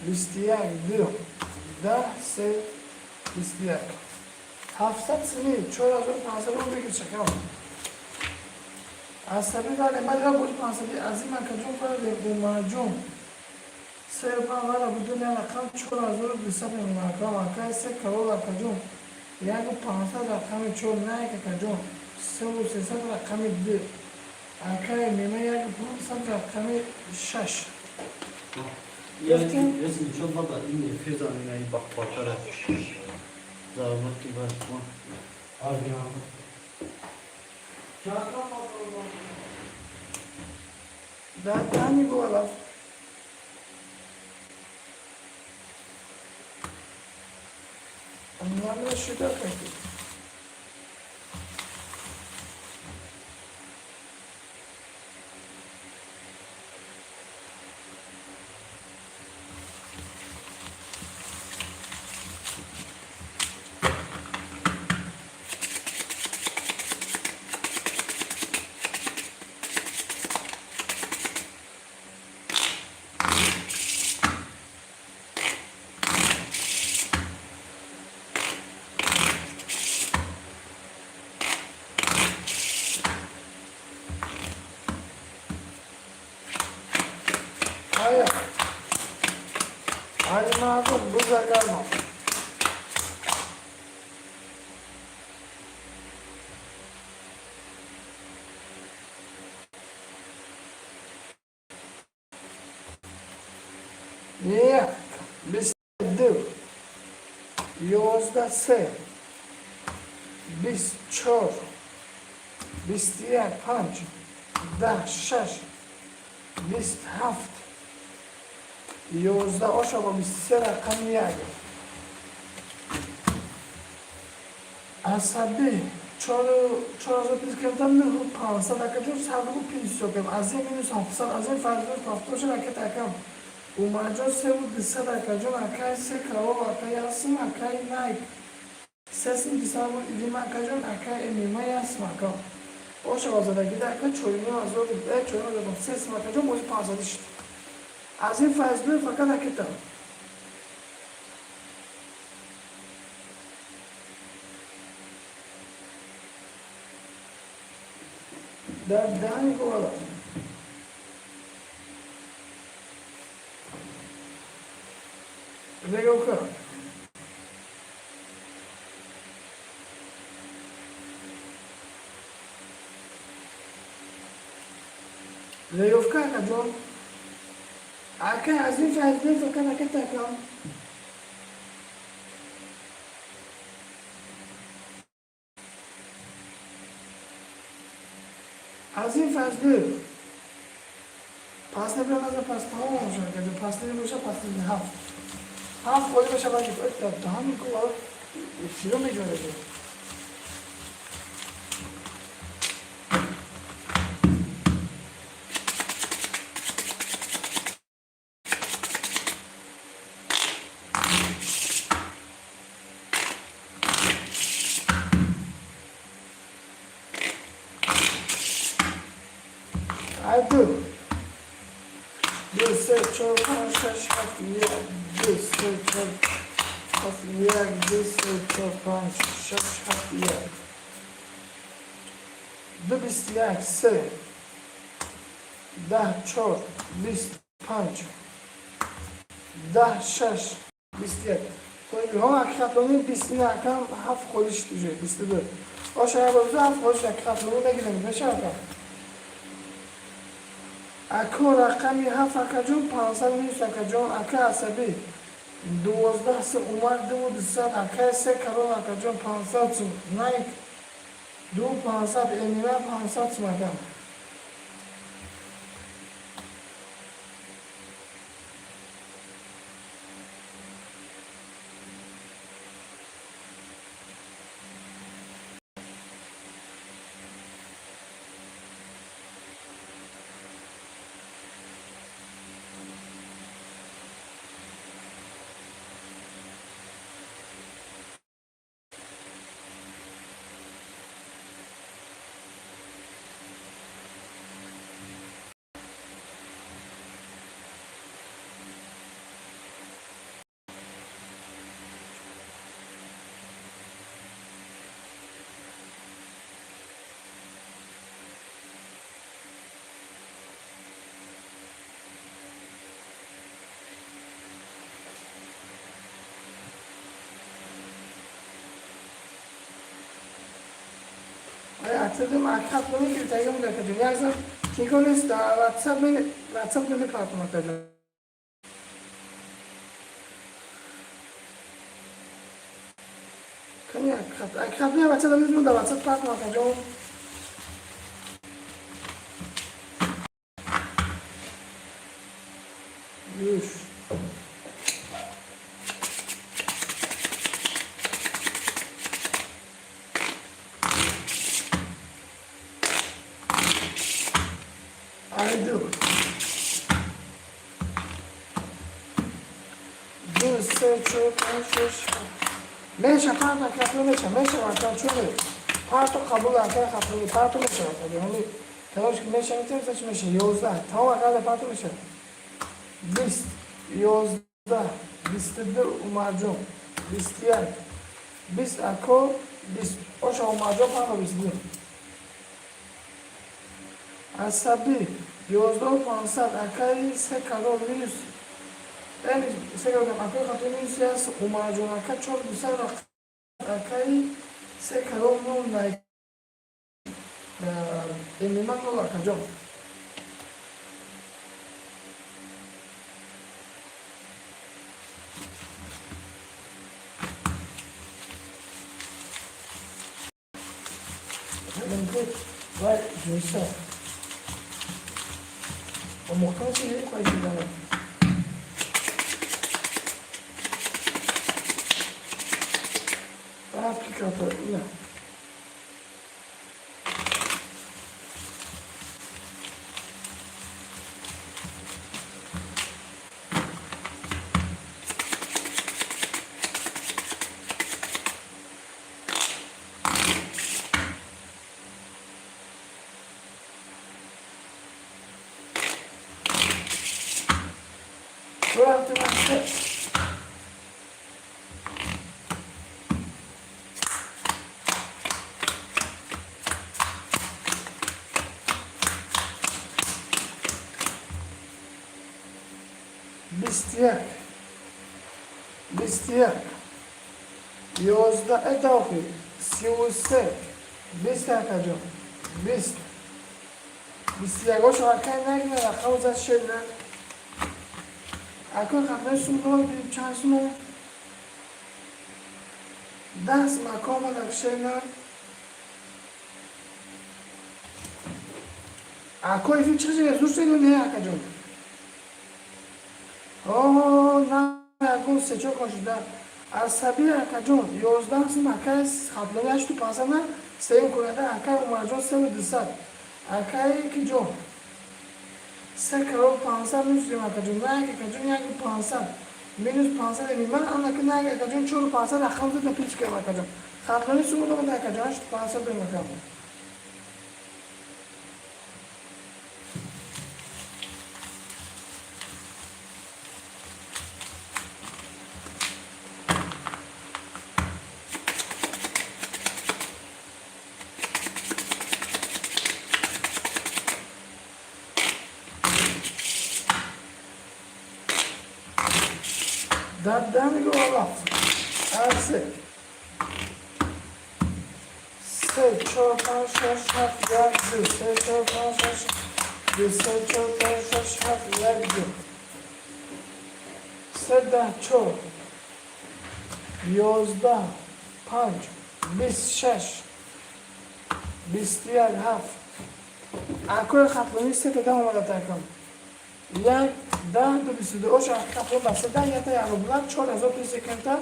21 2 10 3 21 700 سنی 4500 رو بگیر چکم عصبی ولی من را بود 500 از این اکا جون فرده بومه جون 3 پا ولی بدون رقم 4200 رقم اکا 3 کرور اکا جون یعنی 500 رقم 4 نه که جون 300 رقم 2 اکای نیمه یعنی 500 رقم 6 Yani resim çok baba iyi fezanına bak bakarak zahmet ki var mı? Arıyorum. دانی بولا امیال شده کنید hayır hadi mazlum bu zagarma niye biz de 11 24 21 5 10 6 27 11 آشا با 23 رقم یک عصبی 4 پیش کردم نه 500 اکجور 150 کم از این مینوس 700 از این فرض کافت شد که تکم و ماجر 3 و 200 اکجور اکای 3 کلاو اکای اسم اکای نایک 3 سیم 200 دیدیم اکجور اکای امیمای اسم اکا آشا بازدگی در اکای چورینی از رو دیده چورینی رو 3 سیم اکجور موزی 500 شد از این فرض فقط اکتم در دهانی که بالا بگو که لیوفکا جون اکه از این فضلی فکر اکه تکم از این فضلی پس نبرم از پس تمام همشون که پس نمیشه پس نمیشه هفت خودی بشه باید تا همین که باید چیزو میجوره دو 2 3 4 5 6 7 1 2 3 4 1 2 3 4 5 6 7 1 2 21 3 10 4 25 10 6 21 koyuyor. Ha akşamları pisine akan hafif koyuş düşüyor. Piste böyle. O şeye bakınca hafif koyuş akşamları ne gidelim? Ne şey yapar? اکو رقمی 7 اکجون 520 اکجون اکه عصبی 12 سه اومد 200 اکه 3 کرون اکجون 500 سو نایک 2 500 امیمه 500 سو مکم اتدم اکرد کنی که تاییم دکه دنیا ازم کی کنیست واتساپ کنی پارتم اکرد کنی اکرد نیا واتساپ میزنم در واتساپ پارتم اکرد یوش دو 2 3 4 5 6 میشه پارتو کپلو میشه وقتا چونه پارتو قبول اکر قبول پارتو میشه یعنی تلاش که میشه میتونی میشه 11 تمام اکر پارتو میشه 20 11 22 اوماجو 21 20 اکو 20 اوشا اوماجو پارتو 22 عصبی 11500 اکای 3 کرور نیست یعنی 3 کرور اکای خطی نیست است اوماجون اکای 4200 اکای 3 کرور نون نای امیمان نول اکای جون که و جوسا و مختلف چیزی خواهی دارم و اپلیکاتور اینا وقتی من بیست یک یازده اضافه 33 بیست جان بیست یکاشو حرکت نگیره رقم زد شده اکنون خطره سونو بیم چند سونو دست مکام لکشنر اکنون ایفی چیزی زور سیلو نه اکا جان نه اکنون سه چو کشیده عصبی اکا جان 11 سیم اکا خطره هشتو پاسه نه سیم کننده اکا اومد جان سیم دوست اکایی که جان 3 کروڑ 500 minus 2 کجون نه که کجون یکی 500 minus 500 میمن آن که نه که کجون 4 500 رقم زد پیش که کجون خاطری سو دو نه کجونش 500 به مکان دادم رو آقا سه 4 5 6 7 1 2 3 4 5 6 2 3 4 5 6 7 1 2 10 4 11 5 26 21 7 اکل خطلانی سه تا دم آمده تکم یک 10 دو 22 شهر خطلان بسته 10 یک تا یک رو بلند 4000 توی سکنتا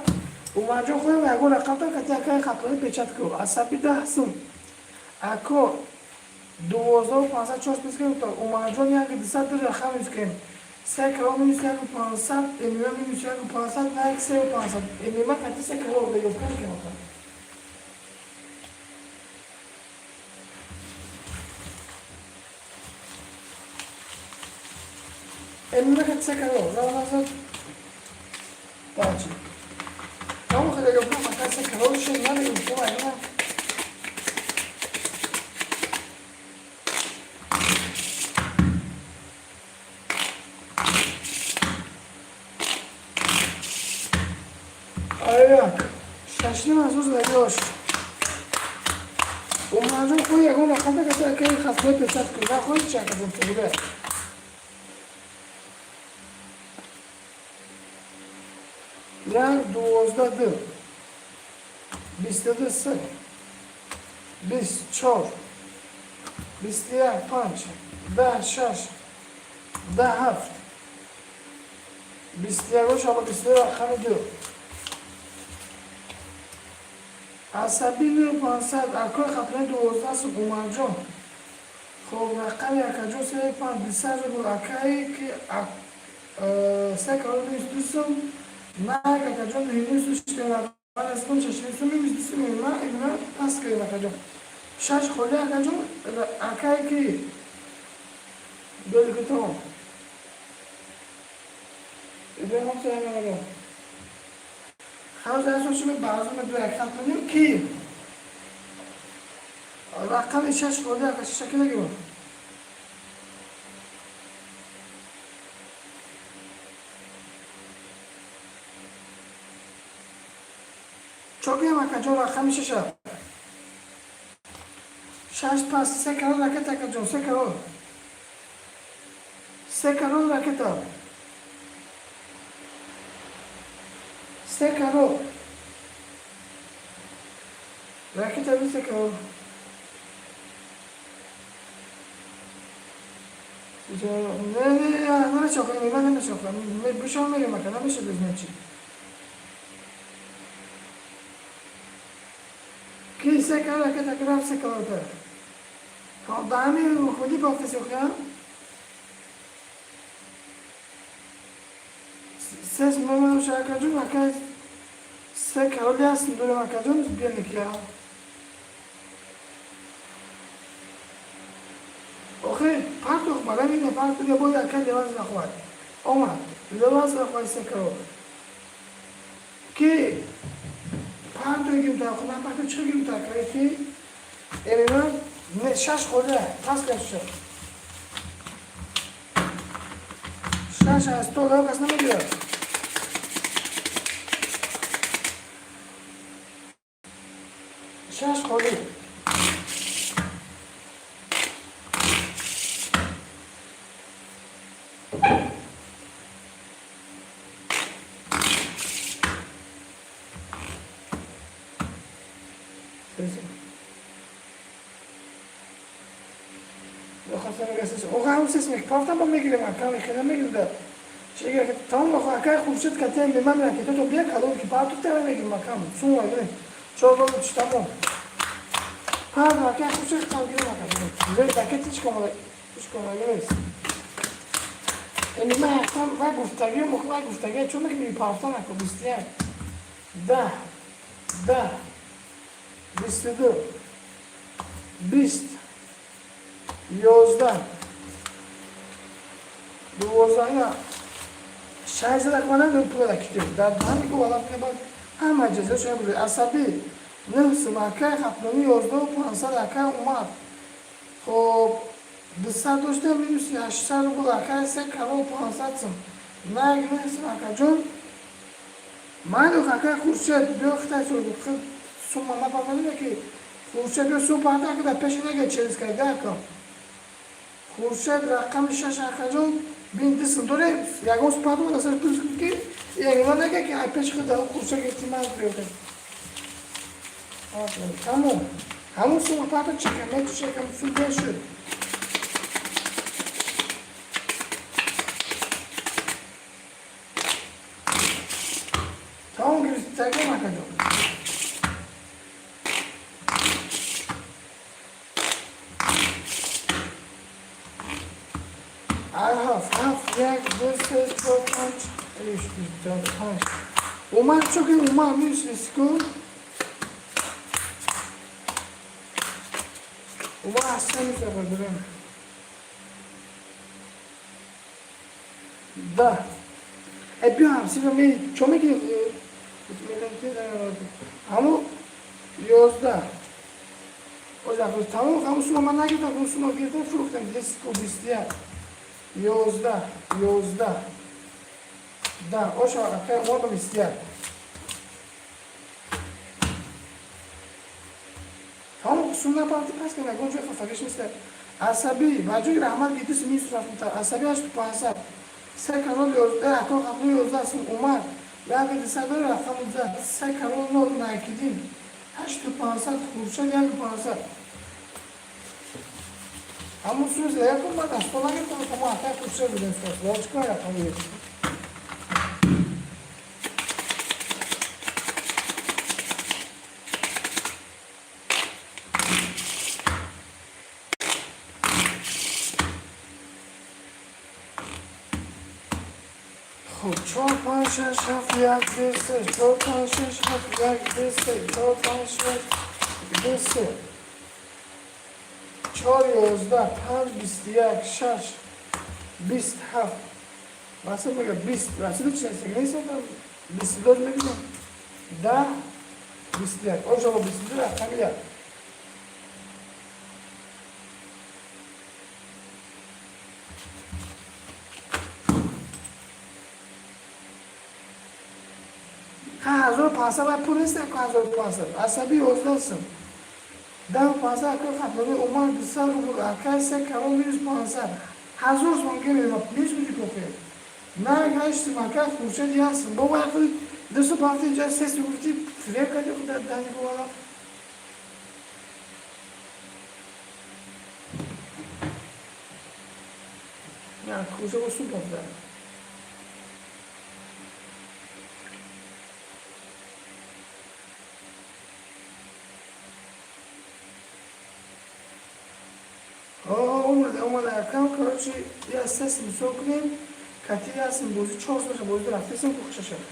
اومد جا خودم اگه رقم تا کتی اکای خطلانی پیچت کرد عصبی 10 سون اکو 2500 چهار پیس کنیم تا اومد جا یک 200 دو رقم ایز کنیم 3 کلو مینوس 1500 امیمه مینوس 1500 و یک 3500 امیمه کتی 3 کلو رو بیوز کنیم کنیم امیمه کتی 3 کلو رو نزد باچی اما خیلی گفتم کتی 3 کلو رو شد نمیگم تو اینا Ayak, şaşırma söz veriyor. Onlardan koy ya, ona kadar kadar kayı kasmayı pesat kıza koy çakadın tabi. Ya doğuzdadı. Bizde de sık. Biz çor. Bizde ya panç. Da şaş. Da haft. Bizde ya roş ama bizde ya kanı diyor. عصبی میرو 500 اکای خطران 12 سو اومد جان خب رقم یک جان 3500 رو اکایی که 3 کارو نیست دوستم نه یک جان نیست دوسته من از کن چشمی سو میمیز دوستم اینا پس که یک جان 6 خوله یک جان اکایی که دولی کتام ایده هم سه همه خواهد از شما بعضی دو یک خطرانیم کی؟ رقم 6 خورده اگه شکل نگیم چوکی هم اگه جون رقم 6 6 پس 3 کرور رکت اگه جون 3 کرور 3 کرور رکت 3 کرور رکت 3 کرور نه چاکنم من نمی‌چاکنم بشام میریم مکان نمیشه بزنم چی کی سکر که تکرار سکر داره ها دامی خودی بافته سوخیا سس ماما شاکر جو مکان سکر لیاس دوره مکان جو بیان کیا آخه پارتو بالا میده پارتو دیگه باید اکل لباس نخواد اومد لباس نخواد سکر کی پارتو گیم تا خود من پارتو چه گیم تا کاری کی اینا شش خوده پس کشش شش از تو لب کس نمیگیره شش خوده اوه هم سیس میکردم با میگیرم اکام میخوام میگیرم چیکار که تمام آخه اکای خوشت کاتیم به من که تو بیا کالون که پارتو تر میگیرم اکام سوم میگیرم چهار روز تمام پارتو اکای خوشت کام میگیرم اکام زیر پاکت چیکار میگیرم این ما اکام و گفتگی چون میگیری پارتو نکو بیستیم ده 22 20 11 12 یا 16 کنه دو پول کتیم در همین که والا کنه هم اجازه شده بود عصبی نفس مکه خطنمی 11 و 500 اکه اومد خب 200 داشته میدوسی 800 بود اکه 3 کرو و 500 سم نه اگه نفس مکه جون من دو اکه خورشید بیاخته شد سوم ما پاپالی که خورشید به سوم پاتا که در پیش نگه چیز کرده کام خورشید رقم 6 اخجون بین دستم دوره یکم سپاتو من اصلا پوز که یعنی من نگه که پیش خود خورشید احتمال بیاده همون سوم پاتا چکم میتو چکم فیلم شد تمام گرفت تاگه مکدو یک دو سه چهار پنج ایش بیشتر پنج اومد چون که اومد میشه اسکو اومد اصلا میشه بردارم ده بیا همسی رو می چون میگی همون 11 اوزا تمام همون سوما من نگیردم اون سوما گیردم فروختم اسکو بیستیه 11 ده اوشا اکای مورد بیستیه تمام سونا پارتی پس که نگون جوی خفاگش نیسته عصبی بجوی رحمت گیدی سمی رفت عصبی هشت 500 3 کانال 11 اکای خفنو 11 سم اومد لگه دیسه داره رفتم اونجا 3 کانال نو نکیدیم 8500 خورشد یعنی 500 همون سوز لیه کن من دست کنم که ما اکای خورشد بودیم سوز باید چکار یکم بیریم خب 4 5 6 7 1 2 3 4 5 6 7 1 2 3 4 5 6 2 3 4 11 5 21 6 27 واسه میگه 20 واسه چه چیزی نیست 22 میگم 10 21 اوجا 22 رقم یا هزار پانصد و پول نیستم که 1500 عصبی 11 سم 10 و 500 که خطبه اومد 200 رو بود اکای 3 کرون میرس 500 هزار سمان که میرم نیست بودی کفه نه گشتیم اکای خورشد یاسم با وقتی 250 اینجا 3 گفتی فریق کردی خود دنی بوالا Ya kuzu olsun toplar. اومد اکم کارچی یا سس مسوکنیم کتی هستیم بوزی 4 سالشه بوزی رفتیسیم خوشش شد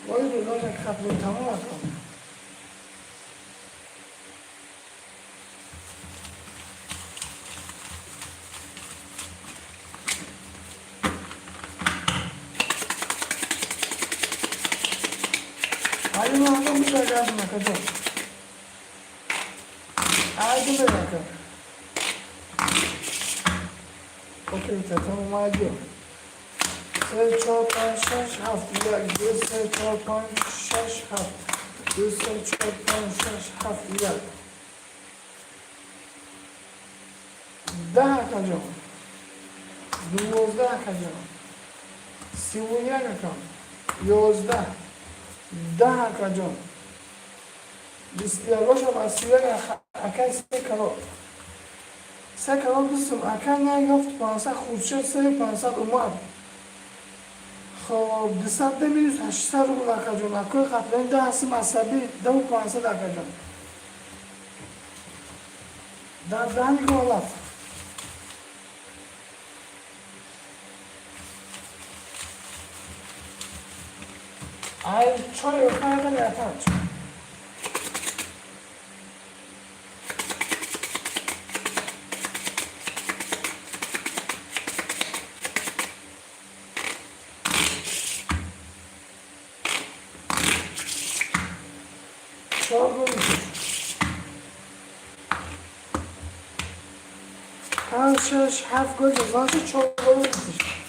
وای روزاش خطبه تمام اکم Hadi mi adam bir şey geldim akacağım. Hadi mi akacağım? Okey tamam hadi. Sen çorpan şaş haftılar. Sen çorpan şaş haftılar. Sen çorpan şaş haftılar. Daha akacağım. Dumuzda akacağım. Sivuya akacağım. Yozda. Daha akacağım. Bismillahirrahmanirrahim. Asiyya akay sekalo. Sekalo kısım akay ne yoft pansa khudshad se pansa umar. خب 200 minus 800 ruble akacağım. Akay katlayın da hasim asabi 2 pansa da akacağım. Daha ne kadar? Ay çoğu yukarıdan yatar. Çoğu görmüştür. Karşış harf görmüştür. Nasıl çoğu görmüştür?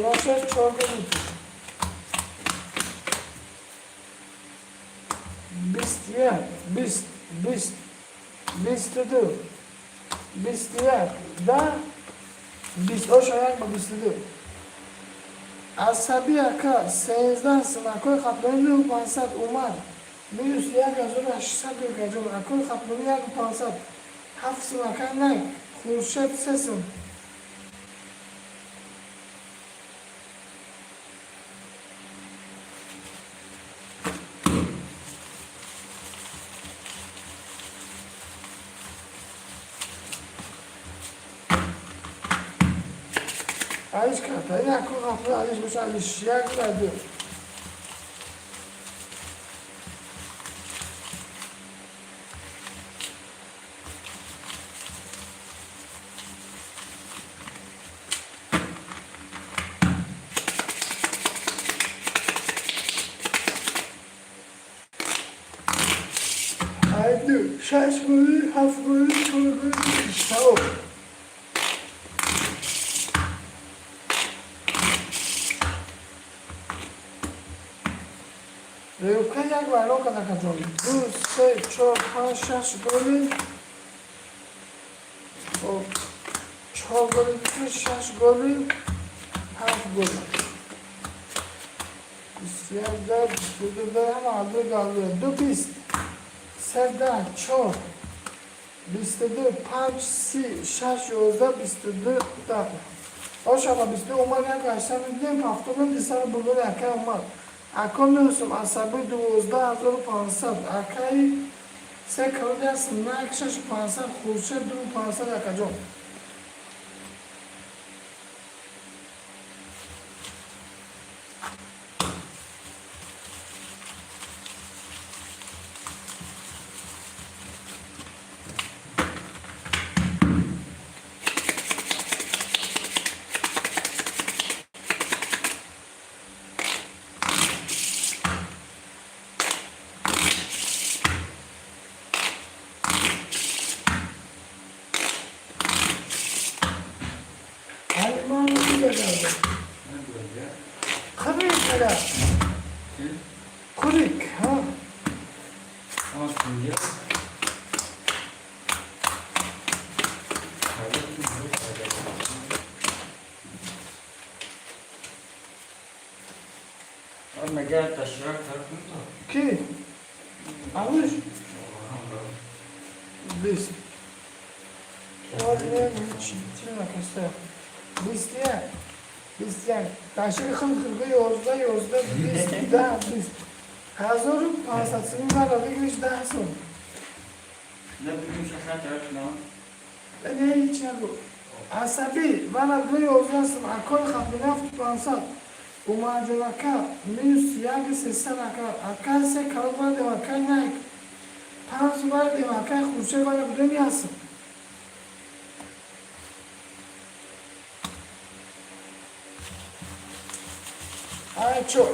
Nasıl çoğu görmüştür? Bistiyer, bistidir, bistiyer, da, o şayak mı bistidir? Asabi aka, 13 sınakı kaplarını pansat umar, minus yak azura 800 gacım, akıl kaplarını yak pansat, haf sınaka ne, kurşet sesin. Aici cata, ia cu rapă, aici nu s-a lișiat la de. Haydi, 6 golü, hafif golü, sonra golü, işte o. Reuka jak baroko na kaczoli. 2, 3, 4, 5, 6 goli. O 4 goli, 3, 6 goli. Half goli. Siyahda, burada ama adı kalıyor. 2, Sevda, 4. 22, 5, 6, 22, tak. O şaba 22, umar yaklaşsan bildiğim haftanın lisanı bulur yakın umar. Akon می‌رسم عصبی 12500 اکای سه کاری هستم نه 1500 خورشید 2500 اکجام Kurik, ha? مگر تشرک کرد کی؟ آموش؟ بیست ولی چی نکسته بیست یک تشریک خیلی یازده بیست ده بیست 1500 سنی برای بگیرش 10 سن نه بگیم شخصا کرد نه نه هیچ نگو عصبی من از دوی اوزنستم اکای خب بنفت 500 اومد وکا میوس یک سیستم اکای سه کار باید وکای نیک 5 باید وکای خوشه باید بدونی هستم آی چو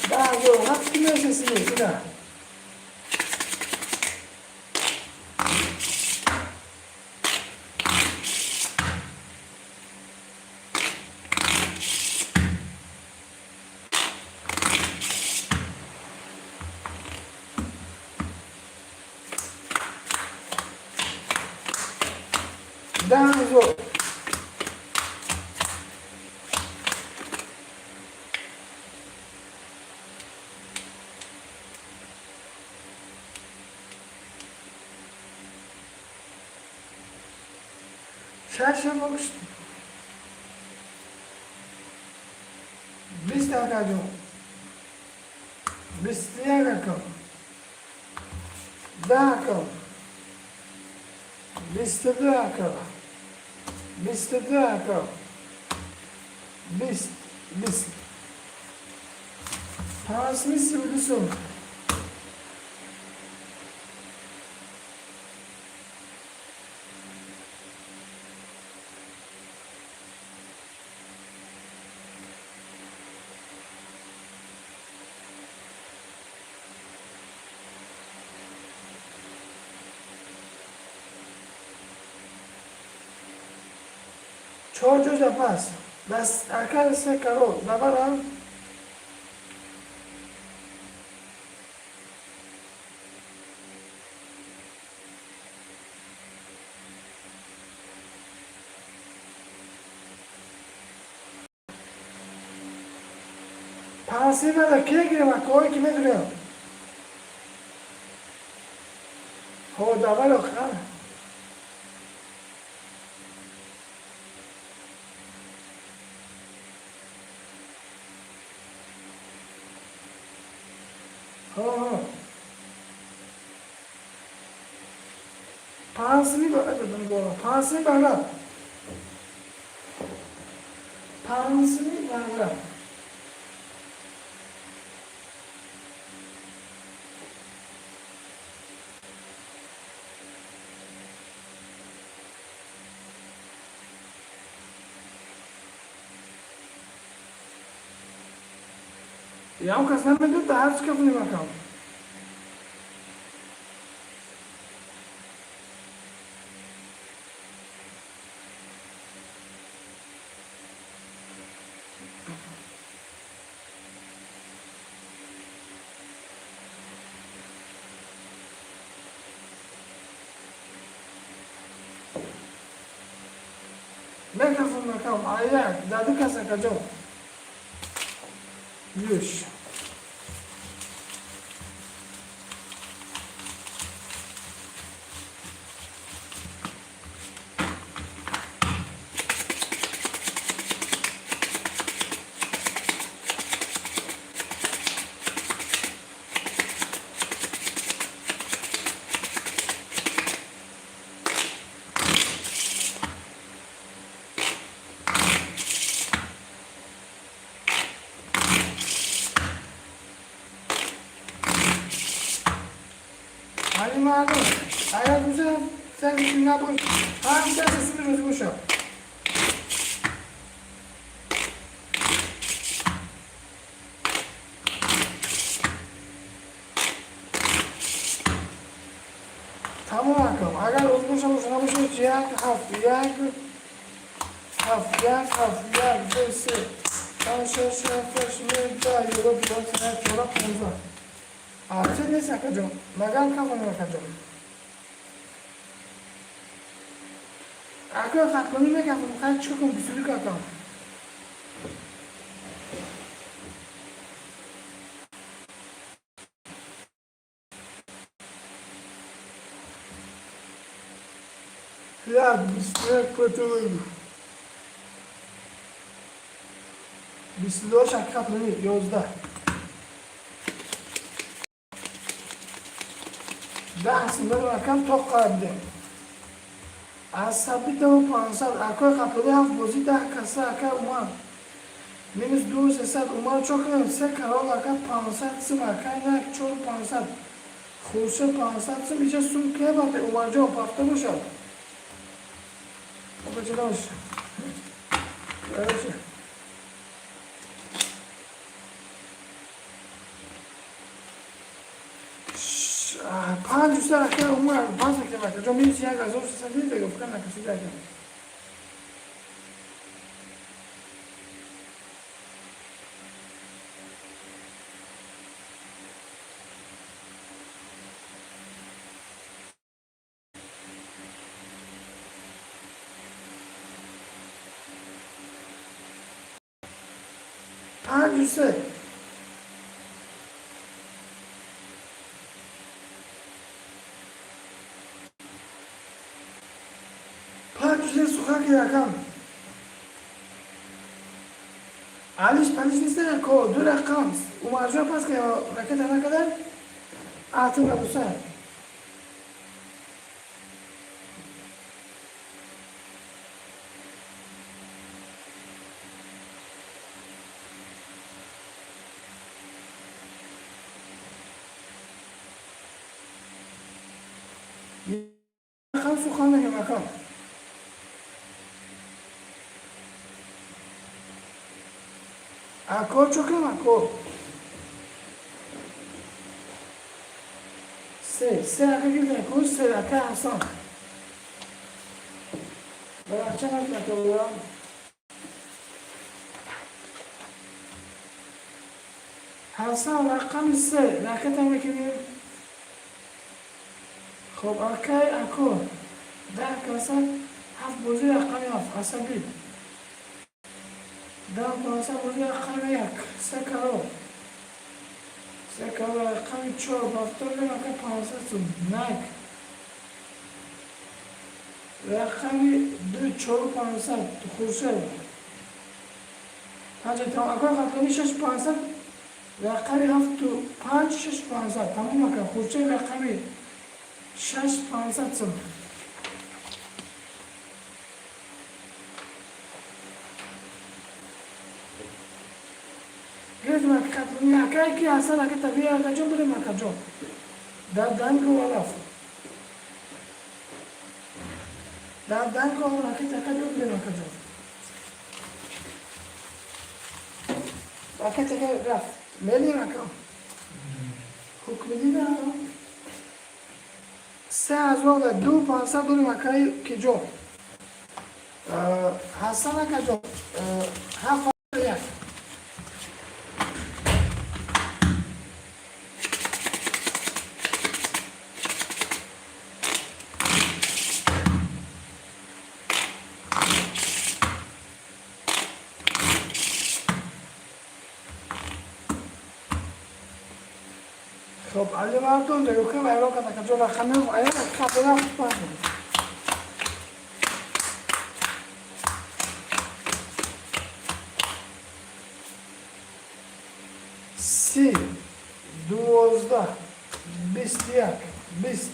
Bravo, hafif nefesini bir daha. Daha zor. Şaşırmamıştım. Biz de akacağım. Biz de akacağım. Daha akacağım. Biz de akacağım. Biz de akacağım. Biz. Parasını sıvırısın. Çocuğu da pas. Bas arkadaşlar karo. Babara. Pasiva da kire gire bak koy kime duruyor? Ho davar yok ha. Ho. Pansini böyle dedim bu. Pansini böyle. Pansini böyle. Ya o kasar mı diyor da her şey kapını bakalım. Megafon bakalım. Ayak. Dadı kasa kacau. Yuş. Ali malum. Ayak güzel. Sen ne yapıyorsun? Tamam sen sesini özgürşüm. Tamam bakalım. Agar özgürşüm şuna bir şey yak, yak. Desi. Tam şey, şimdi daha yola bir sene çorap mevzu. Artık ne sakacağım? Magan kafanı bakacağım. اگه خطانی میگم خیلی چکم بسیاری کردم. یاد بسیار پتوی. 22 شک خطانی 11. 10 سندر رقم تا قابل. عصبی تو 500 اکای خطانی هفت بازی 10 کسه اکای اومد. minus 2 300 اومد چوکم 3 کرال اکای 500 سم اکای نه 4 500 خوشه 500 سم میشه سوم که باید اومد جا پافته باشد. بچه داشت. باشه. پنج دوست دارم که اومد باز میکنم که جا میشه یک از اون سیستم دیگه گفتم نکسی دیگه. پنج دوست سوخن که رقم علیش پنج نیست نه که دو رقم اومد جا پس که رکت نکدن آتون رو دوستن رقم سوخن نگه رقم اکو چوکم اکو سه اکو گیرده اکو سه اکو حسان برخچه نکن تو برام حسان رقم سه رکت هم بکنیم خب اکای اکو 10 کسه هفت بازی رقم هفت عصبی 10 کسه بازی رقم یک سه کرو رقم 4 بافتر بیم اکا 500 سوم نک رقم 2 4 500 تو خورشه پنج تمام اکا خطانی 6 500 رقم هفت تو 5 6 500 تمام اکا خورشه رقم 6 500 سوم گرد مکت نکای کی اصلا اگه طبیعی اگه جون بده مکت جون دن کو والاف دن کو والاف اگه تکا جون بده مکت جون اگه تکا رفت ملی مکم حکم دیده سه از واقع 2 500 بده مکای که جون حسن اگه جون هفت یک خب علی مردم دیگه که ایران کنه که جلو خمیم ایران خطرناک پاس سی 12 21 20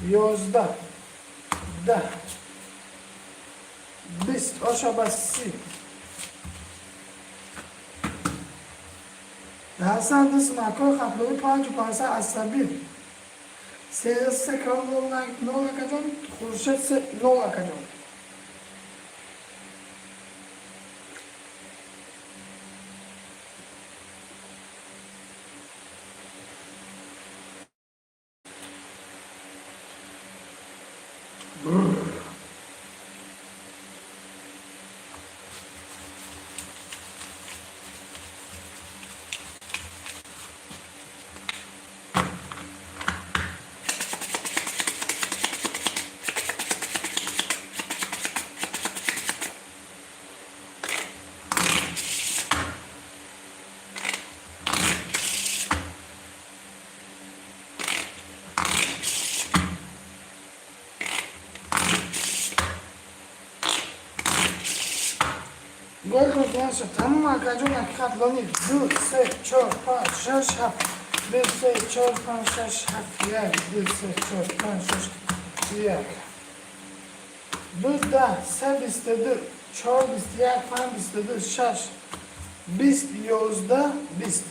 11 10 20 آشا بس سی حسن دست مکار خطلوی 5 و 500 عصبی سه کرام نو نکجان خورشت سه نو نکجان گل کن شد تمام اکاجون اکات لانی 2 3 4 5 6 7 2 3 4 5 6 7 1 2 3 4 5 6 1 2 10 3 22 4 21 5 22 6 20 11 20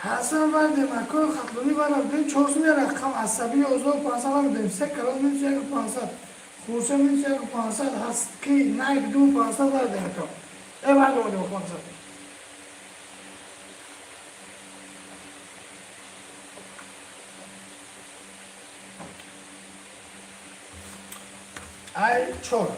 حسن وردیم اکای خطلونی برم دیم 400 رقم عصبی 1500 هم دیم 3 کلان میشه 1500 خورشه میشه 1500 هست کی نه بدون 500 وردیم اکا ای برده بودیم 500 ای 4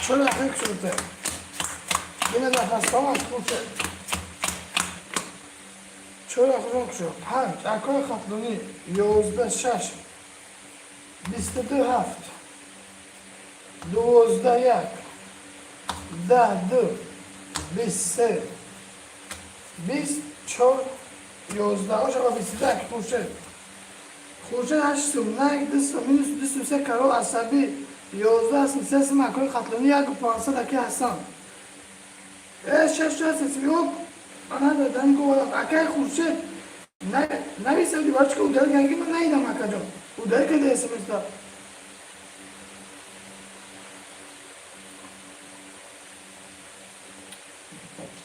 چرا حق شده یه نفس تمام خوبه چرا خوب شد 5 اکای خطلونی 11 6 22 7 12 1 10 2 23 24 11 آقا 22 خوشه خوشه 8 نه 2 مینوس 23 کارو عصبی 11 است سه مکان خطلونی 1500 که هستن شش هست میگم انا دادن کو اکای خوشه نه نمیشه دیوارش که اودر گنگی من نیدم اکا اودر که دیسه میستا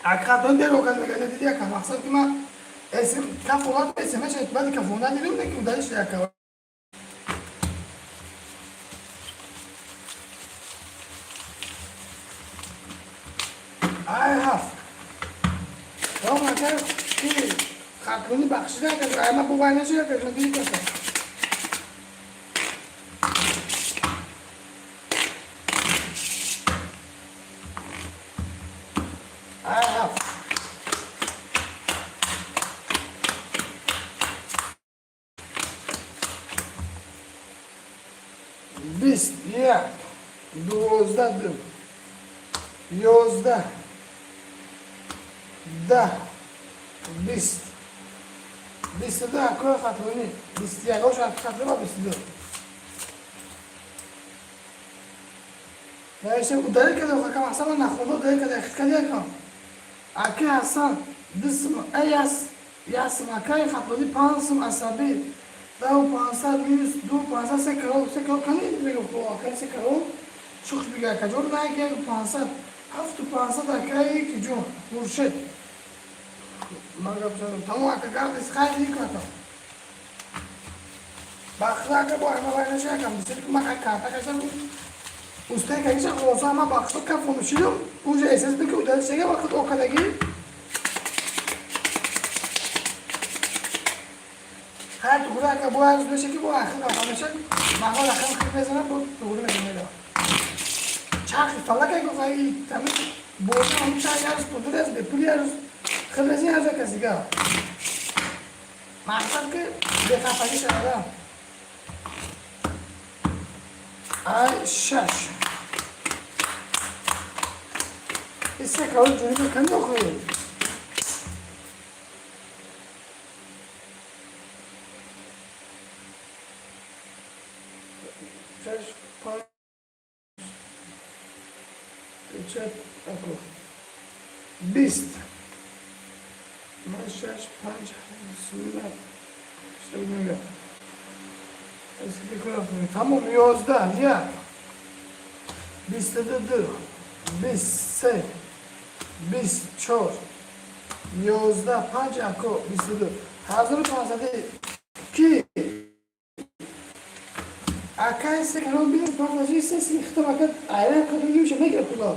اکا دون در وکال میگه دیدی اکا مقصد که من اسم کفونات اسمش بعد کفونات دیدم که اودرش اکا I have. Don't matter. خطلونی بخشیده که اما بوبای نشده که شدی کسا I have. بیست یک 12 دو 11 10 20 22 اکای خطلونی 21 هاش خطلونی با 22 نایشه او داره که دو خکم اصلا نخونده داره که دقیق کلیه کن اکی حسن دسم یاسم اکای خطلونی 5 عصبی 500 مینوس 2 500 3 کلو کنی میگه خب اکای 3 کلو شخص بگه که جور نه که 500 7500 اکای که جون مرشد مگر تمام اکا دست خیلی کردم باخته که با همه باید نشه کم دیستی که من کارتا کشم usted که ایشا خوزا ما باخته که فونشیدم اونجا احساس بکه او دارد شگه وقت اوکدگی هر دوره اگه با عرض بشه که با آخر نفر بشه محمد آخر خیلی بزنم با دوره بزنه دار چاقی فلکه گفت ای تمیز بوده همون چای عرض پودر از بپولی عرض خیلی بزنی عرض کسی گه مقصد که بخفایی شده ای شش ایسه کار جونی بکن بخوری شش پانچ چه اکو 20 من 6 5 سولا سولا تمام 11 یک 22 23 24 11 5 اکو 22 1500 کی اکای سه کلون بیرون پاکازی سه سیخته وقت ایران کدومی میشه میگه کلا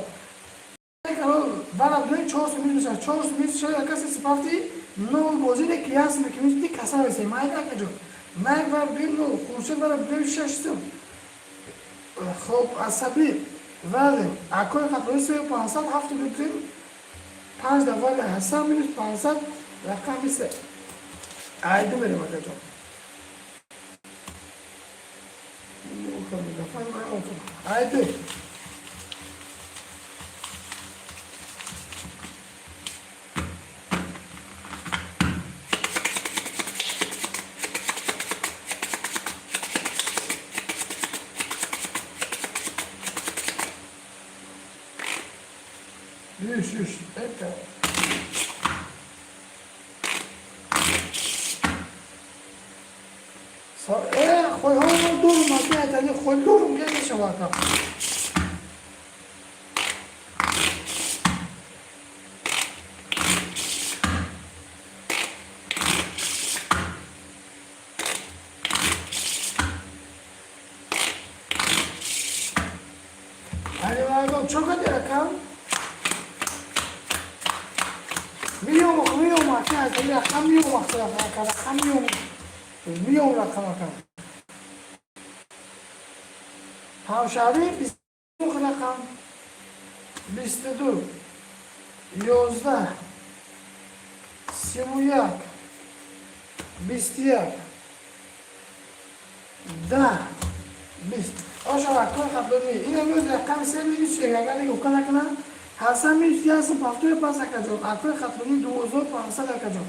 سه کلون برای دوی 400 میشه 400 میشه شاید اکاسی سپافتی نو بوزیده کیاس میکنیش دی کسا بسه مایی که جو مرگ بر بیر نو خورشید برای دوی 6 خب عصبی ولی اکای خطایی 3500 7 بودیم 5 دفعه حساب minus 500 رقم 3 عیدو بریم اکا جان عیدو Yüz, evet. Koy onu durma, hadi koy durum gel işe bakalım. Hadi bakalım çok hadi bakalım. Milyon makinesi, milyon makinesi, milyon rakam. Havşari biz rakam, bistedur, yozda, simuyak, bistiyak, da, bist. Oşa rakam kaplarını, yine göz rakam sevdiği bir şey, yani o kadar kadar. Hasan bir siyasi partiye pas akacak. Akıl katılımı doğru pansal akacak.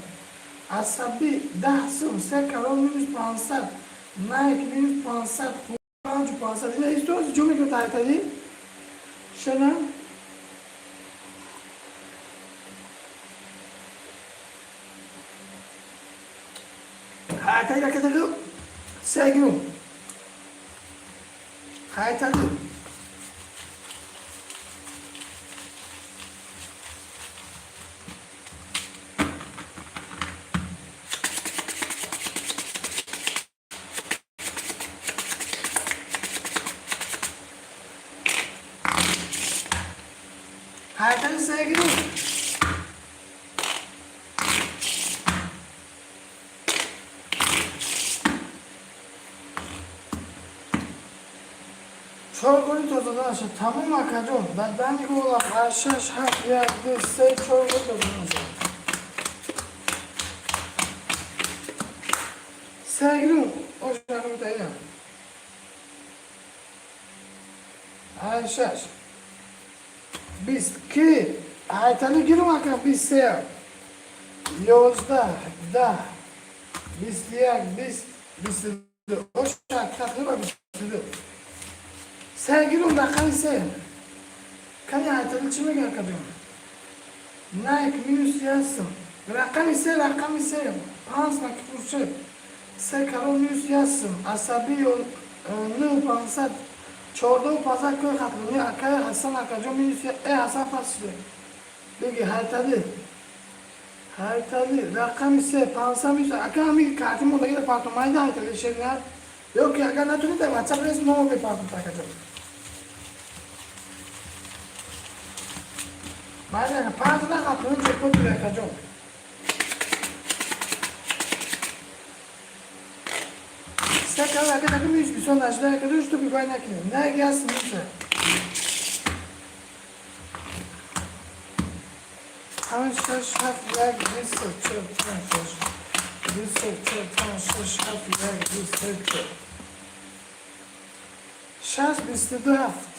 Asabi dahsın sekarol minus pansal. Nike minus pansal. Kurancu pansal. Yine istiyoruz cümle kötü ayetleri. Şuna. Ayetleri akacak. Sevgilim. Ayetleri. Hayatını sevgilim. Çorgunu tozunu aşağı tamam akacağım. Ben gibi olan aşağı şart yerde size çorgunu tozunu aşağı. Sevgilim, o şarkımı da yine. Aşağı. Biz ki hayatını girin bakalım biz sev. Yozda, da, biz diğer, biz o şarkıları var biz. Sevgilim bakalım sev. Kani hayatını içime gel kadın. Nike minus yazsın. Rakam ise. Pansla kıpırşı. Sekarol minus yazsın. Asabi yol, nı pansat. Çordu pazar köy katılımı akaya Hasan akacı minüs Hasan faslı. Peki haritalı rakam ise pansa minüs akaya mi kartım olayı da partomayı da haritalı şeyler yok ya akaya natunu da WhatsApp resmi o bir partom takacağım. Bazen pansa da katılımı çok kötü akacağım. Sekarol akaya minüs bir sondajda akaya üstü bir baynak ne? Ne gelsin minüse? Tanışış harfler researcher. Tanışış harfler researcher. Şans bistedi haft.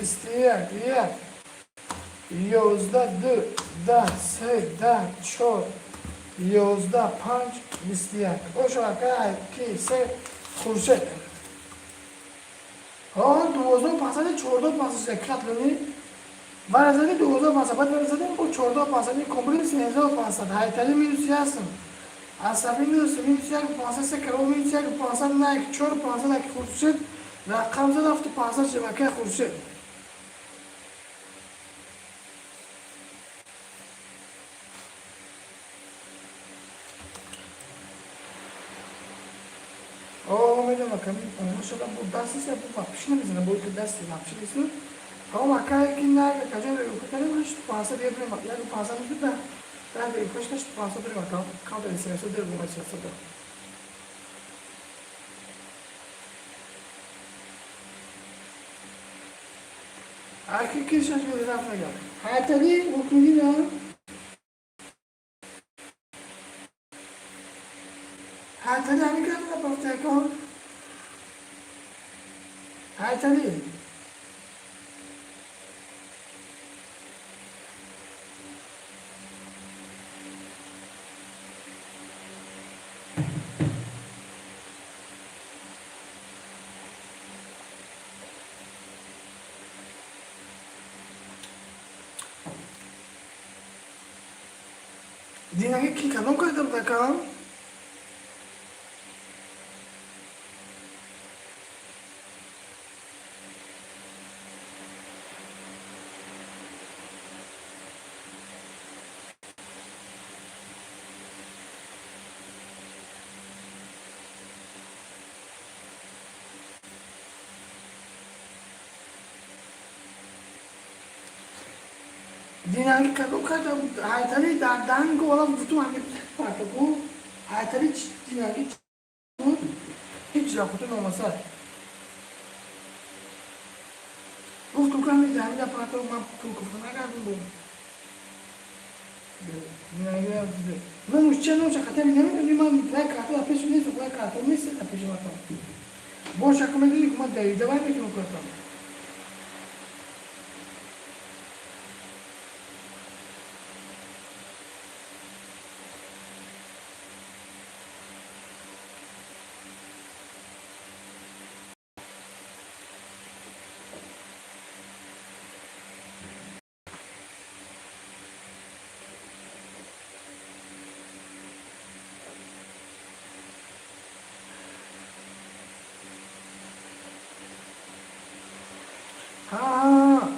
Bistiyak, yak. Yozda dı, da, se, da, çor. Yozda panç, bistiyak. O şarkı ki se, kurşet. Doğuzda pasada çorda pasada katlanı. Varazani doğuda pasada, varazani o çorda pasada, komple sinezde pasada. Hayatali minus yazsın. Asabi minus yak pasada, sekarol minus yak pasada, naik çor pasada ki kurşet. Rakamda da hafta pasada cevaka kurşet. O melhor caminho, vamos chegar por baixo se por baixo, não precisa muito desse lá, precisa isso. Como a cara que na que a gente eu quero mais passa de abrir, já não passa muito bem. Tá bem, depois que passa por lá, calma aí, se eu der uma chance. Arka kişiş bir rafına gel. Hayatali hukumi ne? Hayatali hani kadar paftaya kal. Hayatali. Dinagi ki kadın koydum da kal. Dinagi kadın koydum. Hayatali dan ko olam tutu anne patı bu. Hayatali dinagi bu hiç yapıtın olmasa. Bu tukan bir tane patı ma tukufuna kadın bu. Dinagi yaptı. Ben uçacağım olacak hatta bilemem ki ben ne kartı yapışım neyse bu kartı neyse yapışım atam. Boş akıma dedik ama devam edelim o kadar. Ha,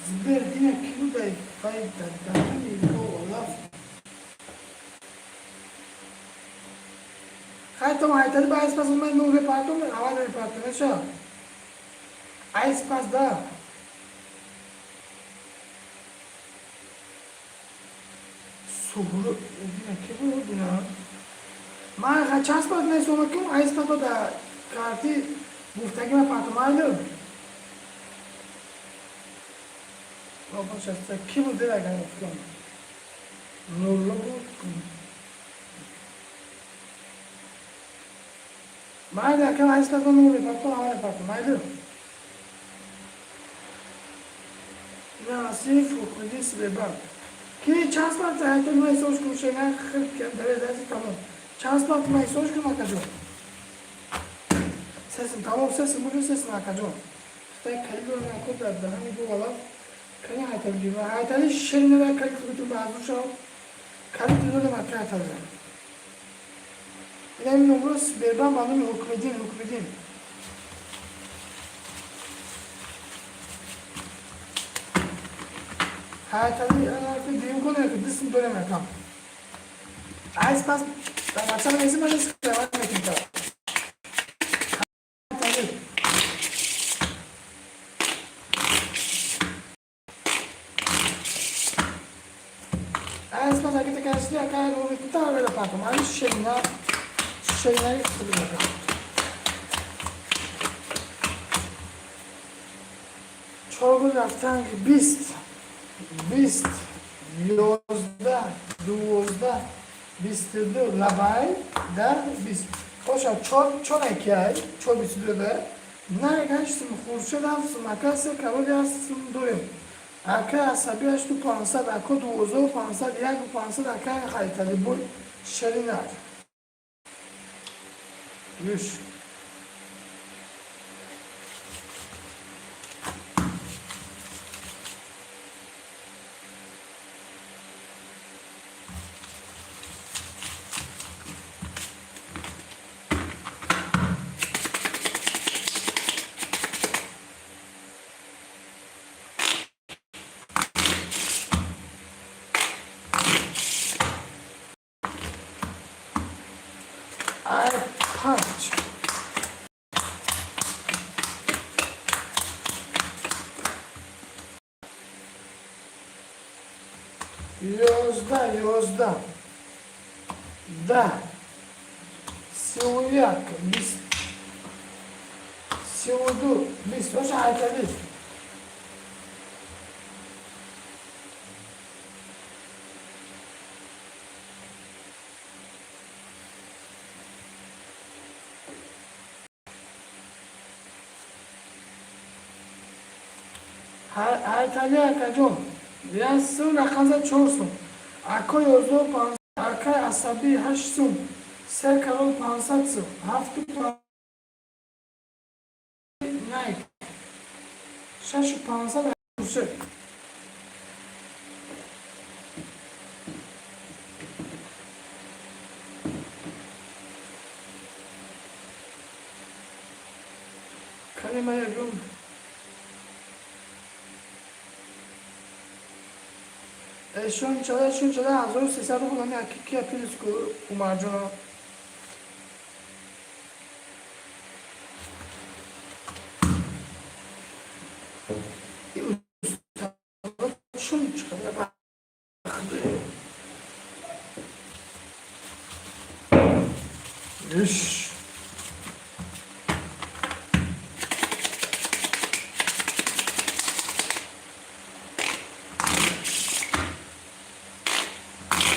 Zberdina kilo da fajta, da mi go olaf. Hayatım hayatım ice pass olmayı ne reparto mu? Hava reparto ne şu? Ice pass da. Sobru, dina kilo dina. Ma kaças pass ne sonra kim ice pass da kartı buftaki me pato malum. Vamos a estar aqui no dedo agora, no logo. Mas aquela raiz está dando um para toda hora para mais do. Não, assim foi disse bebê. Que chance para ter então mais hoje com chegar que deve dar esse tamanho. Chance para mais hoje com macajó. Sesim tamam sesim bugün sesim macajó. Está kalıyor na kadar daha ne bu valla. Kaya hayatım gibi. Hayatım şeyine ben kayıt bütün bazı şu an. Kayıt dinle de makine atacağım. Benim numarası berbam anım hükmedin. Hayatım anarkı diyeyim konu yok. Dısın döneme tam. Ice pass. Ben akşam neyse ben de sıkıyorum. Ice pass aqui tem que a cara do que tá agora para tomar şeyler yapılıyor. Çorba raftan bist, yozda, bistirdi, labay, da bist. Hoşa çor ekay, çor bistirdi da. Ne kaçtım, kurşun alsın, akası kabul yazsın doyum. Aka asabi açtı pansad, aka duozo pansad, yak pansad, aka haytali bu şerinar. Yüz. I punch. Yozda. Da. Siuyak. Bis. Siudu. Bis. Hoş hayatınız. Haytali akacağım. Yazsın akaza çoğsun. Ako yozdo pansa. Akay asabi haşsun. Ser karol pansatsın. Haftu pansa. Nike. Şaşı pansa da kursu. Kalema yapıyorum. شون شده 1300 بودم که پیروز کو اومد جانا شون شده اش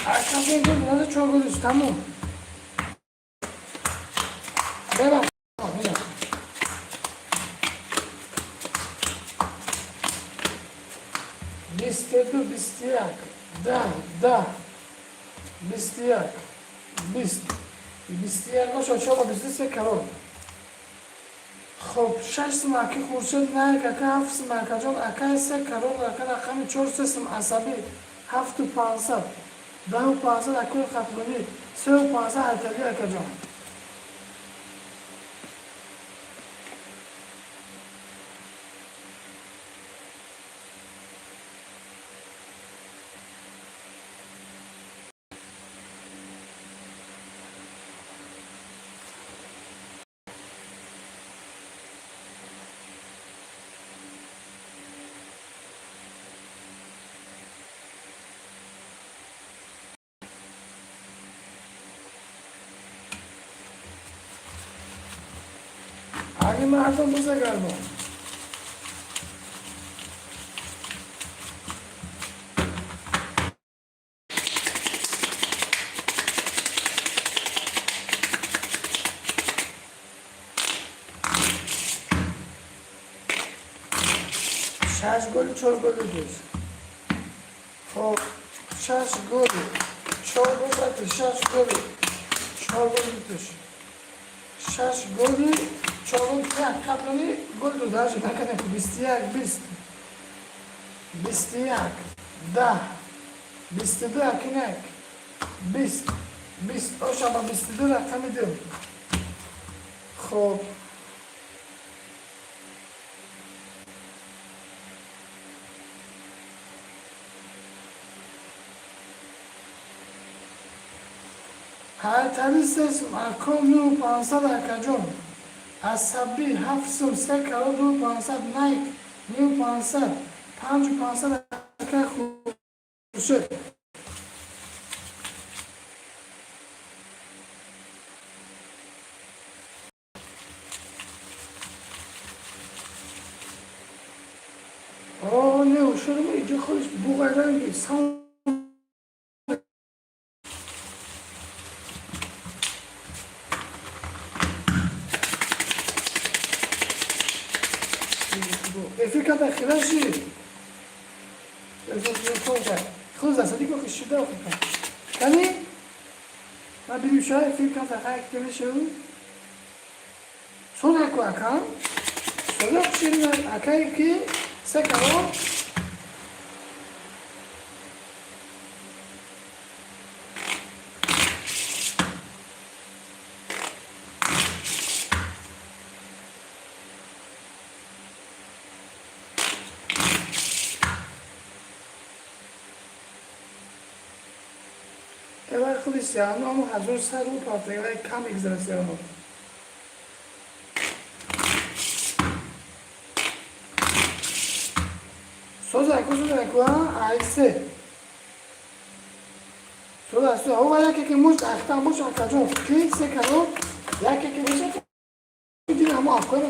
Arkadaşlar burada çok ucuz, tamam. Devam. Bistedu, bistiyak. Da. Bistiyak. Bistiyak باشه شما بیست کرد. خب 6 سماکی خورشید نه که 7 سماک جان اکای 3 کرد اکای رقم 4 سم عصبی 7 و 500 10 و 500 اکای خطرونی 3 و 500 هرتلی اکا جان آگه مردم بزه گردم شش گل 4 گل دوز خب 6 گل 4 گل 6 گل 4 گل دوز 6 گل چهارم کپلانی گل دو داشت نکنه 21 21 10 22 کنک 20 آشاما 22 رقم دیم خب هر تریست اکم نو 500 اکجون عصبی 7 3 کرد و 500 نایک نیو 500 5 و 500 اکه خوب شد آه نه شده ما اینجا خودش بوغرنگی سام افریقا داخل شی خود از دیگه که شده افریقا کنی ما بریم شاید افریقا داخل کنی شو سونا کو اکان سونا کشیدن اکایی که سکارو اول خودش یعنی همون هزار سر رو پاتگاه کم اگزرسی همون سوزا اکو آیسه سوزا او یکی که مشت اختا مشت اکجون که سه کرو یکی که میشه دیدی همه افکار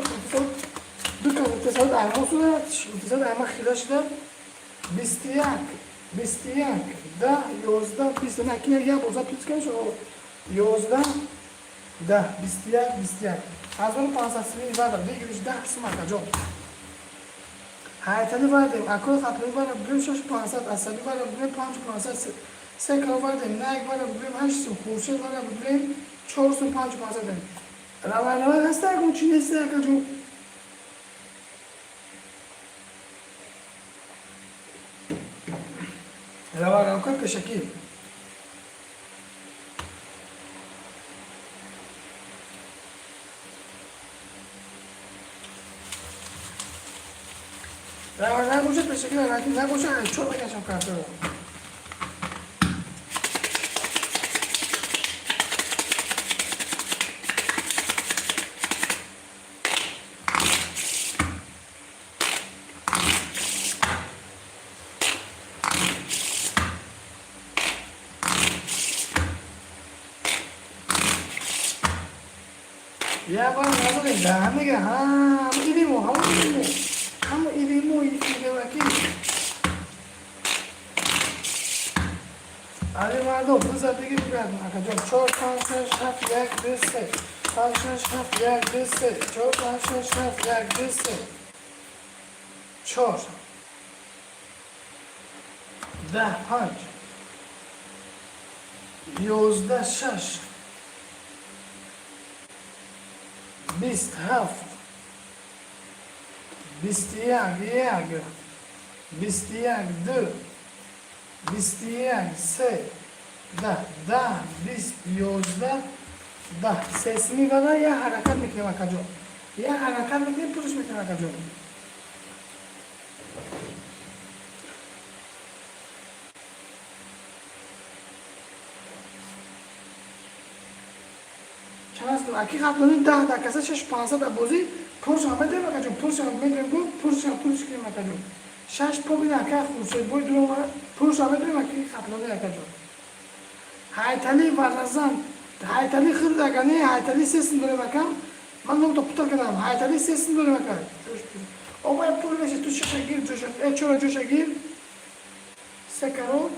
دو که اتصال درما سوزا اتصال درما خیلی شده 21 10 11 20 نکنه یا بوزا پیچ کنش 11 10 21 21 از اون 500 سوی بعد دیگه 10 قسم اکجون hayatını vardım, akıl hatları var, bugün 6,500, asabi var, bugün 5,500, sekal var, naik var, bugün 800, kurşun var, bugün 4,500. Rava hasta com chinesa kaju. Rava ka kashaki. Rava na kucha kashaki na kucha chota ka shaka. Ya bana ne böyle dağını ya ha ilimo iki vakit. Ali vardı o fırsatı gibi geldim arkadaşlar. Çok şaf yak dese. Şaf yak dese. Çok şaf yak dese. Çok. Da panç. Yozda şaş. Bist haft. Bistiyag yag. Bistiyag dö. Bistiyag se. Da. Bist yozda. Da. Sesini bana ya harakat mikne bakacağım. Ya harakat mikne puruş mikne bakacağım. Çanasın aki kaplanın da dakikası 6,5 da bozi puruş amede bakacağım. Puruş amede bu puruş mikne bakacağım. 6,5 dakika puruş boy duruma puruş amede aki kaplanı bakacağım. Haytali varazan haytali hırdagani haytali sesini böyle bakam. Ben de putar kadar haytali sesini böyle bakar. O bay pulveşe tuşa gir tuşa çora gir. Sekaro.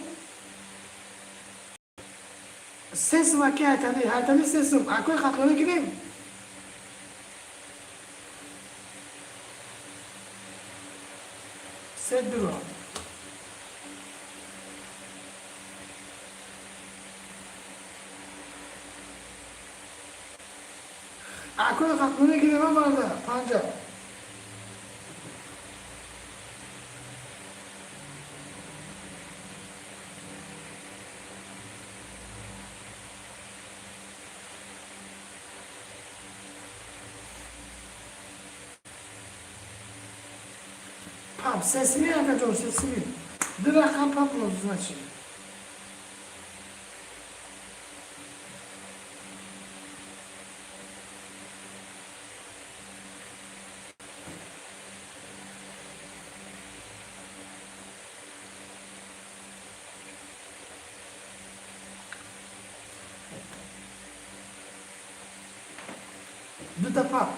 Ses var ki haytali sesim. Akoy kaplanı gireyim. Sedro. Akoy kaplanı gireyim vardı. Panca. Pap sesini yapacağım sesini. Direkt pap значит. Duda pap.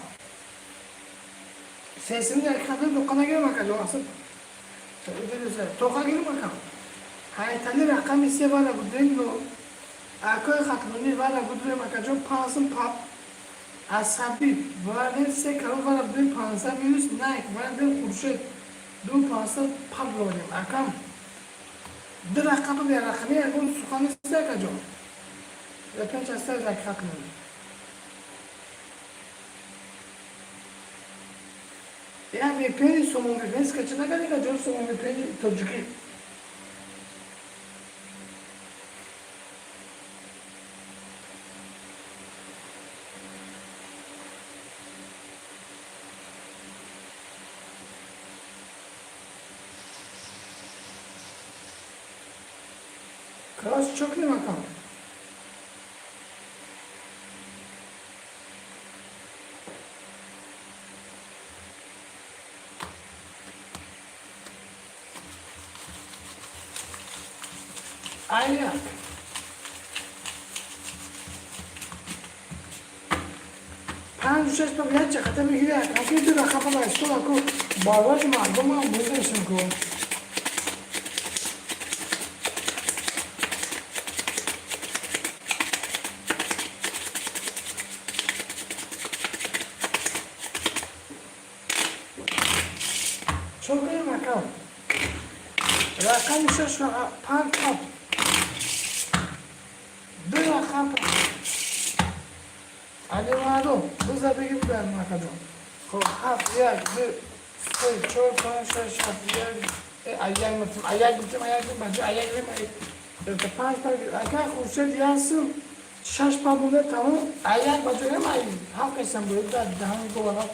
Sesini yakaladım dokana gel bakalım asıl. Toka gel bakalım. Haytali rakam ise bana bu dönüyor. Akoy katmanı bana bu dönüyor bakalım. Pansın pap. Asabi. Vardır se kalı bana bu dönüyor. Pansa virüs naik. Vardır kurşet. Du pansa pap oluyor. Akam. Bir rakamı bir rakamı ya. Bunu sukanı ise bakacağım. Yapan çasta rakamı. Ya bir peri somun bir peri kaçına kadar kaçıyor somun bir peri tocuki. Kras çok ne makam. Aynen. Pan düşes pa viaja kata mi gida kaki tu rakapa ba sto ako bawa tu ma goma buze shinko. چوکه مکان رقم 6 و 5 پاپ دو رقم علی مردم بذار بگیم در مکان خب 7 1 2 3 4 5 6 7 1 یک 5 اگر خورشید یاسم 6 پا بوده تمام یک بجه نمایی هم کسیم بود دهانی گوانا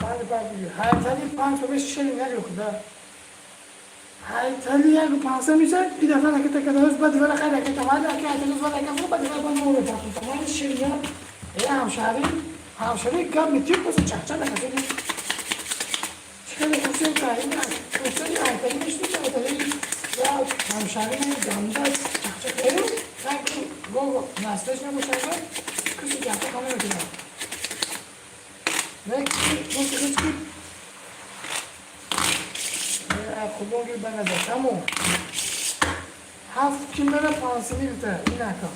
5 پا بگیر هایتالی 5 پا بشه شلی نگه خدا هایتالی یک 5 میشه این دفعه نکه تکه دوست بدی ولی خیلی که تمام اگه هایتالی زود اگه خوب بدی ولی باید مورد تاکن تمام شلی یا همشاری گم میتیر بسه چک چک نکه خیلی خورشید کاری نه خورشید هایتالی میشتی که هایتالی یا همشاری گمده چک چک ایرو sanki go naslešne mušajme, kasi jako kome ne neki mušajski خودمون به نظر تموم 7 کیلو پانسیلی بده این اکا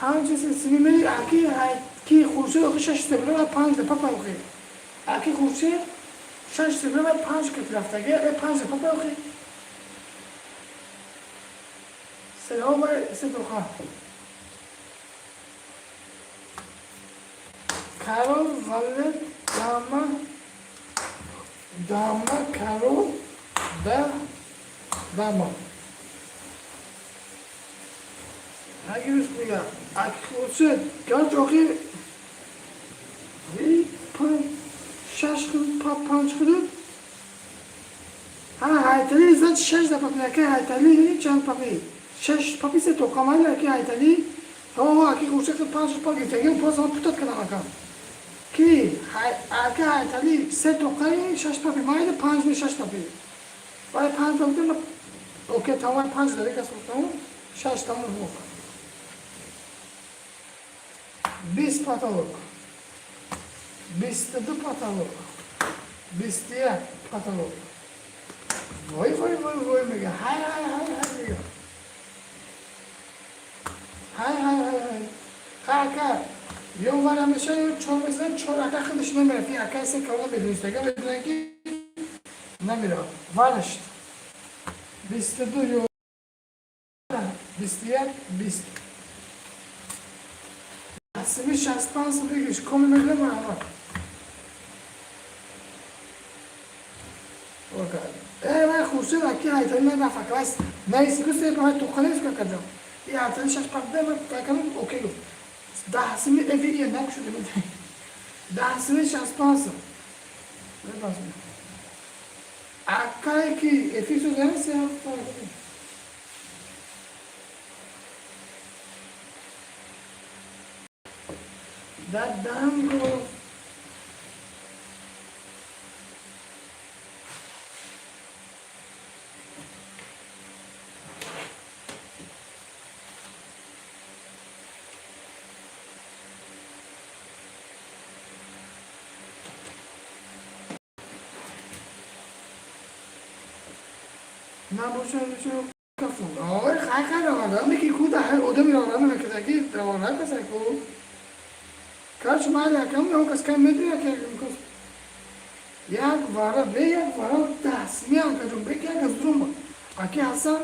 پنج سیمیلی اکی خورشید اخی 6 سبله و 5 دفعه اخی اکی خورشید 6 سبله و 5 کت رفته گه 5 دفعه اخی سلام و سدوخا Karol, Valet, Dama, Karol, Dama. Hangi üstü ya? Akılsın. Gel çok iyi. Şaşkın, pançkın. Ha, haytali izlet şeş de papi. Ake haytali çan papi. Şeş papi se tokamayla ake haytali. Tamam, ake kurşaklı pançkın papi. Tegin pas ama putat kadar akam. کی اگه هایتالی 3 توقعی 6 پاپی مایده 5 می 6 پاپی برای 5 پاپی دارم اوکی تمام 5 داره که سوختم 6 تمام بکنم 20 پاتالوگ 22 پاتالوگ 21 پاتالوگ وای میگه های میگه های کار یه ور همیشه چون مثلا چون اگه خودش نمیره فی اگه ایسه که اونا بدونیست اگه بدونه که نمیره ورشت 22 یو 21 20 اصلی 65 بگیش کمی بگیره من همه من خورشید اکی هایتایی من نفکر است نیستی که سه باید تو خلیز که کجا یه هایتایی 6 پاکده من بکنم اوکی گفت 10 evi yeniden şöyle bir 10 şanspansı. Ne basın? Akka ki efi sözlerse yapar. Dadam go. نباشه کفون آره خیلی آدم میگی کو ده آدمی آدم میگه که دوانه کسی کو کارش مال کم نه کس کم میدونه که میکوس یک وارا به یک وارا دست میان که جون بگه که زوم اکی حسن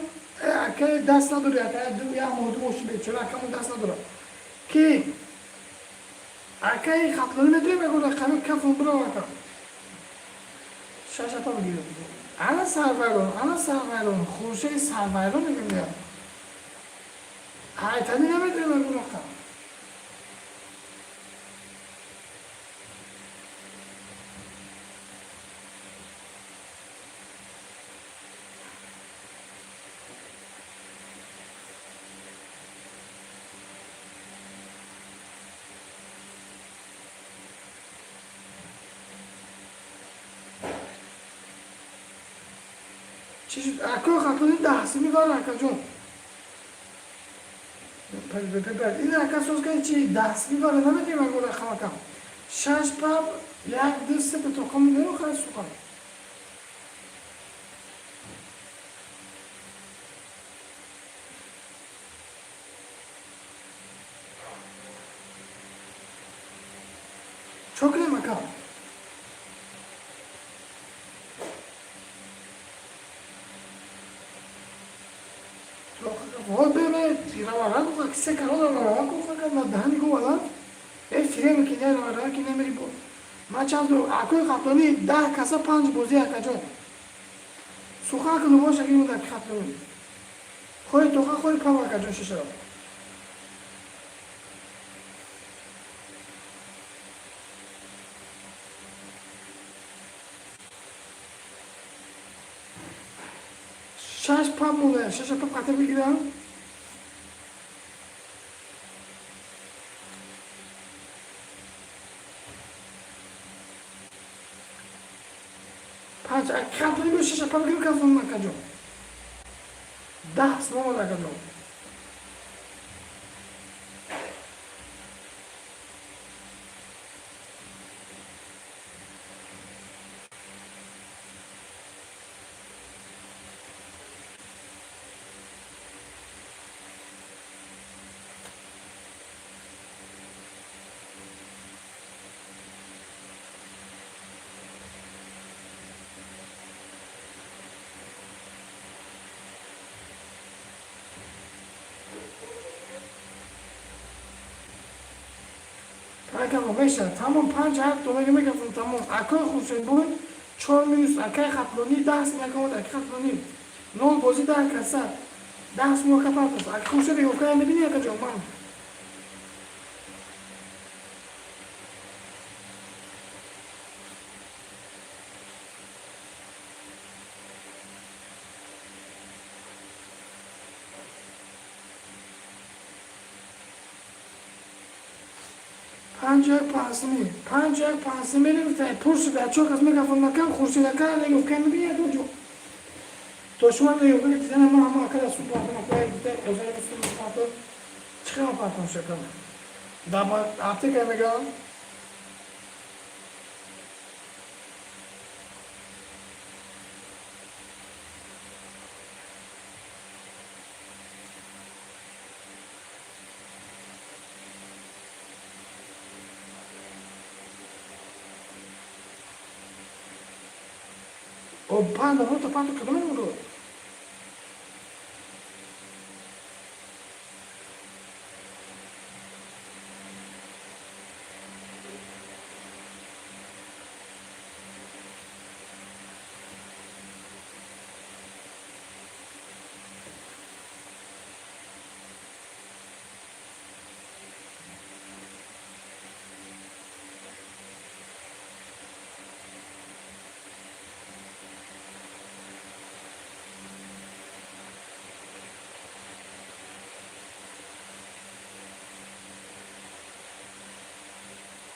اکی دست نداره اکی دو یا موضوع موش به چرا کم دست نداره کی اکی خطلون میدونه میگه کم کفون برو اکا شاشه تا بگیره ana sarvaron خورشید sarvaron میگم هایتالی نمیدونه من گفتم چیز اکو خاطری دهسی میگن اکا جون پر این اکا سوز که چی دهسی میگن نمیگه من گوله خواهم شش پاپ یک دسته به تو کمی نرو خواهد سوکن çok ne makam. Vay böyle ravaran bu kise karo ravaran ko fakat dahani ko wala frame ki ne ravaran ki ne meri bu maçaz do akoy kaplani 10 kasa 5 bozi akajo sokak no boş akı da kaplani koy toka koy pava akajo şişe şaş pam mı şaş pam katır bir gidelim. Paç katır bir şaş pam gibi kafamı akajo. Dah semua akajo. Arkadaşlar tamam pancak dolayı yemek yapın tamam. Akıl kursun bu 4 minus akay kaploni das ne kadar akay kaploni. Nol bozi da kasa. Das mu kapatos. Akıl kursun yok yani ne yapacağım ben. Pancak pahasını verirse Pursa'da çok az megafonla kan Kursa'da kan yok kendi bir dojo. Toşman da yok bir tane ama kadar su patına koyar gider özel bir su patı çıkama patron şakalı. Daha artık eve gel. O panda, volta panda, cadê o muro?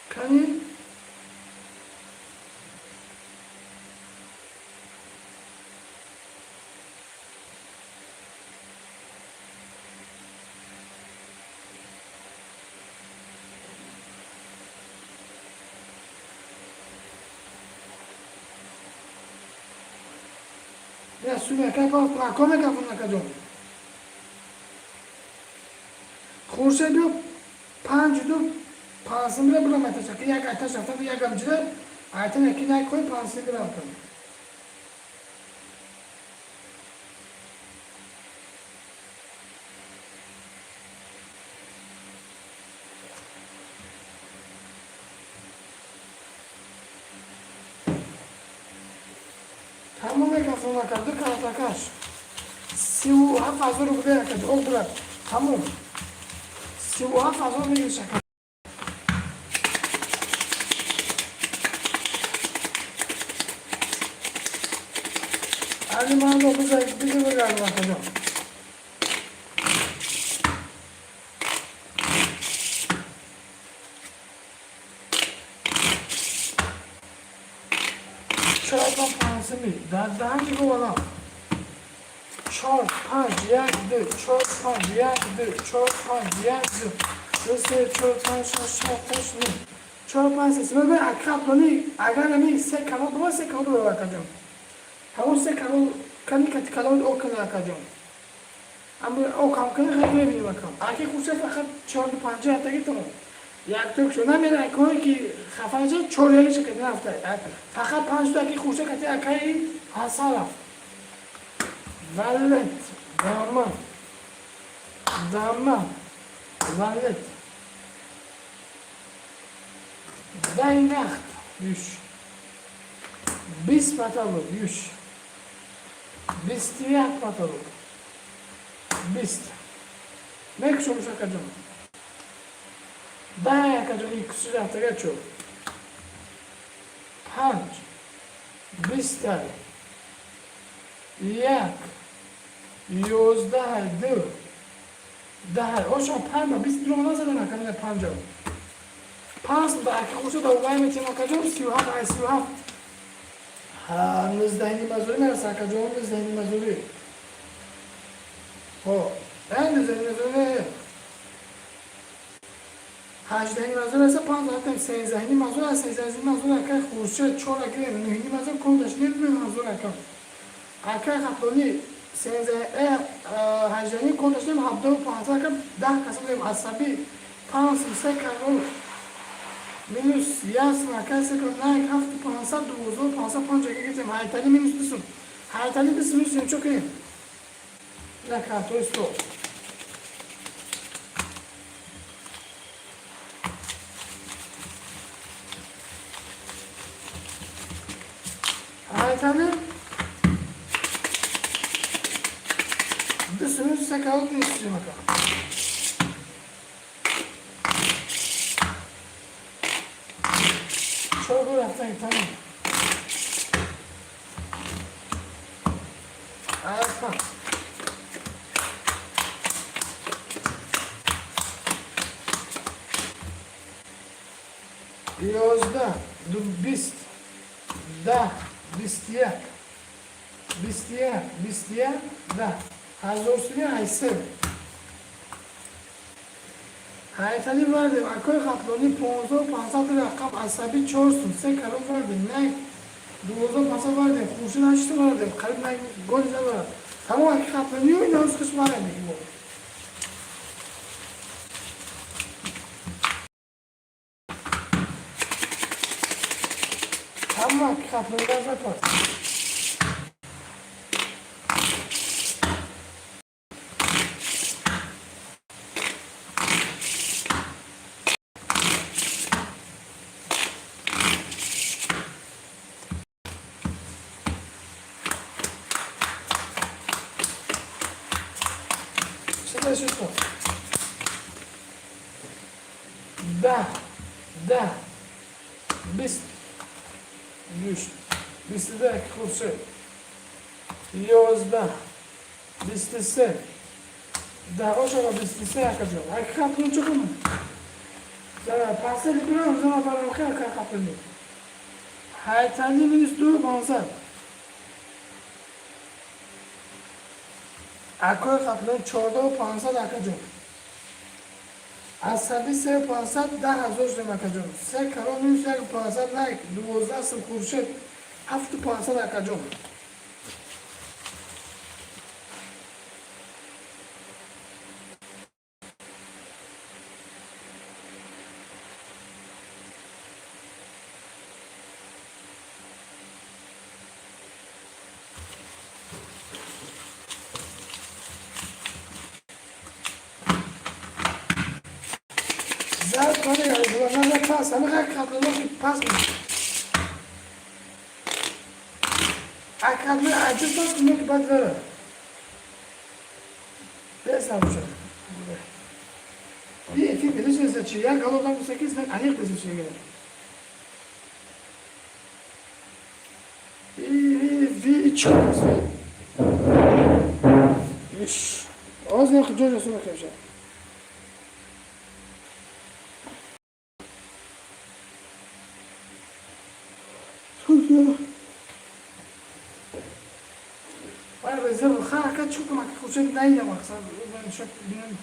Kani? Ya suya kapa come kapa na kajo. Khurse do 5 do 500 bile bulamayacak. Ya kaç hafta ya gamcılar ayten ekine koy 500 lira atalım. Tamam mı kafana kaldı kartakaş. Sivu hafazı buraya kadar oldular. Tamam. Sivu hafazı buraya şaka. Alimanı bize bir galiba hocam. Çorba parası mı? Daha önce kovala. Çorba yaktı, çorba yaktı, çorba yaktı. Rüse çorba şaşırtışlı. Çorba sesi böyle akaplanı, agarami se kalıp var se kalıp var bakacağım. Havuz se kalıp kani kat kalıp o kadar bakacağım. Ama o kalıp kadar hayır bir bakalım. Arke kursa fakat çorba panca hatta gitti mi? یک توک شو نمیره اکایی که خفه شد چوریه شکل نفته فقط 5 تا که خوشه کتی اکایی حسا رفت ولد دامه دامه ولد دای نخت یوش 20 متر بود یوش 21 متر بود 20 مکشو میشه کجا ده کجا این کسی رفته چو 5 20 یک 11 دو 10 اوشا 5 20 درو نزده نکنه 50 5 تا اگه خوشو دو وای میتیم کجا 37 ای 37 نزدهینی مزوری میرسه کجا نزدهینی مزوری خب نزدهینی مزوری 18 مزور است 5 تا 13 مزور است 13 مزور که خورشید 4 که 9 مزور کودش نمیدونه مزور که اکه خپلونی 13 18 کودش نمی 75 که 10 کسب عصبی 5 3 کارو minus yas makası kadar hafta pansa dozu pansa panca gideceğim haytali minus diyorsun haytali diyorsun çok iyi ne kadar isto haytali diyorsun sakalık ne istiyor bakalım çok uğraştın tamam. Alfa. Yozda, bist, da, bistiyak, da. Hazırlığı ayser. haytali vardı, akıl kaploni 15 rakam asabi çorsun, se karım vardı, ne? 15 vardı, kurşun açtı vardı, kalp ne? Gol ne var? Tamam akıl kaploni yok, ne kış var yani bu. Tamam akıl kaploni var. Что? Да, без, да, курсы, ёзда, бистесе, да, ошо бистесе я кажу, а как ну чего мы? Да, пасели прям, зама парам как хапли. Haytani minus 2 bonza. اکو قبلا 14 و 500 اکجون عصبی 3 و 500 10,000 جمع اکجون 3 کرون نیست یک 500 نه 12 سم خورشید 7 و 500 اکجون زد کنه یا دوباره پاس همه خیلی قبل پاس کنه اکبر عجب پاس کنه که باید بره دست نموشه یکی بیدش نیست چی یک گلو دام 8 من انیق دست چی گره وی چی هست ایش آز نیم خجاج رسول کمشه وانا بنزل الخارج كده تشوفوا معاك خوشين نايله مقصد انا شوف بين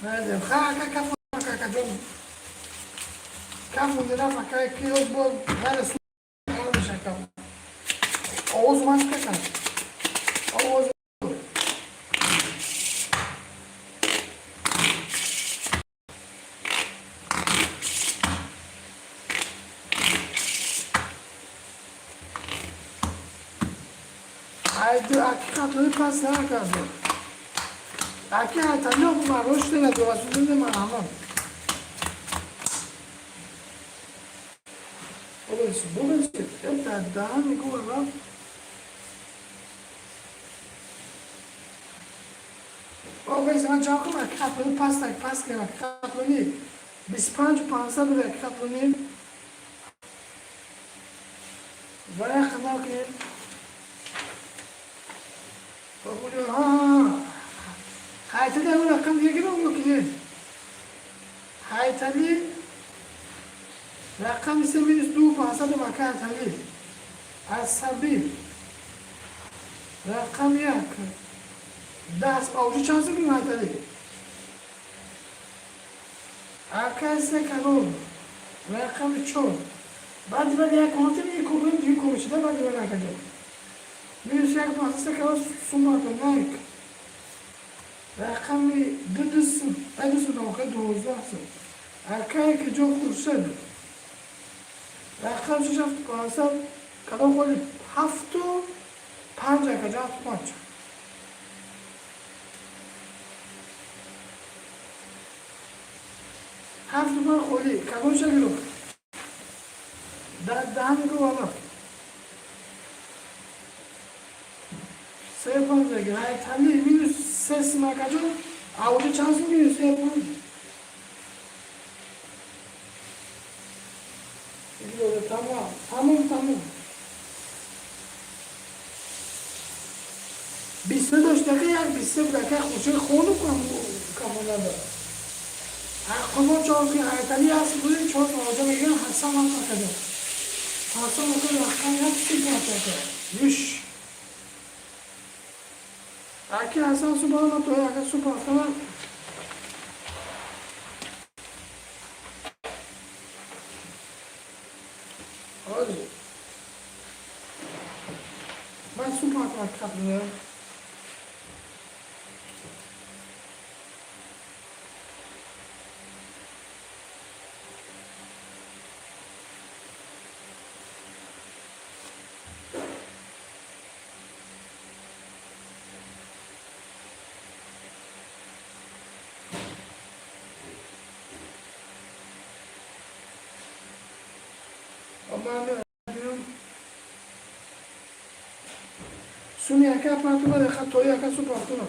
هذا خاكا كفو خاكا جون كفو دنا فكاي كيلو بول هذا سو شكل اوز ماسكا كان اوز هاي hakika pas daha kaldı. Hakikaten yok mu? Hoş değil mi? Doğası değil mi? Aman. Burası. Hep daha mı kullanalım? O yüzden çok mu? Hakikaten pas ki hakikaten biz panç pansa bile hakikaten vaya kadar ki بقول هايتلي أقول كم يجرون وكذا هايتلي رقم يسمي أسلوب حسب مكان هايتلي السبيل رقم ياك داس أوجي شانس بيم هايتلي أكاس كارون رقم شون بعد ما ياك هاتلي يكون شده بعد ما ناكده Müzik masası kadar sunmadı naik. Rakamı dıdısın. Edisın o kadar doğuzlasın. Arkaya ki çok dursadı. Rakam şu hafta kalsam kadar koyup hafta panca kadar panca. Hafta bana koyup kadar şey yok. Daha ne kadar Yapalım ki hayır tabii minus ses makacı avucu çalsın minus yapalım. Tamam. Bizde doştaki yer bizde bırakır kuşu konu kamularda. Aklıma çok ki hayatali yazdığı çok olacak bir gün Hasan Akaka'da. Hasan Akaka'da hepsi yapacak. Yüş. Aqui a ação subana na torre, a subana. Olha. Vai subana com a capa, Suni acá para tu deja todo acá su partuna.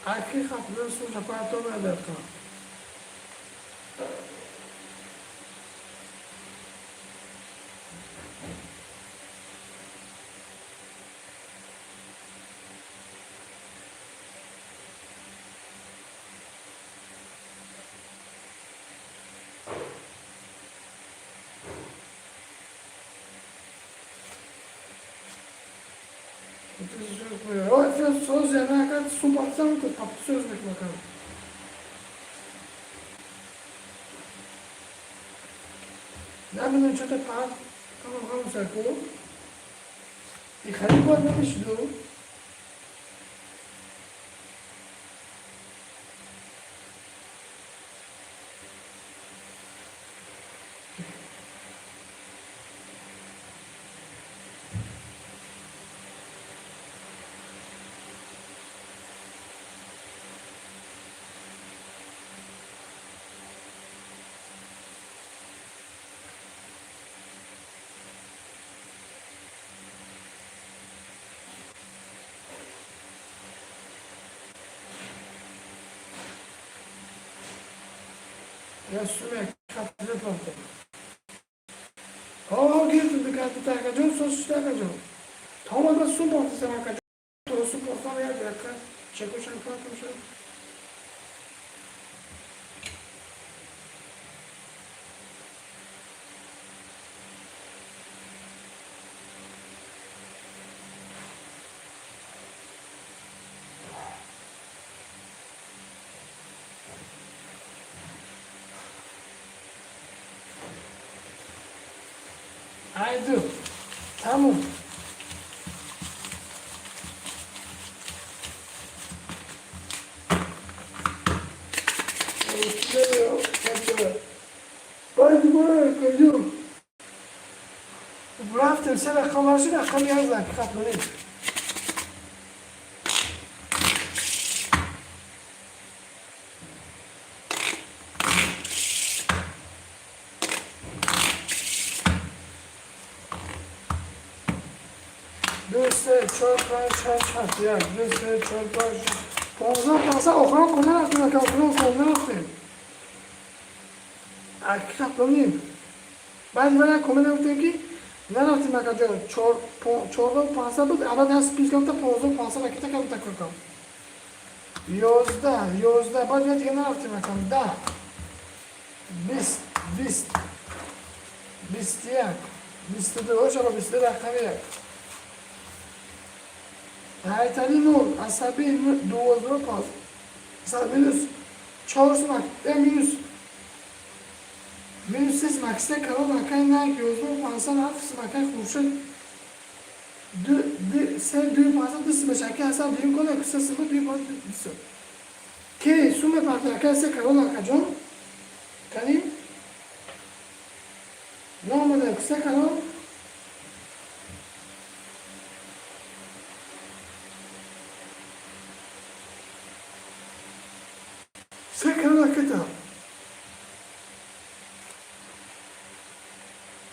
Aqui rapidão suja para toda a aberta. Olha, fez söz yerine kadar su baksana da tatlı söz bek bakalım. Ne bileyim çöte par, tamam sako. İkhali bu ne işliyor? Ya sürekli kapıda kaldı. sos işte akacağım. Tamam da su bortu sen akacağım. Toru su bortu ya dakika. Çeko şampuan konuşalım. Haydi. Tamam. Haydi buraya koyuyorum. Bu hafta sen akıllaşın akıl yazdı hakikatleri. Düzse çorba çarşaf ya. Düzse çorba Ponza okran konar attım. Okran konar attım. Hakikatleriyim. Ben böyle komedi yaptım ki ne yaptım arkadaşlar? Çorba pansa bu ama ders pizgahta ponza pansa vakit kaldı takıyorum. Yozda. Bak ne diye ne yaptım bakalım da. Bistiyak. Bistede hoş ama bistede aktarıyak. Haytali nol, asabi doğru pas. Mesela minus, çoğursumak, minus ses makiste kalan makay nak yozlu pansan hafız makay kurşun. Sen düğün pansan dısı meşaki hasan düğün kola kısa sıvı düğün pansan dısı. Ki sume partner kayse kalan akacon. Kalim. Normalde kısa kalan. Sekran akıta.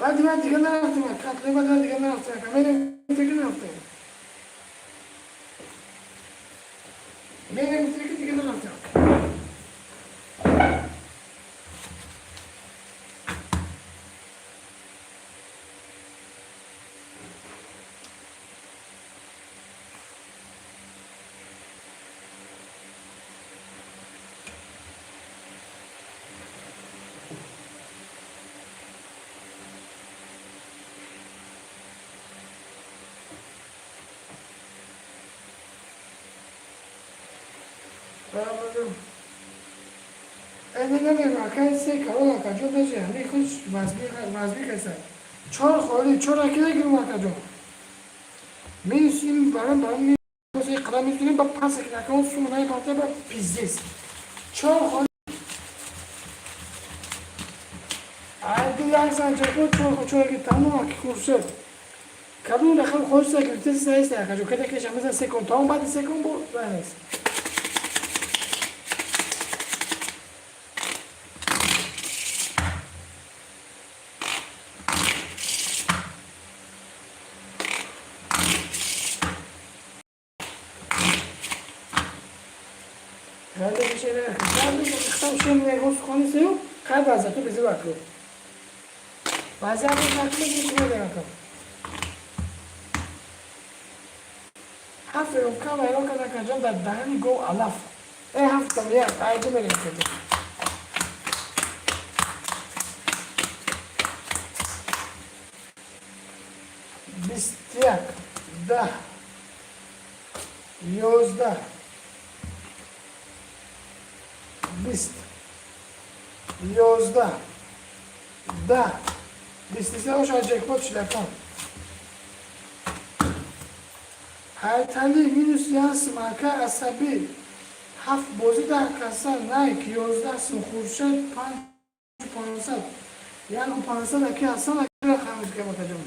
Ben diğerler yaptım. Katlayamadan diğerler yaptım. Benim ötekini yaptım. Benim öteki diğerler yaptım. Anladım. Elimden vakayse kalan akacı da yani kuş vazbi kese. Çor kholi çor akide girin akacı. Minsin barın min şey kıram üstüne bak pas akacı sunmayı batı bak pizzes. Çor kholi. Aydı yaksan çor ki tamam ki kursu. Kadın da khol khoş sekreter sayısı akacı. Kada ki şamıza sekon tamam batı sekon bu yani. Herhalde bir şeyler yapıyor. Herhalde tam şimdi negos konusu yok. Bazen bizi bakıyor. Bazen bir farklı bir şey de yapıyor. Hafta kama ilo kada kajon da dahani go alaf. Hafta ya aydı böyle yapıyor. Bistiyak da yozda Bist. Yozda. Da. Bistise hoş jackpot şilekan. Haytali minus yans marka asabi. Haf bozi da kasa Nike yozda sun khurshad pan pansal. Yani o pansal aki asana kira khamis ke bakacağım.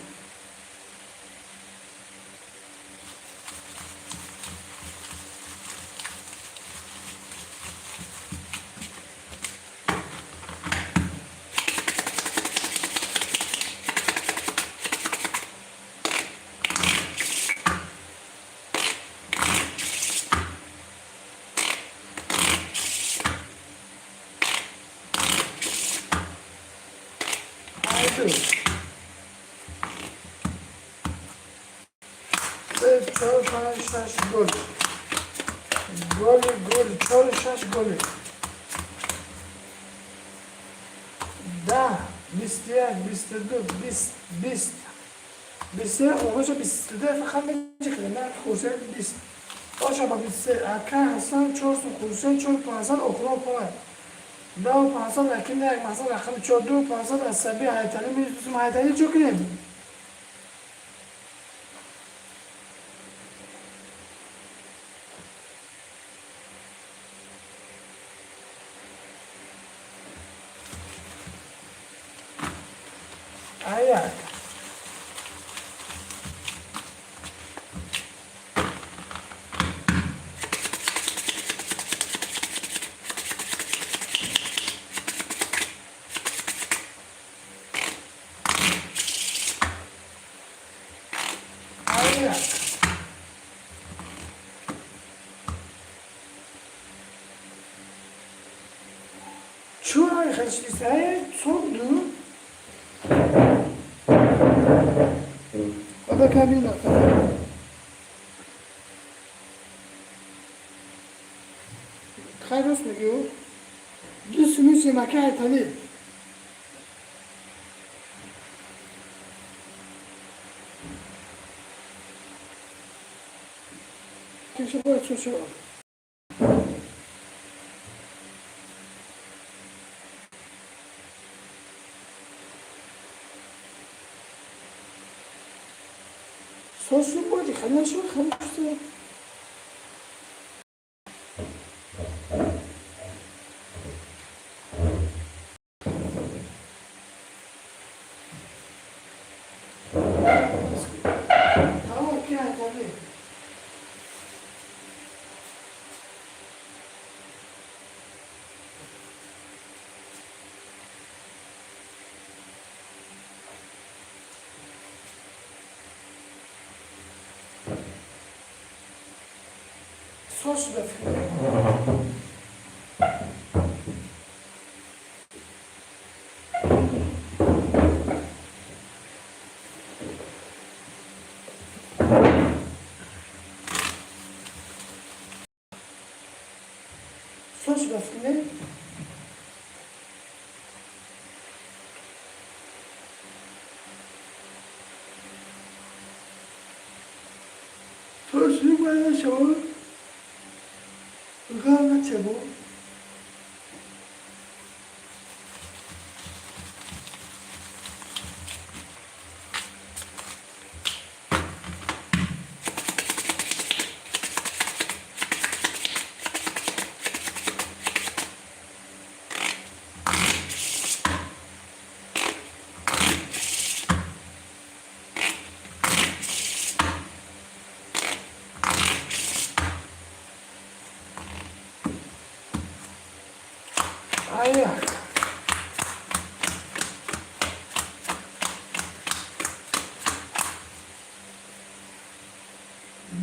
Haydi. 3, 4, 5, 6 gol. Gol, 4, 6 gol. 10, 21, 22, 20, 20. 20 اونجا 22 فقط نمیشه نه خورسه 20 باشه با 23 اکا حسن 4 خورسه 4 500 اخرى پای دا 500 اکی نه مثلا رقم 42 500 عصبی حیاتلی میتونیم حیاتلی چو کنیم ayak ayak çuhay kaçtıysa sordu o da kabine خیلی میگه دوست میشه مکه تانی کیش باید چه شو سوسو بودی خیلی شو خیلی شو tamam ki tani sos befinde sos befinde sos yukarıda şov yukarıda çabuk ayak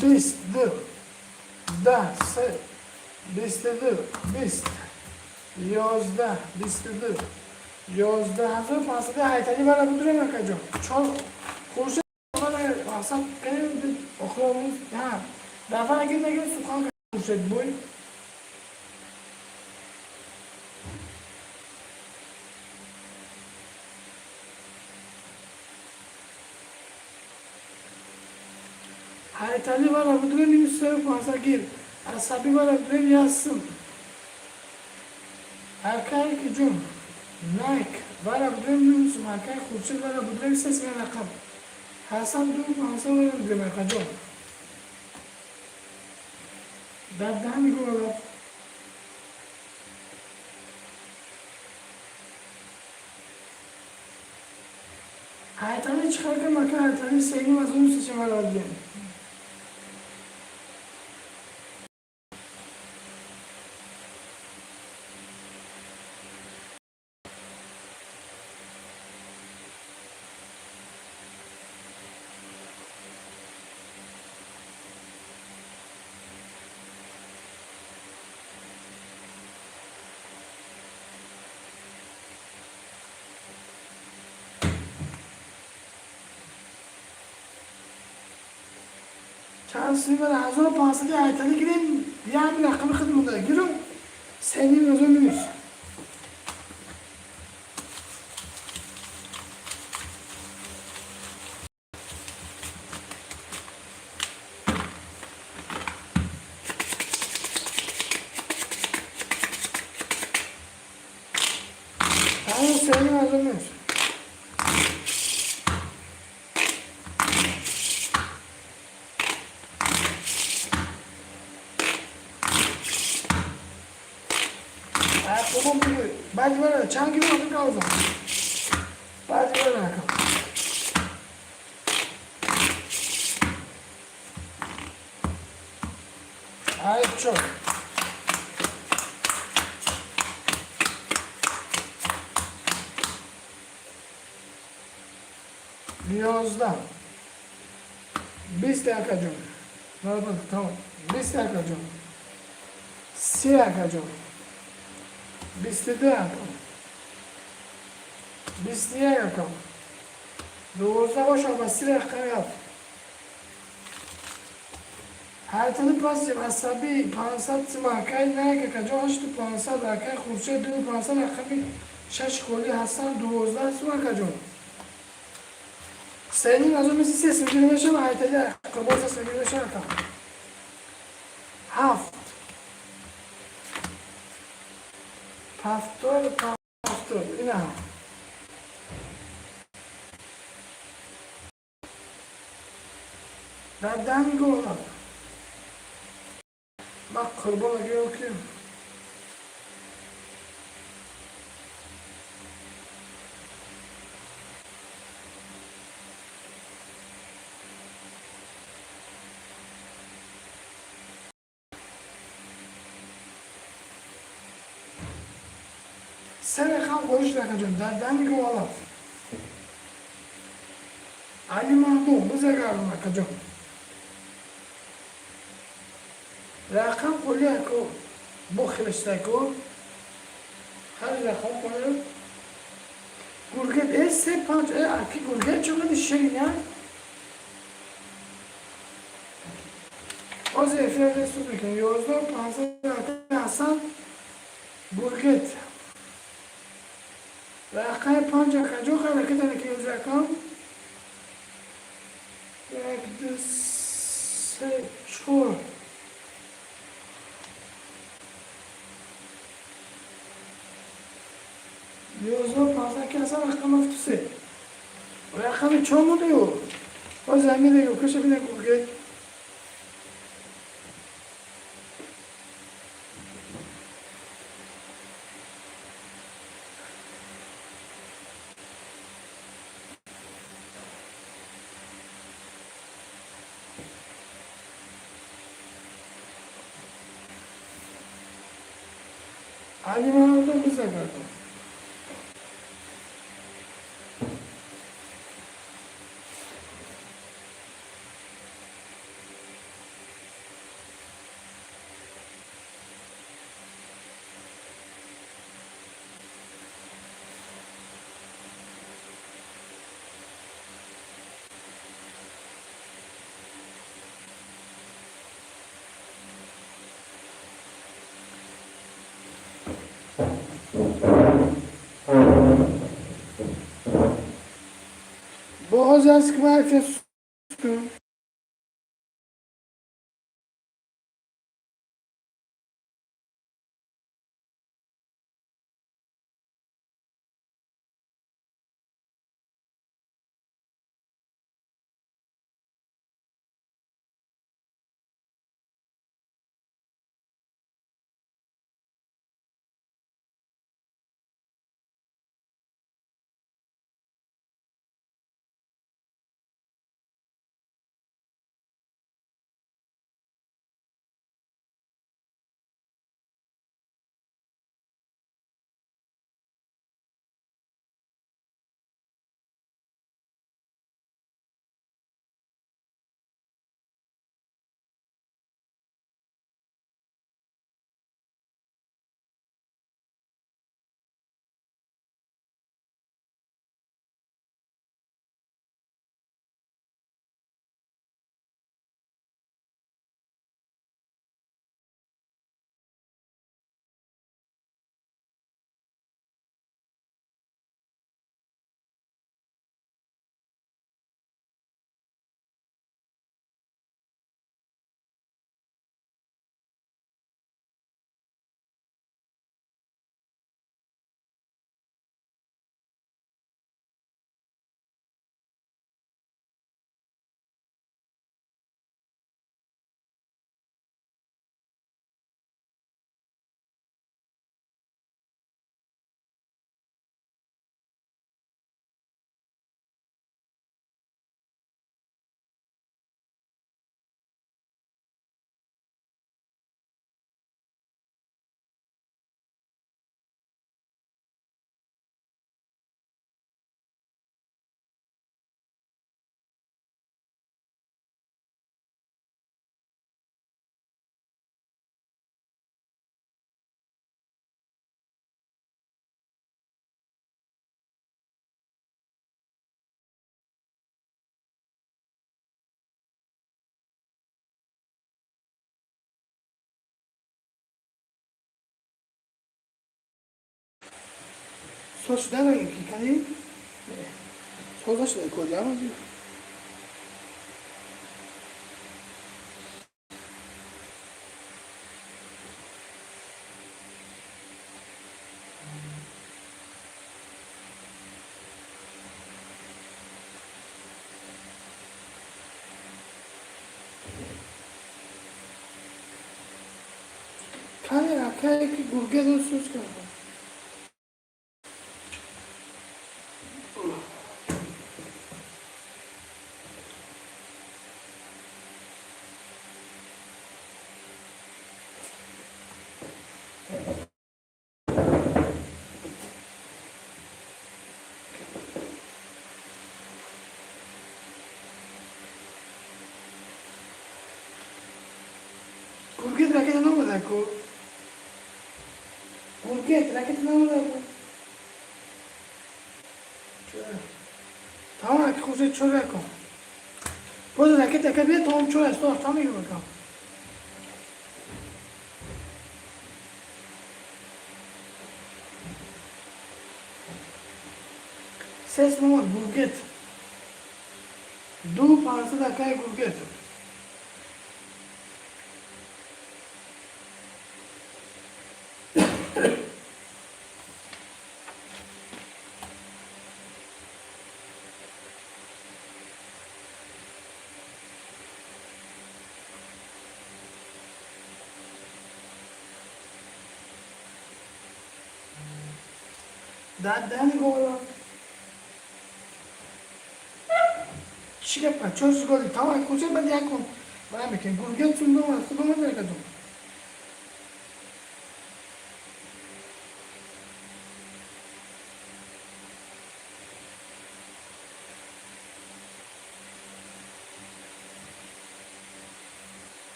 بیست دو ده سه بیست دو بیست یازده بیست دو یازده هزار پانصد حیطانی برای بدونه مکجا چون خورشه برای اصلا کنیم اخلامون ها دفعه اگه نگه سخان خورشد بوی حیطانی برای بدونه نیمیسته پانصد گیر عصبی برای بدونه یاسم erkek hücum Nike vara بدون نوز erkek خورشید vara بدون ses ve rakam Hasan dur Hasan vara بدون rakam daha mı görüyorlar hayatını çıkarken makine hayatını sevgi ve zulüm seçim var diyelim چند سیمه 1500 ایتالی گیریم یه همین رقم خدمت گیرم سنین روزو میرسیم همین سنین روزو میرسیم خودم بگیر بعد برای چند کیلو آدم کازم بعد برای نکن های چو 11 20 دقیقه جون نربط تمام 20 دقیقه جون 30 دقیقه جون 22 دقیقه 21 دقیقه 12 باشه و 30 دقیقه رفت هر تنه پاس جب عصبی 500 سماکای نه که کجا هشت 500 دقیقه خورشه 2500 دقیقه 6 کلی هستن 12 سماکا جون سنین از اون مثل 3 سنگیری بشه و هر تنه قبول 3 سنگیری بشه نکن 7 70 این هم در دمی گفتم من قربان گیرم که سر خم گوش نکنم در دمی گفتم علی محمود بزرگم نکنم رقم کلی اکو بخلشته کو هر رقم کنه گرگه 3-5 اکی گرگه چقدر شیرینه از افراد رسول میکنه 11 500 حسن گرگه رقم 5 کجا خیلی که داره که از رقم 1 2 3 4 500 که اصلا رقم افتوسه رقم چه موده او باز زمین دیگه کشه بینه گرگه علی محمود بزرگم باز از که مرکز سوش داره که کنی سوزش ده کجا مزی کنی اکایی که گرگه دو سوز کنه گرگه درکت نموده کو گرگه درکت نموده کو تمام اگه خوزه چوره کن باز درکت اگه بیاد تمام چوره است تمام میگه بکن سیس نمود گرگت دو پانسد اکای گرگت دهنی گولا چی گفت چوز گلی تمام کوچه بعد یک کن باید میکنی گرگه چون دوم است دوم داره کدوم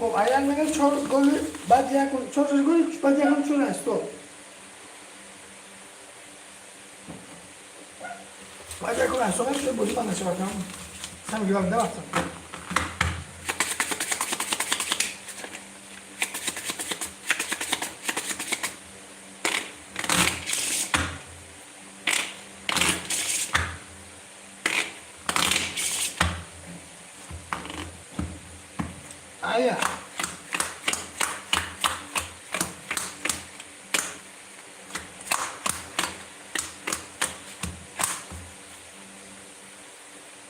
خب اگر میگه چهار گل بعد یک کن چهار گل بعد یک کن چون است تو بعد یک کن است تو میشه بودی من نشه بکنم هم گیرم دوستم آیا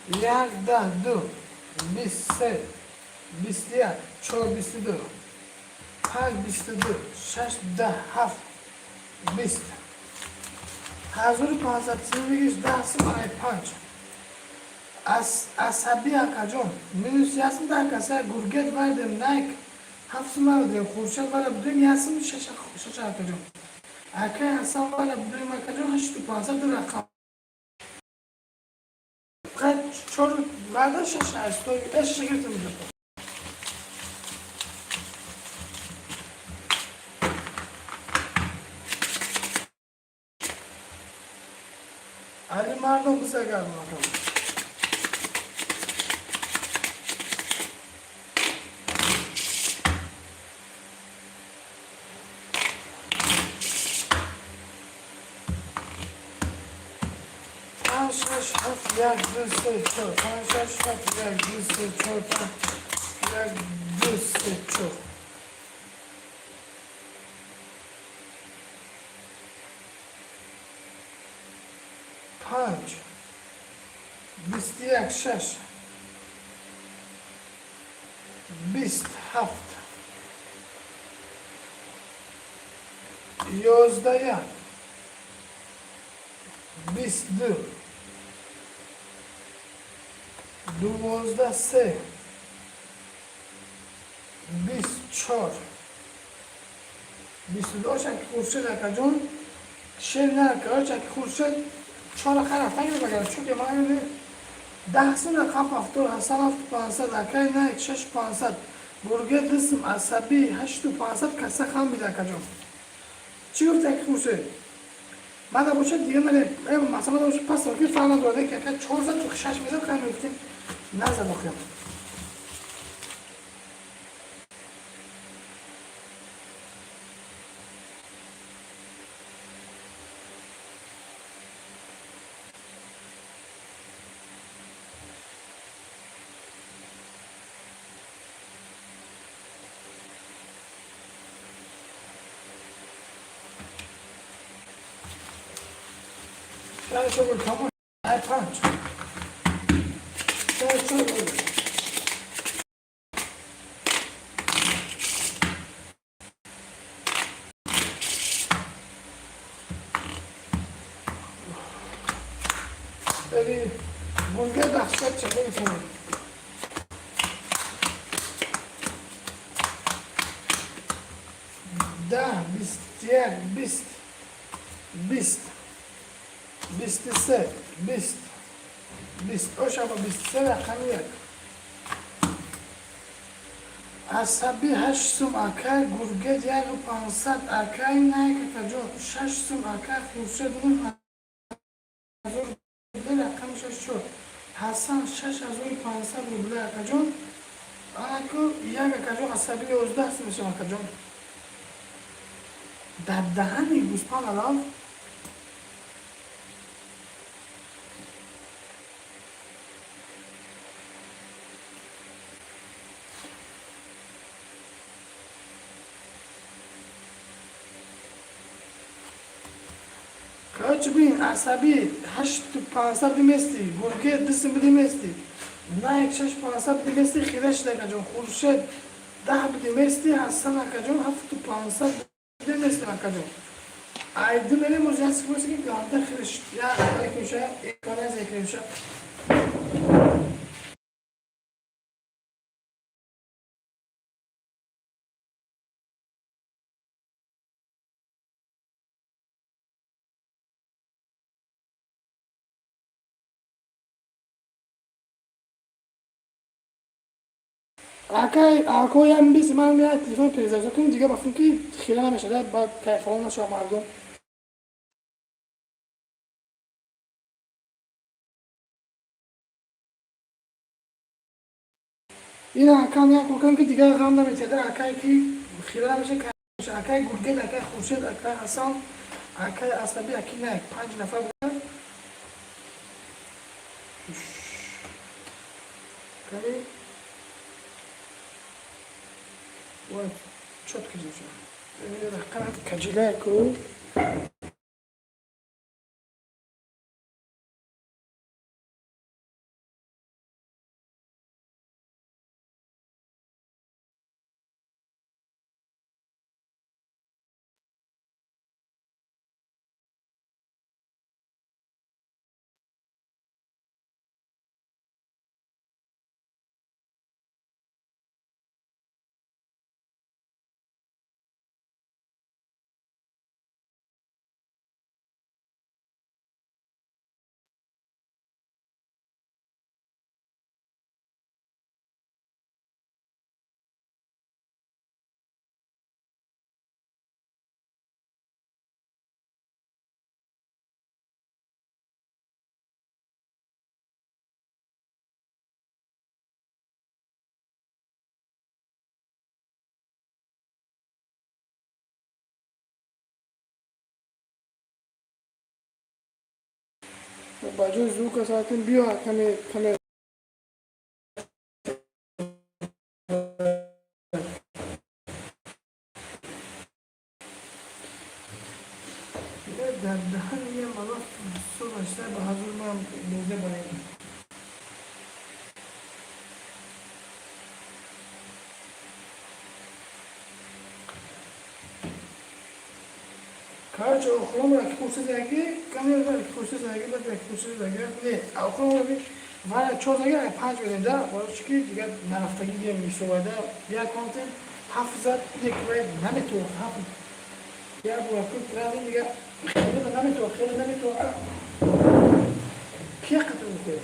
یک ده دو بیست سه بیست یک چهار بیست دو پنج بیست دو شش ده هفت بیست 1530 ده سمای پنج عصبی اکجون minus یاسم در کسای گرگت وردم نایک هفت سمای دیم خورشید ولی بدیم یاسم شش اکجون اکای حساب ولی بدیم اکجون هشت و پانزد دو رقم قد چور ورده شش است تو اش شگرت میده علی مردم بسه گرم مردم 5 6 7 1 2 3 4 5 6 7 1 2 3 4 5 1 2 3 4 5 21 6 27 11 22 12 3 24 22 شک خورشید اکجون شیر نکه شک خورشید 4 خرفتن بگرد چون که ما اینه 10 سنه خف افتور حسن افت 500 اکای نه 6 500 گرگه دستم عصبی 8 500 کسه خم میده اکجون چی گفت یک خورشید بعد باشه دیگه من مثلا باشه پس که فعلا داده که 4 زد تو 6 میزد خیلی میگفتیم نزد بخیم در شغل تمام ای 5 در شغل بری بونگه دخشت چه بکنی 10 20 20 20 23 20 20 اوشما 23 رقم یک عصبی 8 سوم اکای گرگه دیگر 500 اکای نه که کجا 6 سوم اکای خورشید اون رقم شد حسن 6500 روبل اکجا اکو یک اکجا عصبی 11 سوم میشه اکجا در دهنی گوسپان الان کاچ بین عصبی 8500 دیمستی گرگه دست دیمستی نه 6500 دیمستی خیرش دیگه جون خورشید 10 دیمستی حسن اکجون 7500 دیمستی اکجون ایدی میره مجلس کوسی که گارده خیرش یا یکیشه اکانه از یکیشه اکای هم بیست من میاد تلفن پریزازه کنم دیگه بافون که خیلی نمیشه ده با تلفن نشو مردم این اکان یا کوکن که دیگه غم نمیشه اکای که خیلی نمیشه که اکای گرگه اکای خورشید اکای حسن اکای عصبی اکی نه 5 نفر بودن کاری وای چوت کجاشه رقم کجیله کو باجو زوک ساعتین بیا کمی در دهن یه ملاف سو باشته به حضور من لیزه باید کارچ اخلام را که خوشی زنگی کمی را که خوشی زنگی باید که خوشی زنگی نه اخلام را که ولی 4 زنگی 5 بدیم ده ولی چکی دیگه نرفتگی دیگه میشو باید بیا کانتین 700 یک باید نمیتو 7 یا برای کل پرانی دیگه خیلی نمیتو کی قطع میکنه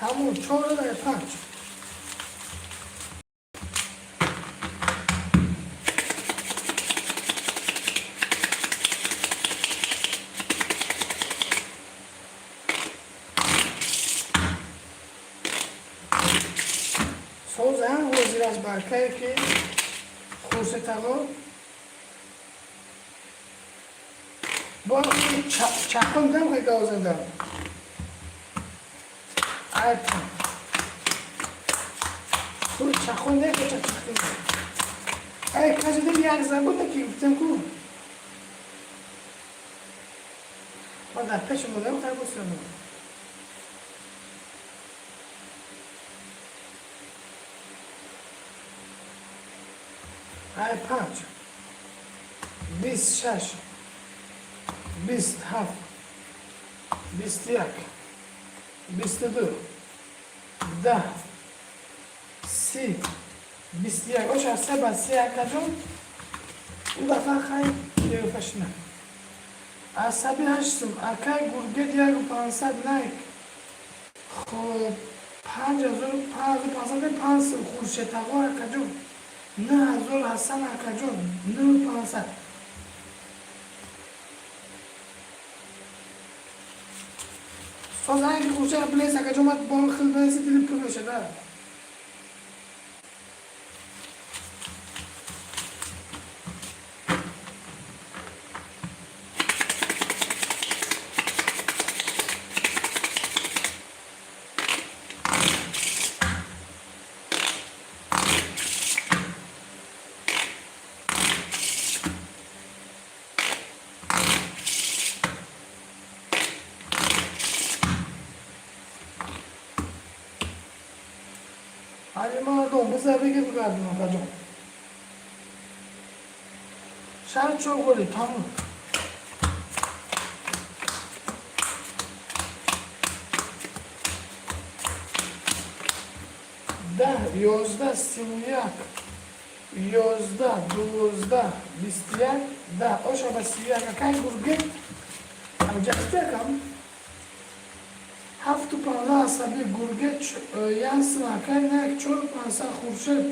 همون 4 در 5 سوز هم وزیر از برکه که خورسه تقا با چخوندم که گازندم ایتون تو چخونده که چخوندم ای کجا یک زبون که گفتم کو ما در پیش مدام خیلی بسیارم ای 5 26 27 21 22 10 30 21 اوش از 3 بعد 31 کجون اون دفعه خیلی دیگه فشنه عصبی هشتم اکای گرگه دیگه 500 نیک خب 5500 خورشه تقوار کجون 9000 حسن کجون 9500 فازن که خورشه بلیس کجون مات بان خیلی بلیسی دیلی پول بشه داره Ali mardom bize bir gibi geldim hocam. Sen çok golü tamam. ده 11 31 11 12 21 10 oşa basiya kakay gurge amcakta kam هفت و 15 عصبی گرگه یانسم اکای نه 4 و 500 خورشید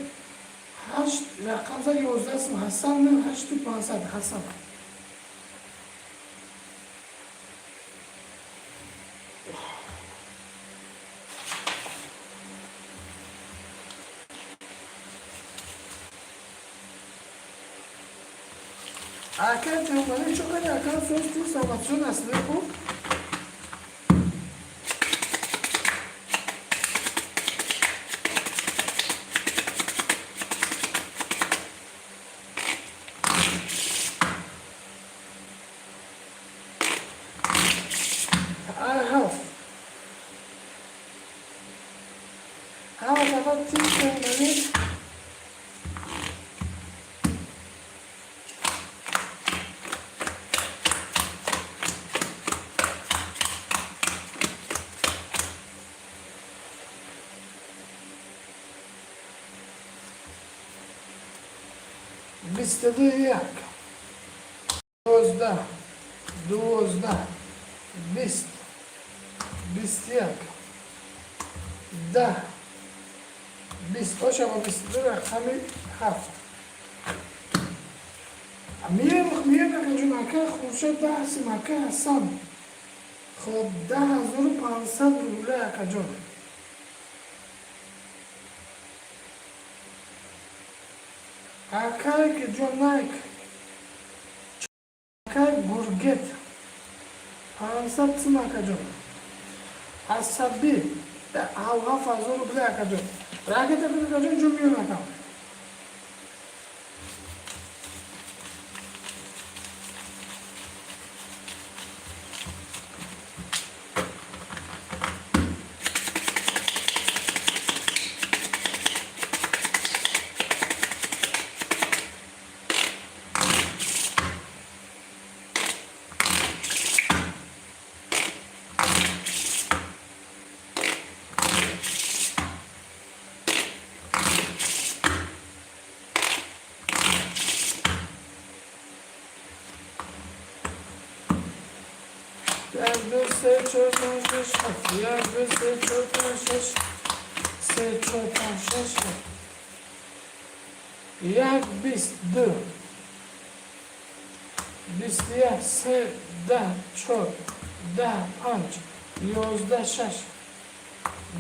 8 رقم زد 11 اسم حسن نه 8 و 500 حسن اکای تمامی چوکانی اکای سوز تو ساماتشون اصلی خوب بیست یک 12 20 21 10 20 باشه با 22 رقمی 7 میه بگه مکه خورشید 10 مکه حسن خب 10500 روله اکا جون اکای که جون نایک اکای گرگت 500 سم اکا جون عصبی هوا فازو رو بده اکا جون راکت بده اکا جون میون اکا یک دو سه چهار پنج شش هفت یک دو سه چهار پنج شش سه چهار پنج شش هفت یک 22 21 سه 10 4 10 5 11 6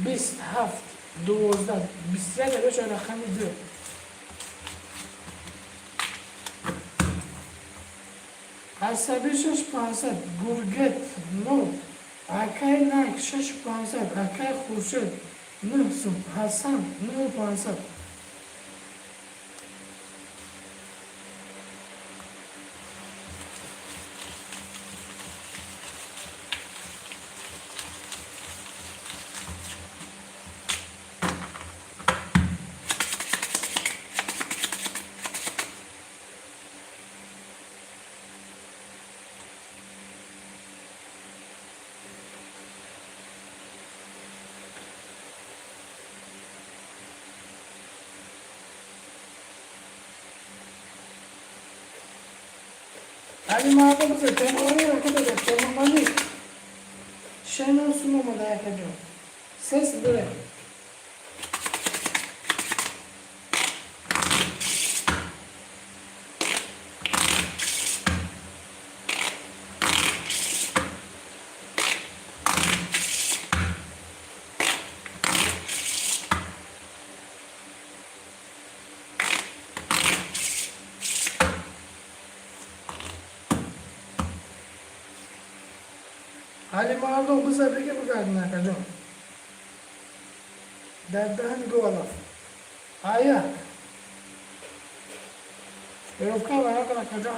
27 12 21 بشه رقمی 2 1 عصبی 6500 گرگت 9 اکای نک 6500 اکای خورشید 9 سوم حسن 9500 علی مردم بزر تمامی رکه بزر تمامی شنو سنو مدایکه جو سس بره علی مردم بزر بگه بگردن نکه جو در دهن گوالاف آیا Europka var arkadaşlar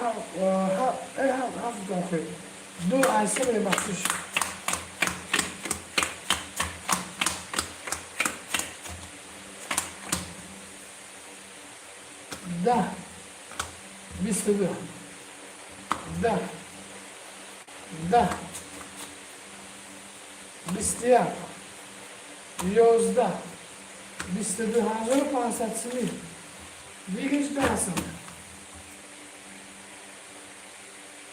hafif dokuyor. Dur ayse bile bakmış. Da. Bistedi. Da. Da. Bistiya. Yozda. Bistedi hazır pansatsını. Bir geç dersin.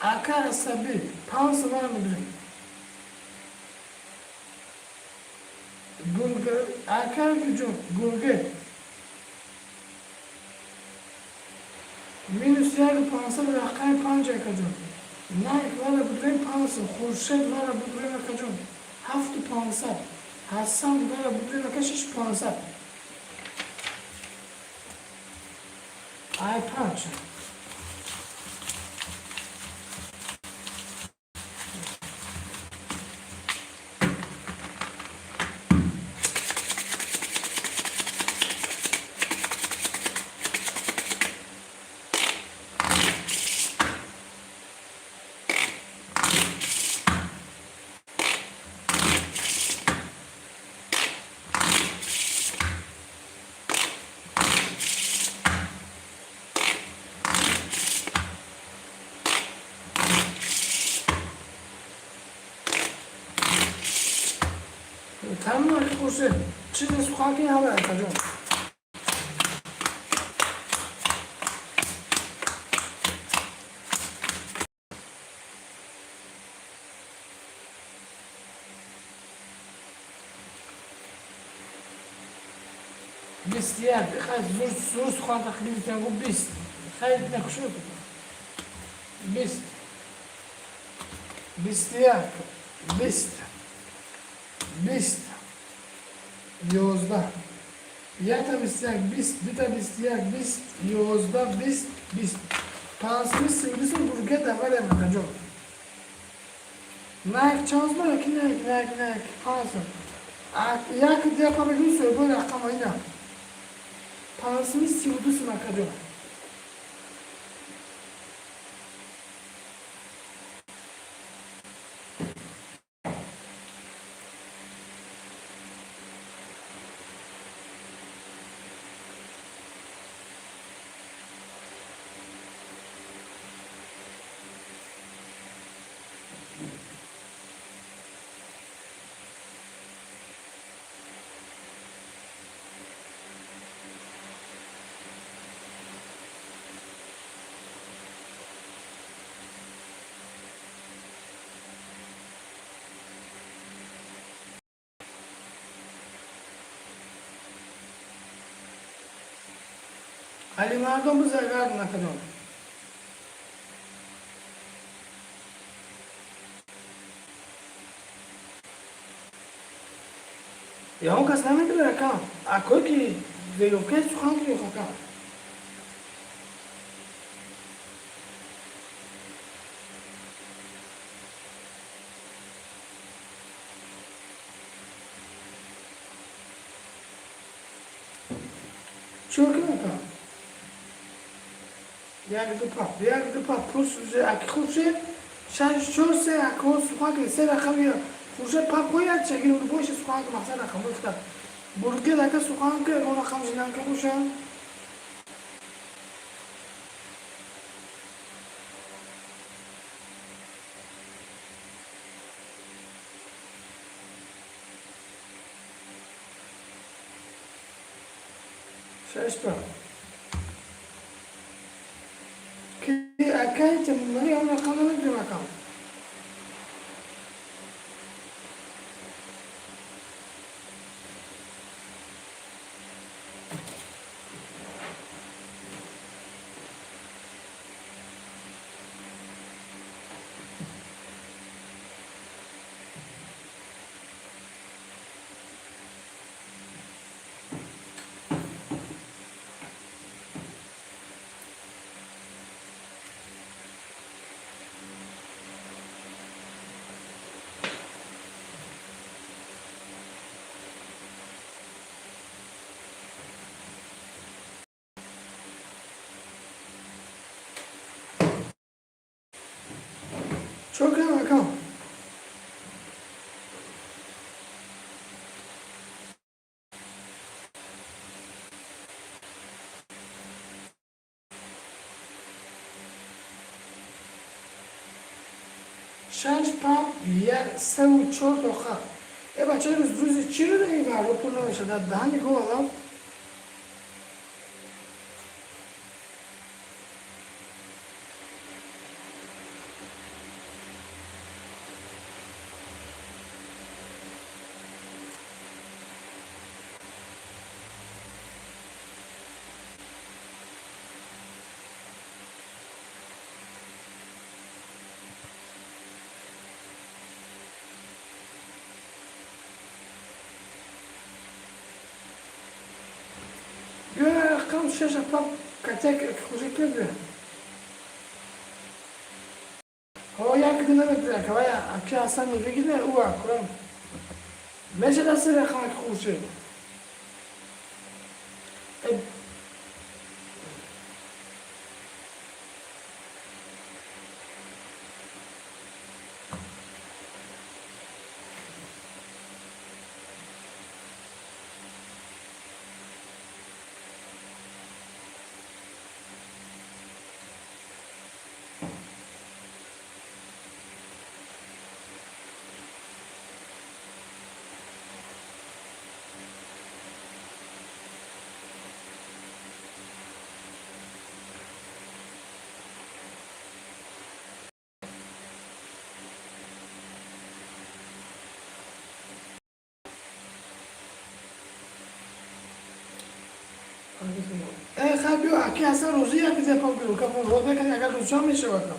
Akar sabi, pansı var mı bilin? Gulgır, akar gücü, gulgır. Minus yarı pansı var, akar panca kacın. Naik var budren pansı, Khurshid var budren kacın. Haftı pansı, Hasan var budren kaşiş pansı. Ay pança. Tamam Khurshid, çizgi sokakı hava yapacağım. Bist ya, خیلی زور سخن تقلید کنم بیست. خیلی نکشود. بیست. بیستیک. بیست. بیست. یازده. یک تا بیستیک بیست. دو تا بیستیک بیست. یازده بیست. بیست. پانزده سیمدیسون برگه دوله متجاب. نه یک چانس ما یکی نه یک پانزده. یک دیگه پامیدون سوی باید رقم اینا. پانزده سیمدیسون متجاب. علی مردم بزرگار نکنم. یا اون کس نمیدونه کام. اکوی کی ویلوکه سخن کیه کام. çok naka. یک دو پا پرسوزه اکی خوشه شش چهار سه اکی ها سخواه که سه رقم یا خوشه پا کوید چگیر رو باشه سخواه که مقصد رقم بفته برگه دکه سخواه که رو رقم جنان که باشه شش تا که اکی تمنی هم رقم نمیده رقم çok iyi rakam. شش پا یک سه و چهار تا خط ای بچه روزی چی رو این ور رو پول نمیشه در دهنی گو آدم بیا رقم شش پا کتک خوشی کرده ها یک دونه بگذاره که باید اکی اصلا بگیره او اکرم میشه دست رقم خوشه خب بیا اکی اصلا روزی یکی دپا بیرو که روز بکنی اگر روزا میشه بکنم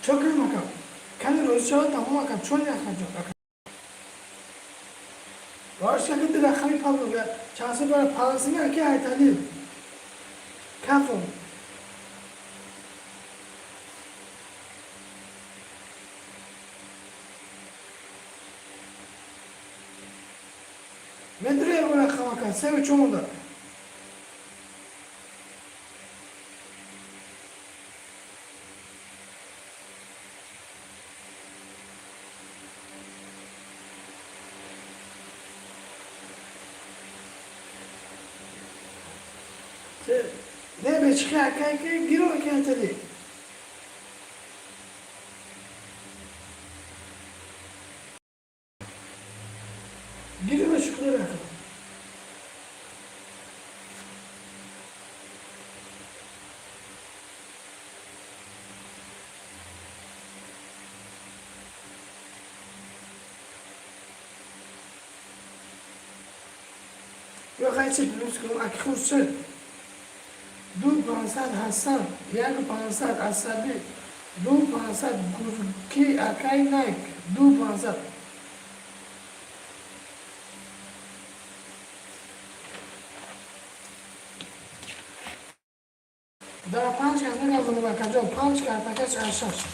çok iyi bakalım. Kendi rozçağı tamam bakalım. Çok yakacak bakalım. Var şekilde rakamı pardon ya. Şansı böyle parasını erkeğe ait değil. Kafam. Medreye bu rakam bakalım. Sevi çoğunda. Ne be çıkıyor erkeğe giriyor erkeğe değil. Giriyor çıkıyor rakam. Yok hayır çekilmiş kılım aki kursu. دو پانصد حسن یک پانصد عصبی دو پانصد گرکی اکای نیک دو پانصد Daha 5 kartaka bunu bakacağım. 5 kartaka çarşaf.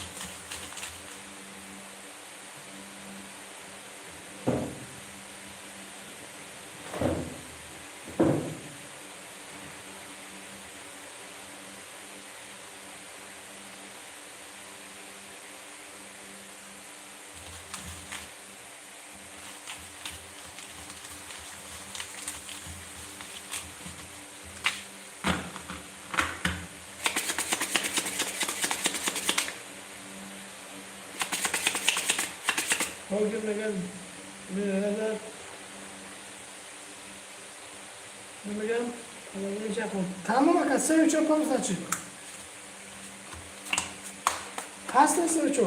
Bugün de gel. Mühürler. Ne gel? Ne yapalım? Tamam bak, sen üç yapalım saçı. Hasta sen üç.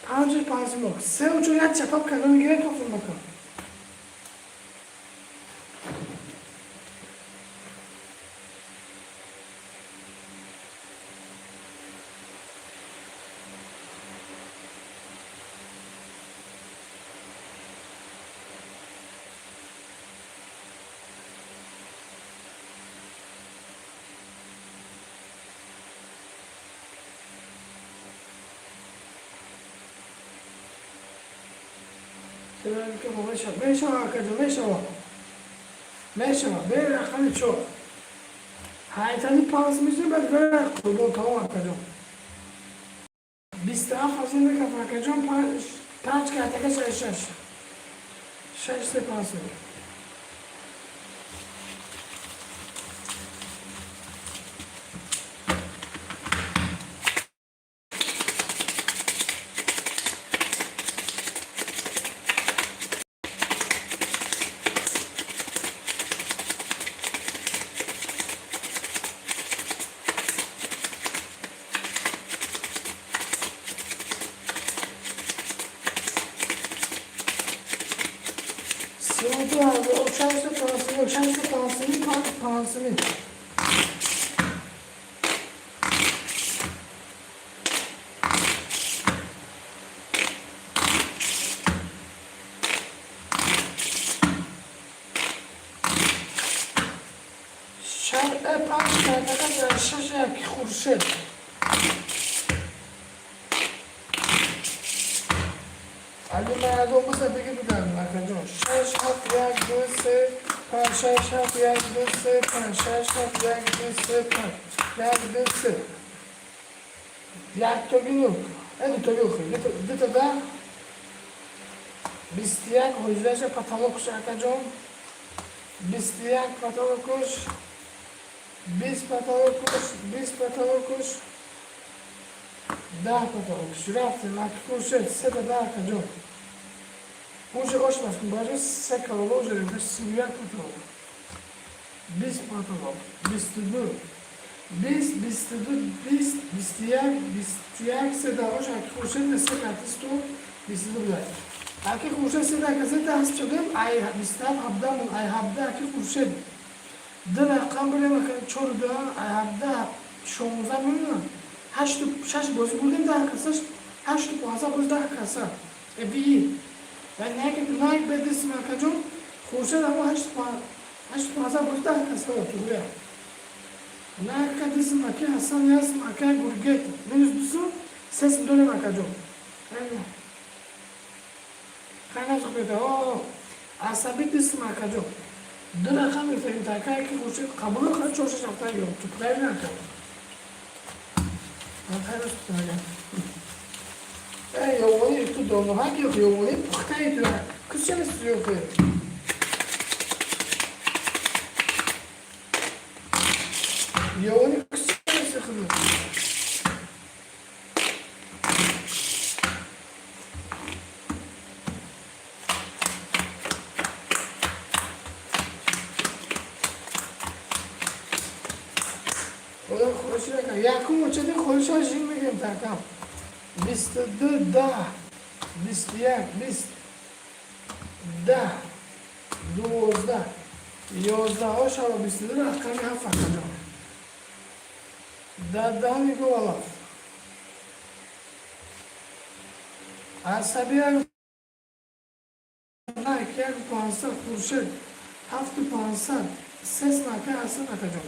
Panjur panjur yok. Sen uçu yat çapap kanını gerek olsun bakalım. Meşava arkadaşlar, meşava, böyle rakam çok. Hayatını pansımızı ben böyle kurban tamam arkadaşlar. Biz daha fazla ne kadar arkadaşlar, panç kağıtaka şaş pansı. Sıvıdı abi, o şaşlı pansını. Panç kağıtaka şaşak kurşet. Ali Mehmet olmasa peki bir tane arkadaşlar. Şaşak yagdısı, şaşak yagdısı, şaşak yagdısı, yagdısı. Yak gün yok. Hadi tabi yok. Dita da bistiyak hocaysa patolokus arkadaşlar. Bistiyak patolokus. Biz patolokus. Daha patolokus. Şuraftın akı kurşet, seta daha arkadaşlar. Уже oshmas bari sekalo уже sivyak patolog. Biz patolog, bistiyak seda osh aki khurshid sekatisto bistudu blar. Aki khurshid seda kaseta haschodem ay bistab habda mun ay habda aki khurshid. Dana qambile makan chorda ay habda shomuza mun hashtu shash boz buldum da kasash hashtu paza boz da kasa. Ebi ben ne bedesime akacağım, kurşun ama haç paza burada kasa oturuyor. Ne kadısım aki Hasan yazım aki gurget, mevzusu ses dönem akacağım. Yani, kana sohbeti o asabi kısım akacağım. Dün akşam efendim takay ki kurşun kabını kaç çoğuşa çaptan yok, tutlayın akacağım. Bakayım tutlayın. 영혼이 또 너무 하기로 영혼이 팍타이 들어 크리스천에 쓰려고 해요. 영혼이 크리스천에 쓰거든. Ola خورشید که یکم وچه خورشید جیم میگیم تکم 22 10 21 20 10 12 11 آش و 22 رقمی هفت کجا ده میگو والا عصبی هم نه که یک 500 خورشید 7500 سس نکه اصلا نکجا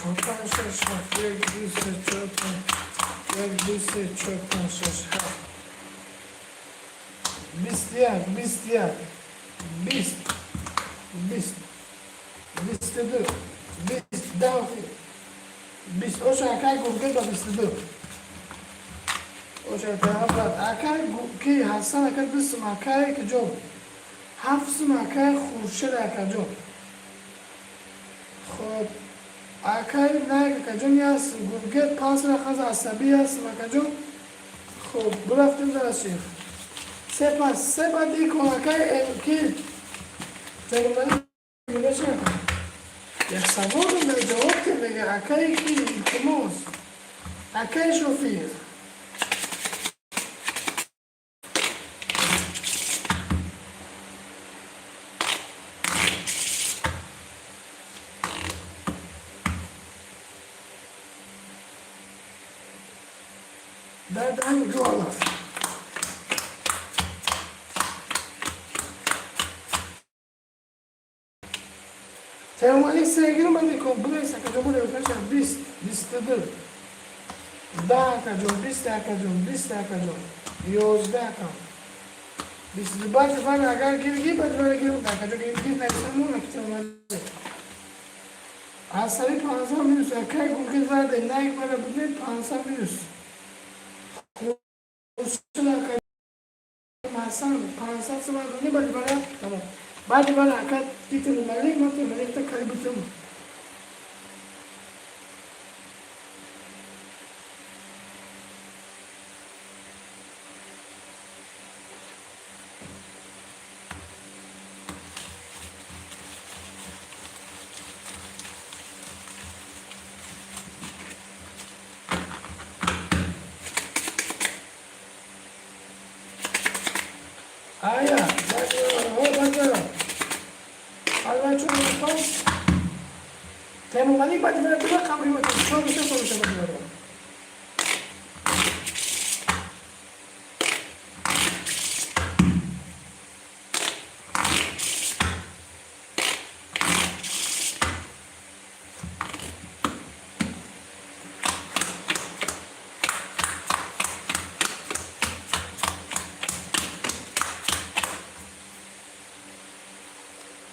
چهار پنج شش هفت یک دو سه چهار پنج یک دو سه چهار پنج شش هفت 21 21 20 20 22 20 ده 20 اوشا اکای گرگه با 22 اوشا اکای اکای کی حسن اکای بسم اکای که جو حفظم اکای خورشید اکای جو خب اکای نه کجا هست گرگه پاس را خز عصبی هست و کجا خب برفتیم در شیخ سه بعد یک اکای کی تقریبا میگه چه یک سوال رو جواب که میگه اکای کی التماس اکای شوفیر همین دو آلاف ترمالیک سرگیر رو من میکنم بوده سکجا بوده بکنشم 20 22 10 کجا 20 کجا 20 کجا 11 کجا 22 بعد فن اگر گیرگی بعد برای گیرم در کجا گیرگی نکسمون نکتا مالیک عصبی 15 مینوس اکای گوگل ورده نایک برای بوده 15 مینوس مثلا 500 سوال دونی بعد برای اکاد تیتر ملیک تا کاری بودم آیا باید حالا چون میخواست تیمو ملیک باید برای قبری و تشکر میشه فروشه باید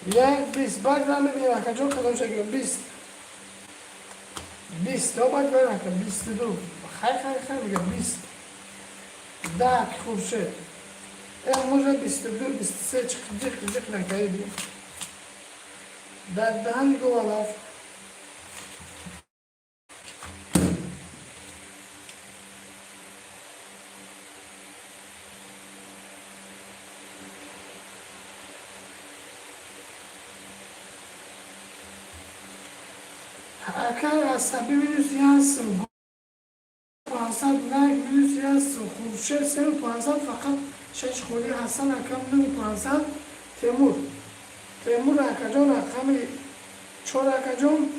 یک 20 بعد من میبینم که جور کدام شکل 20 تا باید برم که 22 خیلی میگم 20 10 خوب شد موجه 22 23 چقدر نکایی بیم در دهن گو علاف اگر عصبی مینوسی هستم 500 نگ مینوسی هستم خورشید 3500 فقط 6 خوری حسن اکم 9500 تیمور اکجان رقم 4 اکجان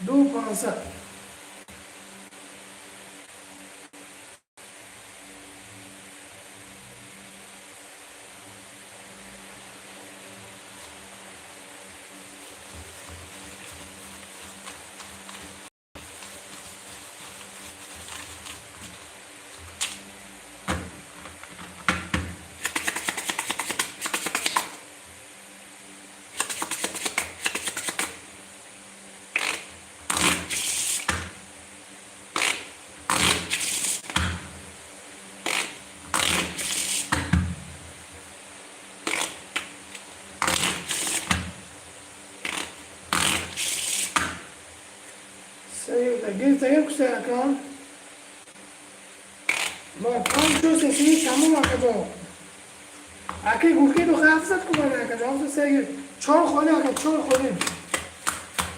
2500 21 سه گیر کسی اکان با پنج شو سیسی تموم اکجا اکی گوکی دو خفزت کنه اکجا هم سه گیر چهار خونه اکجا چهار خونه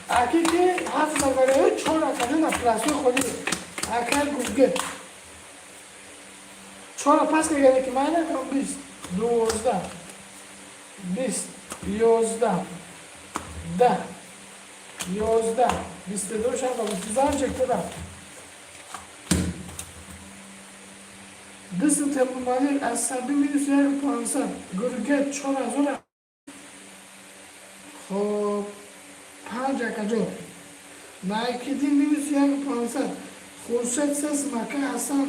اکی که هفت سالگره چهار اکجا نا پلاسوی خونه اکی گوکی چهار پس که یعنی که من اکم 20 12 20 11 10 11 22 شب 22 چک دادم دست تمومالی عصبی میرسه یک 500 گرگه 4000 خب 5 اکجا نایکیدی میرسه یک 500 خورشید سس مکه حسن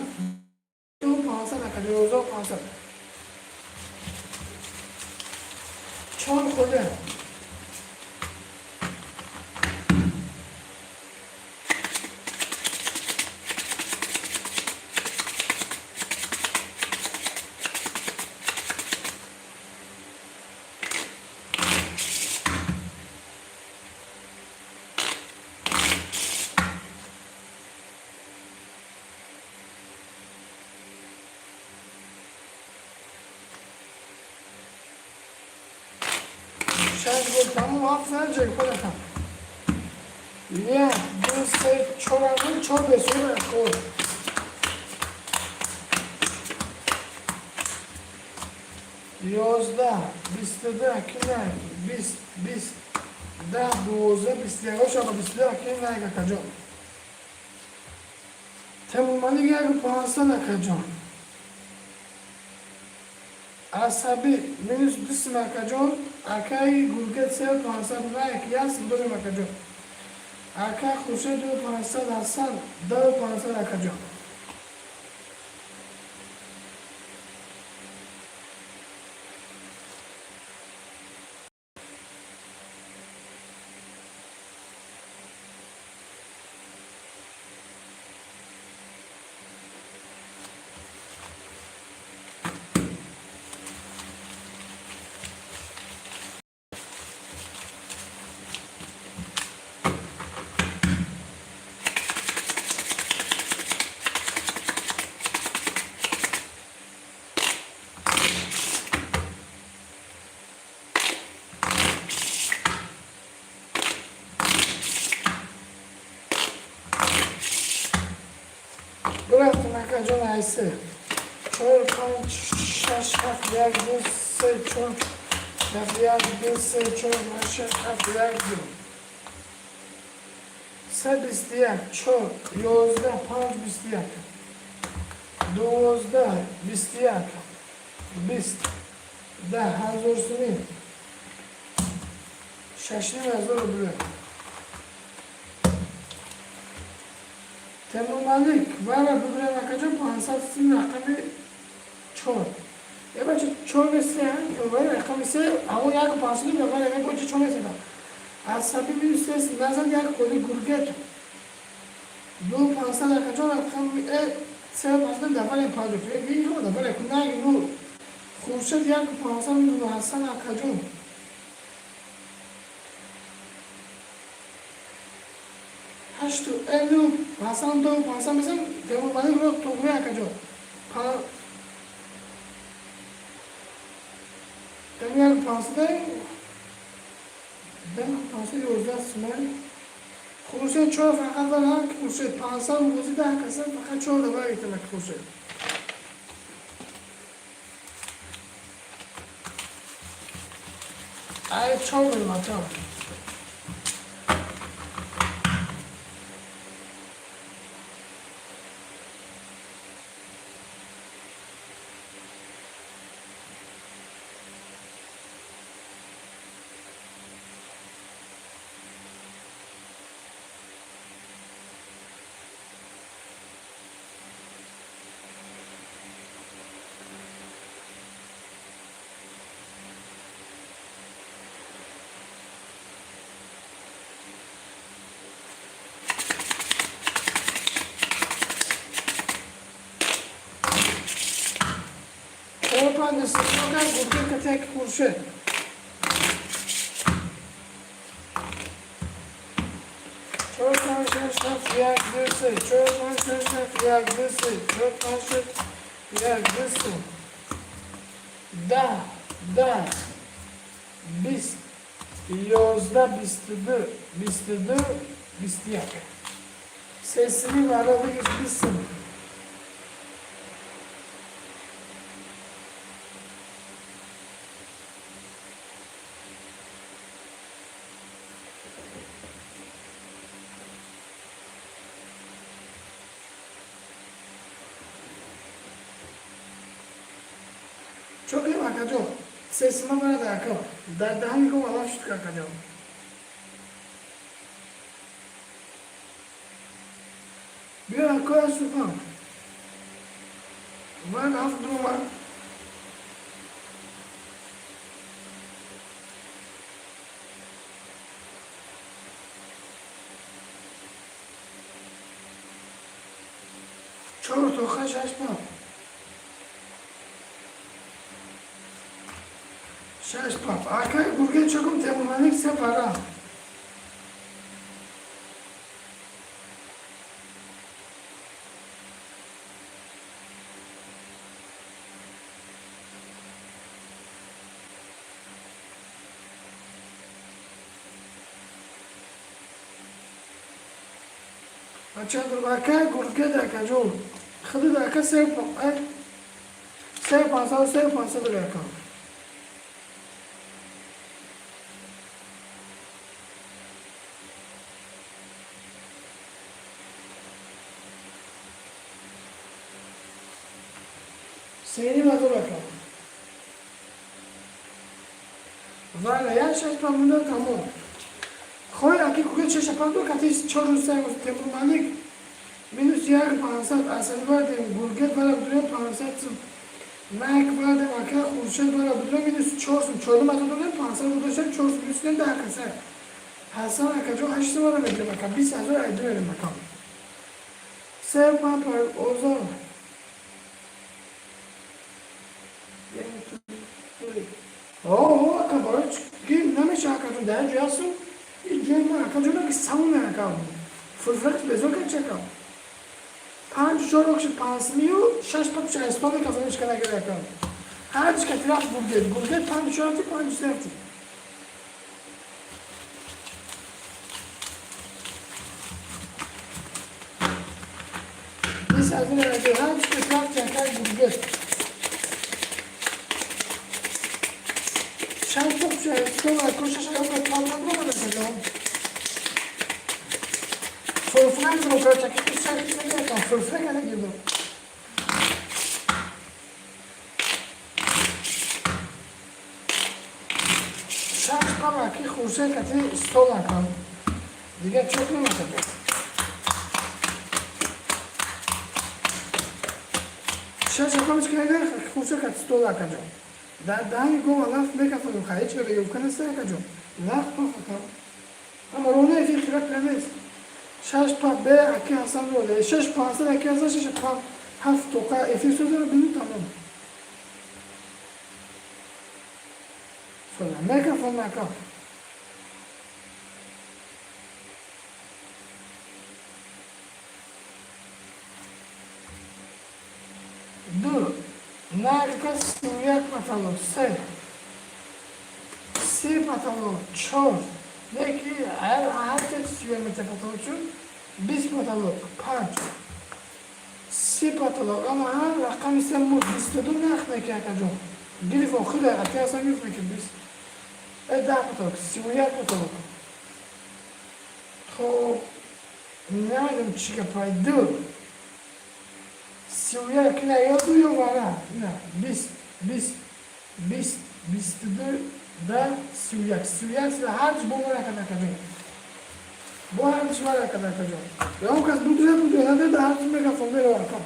500 اکجا 1500 چهار خوده شاید بود تمام هفت زنجه خودتم یک دو سه چهار چهار به سوره خود 11 22 کنه 20 10 12 21 شما 22 کنه اکجا تمومالی یک 500 اکجا عصبی minus 20 مکجون اکای گرگت 500 رای کیاس 2 مکجون اکا خوشه 500 حسن 500 اکجون گرفت مکجون ایسه 4 5 6 7 1 2 3 4 1 2 3 4 5 7 1 2 3 21 4 11 5 21 12 21 20 10 هزار سنی ششنیم هزار بله تمام مالک وارد ببره مکجون 500 سین رقمی 4 یه بچه 4 بسته هم که وارد رقمی 3 همون یک 500 ببره یک بچه 4 بسته عصبی میرسه نزد یک کلی گرگت 2 500 رقمی رقمی 3 500 دفعه 5 یک رو دفعه کنه یک رو خورشید یک 500 رو حسن رقمی هشت الو حسن دو پانسد مثلا تمام مالک رو توقعی اکجا تمام یک 500 500 11 سماری خورشید 4 فقط دارم که خورشید 500 موزی 10 کسر فقط 4 دفعه ایتنک خورشید ای 4 بلمت ها Pan استفاده از گرگه که تک خورشه 4 5 5 6 1 2 3 4 5 6 1 2 3 4 5 1 2 3 10 20 11 22 22 21 sesini ve arada geçmişsin. Çok iyi bakacağım. Sesime bana da yakın. Daha iyi kovalar şut kakacağım. Bir akıya süper. Var hafif durma. Çoğu toka şaşma. Şaşma. Arkaya buraya çokum temurmanik separa. Açadır arkaya gurke de kacol. Xıdı da aka sev pansa da aka. Seni badır aka. Valla ya şaşma bundan tamam. Khoy aki kuke çeşe pardon katı çorun sen temurmanik. Minus yak pansat asal vardım gurget bana duruyor pansatsın. Mek vardım aka kurşet bana duruyor minus çorsun. Çorun atı duruyor pansat ulaşak çorsun. Üstüne de akasa. Hasan aka çok haşlı var öyle bakalım. Bir saat sonra aydırelim bakalım. Sev pampar ozan. Oo aka barış. Kim ne meşe aka tu derece yazsın. İlgilenme aka cuna ki savunma aka. Fırfırk bezok çakal. Panç çorok şu pansmıyor, şaş pap şaşmalı kazanmış kana göre yapalım. Her çık etraf gurget panç çorok panç sertti. Biz hazır edeceğiz. Her çık etraf çakal gurget. Şaş pap şaşmalı koşaş yapıp kalmak da yapalım. Fırfırk fırfırk çakal şaşmalı yapalım. Fırfırk yana girdim. Ama ki khurse kati stol akam. Diğer çok ne yapacak? Şaş yapamış ki ne khurse kati stol akacak. Daha iyi gol laf ne kafalı kayıç ve yok kanı sen akacak. Laf bu akam. Ama onu efil kırak vermez. Şaş pa be aki hasan role. Şaş pansa aki hasan şaş pa haf toka efil sözleri benim tamam. Sonra ne kafalı akam. Dur. Narka simyak patalo. Si patalo. Çor. Ne ki herkes sivermete patalo için. Bis patalo. Panç. Si patalo. Ama her rakam ise mut. İstedim ne akne ki akacım. Girif o kıda. Atyasan yufme ki bis. Da patalo. Simyak patalo. To. Ne adım çıkapay. Dur. Siuya kina yapıyor bana. Bis da siuyak. Siuyak silah harç bulmana kadar kadar. Bu harç var kadar kadar. Ya o kas bu diyor. Hadi da harç megafon ver o rakam.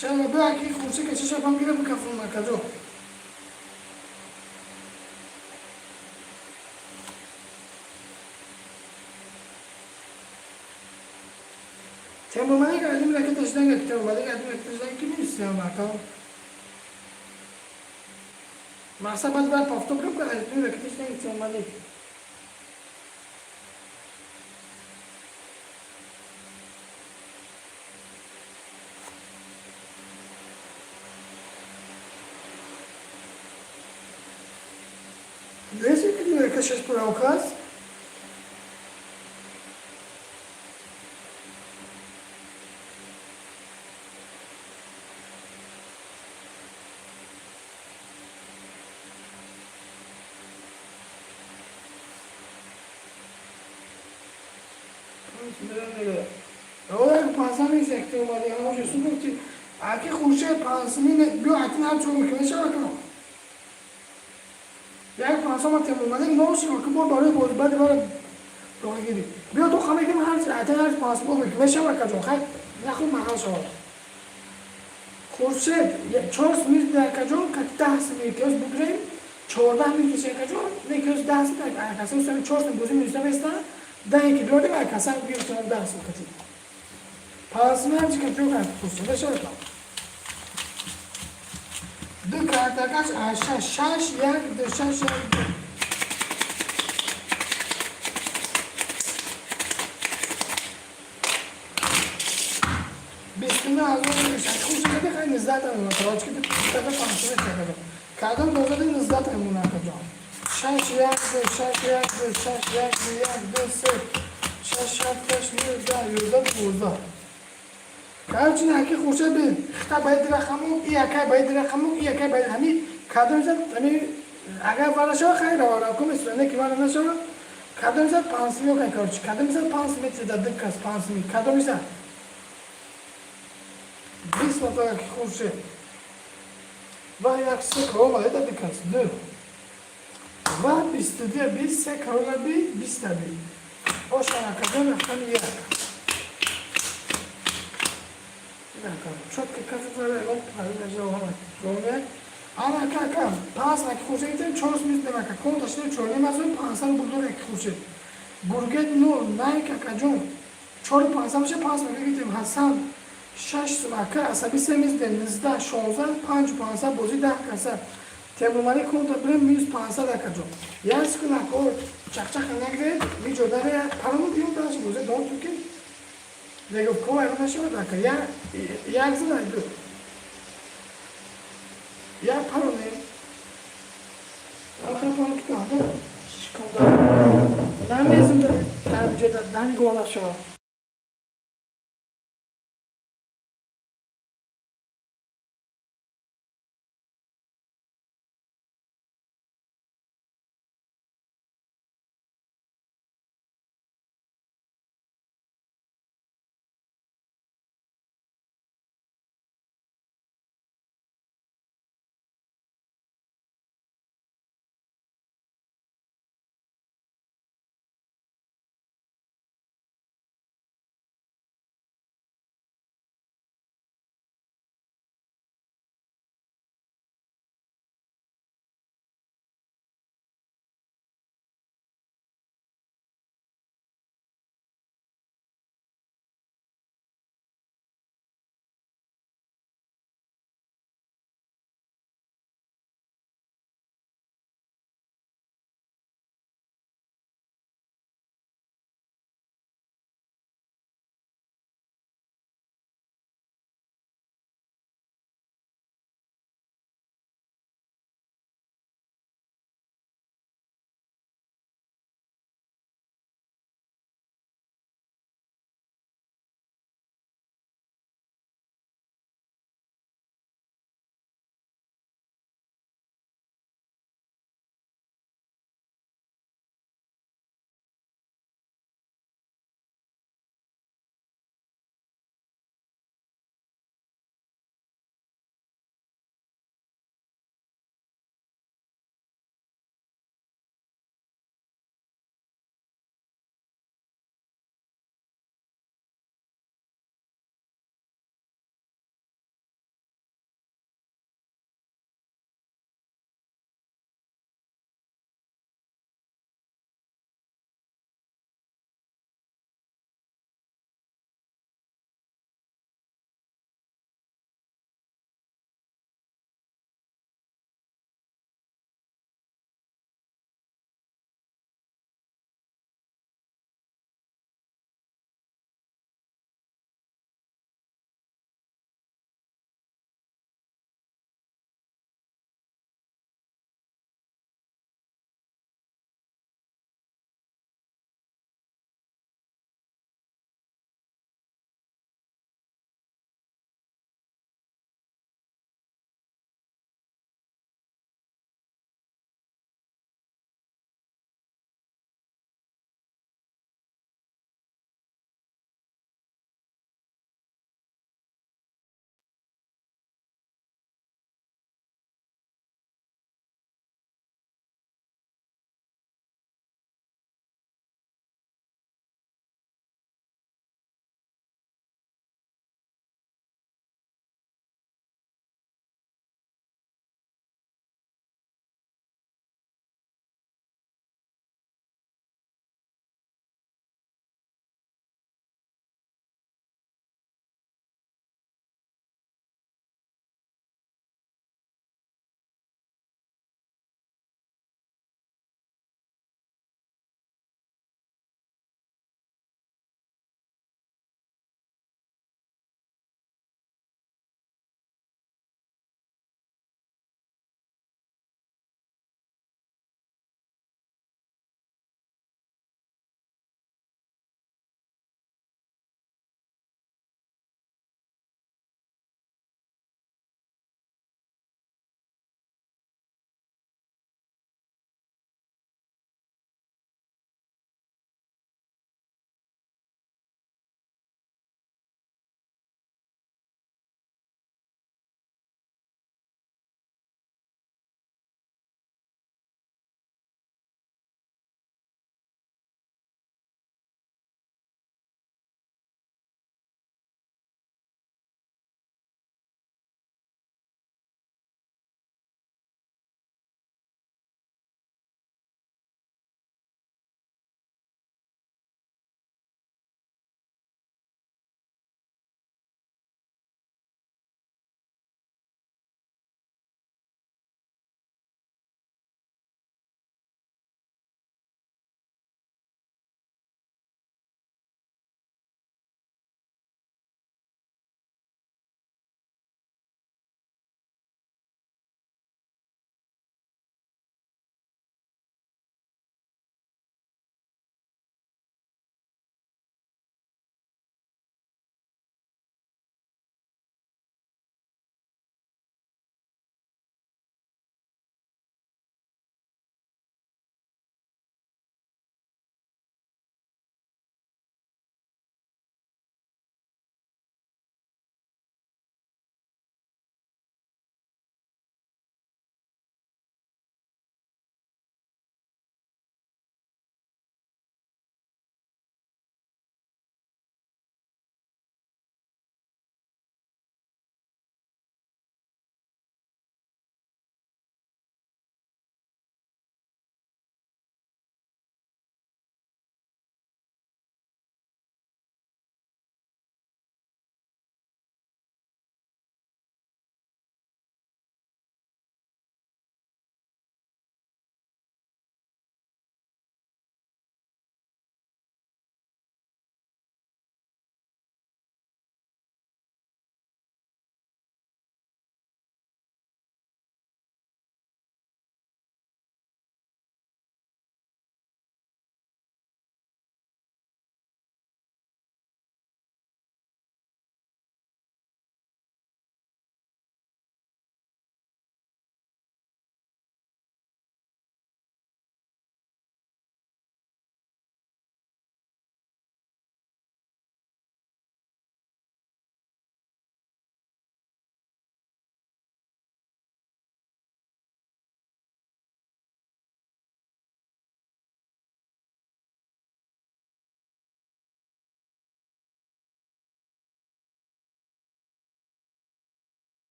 شاید به اکی خورشه که چشم هم گیره بکفون مکجو تمامانی که ادیم لکه تشنگه که تمامانی که ادیم لکه تشنگه که نیست یا مکان محصا باز باید پافتو برم که ادیم لکه تشنگه تمامانی Desse que não que achas por acaso? Olha que passar nesse aqui tem uma linha hoje super que aqui खुशे पांचमी में भी आती ना चोर के वैसे रखो यार पांचों में तेरे मतलब नौ से रखो बहुत बड़े बहुत बड़े बड़े रोके की भी तो खाने के बाहर से आते हैं पांच में वैसे रखा जो खाए या खुद महान शो खुशे ये चोर स्मिथ का जो कत्ता स्मिथ के उस बुकरे छोड़ा भी किसी का जो नहीं कि उस दास का कैसे उसने चोर स्मिथ बुझे मिलता है इसका दाई की डोरे का कैसा भी उसने दास को कटी पांचमी आज के जो का खुशे वैसे रखो دو کارتاکش آشش شش یک دو شش یک دو بیستونه از اون میشه خوش شده خیلی نزدیک همون تراج که تا پانزده کرده کادم دوزده نزدیک همون آقا شش یک دو شش یک دو شش یک دو یک دو سه شش هفت هشت نه ده یازده دوازده کارچی نکی خوشه بین خطا باید رقمو یکی باید رقمو یکی باید همین کادم زد همین اگر وارشوا خیلی وارا کم است نه کی وارا نشوا کادم زد 5 میلیون کارچی کادم زد 5 متر داد کس 5 میلیون کادم زد 20 متر کی خوشه و یک سه کرولا داد کس دو و 22 20 سه کرولا بی 20 بی اوشان کادم رقم یک çok kafasına böyle parayla cevap veriyor. Ama kakam, pas nak kuşaydı, çoğus mis demek. Konu taşını çoğulamaz ve pansal bulduğu ek kuşay. Gurget no, nay kakacon. Çoğu pansal şey pas nak gidiyorum. Hasan, şaş sumaka, asabi semiz denizde şonza, panç pansal bozi dah kasa. Temumani konu da birim 100 pansal kakacon. Yaz kınak o çakçak anagre, bir jodare paramı diyor da şimdi bozi don Türkiye. Lego kowa yana shi wadaka ya zina do ya paro ne aka paro ki ka do shkonda na mezim da ta da dan gola sho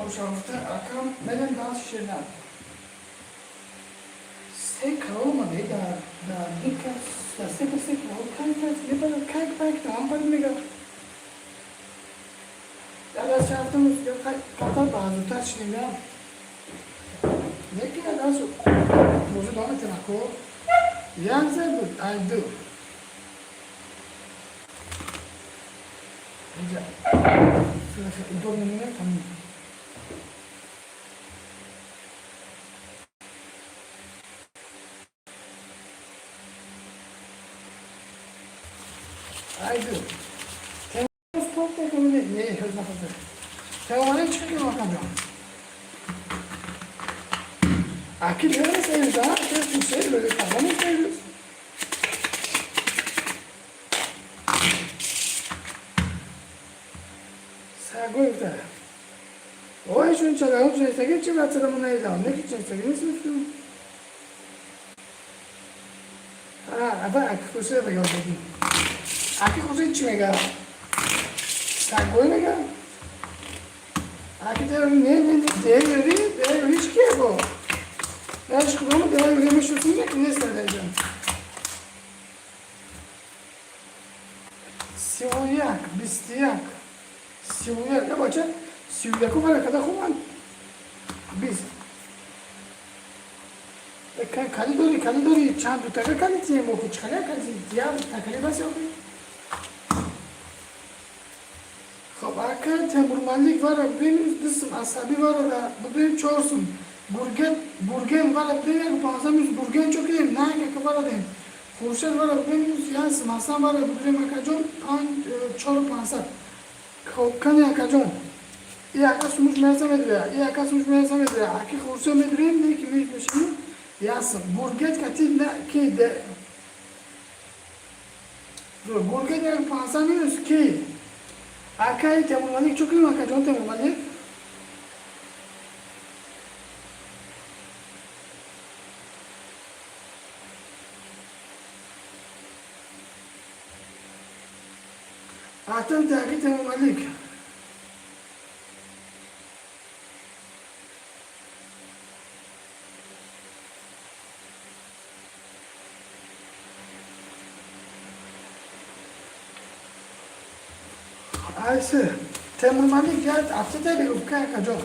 خوشافته اکم منم داس شدم سه کلمه در دیکس سه کلمه کانکت لیبر کاک باک تمام پر میگه در شرطم است کتا بازوتر شنیدم لیکن از موضوع دامه تنکو یانزه بود ایدو اینجا دو نمونه تمام ایدو تمام سپورت کنید نه هیچ نفته تمام چی که میکنم Aqui dentro você já tem um cheiro, ele tá vamos ter isso. Sagulta. Hoje a gente já não sei se que vai tirar uma ideia, né? Que tinha que ser isso. Aqui você vai ganhar aqui. Aqui você tinha legal. Sagulta legal. Aqui tem um nível dele, isso que é bom. Ben şu kulağımı devam yürüyeme şutuyla ne söyleyeceğim? Sivuyak, bistiyak. Sivuyak, ne bakacak? Sivuyak'ı var kadar kullan. Biz. Kalidori, çan tutaka kalitiye mi oku çıkana kalitiye. Ya takali bas yok. Akı temurmanlık var, benim dısım asabi var orada. Bu benim çoğursun. Burgen var benim bazımız burgen çok iyi. Ne ki var benim. Kurşun var benim yas masa var benim akacım an çor pansa. Kan yakacım. İyi akasmış mezem ediyor. İyi akasmış mezem ediyor. Aki kurşun medrem ne ki bir şey. Yas burgen katil ne ki de. Burgen yani pansa mıyız ki? Akay temurmanik çok iyi akacım temurmanik. Atın takip temurmanik. Ayşe, temurmanik ya haftada bir ufka yakacak.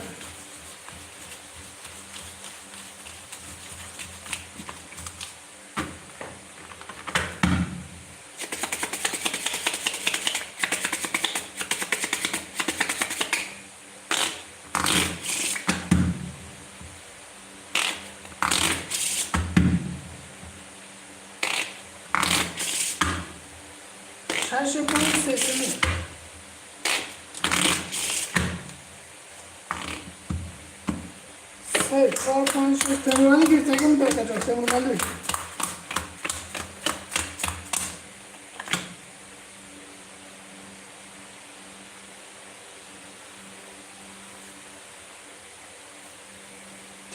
Şaşı polis sesini. Hey, sağ konuşuyor. Temurmanik bir tekim de yakacak. Temurmanik.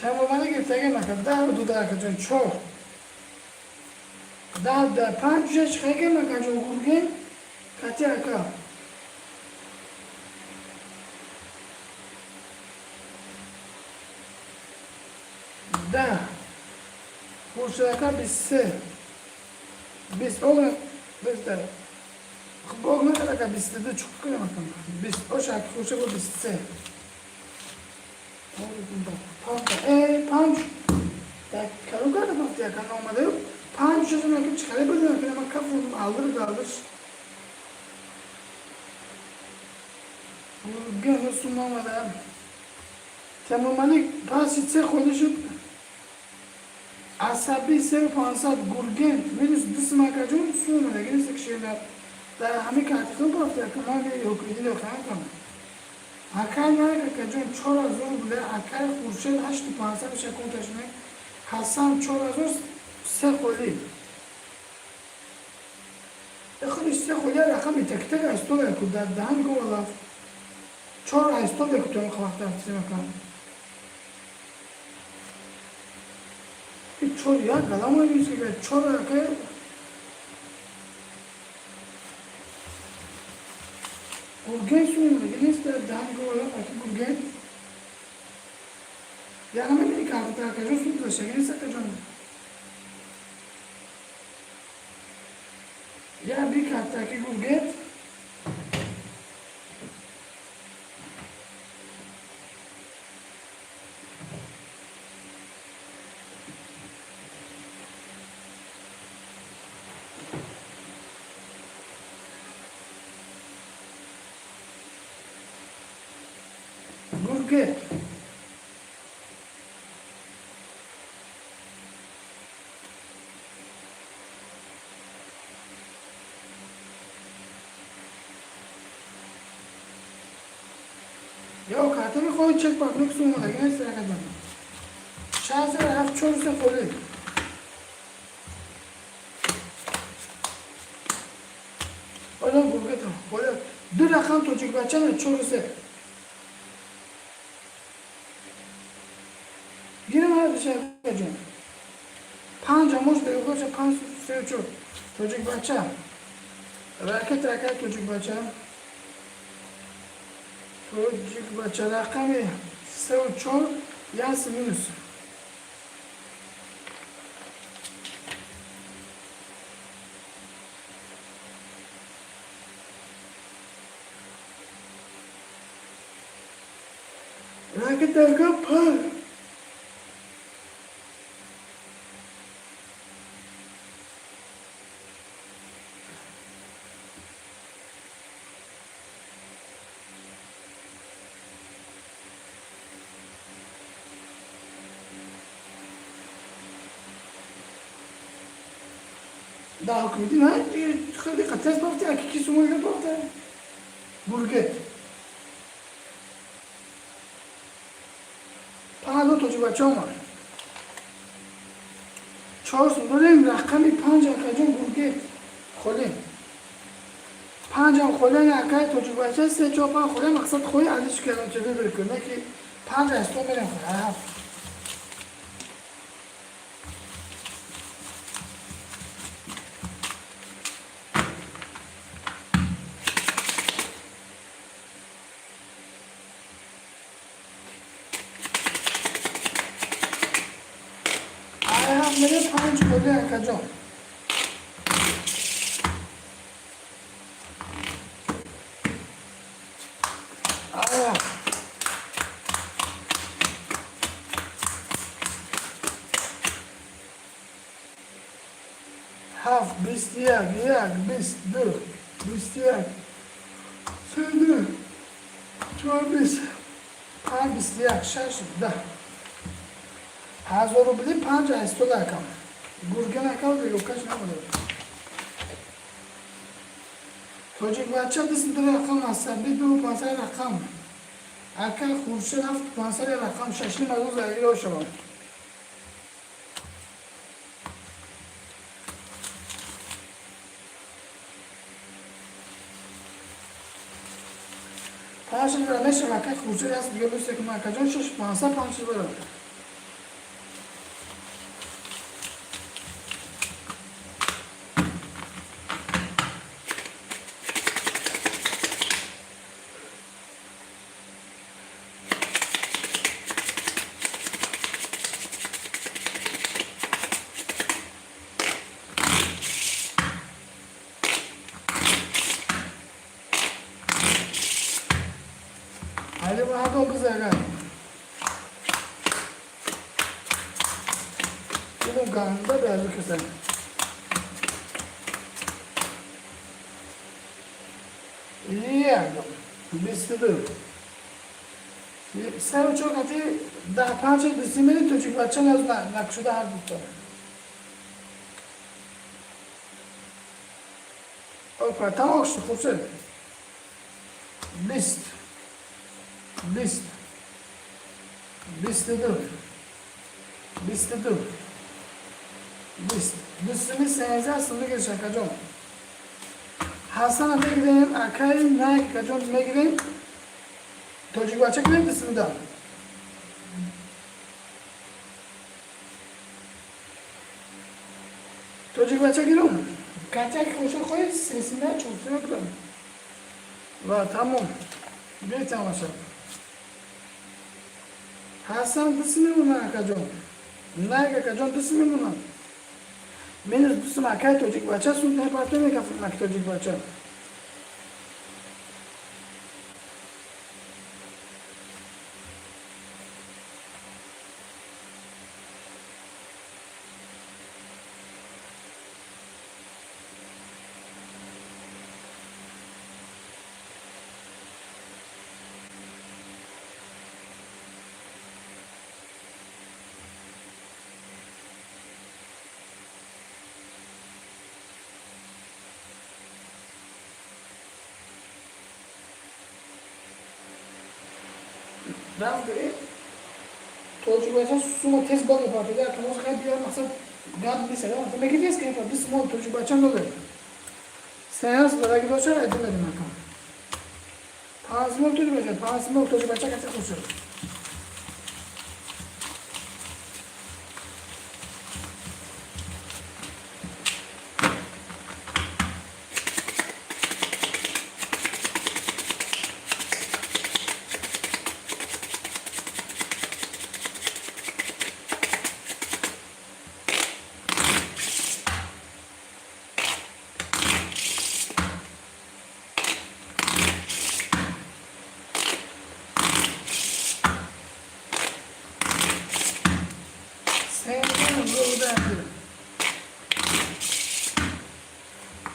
temurmanik bir tekim yakacak. Daha duda yakacak. Çok. Daha 5 yaş kayık yakacak. Gurgen. Kaçı yakacak. Da Kurşaka bitse biz oğlum biz de oğlum ne kadar bitse de çok kıyam bakalım biz o şarkı Kurşaka bitse panç da karuga da bak ya kan olmadı panç yüzüne akıp çıkarabilir ama kafamı alır Gönül sunmamadan temurmanik pasitse konuşup asabi sev pansat gurgen virüs dısma kacun sunmada gelirse şeyler daha hami katıkın pafta kama ve yok idil yok kanka akay nara kacun çora zor bile akay kurşel haştı pansat bir şey kontaşmak Hasan çora zor sekoli اخر السخولي رقم تكتك استوى كده دهان جوا لاف çor aysto da kutuyorum kavakta hafifse bakalım. Bir çor ya galamayız gibi çor akı Gurgen suyunu gelirse daha gibi olarak akı gurgen یعنی میبینی که تا کجا سود داشته گیری کجا یا بی کتا که گرگت گرگت یا کارت میخوای چک پاک سوم دیگه نیست رقم شانس رفت چون سه خوله حالا گرگت حالا دو رقم تو چک بچه نه چون سه گیرم هر بشه جان پنج مش دیگه باشه پنج سه چون تو چک بچه رکت تو چک بچه توجیک بچه رقمی 3 و 4 یاس مینوس راکت درگاه پر da hükümetin ha خیلی قطعات باخته اکی کی سومه باخته گرگت پنج تا جو بچه اومد 4 داریم رقمی 5 اکجون گرگت خاله 5 هم خاله اکی تا جو بچه 3 4 5 خاله مقصد خوی ازش کردم چه ببر کنه که 5 از تو میرم خاله میره 5 خاله اکجون هفت 21 22 21 32 4 20 5 21 6 10 هزار رو بدی 5 از تو دکم گرگه نکم دیگه کش نموده توجیک بچه دست در رقم عصبی 2 5 رقم اکل خورشه رفت 5 رقم 6 مدوز اگه رو شما پنج برای شبکه خورشید هست دیگه دوسته که مرکز جان 6 5 برای هلی با هدو بزرگه اینو گنده بیازو کسن یک 22 سه و چوکتی 10 5 دستی میری تو چی بچه نکشوده هر دوتا اوپا تمام شد خوب شد 20 20 22 22 20 دوستمی 13 سنده شکر جان حسن هم میگیریم اکای نه که جان میگیریم توجیه بچه کنیم دوستمی دارم توجیه بچه گیرم کچک خوشن خواهی سیسینه چوبتونه کنم و تمام بیایی تماشا Hasan disi memnun akajon. Nayga akajon disi memnun. Minus disi makai tojik baca sun ne parte me kafir mak tojik baca. Rambe tojik baca suma tez bal yapar ya tamam kay diyor maksat gad bir selam. Tabii ki tez kayıp bir small tojik baca ne olur? Seans bana gidiyorsa edemedim akam. Pansımı tojik baca kaçak olsun.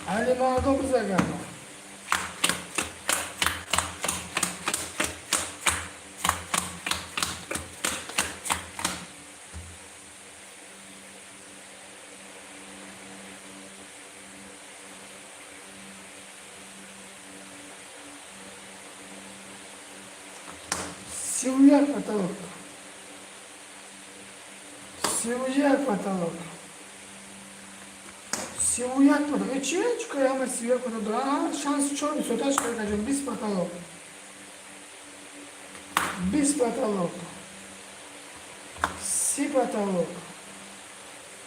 Ali Mağdo bize geldi. Силуяк потолок. Силуяк потолок. Силуяк потолок. Чего я на силуяк потолок? А, шанс черный, сюда что я без потолок. Без потолок. Си потолок.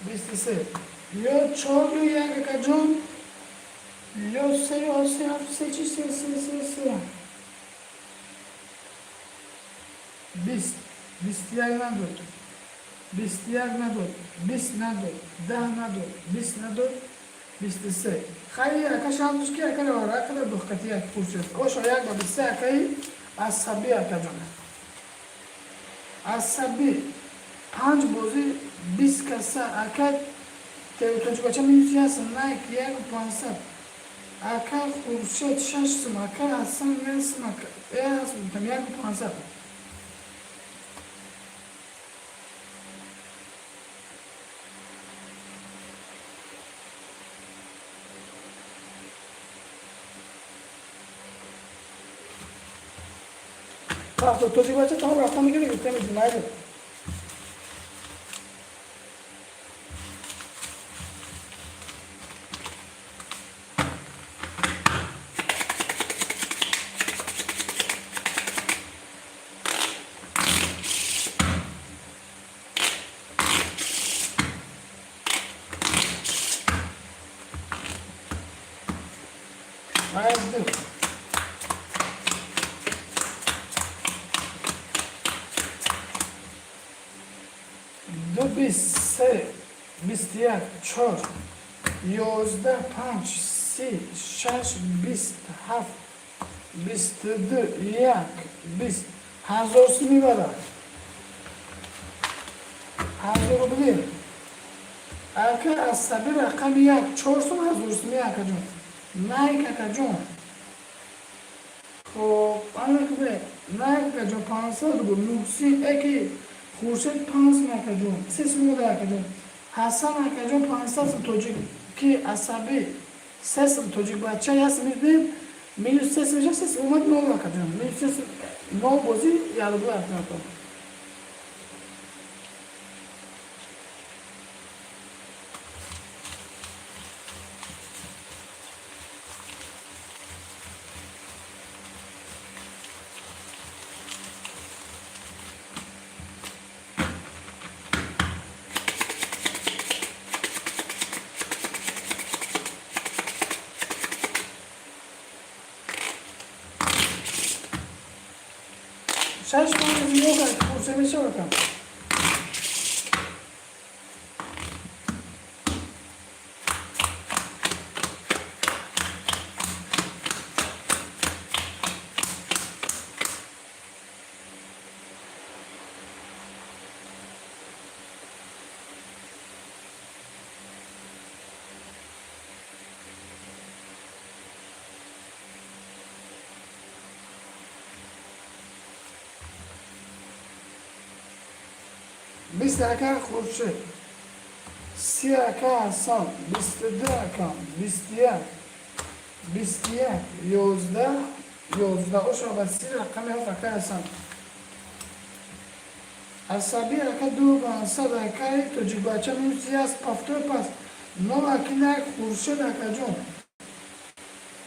Без тесе. Yo черный я как джон. Yo se. Бистияк надот, бис надот, да надот, бис надот, бистисе. Хай акашам тушки акара вара акара духкатияк пурчес. Ош аяк ба бисе акай асаби акажона. Асаби панч бози бис каса акад те уточбача миюсиясын найк як пансат. Ака хуршет шашсым ака асан менсым ака. Асм там як пансат. तो तो जी बच्चा तो हम रास्ता में कितने कितने में घुमाए थे دو بیست سه بیست یک چهار یازده پنج سی شش بیست هفت بیست دو یک بیست هزار سی میبره هزار رو بگیر اگه از سبی رقم یک چهار سو هزار سی می اکا جون نایک اکا جون خب آنه که به نایک اکا جون پانسد رو نوکسی اکی خورشید پانس مکجون سیس موده اکجون حسن اکجون پانسد توجیک که عصبی سیس توجیک بچه هست میدیم میلیون سیس میشه سیس اومد نول اکجون میلیون سیس نول بازی یادو اکجون 6 پانز yok aka kursa meşe bakalım. بیست اکا خورشید، 30 اکا حسن، 22 اکا، 21، 21، 11، 11 اوشا و 30 رقم هفت اکا حسن. عصبی اکا 2500 اکای توجیک بچه میوزی از پفتو پس 9 اکینه خورشید اکا جون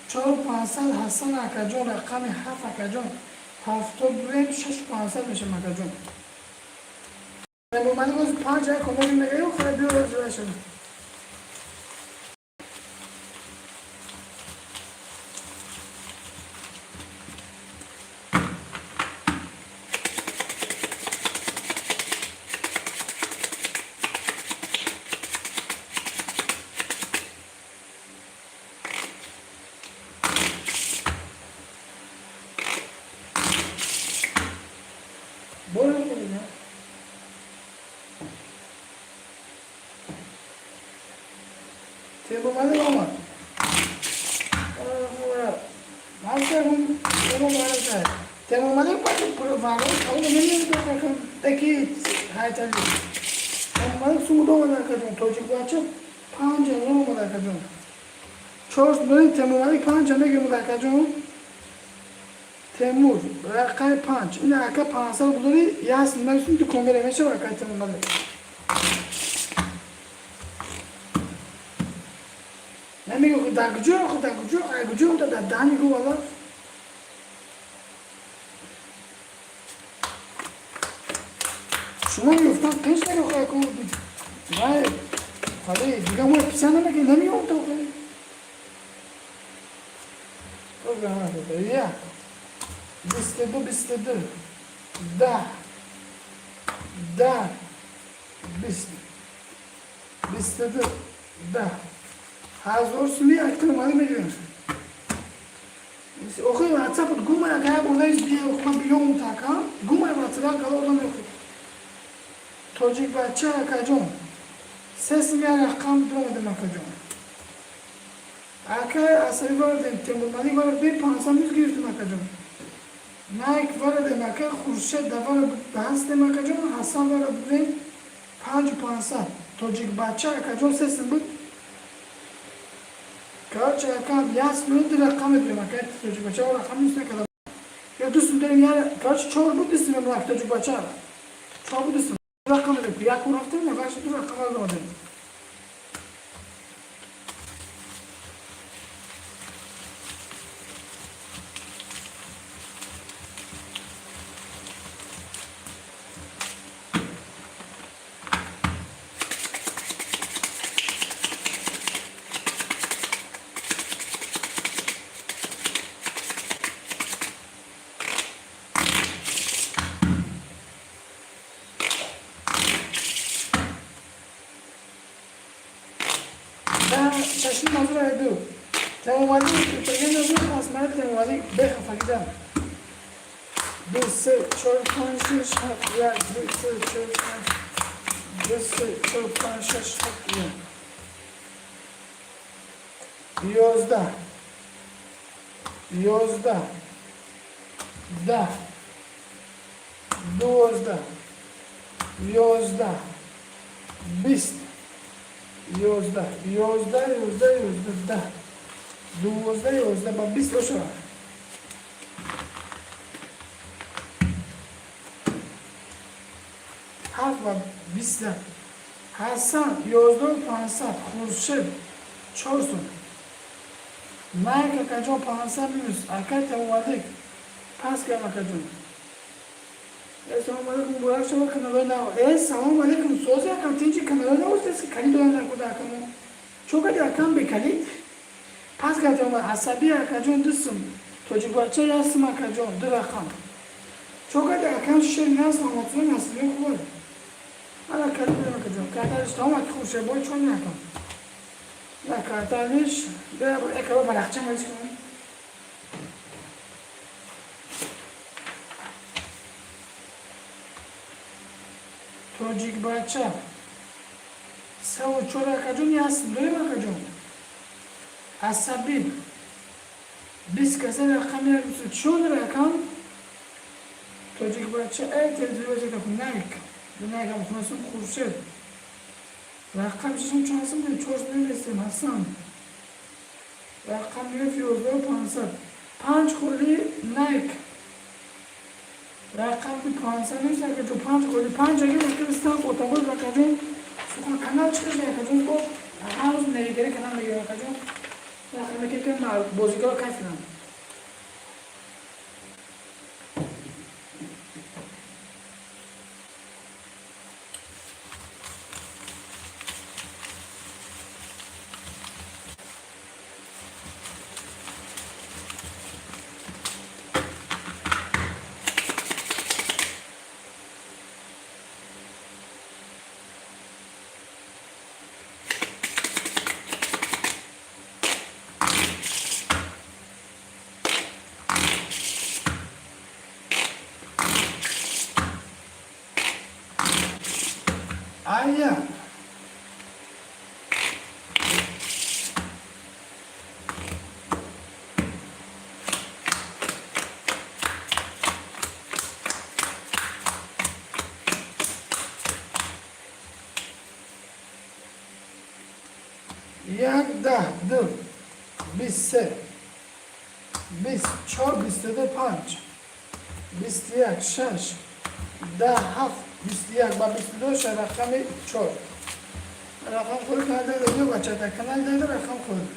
4500 حسن اکا جون رقم هفت اکا جون هفتو بریم 6500 میشه اکا جون. من باز 5 ای کمک میگه و خیلی بیو رزوه شده. برو ببینم. تیبو مالی آمد. مالکه هم تیبو مالی کرد. تیبو مالی پاچه پرو واقعی کاو نمیاد بکنم تکی های تلی. تیبو مالی سودو مالی کردم توجیک باچه 5 نو مالی کردم. چورس بریم تیبو مالی 5 نگه مالی کردم. تیمور رقم 5 این اکا 500 بوداری یاس نمیتونی تو کمیره میشه رقم تیبو مالی. نمیگه خدا کجا تا دانی کو والا شما میفتن پیش نگه خواهی کو وای خالی دیگه ما پیسه نمیگه نمیگه تو خیلی تو گمه بده یا 22 22 10 10 20 22 10 هزار سومی اکتر مالی میگیرم. اوکی واتساپ گومه اگر بودایش بیه اوکی بیام تاکم گومه واتساپ کلا اردم اوکی. توجیک بچه اکجون سه میار رقم دو مدام اکجون. اکای اصلی واردن تیمور مالی وارد 500 میز گرفتم اکجون. نایک واردن اکای خورشید دوار بحث دم اکجون حسن وارد بودن 5500 توجیک بچه اکجون سه بود. کارچه اکام یاس میاد رقم داریم اکای توجیک بچه و رقم نیست نکردم. یا دوست داریم یار کارچه 4 بود دستیم من توجیک بچه 4 بود دستیم رقم داریم یا کورافته نگاش تو رقم داریم. چشم مازور ایدو تمامالی تقریبا نزدیک آسمان تمامالی بخفاقیدم 2 3 4 5 6 7 8 2 3 4 5 2 3 4 5 6 7 11 11 10 12 11 20 11 با 20 باشه هفت و 20 حسن 11500 خورشید 400 مایک اکجون 500 میوز اکای تموالک پس کم اکجون السلام علیکم برای شما کانال ناو السلام علیکم سوزی اکم تینجی کانال ناو است کلی دو نکو داکمو چوکا اکم بکلی پس کردم عصبی اکجون دوستم توجیک بچه یاستم اکجون دو رقم چوکا در کم شیر نیست نماتون نسلی خوبه حالا کردیم کجا کردنش تمام که خوشه باید چون نکن نه کردنش ده با اکبر برخچه مریض کنم توجیک بچه سو چورا کجا نیست دوی با کجا عصبی 20 کسی رقم نرسید چون رقم توجیک بچه ای تلویزیون که نمیک نمیکم خونسون خورشید رقم چیزم چون هستم به 4 نمیرسیم حسن رقم میره 11500 5 خوری نایک رقم بی 500 نیست که تو 5 خوری 5 اگه ممکن استان اتوبوس بکردیم سوکن کانال چیکار میکنیم تو هر روز نمیگیره کانال میگیره کجا رقم که بازیگر کیف نم آیا یک ده دو 23 24 22 5 21 6 10 7 21 با 22 شد رقم 4 رقم خود نداره دو بچه تا کنال داره رقم خود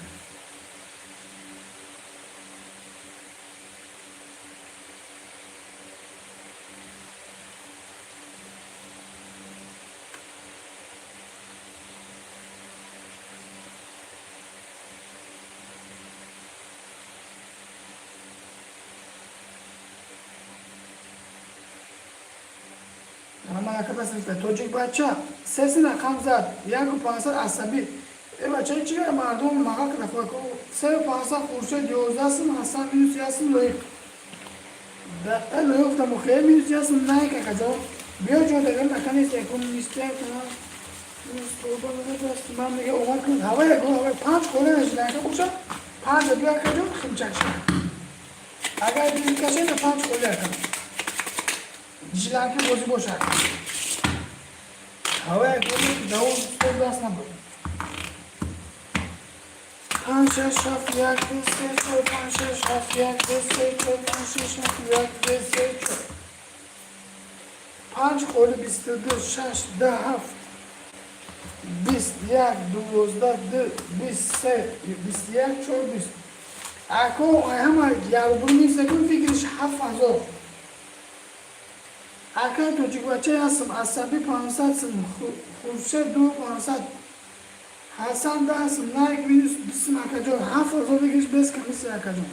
اما اگه بس نیست توجیک بچه سه رقم زد یک و 500 عصبی این بچه چی مردم مقا که نفر کن 3 و 500 خورشید 11 سم حسن مینوس 1 سم لایق دقیقه لایق افتم خیلی مینوس 1 سم نه که کجا بیا جو دیگر نکنیست یکون نیسته کنم من میگه اومد کنید هوای گو هوای 5 خوله نشده که خوشه 5 بیا کجا خیلی چک شد اگر دیگه کشه نه 5 خوله کنم جلانکی بازی باشه هوای گولی داون تو دست نبود 5 6 7 1 2 3 4 5 6 7 1 2 3 4 5 6 7 1 2 3 4 5 خولی 22 6 10 7 21 12 23 21 4 20 اکو همه یارو نیست که فکرش 7000 اگر توجیک بچه هستم عصبی 500 سم خورشید 2 500 حسن 10 سم نایک مینوس 20 سم اکا جان 7000 بگیرش بس کمیسی اکا جان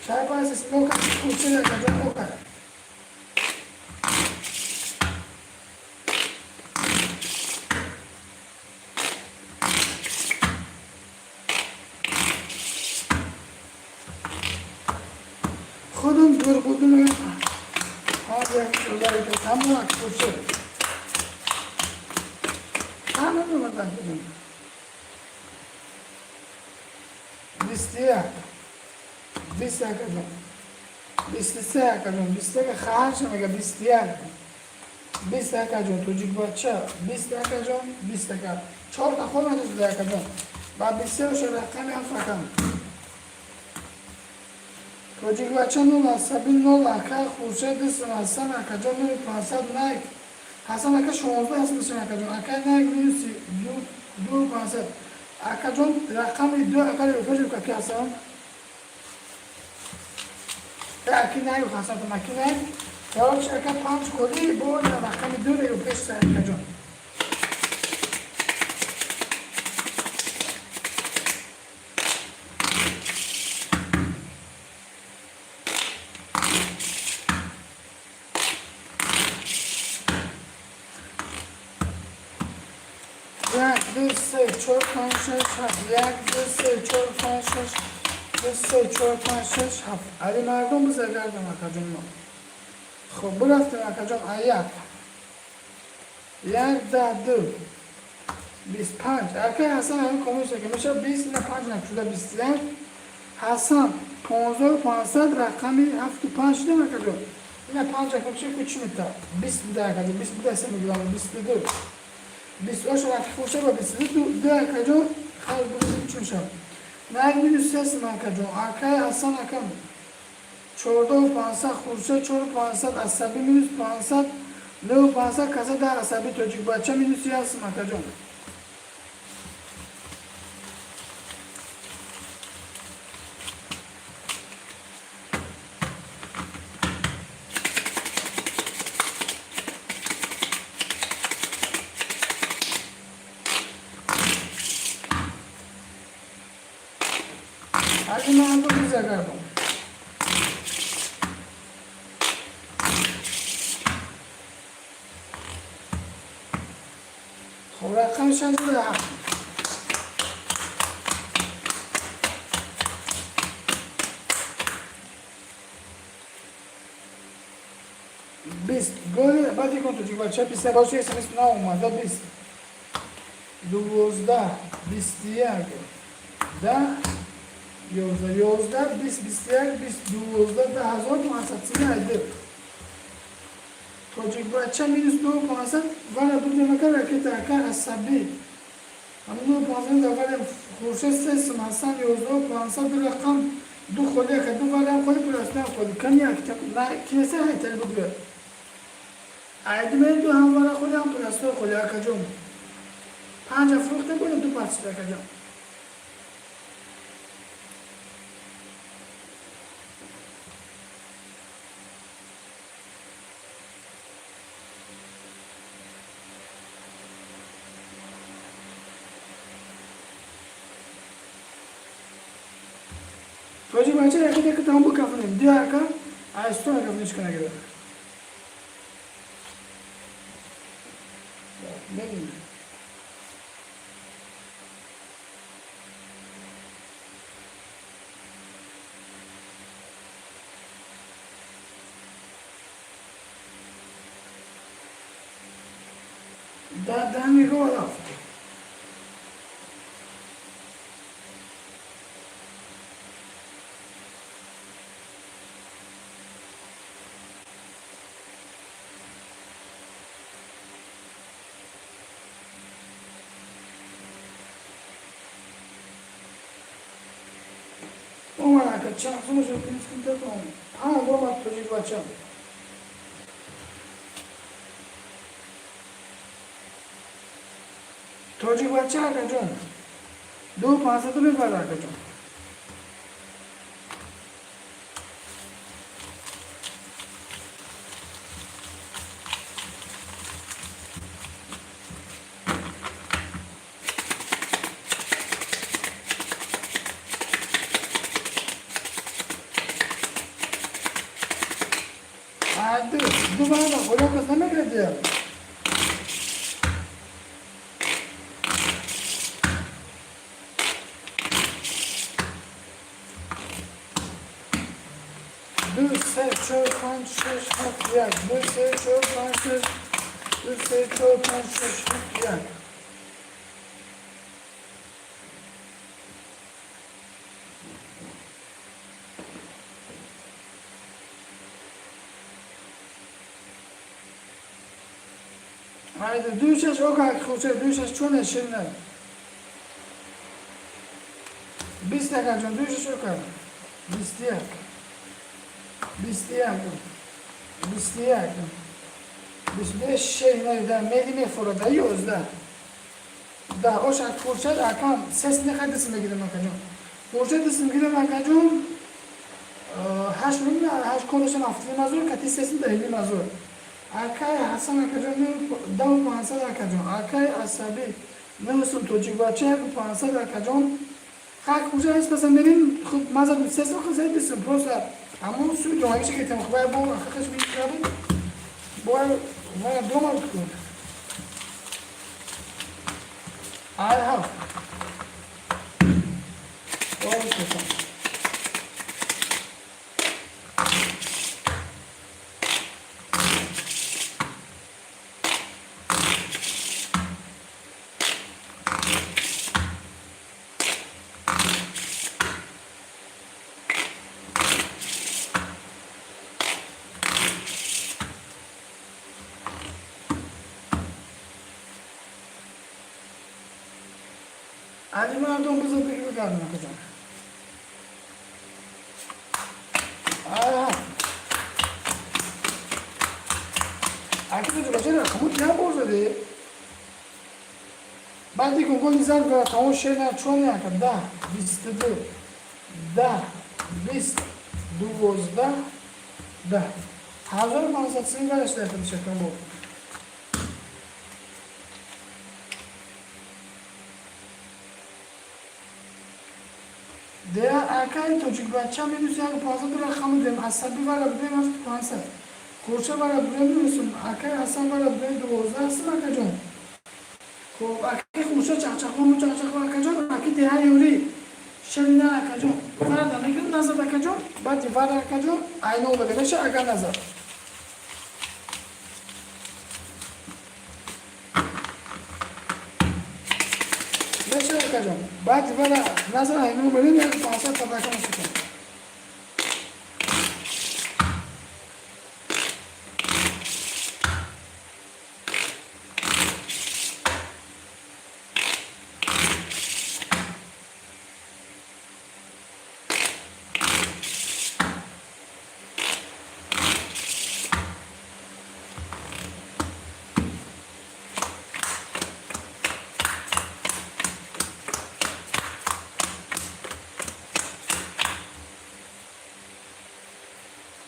چای پاس اسموکا خورشید اکا جان اوکا خودم دور بودم آیا شلایی که تمام اکسوشه همه رو مدن بودم 21 20 اکا جان 23 اکا جان 23 که خواهر شم اگه 21 20 اکا جان توجیک بچه 20 اکا جان 20 اکا 4 تا خود نداشته اکا جان با 23 رو شد رقم هم فکم توجیک بچه 0 عصبی 0 اکا خورشید دستم حسن اکا جان 500 نایک حسن اکا 16 هست بسیم اکا جان اکا نایک مینوسی 2 500 اکا جان رقم 2 اکا رو بفرشیم که اکی حسن اکی نایک حسن تو مکی نایک Yavaş aka panç koli bu ne rakamı döne yok 5 saat kaçın. یک دو سه چهار پنج شش هفت یک دو سه چهار پنج شش دو سه چهار پنج شش هفت علی مردم بزرگردم اکا جون ما خب برفتم اکا جون یک ده دو 25 اکا حسن همین کاموش که میشه 20 نه 5 نکشده 21 حسن 15500 رقمی 75 شده اکا جون اینه 5 رقم چه کچی میتا 20 بوده اکا جون 20 بوده 3 میگرام 22 23 شما فروشه با 22 اکا جون خیلی بودیم چون شد نه 23 اکا جون اکا حسن اکا 14500 خورشه 4500 عصبی minus 500 نه 500 کسا در عصبی توجیک بچه minus 30 هست اکا جون علی مردم بزرگردم خب رقمش هم بوده 7 20 گل بعدی کن تو جیب بچه 20 باشه اسم اسم نا اومده 20 12 21 10 11 11 20 21 20 12 10500 توجیک بچه minus 2500 ولی دو دمکه رکت اکر عصبی همون 2500 اول خورشه 3 سمستان 11500 رقم دو خودی که دو ولی هم خودی پرستان خودی کنی اکتم نه کیسه های تل بگیر ایدی دو هم ولی خودی هم پرستان خودی اکا جون 5 افروخته بوده دو پرسی اکا جون توجیه بچه رکت که تمام بکفنیم دیگه اکا آیستون کفنیش کنه گره ببینیم دمی رو رفت اومد اکا چند سونش رو کنیز کنده کنم اومد توجیه بچه توجیه بچه اکا جون 2500 ببر اکا جون دو بار خدا کس نمیگرده دو سه چهار پنج شش هفت یک دو سه چهار پنج شش دو سه چهار پنج شش هفت یک haydi دوشش o kadar خوشه دوشش چونه شنه 20 dakika جون دوشش o kadar 21 21 21 25 şey nerede medine fırada 11 da o şart kurşat akam ses ne kadar ismi gidelim akacım kurşat ismi gidelim akacım هشت میلیون هشت کلشم هفته مزور کتی سیستم دهیلی مزور آکای حسن اکجان دو پانصد اکجان آکای عصبی نمیستم توجیه بچه یک پانصد اکجان خاک کجا هست مثلا میریم خود مزد سیستم خود زید بیستم پروسر همون سوی جوانیشه که تیم خوبه با خاکش بیشتره باید دو مال کن آی ها باید کن علی مردم بزر بگی بگردم کجا آها اگه تو بچه رقموت نبور زده بعد دیگه گل زد و تمام شیرن چون یکم 10 22 10 20 12 10 1500 سنگ برش دارم شکم بود ده اکای توجیک بچه می دوست یک پازه در رقم دیم عصبی ولی بدیم از 500 خورچه ولی بدیم میرسیم اکای حسن ولی بدیم 12 هستم اکا جان خب اکای خورچه چخچخون اکا جان اکی ده یوری شلینا اکا جان فردا نگیم نزد اکا جان بعد فردا اکا جان اینو بده بشه اکا نزد بشه اکا جان بعد فردا نزد اینو بدیم یک 500 تا اکا نشکن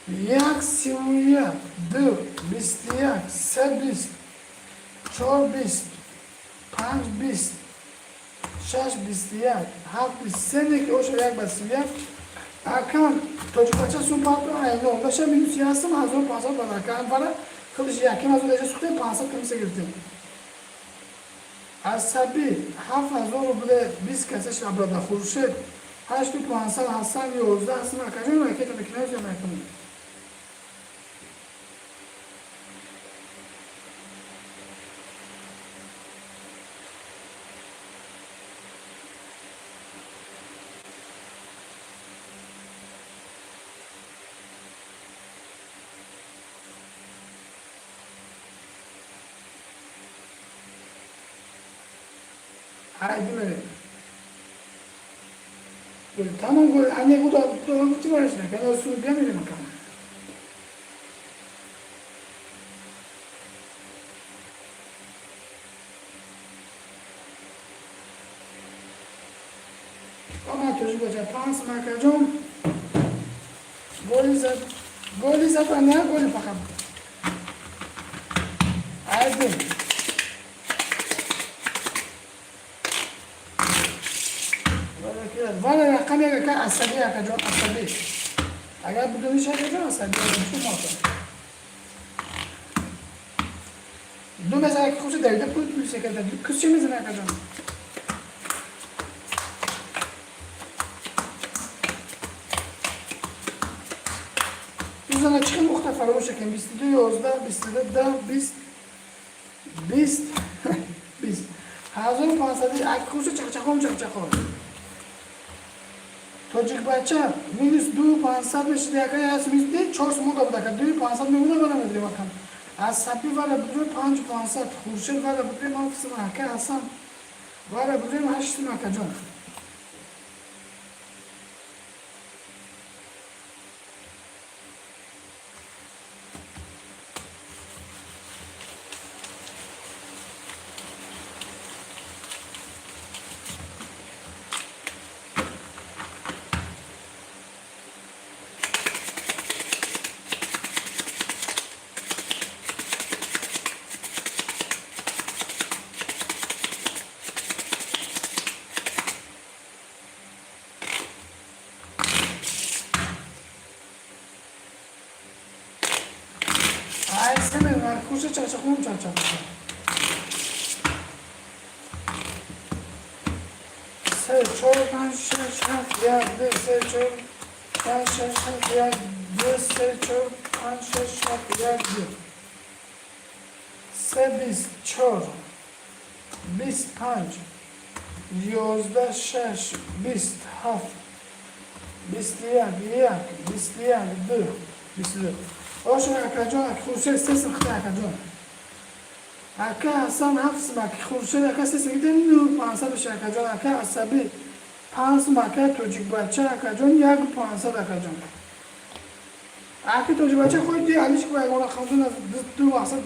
یک سی و یک دو بیست یک سه بیست چهار بیست پنج بیست شش بیست یک هفت بیست سه نیک اوش یک بیست یک اکان توجه بچه سون پاپر اینو بشه میدوسی هستم 1500 دلار کن برای خودش یکی مزود ایجا سخته 500 کمیسه گرفتیم عصبی 7000 رو بده 20 کسش را براده خورشید 8500 حسن 11 هستم اکجان و یکی تا بکنه یا نکنه haydi böyle. Böyle tamam böyle anne bu da dolabı var işte. Ben o suyu bilemedim bakalım. Ama çocuk hoca pans makacım. Golü zaten ne golü bakalım. Haydi. وانا رقم یک که عصبی یک جان عصبی اگر بدونیش یک جان عصبی چون موافق دو مثلا یک خوش دریده پول میشه که دو کس چی میزنه یک جان روزانه چی مختلف فراموش کن 22 11 22 10 20 20 20 1500 یک خوش چخچخون توجیک بچه میلیس 2500 بشید یکی هست میلیس 400 مودا بوده که 2500 میمونه برای مدری بکن عصبی وره بودوی 5500 خورشید وره بودوی مفصل محکه حسن وره بودوی 8 محکه جان سه خورشید چرچه خونم چرچه سه چهار پنج شش هفت یک دو سه چهار پنج شش هفت یک دو سه چهار پنج شش هفت یک دو سه بیست چهار بیست پنج یازده شش بیست هفت بیست یک بیست یک دو بیست دو آشو اکا جان اکا خورشید سه سمخته اکا جان اکا حسن هفت سمک خورشید اکا سه سمخته نو پانسد بشه اکا جان اکا عصبی پانس مکه توجیک بچه اکا جان یک پانسد اکا جان اکا توجیک بچه خود دی علیش که بایگونا خمدون از دو مقصد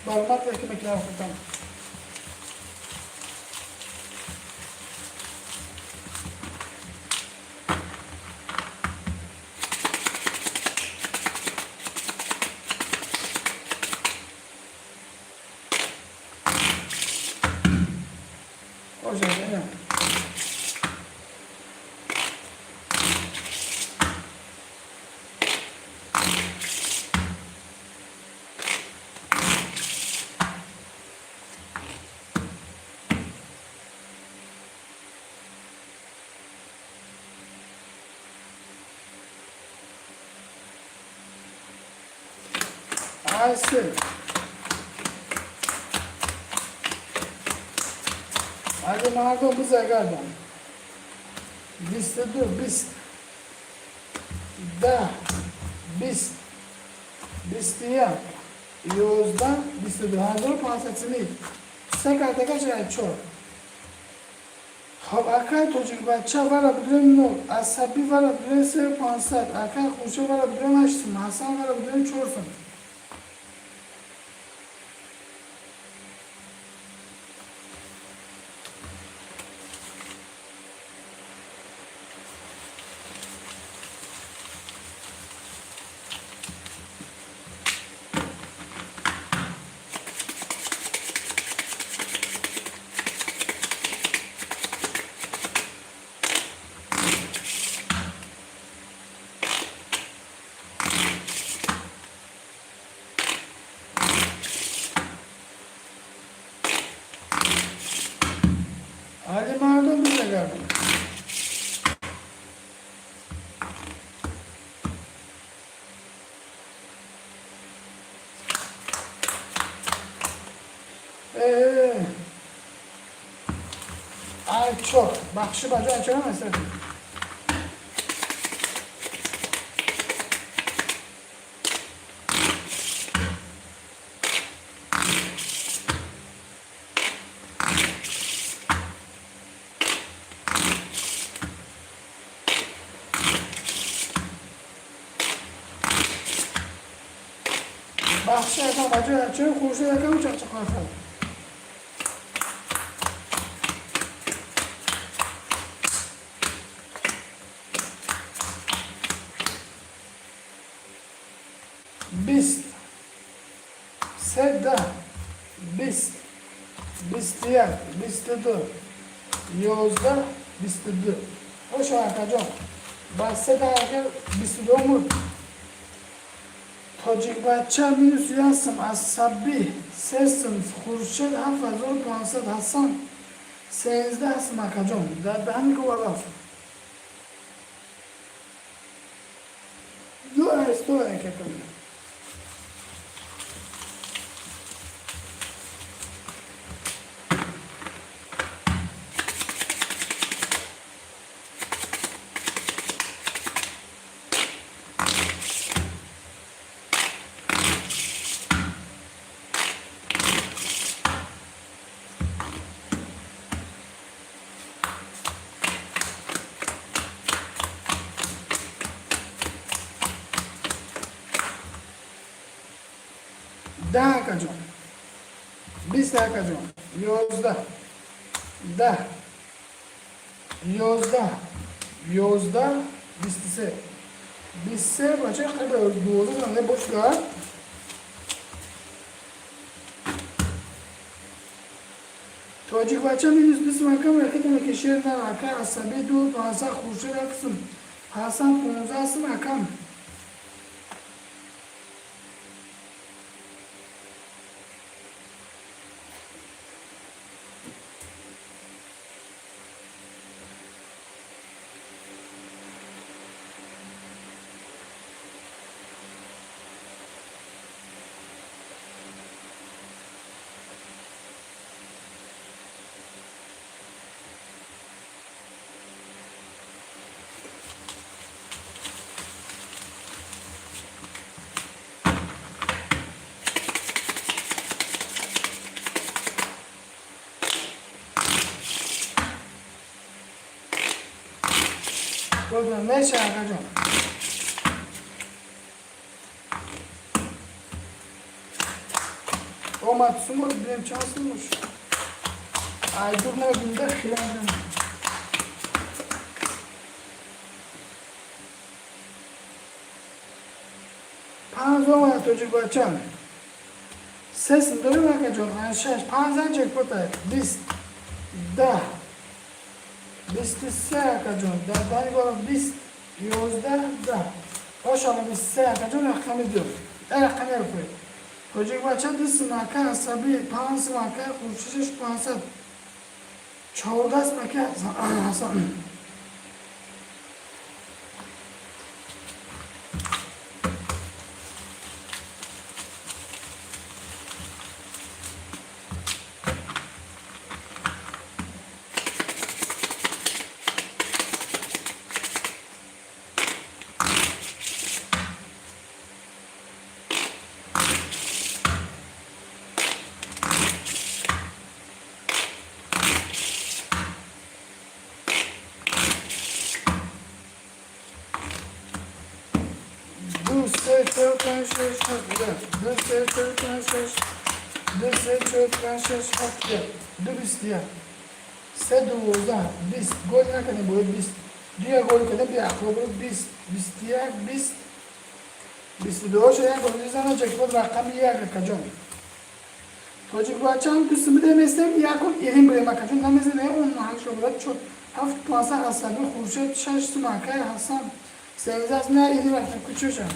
برمت یکی مکلر خودتم Ayşe. Hadi mağdur bize geldim. Biste dur, bist. Da, bist. Bistiya. Yozda, biste dur. Hazır pansatını. Sekarte kaç ay çok. خب اکای توجیک بچه ورا بدون نو عصبی ورا بدون سه پانصد اکای خوشه ورا بدون هشتم حسن ورا بدون چورسم Ali mağdur bize geldim. Ay çok. Bak şu bacağı açalım mesela. بخش اکا بچه بچه خورشید اکا و چک چک نفر بیست سه ده بیست بیست یک بیست دو یازده بیست دو خوش اکا جان با سه ده اکا بیست دو مورد توجیک بچه مینوس یاسم عصبی سه سنف خورشید 7500 حسن 13 هستم اکا جان در دهمی که وراف دو استو اکا کنیم ده اکا جان 20 اکا جان 11 ده 11 11 23 23 بچه خیلی به 12 زنده boş ver توجیک بچه میدوز بیست مکم رکت مکشیر در اکا عصبی دو پانسا خوشه رکسم حسن 15 هستم اکم چهار نشه آقا جان. اومد سمور بریم چند سموش ایدور نبینده خیلی نبینده پنج اومد توجه بچه سه سم داریم آقا جان شش پنج انچه کتا 20 10 23 آقا جان در دانی گارم 20 11 10 باشم 23 آقا جان رقمی دور رقمی رو کنید توجه بچه دست مکه عصبی پنج مکه خوششش 500 14 مکه حسن سه دوازده 20 گل نکنه باید 20 دیگه گل کنه بیا خب 20 21 20 22 شده یک گل میزنه جکبات رقم یک کجان توجیه بچه هم دوست میده میستم یک گل ایرین بریم کجان نمیزنه اون محل شده چون هفت پاسه حسابی خورشید 6 مکه حسن 13 از نه ایرین رقم کچوشم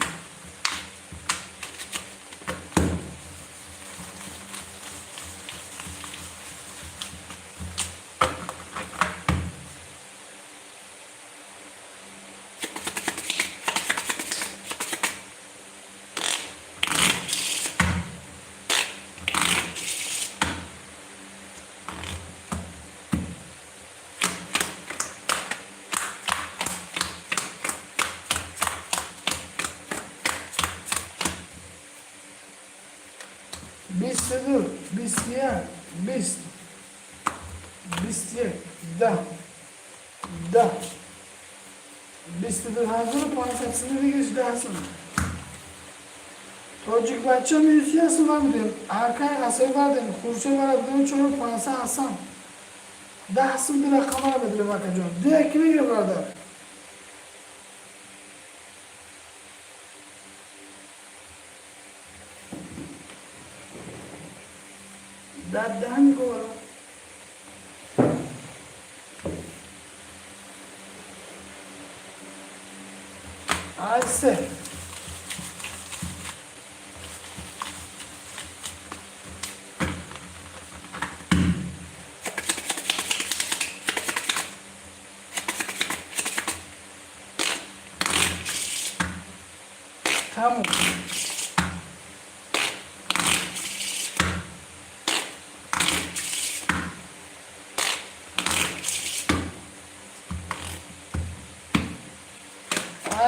بیست دو بیست یک بیست بیست یک ده بیست دو هزار و 500 سنه دیگه 10 سنه توجیک بچه میرسی هستم نمیدیم ارکای حسابی بردیم خورشه بردیم چون 500 هستم 10 سنه دی رقم رو بدیم اکا جان دیگه کی میگه برادر دادن گورا آیسه تموم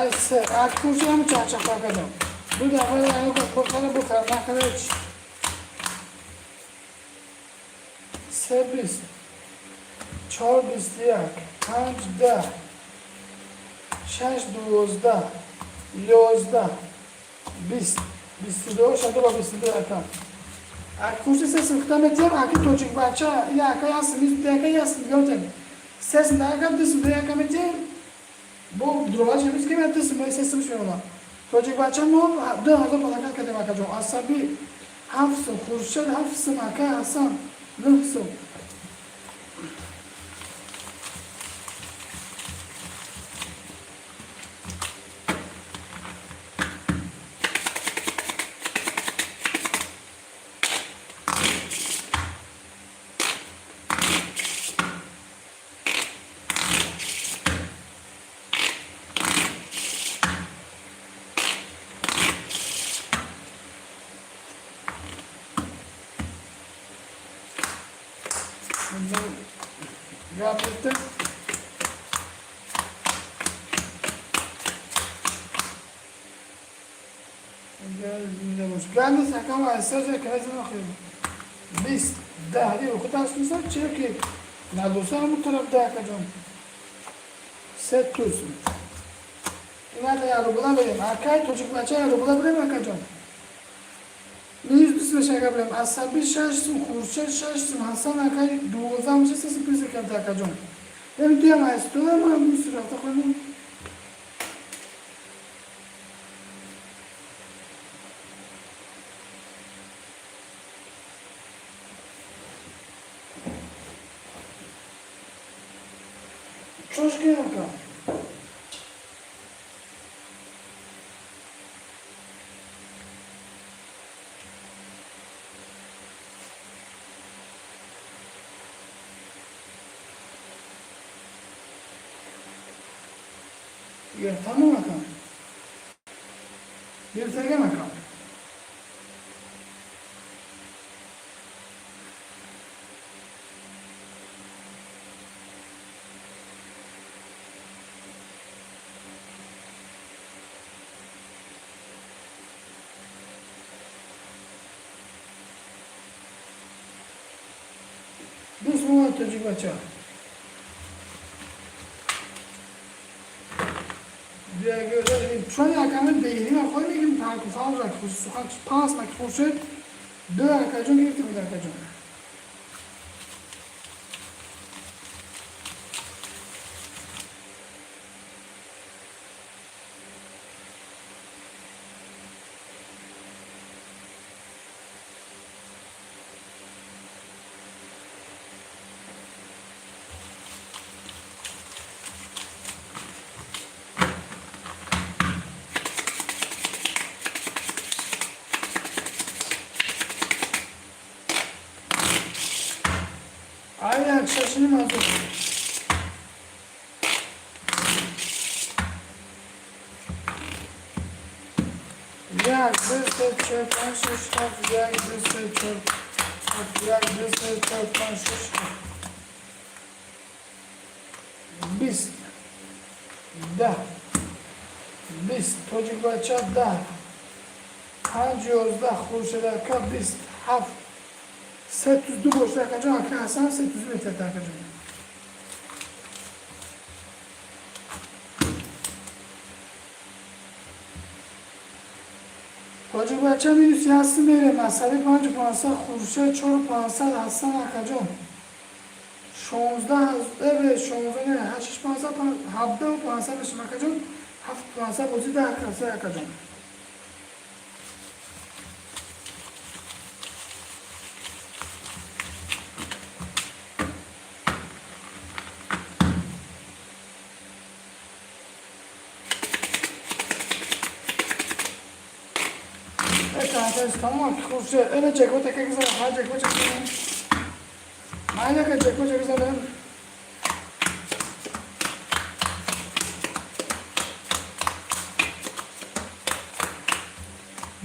آیسه اکوشی همون چند کدام دو دفعه اینو بخوره بخوره نخوره چی سه بیست چهار بیست یک پنج ده شش دوازده یازده بیست بیست دو شده با بیست دو اکم اکوشی سه سمکتم اتیم اکی توچک بچه یا اکی هست بیست دیگه هست بیارتیم سه سمکتم دو سمکتم اکم اتیم bu droga çeviririz ki ben de sesimi söylüyorum. Çocuk bacım o da hazır olarak kadar bakacağım. Asabi hafsı, kurşun hafsı maka hasan, nıhsı. Yaptım. Geldi sakın var. Sadece kalesine bakıyorum. Biz dahili okutasınız çeki. Ne olursa bu tarafta yakacağım. Set tutsun. Nerede ya rubla vereyim? Arkaya çocuk bahçe ya rubla vereyim arkadaşım. Neyiz biz şaka vereyim? Asabi şaşsın, kurşa şaşsın, Hasan arkaya doğuzam şaşsın sürpriz ekran arkadaşım. Ben diyemeyiz. Dolar mı bir sürü hafta koydum. Çocuk yok ya. Ya tamam bakalım. Bir tane bakalım. Bismillah çocuk baca. Diye göre şu an yakamın değilim ama koy benim takip alacak. Sokak pas mak kurşet. Dö arkadaşım girdi bu arkadaşım. Aynen şaşırmaz o. Ya bir çöpten şaşırmaz. Ya bir çöp. Ya bir çöpten şaşırmaz. Biz. Da. Biz. Çocuk baca da. Hancıyozda kurşeda ka biz. Haf. 800 boş takacağım, arkadaşlar 800 metre takacağım. Çocuk bahçe bir siyasi veremez. Sarı pancı pansa, kurşa, çor pansa, Hasan akacağım. Şomuzda, evet şomuzda ne? Haşiş pansa, habda o pansa beşim akacağım. Haft pansa, bozu da akacağım. Tamam, kurşa, öyle çek, o tekrar güzel, hadi çek, o çek güzel. Aynen çek, o çek güzel.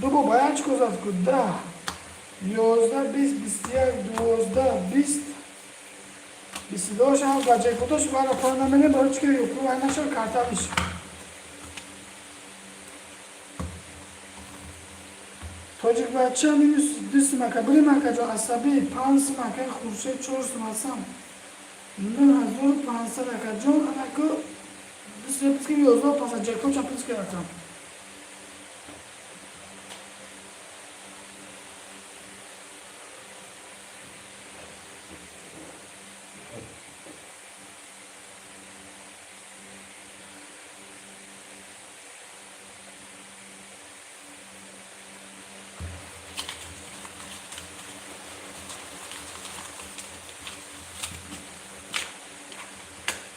Dubu bayan çıkıyoruz da. Yozda biz, bistiyer, dozda biz. Biz doş an gacek, o da şu bana koronamene doğru çıkıyor, bu aynen şöyle kartamış. Çocuk bahçe minus düz maka, bile maka jo asabi, pans maka, kurşe çors masam. Ne hazır pansa maka jo, anako düz yapısı gibi yozda pansa, cekko çapısı gibi rakam.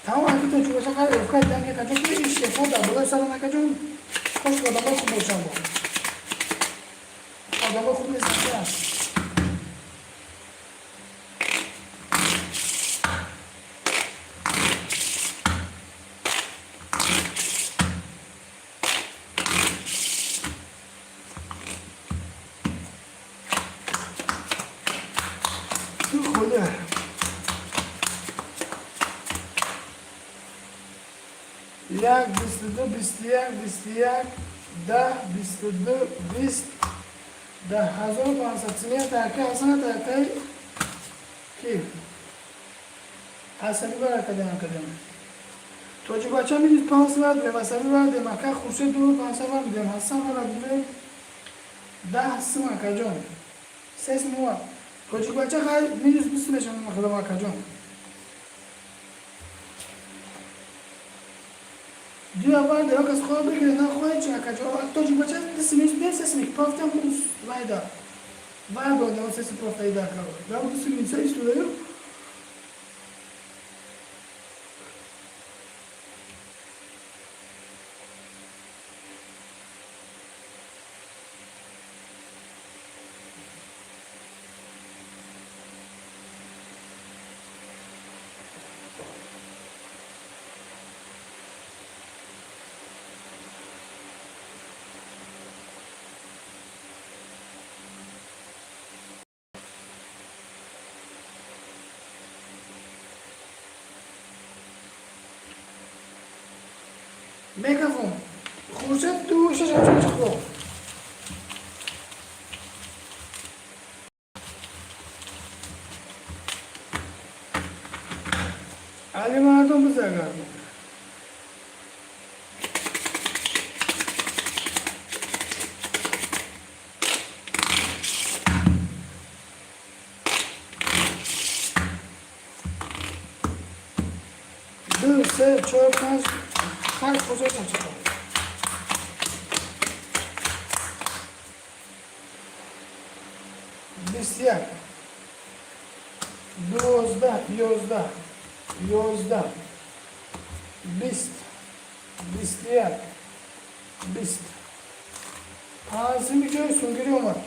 Tahu aku tu cuba cakap, bukan jangan kacau tu ish, foda, boleh salah nak kacau. Kau suka dapat kumpul campur. Kau dapat kumpul saja. Tu boleh. Yak bistidu bistiyak da bistidu bist da hazır pansatçıya takı asana takı ki asali var kadar. Tocukbacha mi 5 var diyorum. Asabi var diyorum. Aka Khurshid duru 5 var diyorum. Hasan var diyorum. 10 sım aka can. Ses mi var? Tocukbacha hay minus 25 makadam aka can. Diyor var diyor. Kas khoa bigre na khoa cha aka can. Tocukbacha disimiz bir ses mi? Paftan kus vayda. Vayda o ses profayda aka. Ya bu disimiz ses tutuyor. Megafon. Khurshid tu şaşırtıcı çıktı. Ali mardum bize geldi. Dur, se, çöp, kaç pozisyon çıktı. Bisyak. Yozda. Bist. Bistiyat. Bist. Ağzını görüyorsun, görüyor musun?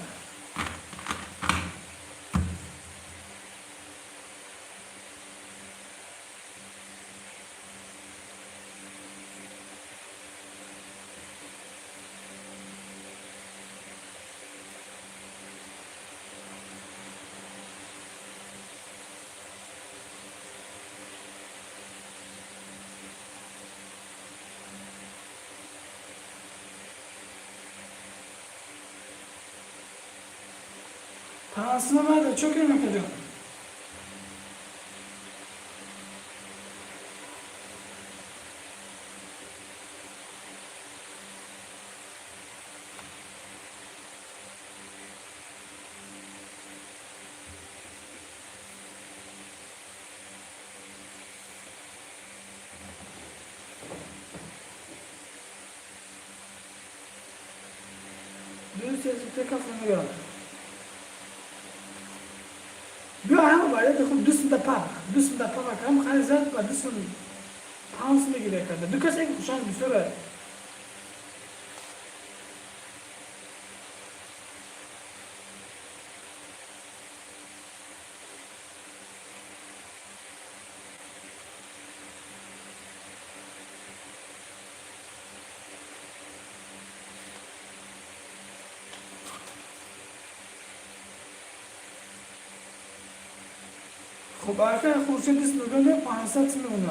Ağzına var da çok yemek ediyor. Dün seslikte kafana göre. Bir ayağım var ya, देखो दुश्मन da para kam khazat pa दुश्मन पांच में गिरे करता दुकान से खुशाल दूसरा है خب آخه خورشید است میگه 500 میلیون نه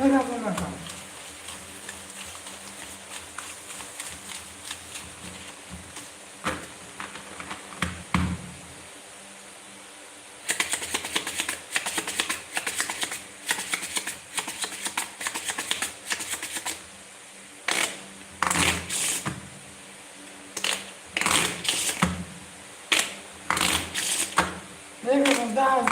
نه نگم ده از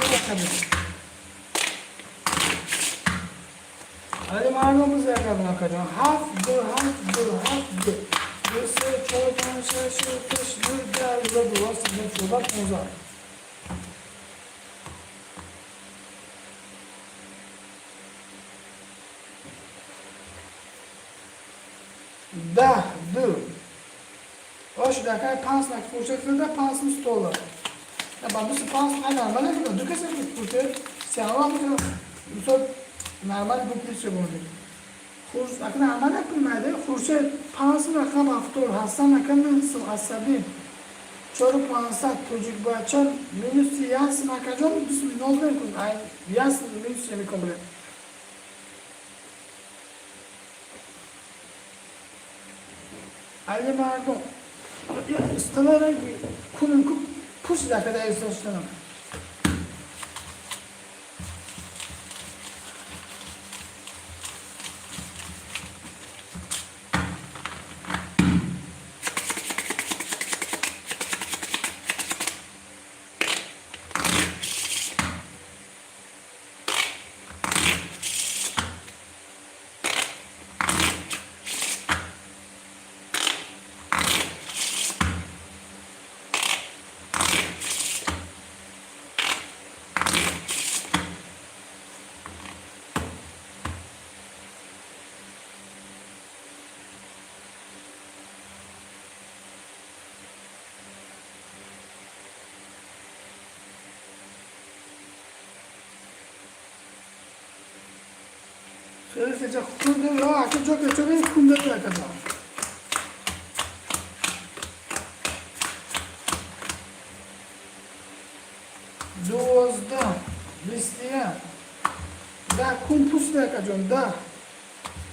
Ali markamız ne kadar bakacağım? Hafta. Burası çorban şaşırtış bir derdi burası ne çorba muzar. Da, dı. باشه دکای پانس نک فرصت فردا پانس مستولا. نه باندوس پانس نه normal نه که دو کسی که فرصت سیاه میکنه. مثلا normal بپیچه بوده. فرصت اگر normal نکنه فرصت پانس رقم افتور هستن نکنه عصبی. چهار و پانصد توجیک بچه مینوس یاس نکجام دوست نول نکن. ای یاس مینوس میکنه. Aile vardı. Ya istalara kunun pus da kadar istasyonum. Şöyle kunde ya artık çok kunde bırakacağım. Dozda, listiye, da kun pus bırakacağım da.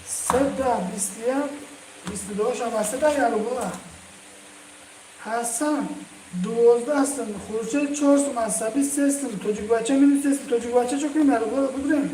Sedda, listiye, listi doş ama sedda yalı bu. Hasan, dozda aslında kurşet çorsu masabi sesli, çocuk bahçe minus sesli, çocuk bahçe çok iyi yalı bu değil mi?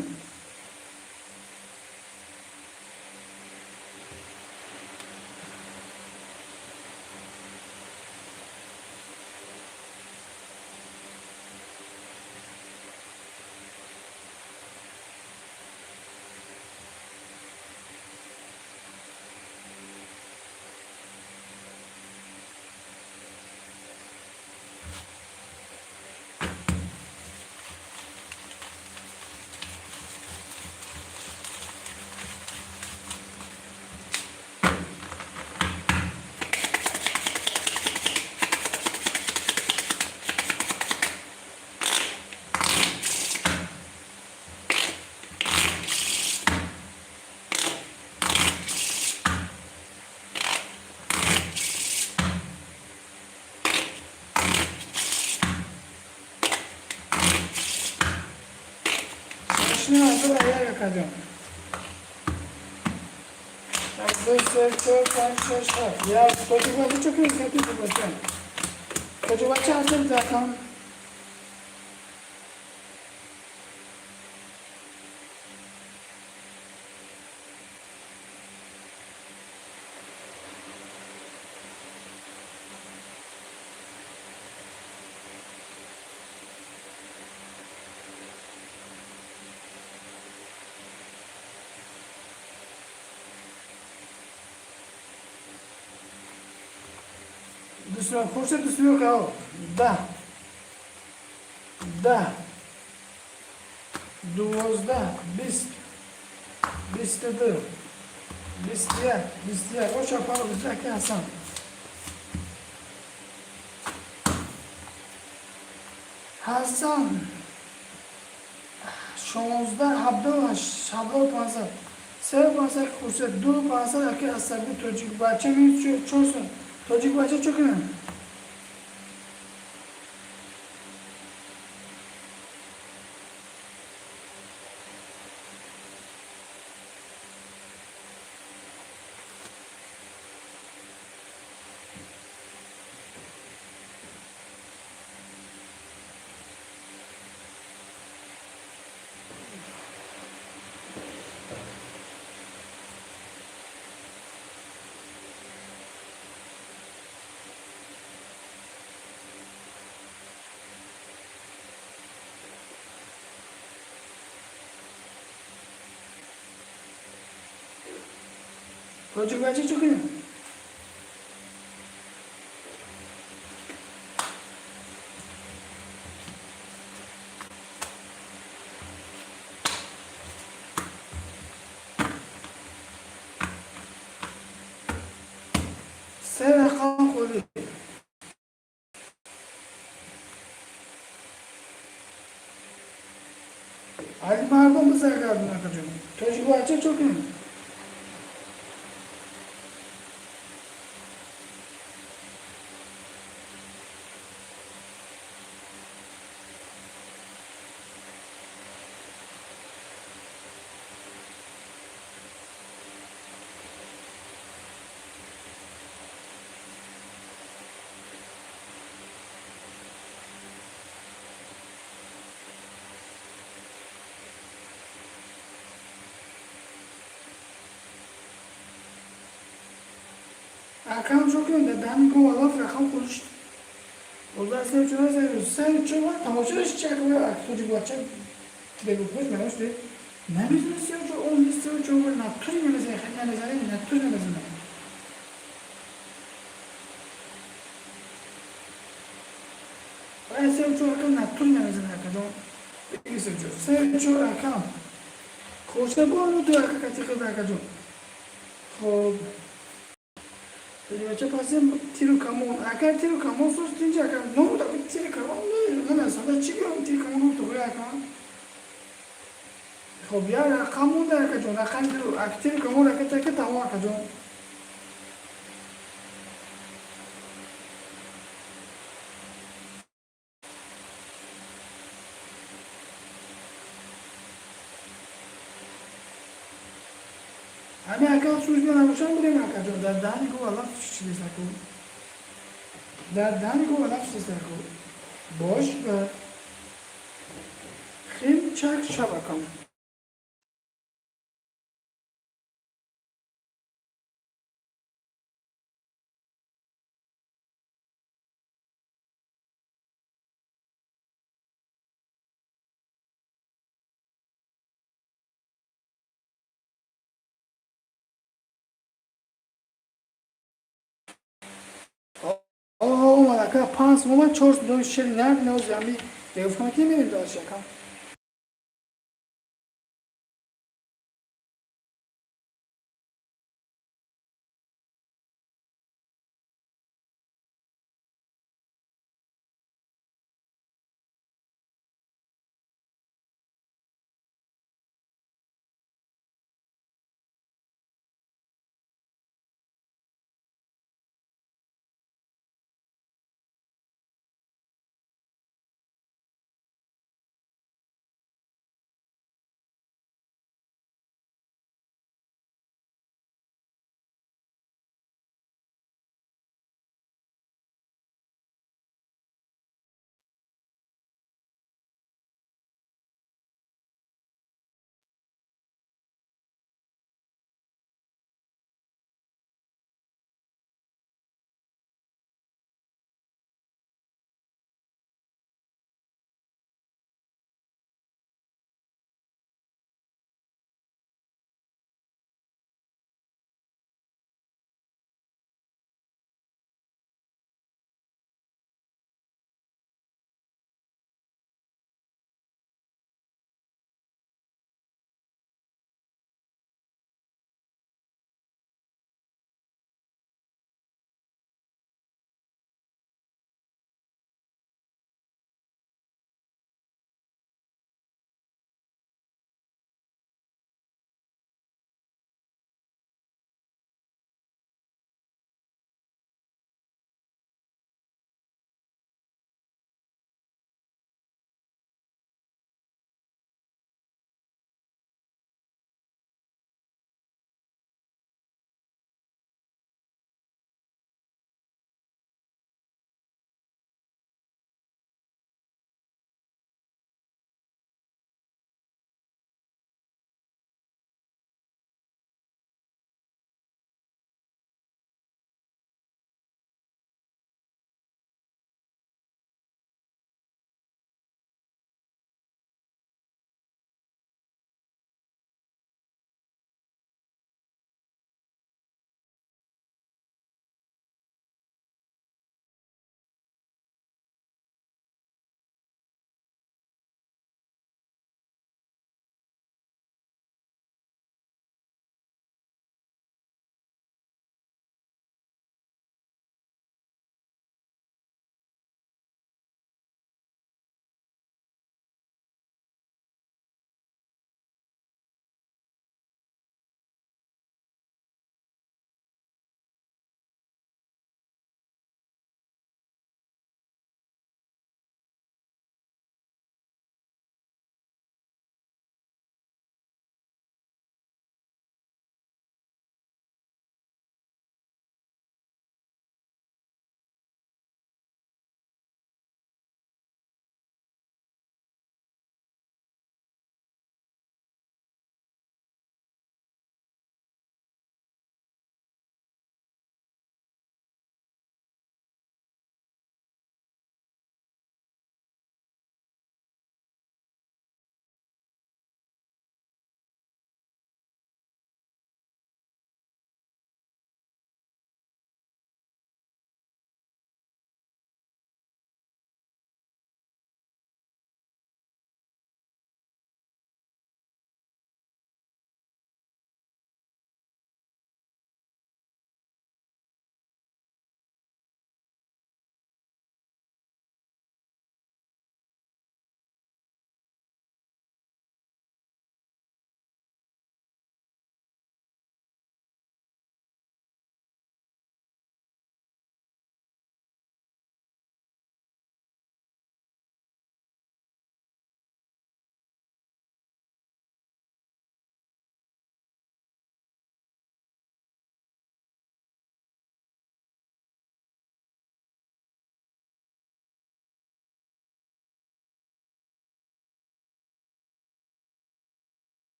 Şimdi hazır ayağa yakacağım. Ya çocuk başı çok iyi kötü bakın. Çocuk başı açın zaten. Düşman kursa düşmüyor ka o. Da. Duvozda. Bistidir. Bistiyer. O çapalı bizde ki Hasan. Hasan. Şonuzda habda var. Habda pansa. Sev pansa kursa. Du pansa aki asabi çocuk bahçe mi çoğusun. Çocuk bahçe çok önemli. Çocuk bahçe çok önemli. Sen kan kolu. Ali mardum bize kaldın akıcım. Çocuk bahçe çok iyi. Akam çok iyi. Ben kovalar rakam konuştu. Onlar sen şuna seviyorsun. Sen şuna tamaşa işçi akıllı. Çocuk bahçe. Tire bakmış ben işte. Ne bileyim sen şu 10 listeyi çok var. Natür ne mesela? Ne mesela? Natür ne mesela? Ben sen şu akıl natür ne mesela? İyi seçiyor. Sen şu akam. Koşta bu mu diyor akıl kaçı akacım. Hop. Faccio passare tiro camon, a che tiro camon sostiene a che non da tiro camon, non è stato cibo tiro camon to ya ka. خب یا camon da ka jona kan tiro a tiro camon da ka ta ta wa ka jon. Ami aka suç ne yapmışam bile ka jon da dani ko Allah suç ne ko. Da dani ko Allah suç ne ko. Boş ver. Kim çak şabakam. Olmadı ka pans moment çors do şeri ne o zaman bir devlet mi de aşağı ka.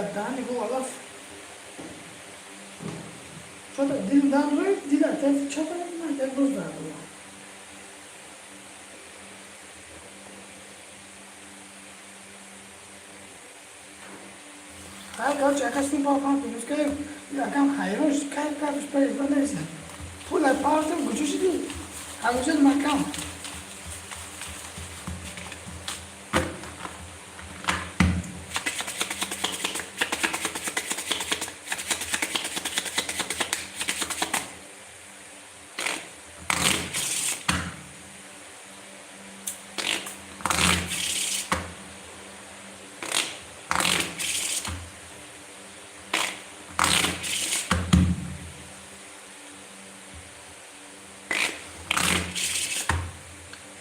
دهنی گو الاف شده دل دان روی دل اتف چطور من دل روز دارم های کار چه کسی با کام پیروز که یا کم خیروش کارش پیدا نیست پول پارتم گوشش دی همونجا مکان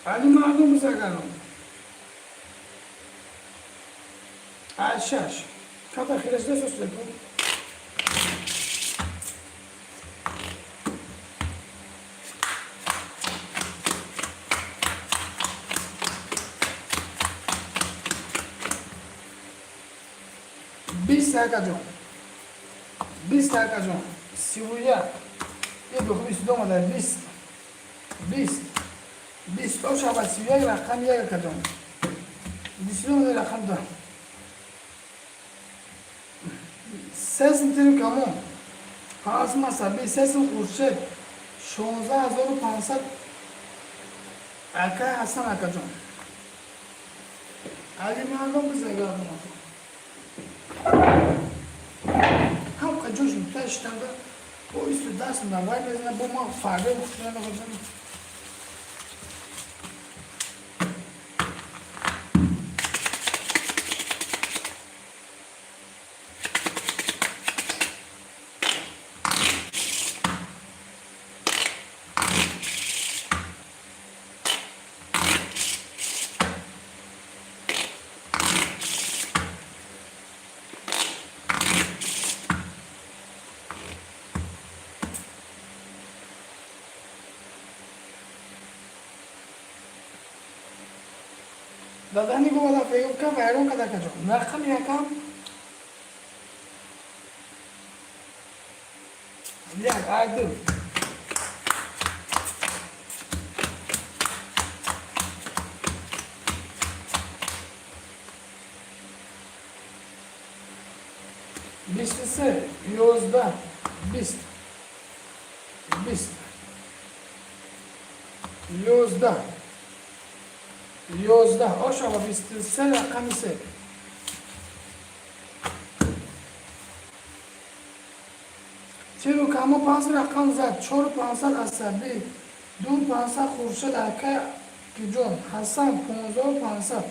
علی مردم بزرگان عشاش کاتا خیرش دست کن بیست دقیقه جون 20 دقیقه جون 31 یه دو بیست دو مادر 20 او شبه 31 رقم یک کدوم 22 مادر رقم دو 3 سنتیم کمون پاس مصابی 3 سن خورشید 16500 اکا حسن اکا جون علی مردم بزرگان هم که جوش میتشتم ده با ایستو دست میدم وای بزنم با ما فرده بخشنه بزنم دادانی کو بالا فیوم کا وایرون کدا کجو نرخم یکم یک عادل بیست سه 11 20 11 آشالا 23 رقمی سه چرا کامو 5 رقم زد 4500 عصبی 2500 خورشید اکه که جون حسن 15500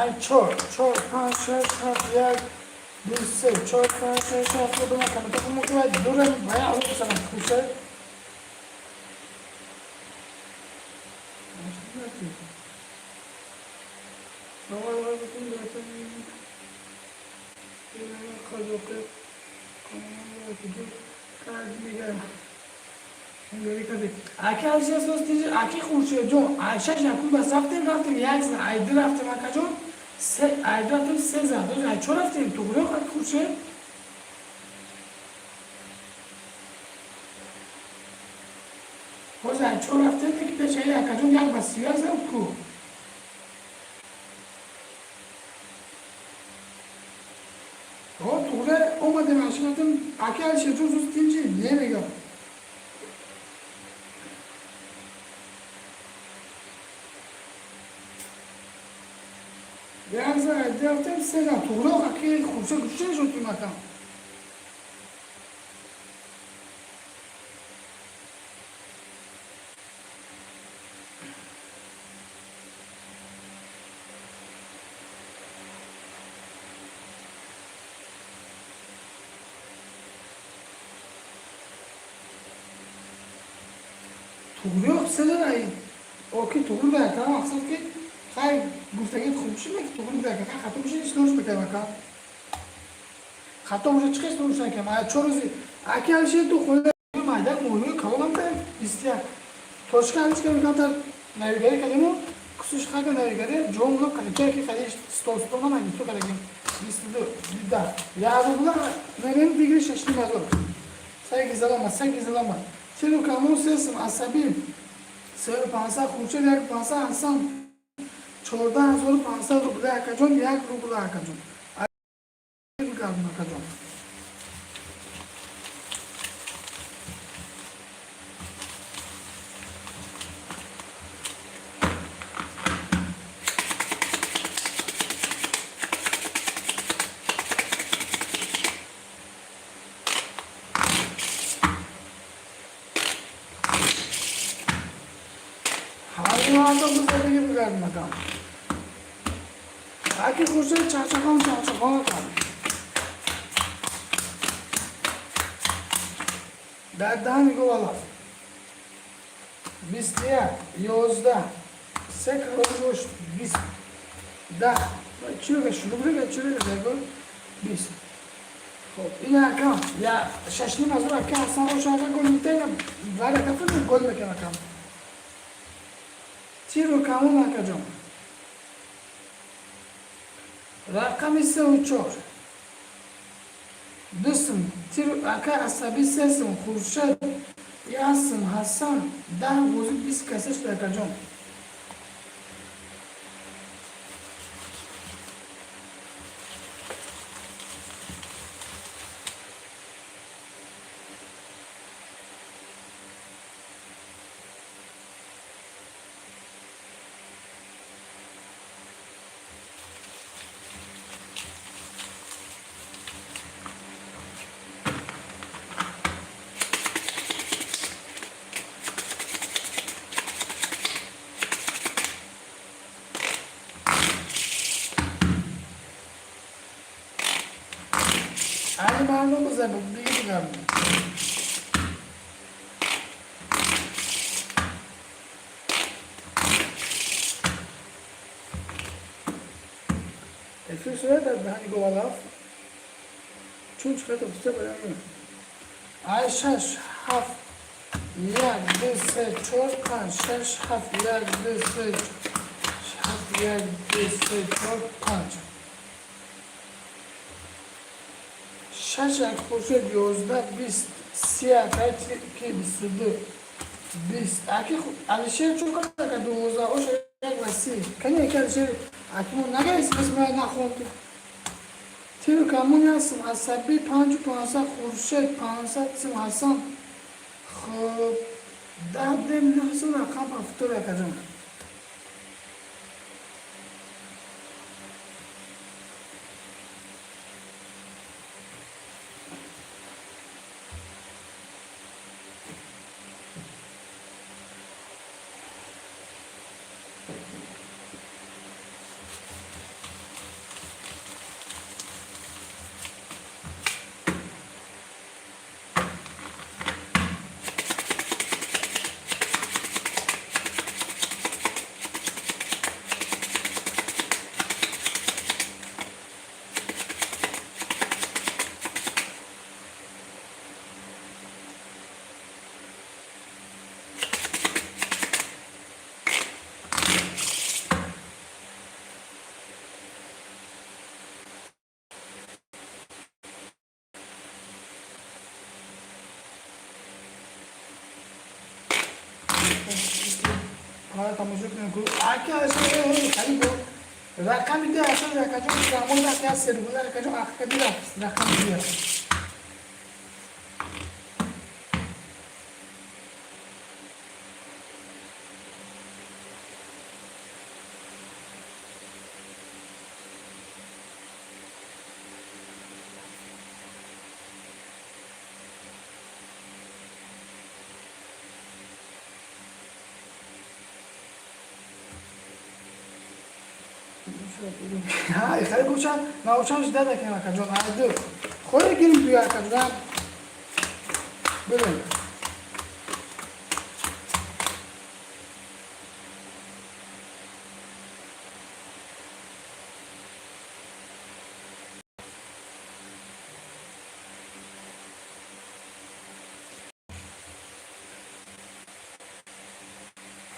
ای 4 5 6 7 1 2 3 4 5 6 7 2 کم تو مو که دورم باید اون سلام خوشه اکی از جنس دوست دیجی اکی خورشید جون عایشه جنکون بس رفتیم یک زن ایده رفتیم اکا جون ایده رفتیم 3 زن دو زن چون رفتیم تو گروه اکی خورشید زن چون رفتیم که پیچه اکا جون یک بس 11 زن کو تو گروه اومدیم عایشه رفتیم اکی از جنس دوست دیجی نمیگم یک زن ایده رفتیم 3 زن تو گروه اکی خورشید گوشه شد تو مکان توغری اقصده رایی اوکی توغری باید کنم اقصد که خیلی گفتگیت خوب شده که توغری باید کنم خطا بشه نیست نوش بکنم اکا خطا بشه چه قسم نوش نکنم اگه 4 روزی اکی هلشه تو خونه مایدک مولوی کلام ده بیستی توشکه هلش که میکنم تر نویگری کدیمو کسوش خاک نویگری جوم لو کلیچه که خیلیش ستوستو نمایی تو کدیم بیستی دو دیده یا رو بودا نمیم دیگری ششتی مزور سعی زلامه چلو کامون سیستم عصبی 3500 خورشید یک 500 انسان 14500 روبل اکجون 1 روبل اکجون این کارم اکجون حالا بزرگی بگردم مکان اگه خوشه چرچکان کن در ده میگو والا 21 11 3 کارو روش 20 10 چی رو شروع بگه چی رو بگه 20 خب این اکام یا ششنیم از اون اکام اصلا روش اکام گل میتونم ولی کفر گل میکنم اکام تیرو کامون اکجام رقم 34 دوستم تیرو اکا عصبی سیسم خورشید یاسم حسن 10 وزید 20 کسش اکجام معلوم بزنم دیگه بگم افیل شده در دهنی گوالاف چون چقدر افسته باید آی 6 7 1 2 3 4 5 6 7 1 2 3 7 1 2 3 4 5 6 یک خورشید 11 20 30 که 22 20 اکی خود علیشیر چون کنه که 12 اوش یک و 30 کنی یکی علیشیر اکیمون نگه اسم نخوند تیرو کمونی هستم عصبی 5500 خورشید 500 سیم حسن خب 10 دم نحسن رقم افتور اکجم تماشا کنید اگه اصلا خیلی بود رقم میده اصلا رقم زمان وقتی از سرگونه رقم اخیری رقم میده ها خیلی گوشم ناوشمش داده که نکن جان عادی خودی گیریم توی اکرام ببین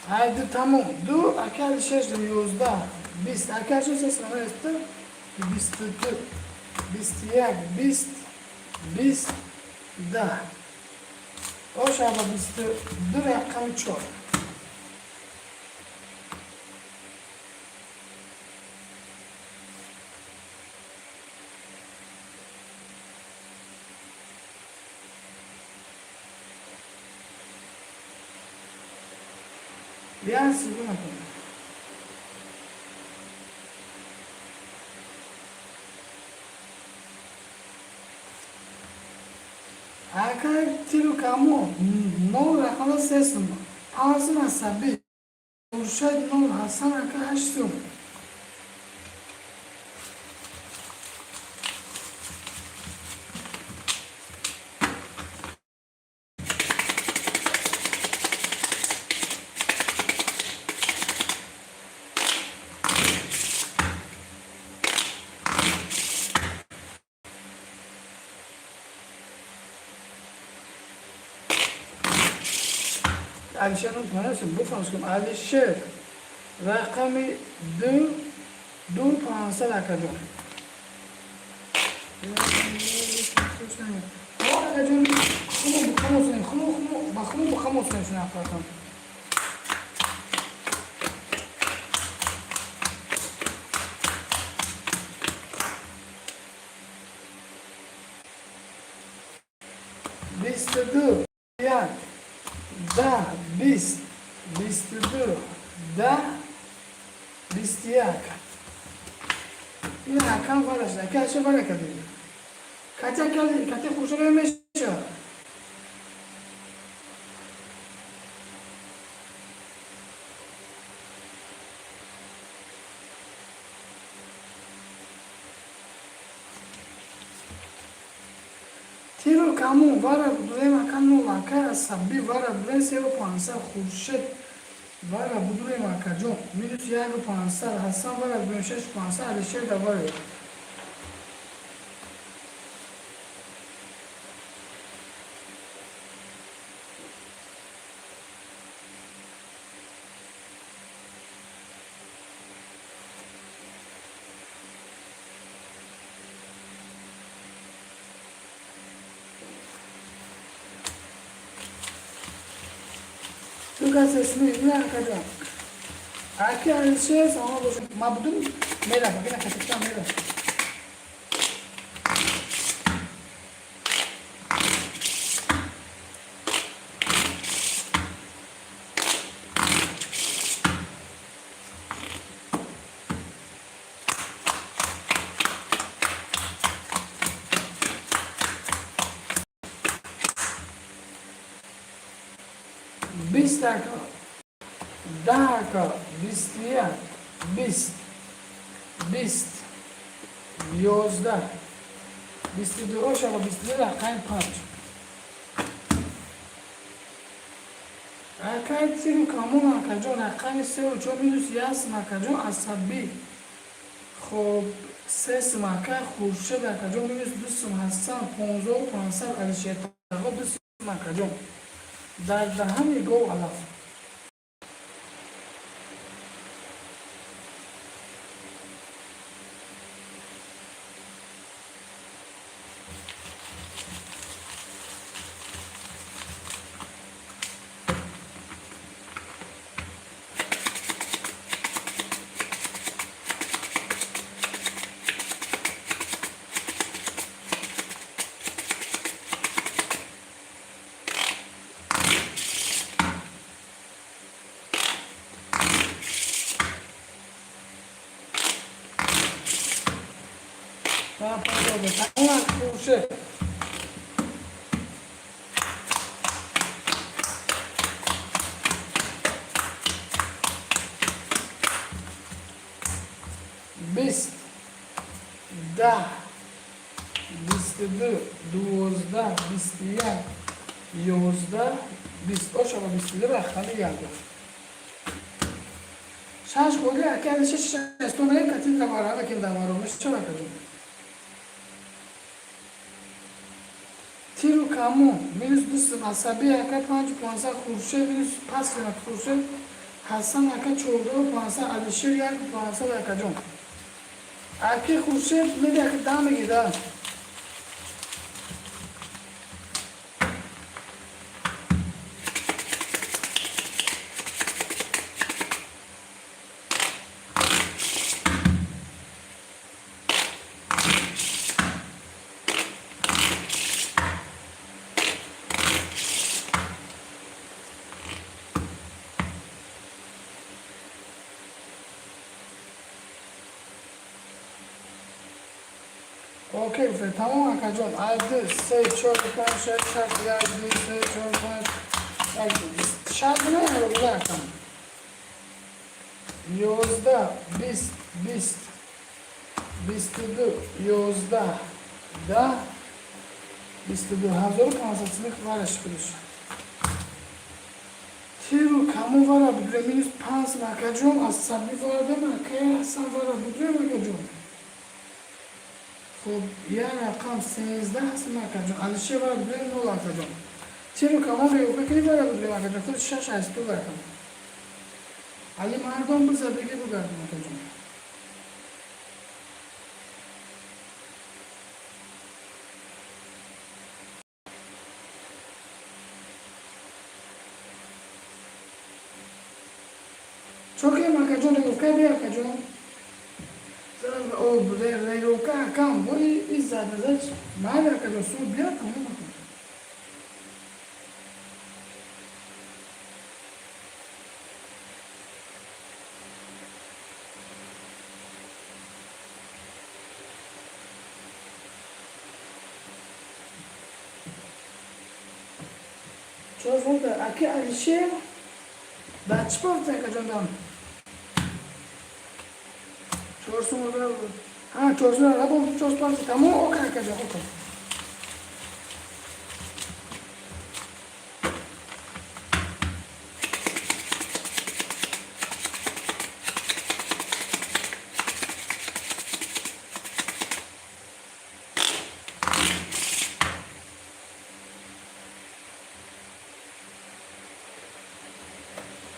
Haydi tamam. Du akar şeş de yozda. Bist akar şeş de sana işte. Bist tu. Bist yak. Bist da. O şaba bist du rakam çok. Bien, c'est bon. Akar tiro kamu, no rakala sesum. Ağzına sabi. Urşad no Hasan akar açtım. Alişan'ın tanesi bu fansım. Alişer rakamı du pansa rakacım. O rakacım kumu bukamosun, kumu bukamosun şunu yaparım. Bistedu yan da bistedu da bistiyak. Yine kan var işte. Kaç şey var kadar. Kaça kurşun ölmüş ya. Tiro kamu vara budurema kanu laka sabi vara buduren sero pansa khurshid vara budurema kajon minus yago pansa Hasan vara buduren shesh pansa Alişer da vara. Tugas ismi ini kajon. Aki Alişer sama boşun mabdum mera bagina kaçta mera. Bistaka, daka, bistiya, bist, yozda, bistidu oşama bistida kayn panç. Akay tiru kamun akajon, akay sev çominus yas makajon asabi. Khob ses maka khurshid akajon minus dusum Hasan ponzo pansal Alişer tago dusum makajon. Dar daha mi go alaf. Tangak khurshid. Bist, da, bistidu, duozda, bistiyak, yozda, bist. Oşama bistidu rakamı geldi. Şaş koydu ya kendisi şaştonayı katil damarına kim damarılmış çok akıllı. Tiro kamu minus dusum asabi akar panç pansa khurshid minus pas kena khurshid حسن اکا 14,500 علیشیر 1,500 اکا جون اکی خورشید میده که دم گیده اوکی فر تمام اکا جون از 3 4 5 6 7 8 3 4 5 شاید نه رو بوده اکا 11 20 20 22 11 10 22 1500 سنک وارش کنش تیرو کامو وارا بگیره مینوس 5 اکا جون از سبی وارده اکا اصلا وارا بگیره اکا جون خب یه رقم 13 هست اکا جون علیشه وارا بگیره 0 اکا جون تیرو کامو ریو بکنی وارا بگیره اکا جون خود 6 هست تو برکن علی مردم بزر بگی بگردم اکا جون چوکی اکا جون ریو که بیا اکا جون او ریو که اکام بوی ایز زد ازش مال اکا جون سو بیا کنم اکا چوز بوده اکی علیشه بچه بافته اکا جون دام چورسون رو ها چورسون رو بابا چورس پاس تمام اوکی اکا جون اوکی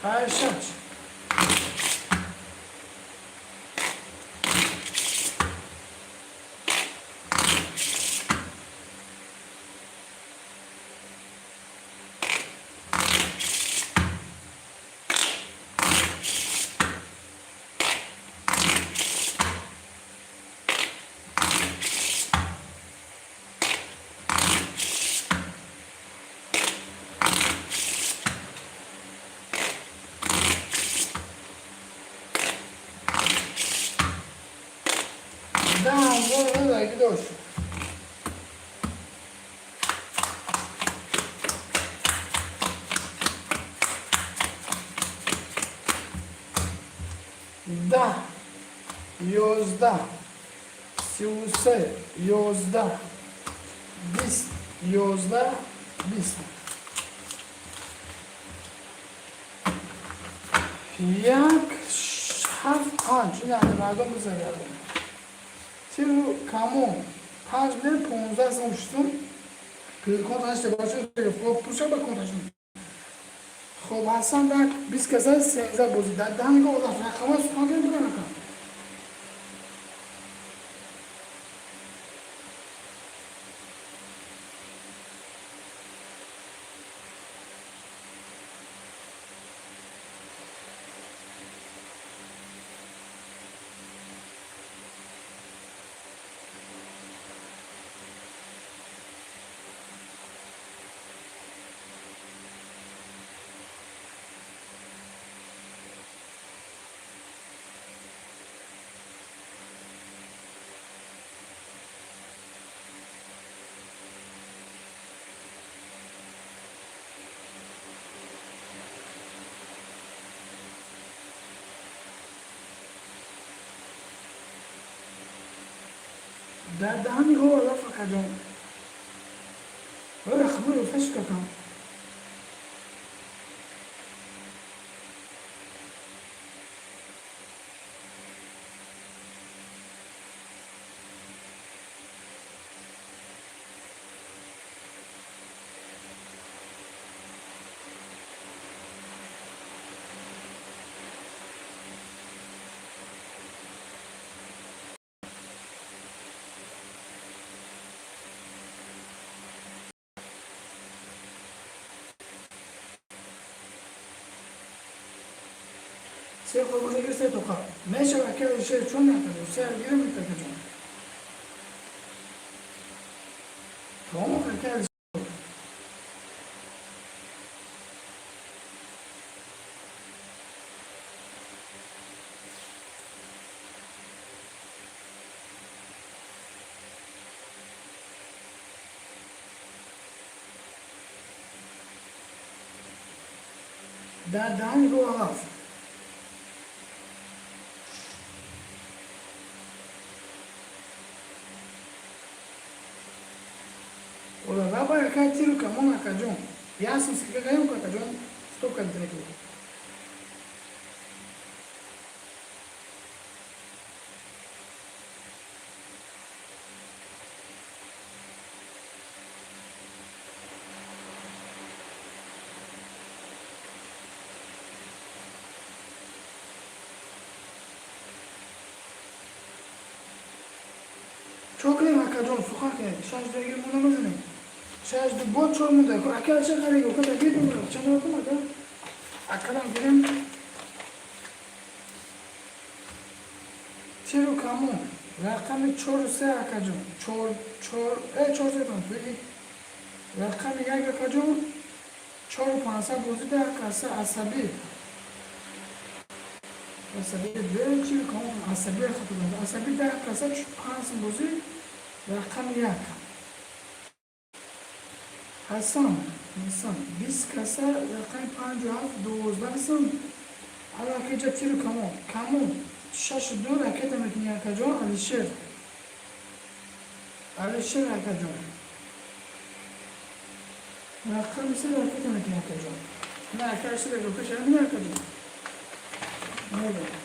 های شش ده دوش ده 11 33 11 20 11 20 یک هفت پنج این یعنی مردم بزرگردم تیرو کامو 5 میلیون 15 سم شدم که کنترلش باشه خب پوشه به کنترلش خب حسن در 20 کسای 13 بازی در ده میگه اوضاع رقم ها سخان کنیم بگم نکن ده میگه اوضاع فقط جان ولی خبر رو فش کردم سه خورده سه توقع میشه وکیل شیر چون نکنه سه گیره میتونه جون تمام وکیل در دهان رو آغاز ولا رابع كاتيرو كمونا كجون ياسم سكاكايو كجون ستوك الدريكو چوکلی مکجون سوخا که شاش دیگه مونو بزنیم شاش دو بود چون مونده که اکل چه خریگو که دیگه دو چه نوکو مده اکلم گیرم چیرو کامون رقم 4 اکجون 4 سه پنج بگی رقم یک اکجون 4 و 500 بوزیده اکاسه عصبی عصبی دیگه چیرو کامون عصبی خطوبند عصبی ده اکاسه 5 بوزید رقم یک حسن 20 کسه رقم 57 12 حالا که جا تیرو کمون 62 رکت مکنی اکا جان علیشر اکا جان رقم 3 رکت مکنی اکا جان نه اکا اشتر اکا کش هم نه اکا جان نه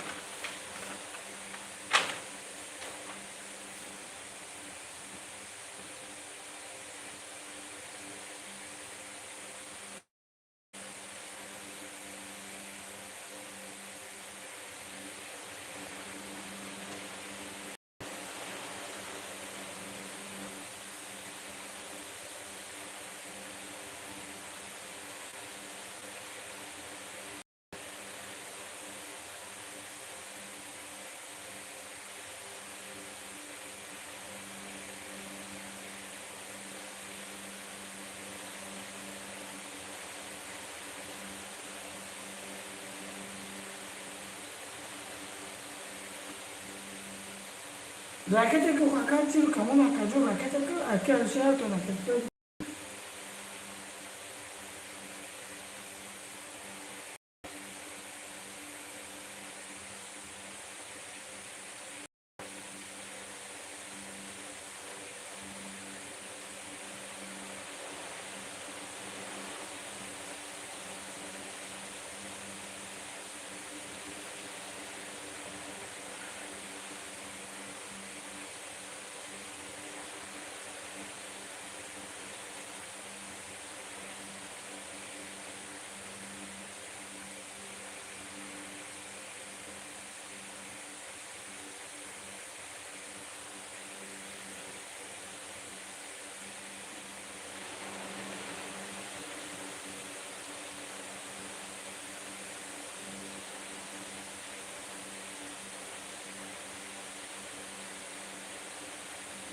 راکت که خواهد تیرو کمون اکا جان راکت که اکا شهر تو راکت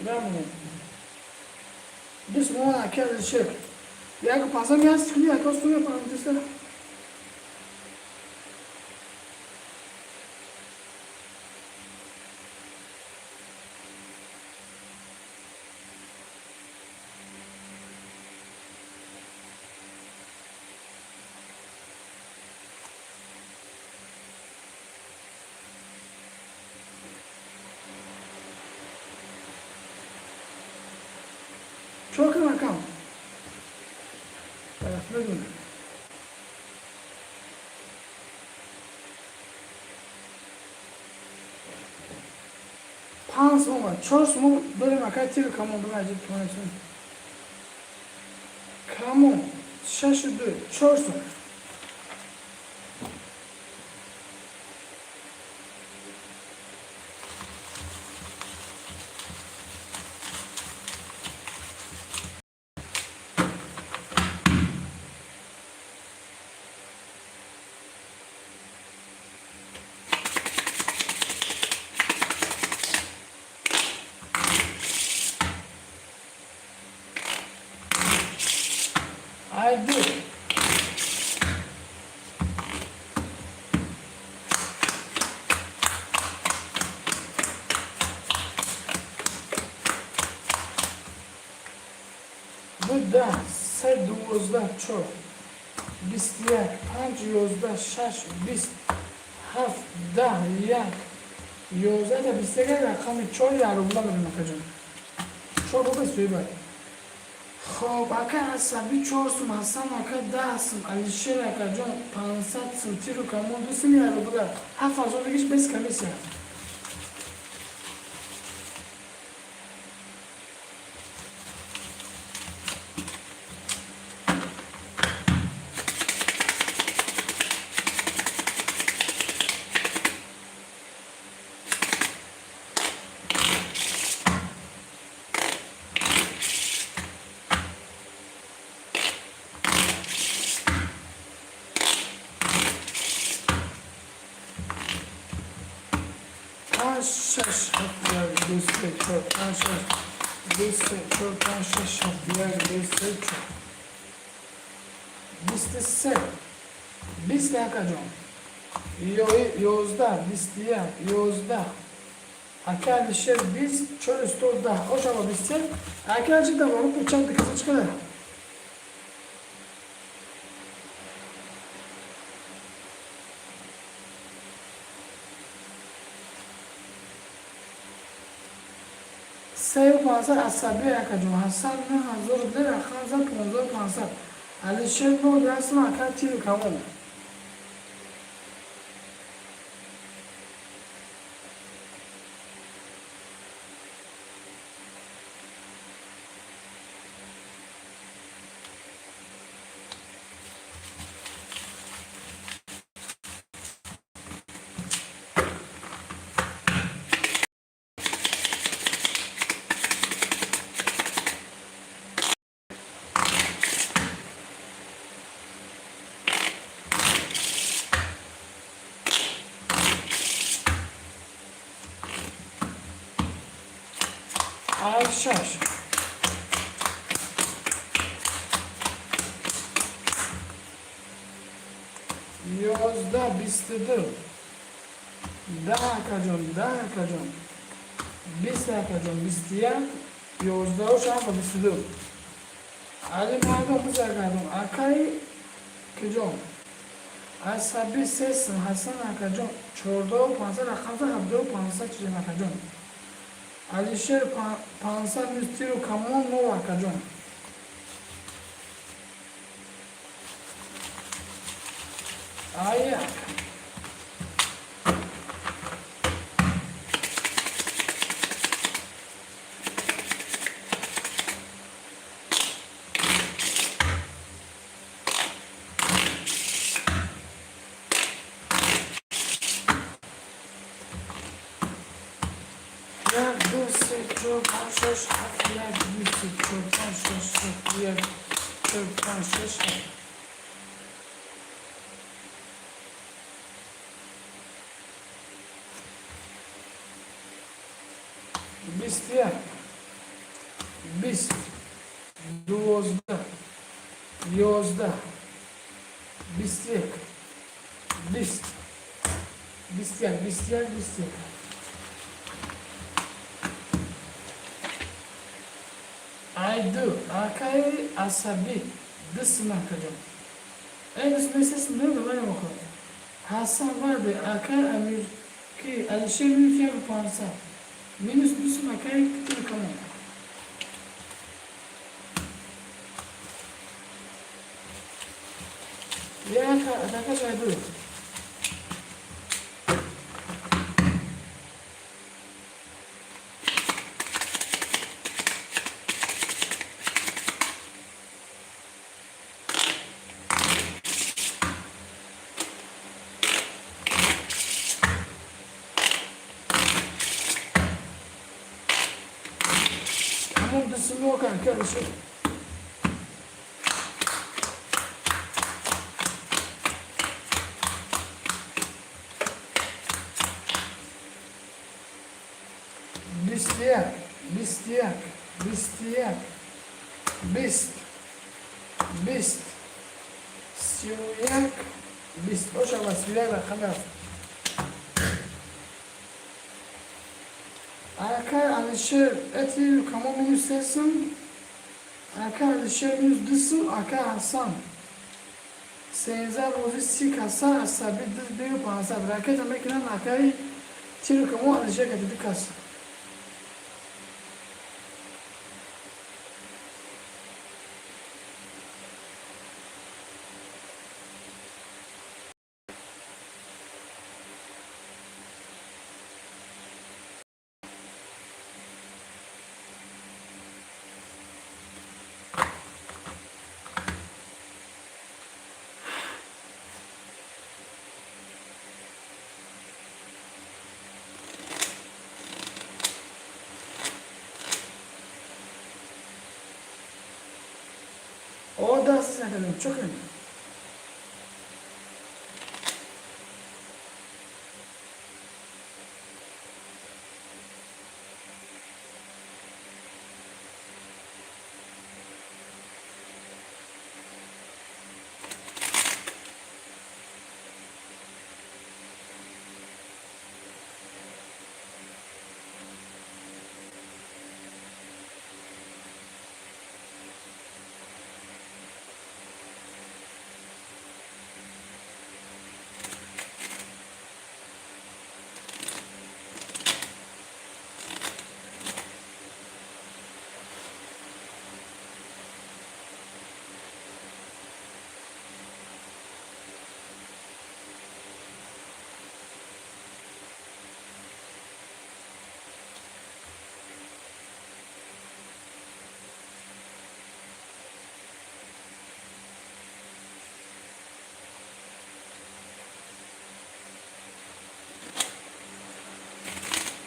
Bravo. This one I can't ship. Jak pasam ja skli, jak kosztuje pan tysa? Çok rakam. Tarafına 500 400 بریم اکا تیر کامون بلنجید کنشون کامون 62 400 400 I do. Bu da 3, 12, 4, 21, 5, 11, 6, 20, 7, 10, 1, 11 تا 21 رقم 4 در رو بودم جان. 4 رو بسوی باید. خب اکا عصبی 4 سم حسن اکا 10 سم علیشیر اکا جان 500 سم تیرو کمون 2 سمی رو بودم 7 از اون بگیش بس کمیسی هم. شش هفت دوست چهار پنج شش دوست چهار پنج شش هفت دوست چهار 23 20 اکا جان 11 21 11 اکا علیشیر 20 4 استو 10 خوش آقا 23 اکا علیشیر دا بارو پوچم دکسه چکده سه و 500 عصبی اکا جان حسن 9000 دل اخوان 15500 علیشیر نو دست ما اکا تیرو کمون شش 11 22 10 اکا جان 10 اکا جان 20 اکا جان 21 11 و شام 22 علی مردم بزرگم اکای که جان عصبی 3 سم حسن اکا جان 14 و 500 رقم 7 و 500 چیزی اکا جان علیشیر 500 میستی رو کمون 9 اکا جان آیا 21 20 12 11 21 20 21 21 21 I do. Akay asabi. Dısma kacım. En üstüne sesim ne olur bana bakın. Hasan vardı. Akay amir ki alışır bir fiyat yaparsa. Minus dısma akay kütür kalan. Ya akay I do. Bunun dışında yok arkadaşlar. Bistiyak, bistiyak, bistiyak, bist, 20 31 20 باشه و 31 رقم هست Aka alışır eti kamu minus desin. Aka alışır minus desin. Aka Hasan. Senza rozi si kasa asabi düz bir pansa. Bıraket amekinden akayı çiru kamu alışır kadedi kasa. O da siz efendim çok önemli.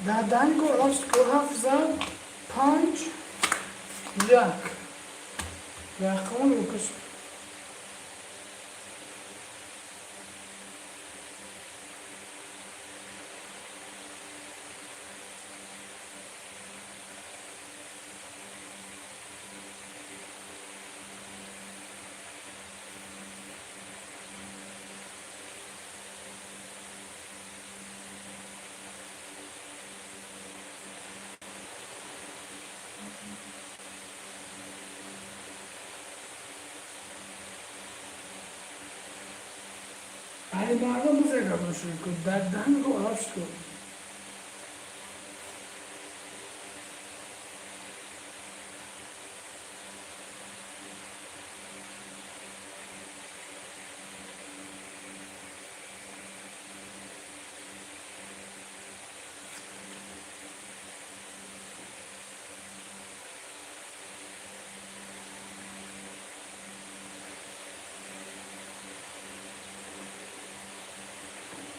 Dadango Osco Hafza Punch Jack. Rakamın okusu. Yani bağlamız yakalamışız. Dadango Osco.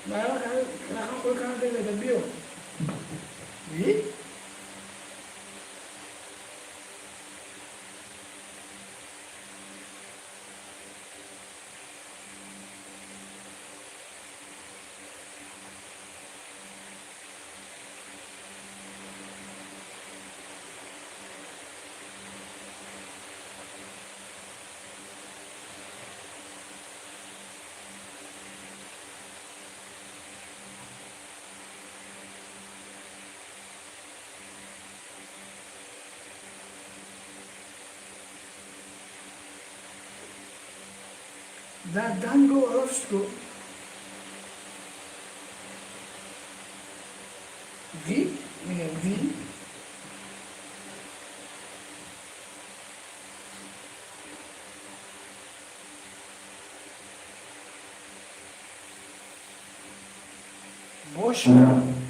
Baru rakam kulkan dia ada bio. Ni? Dadango Osco. Vi? Vi? Boş ver.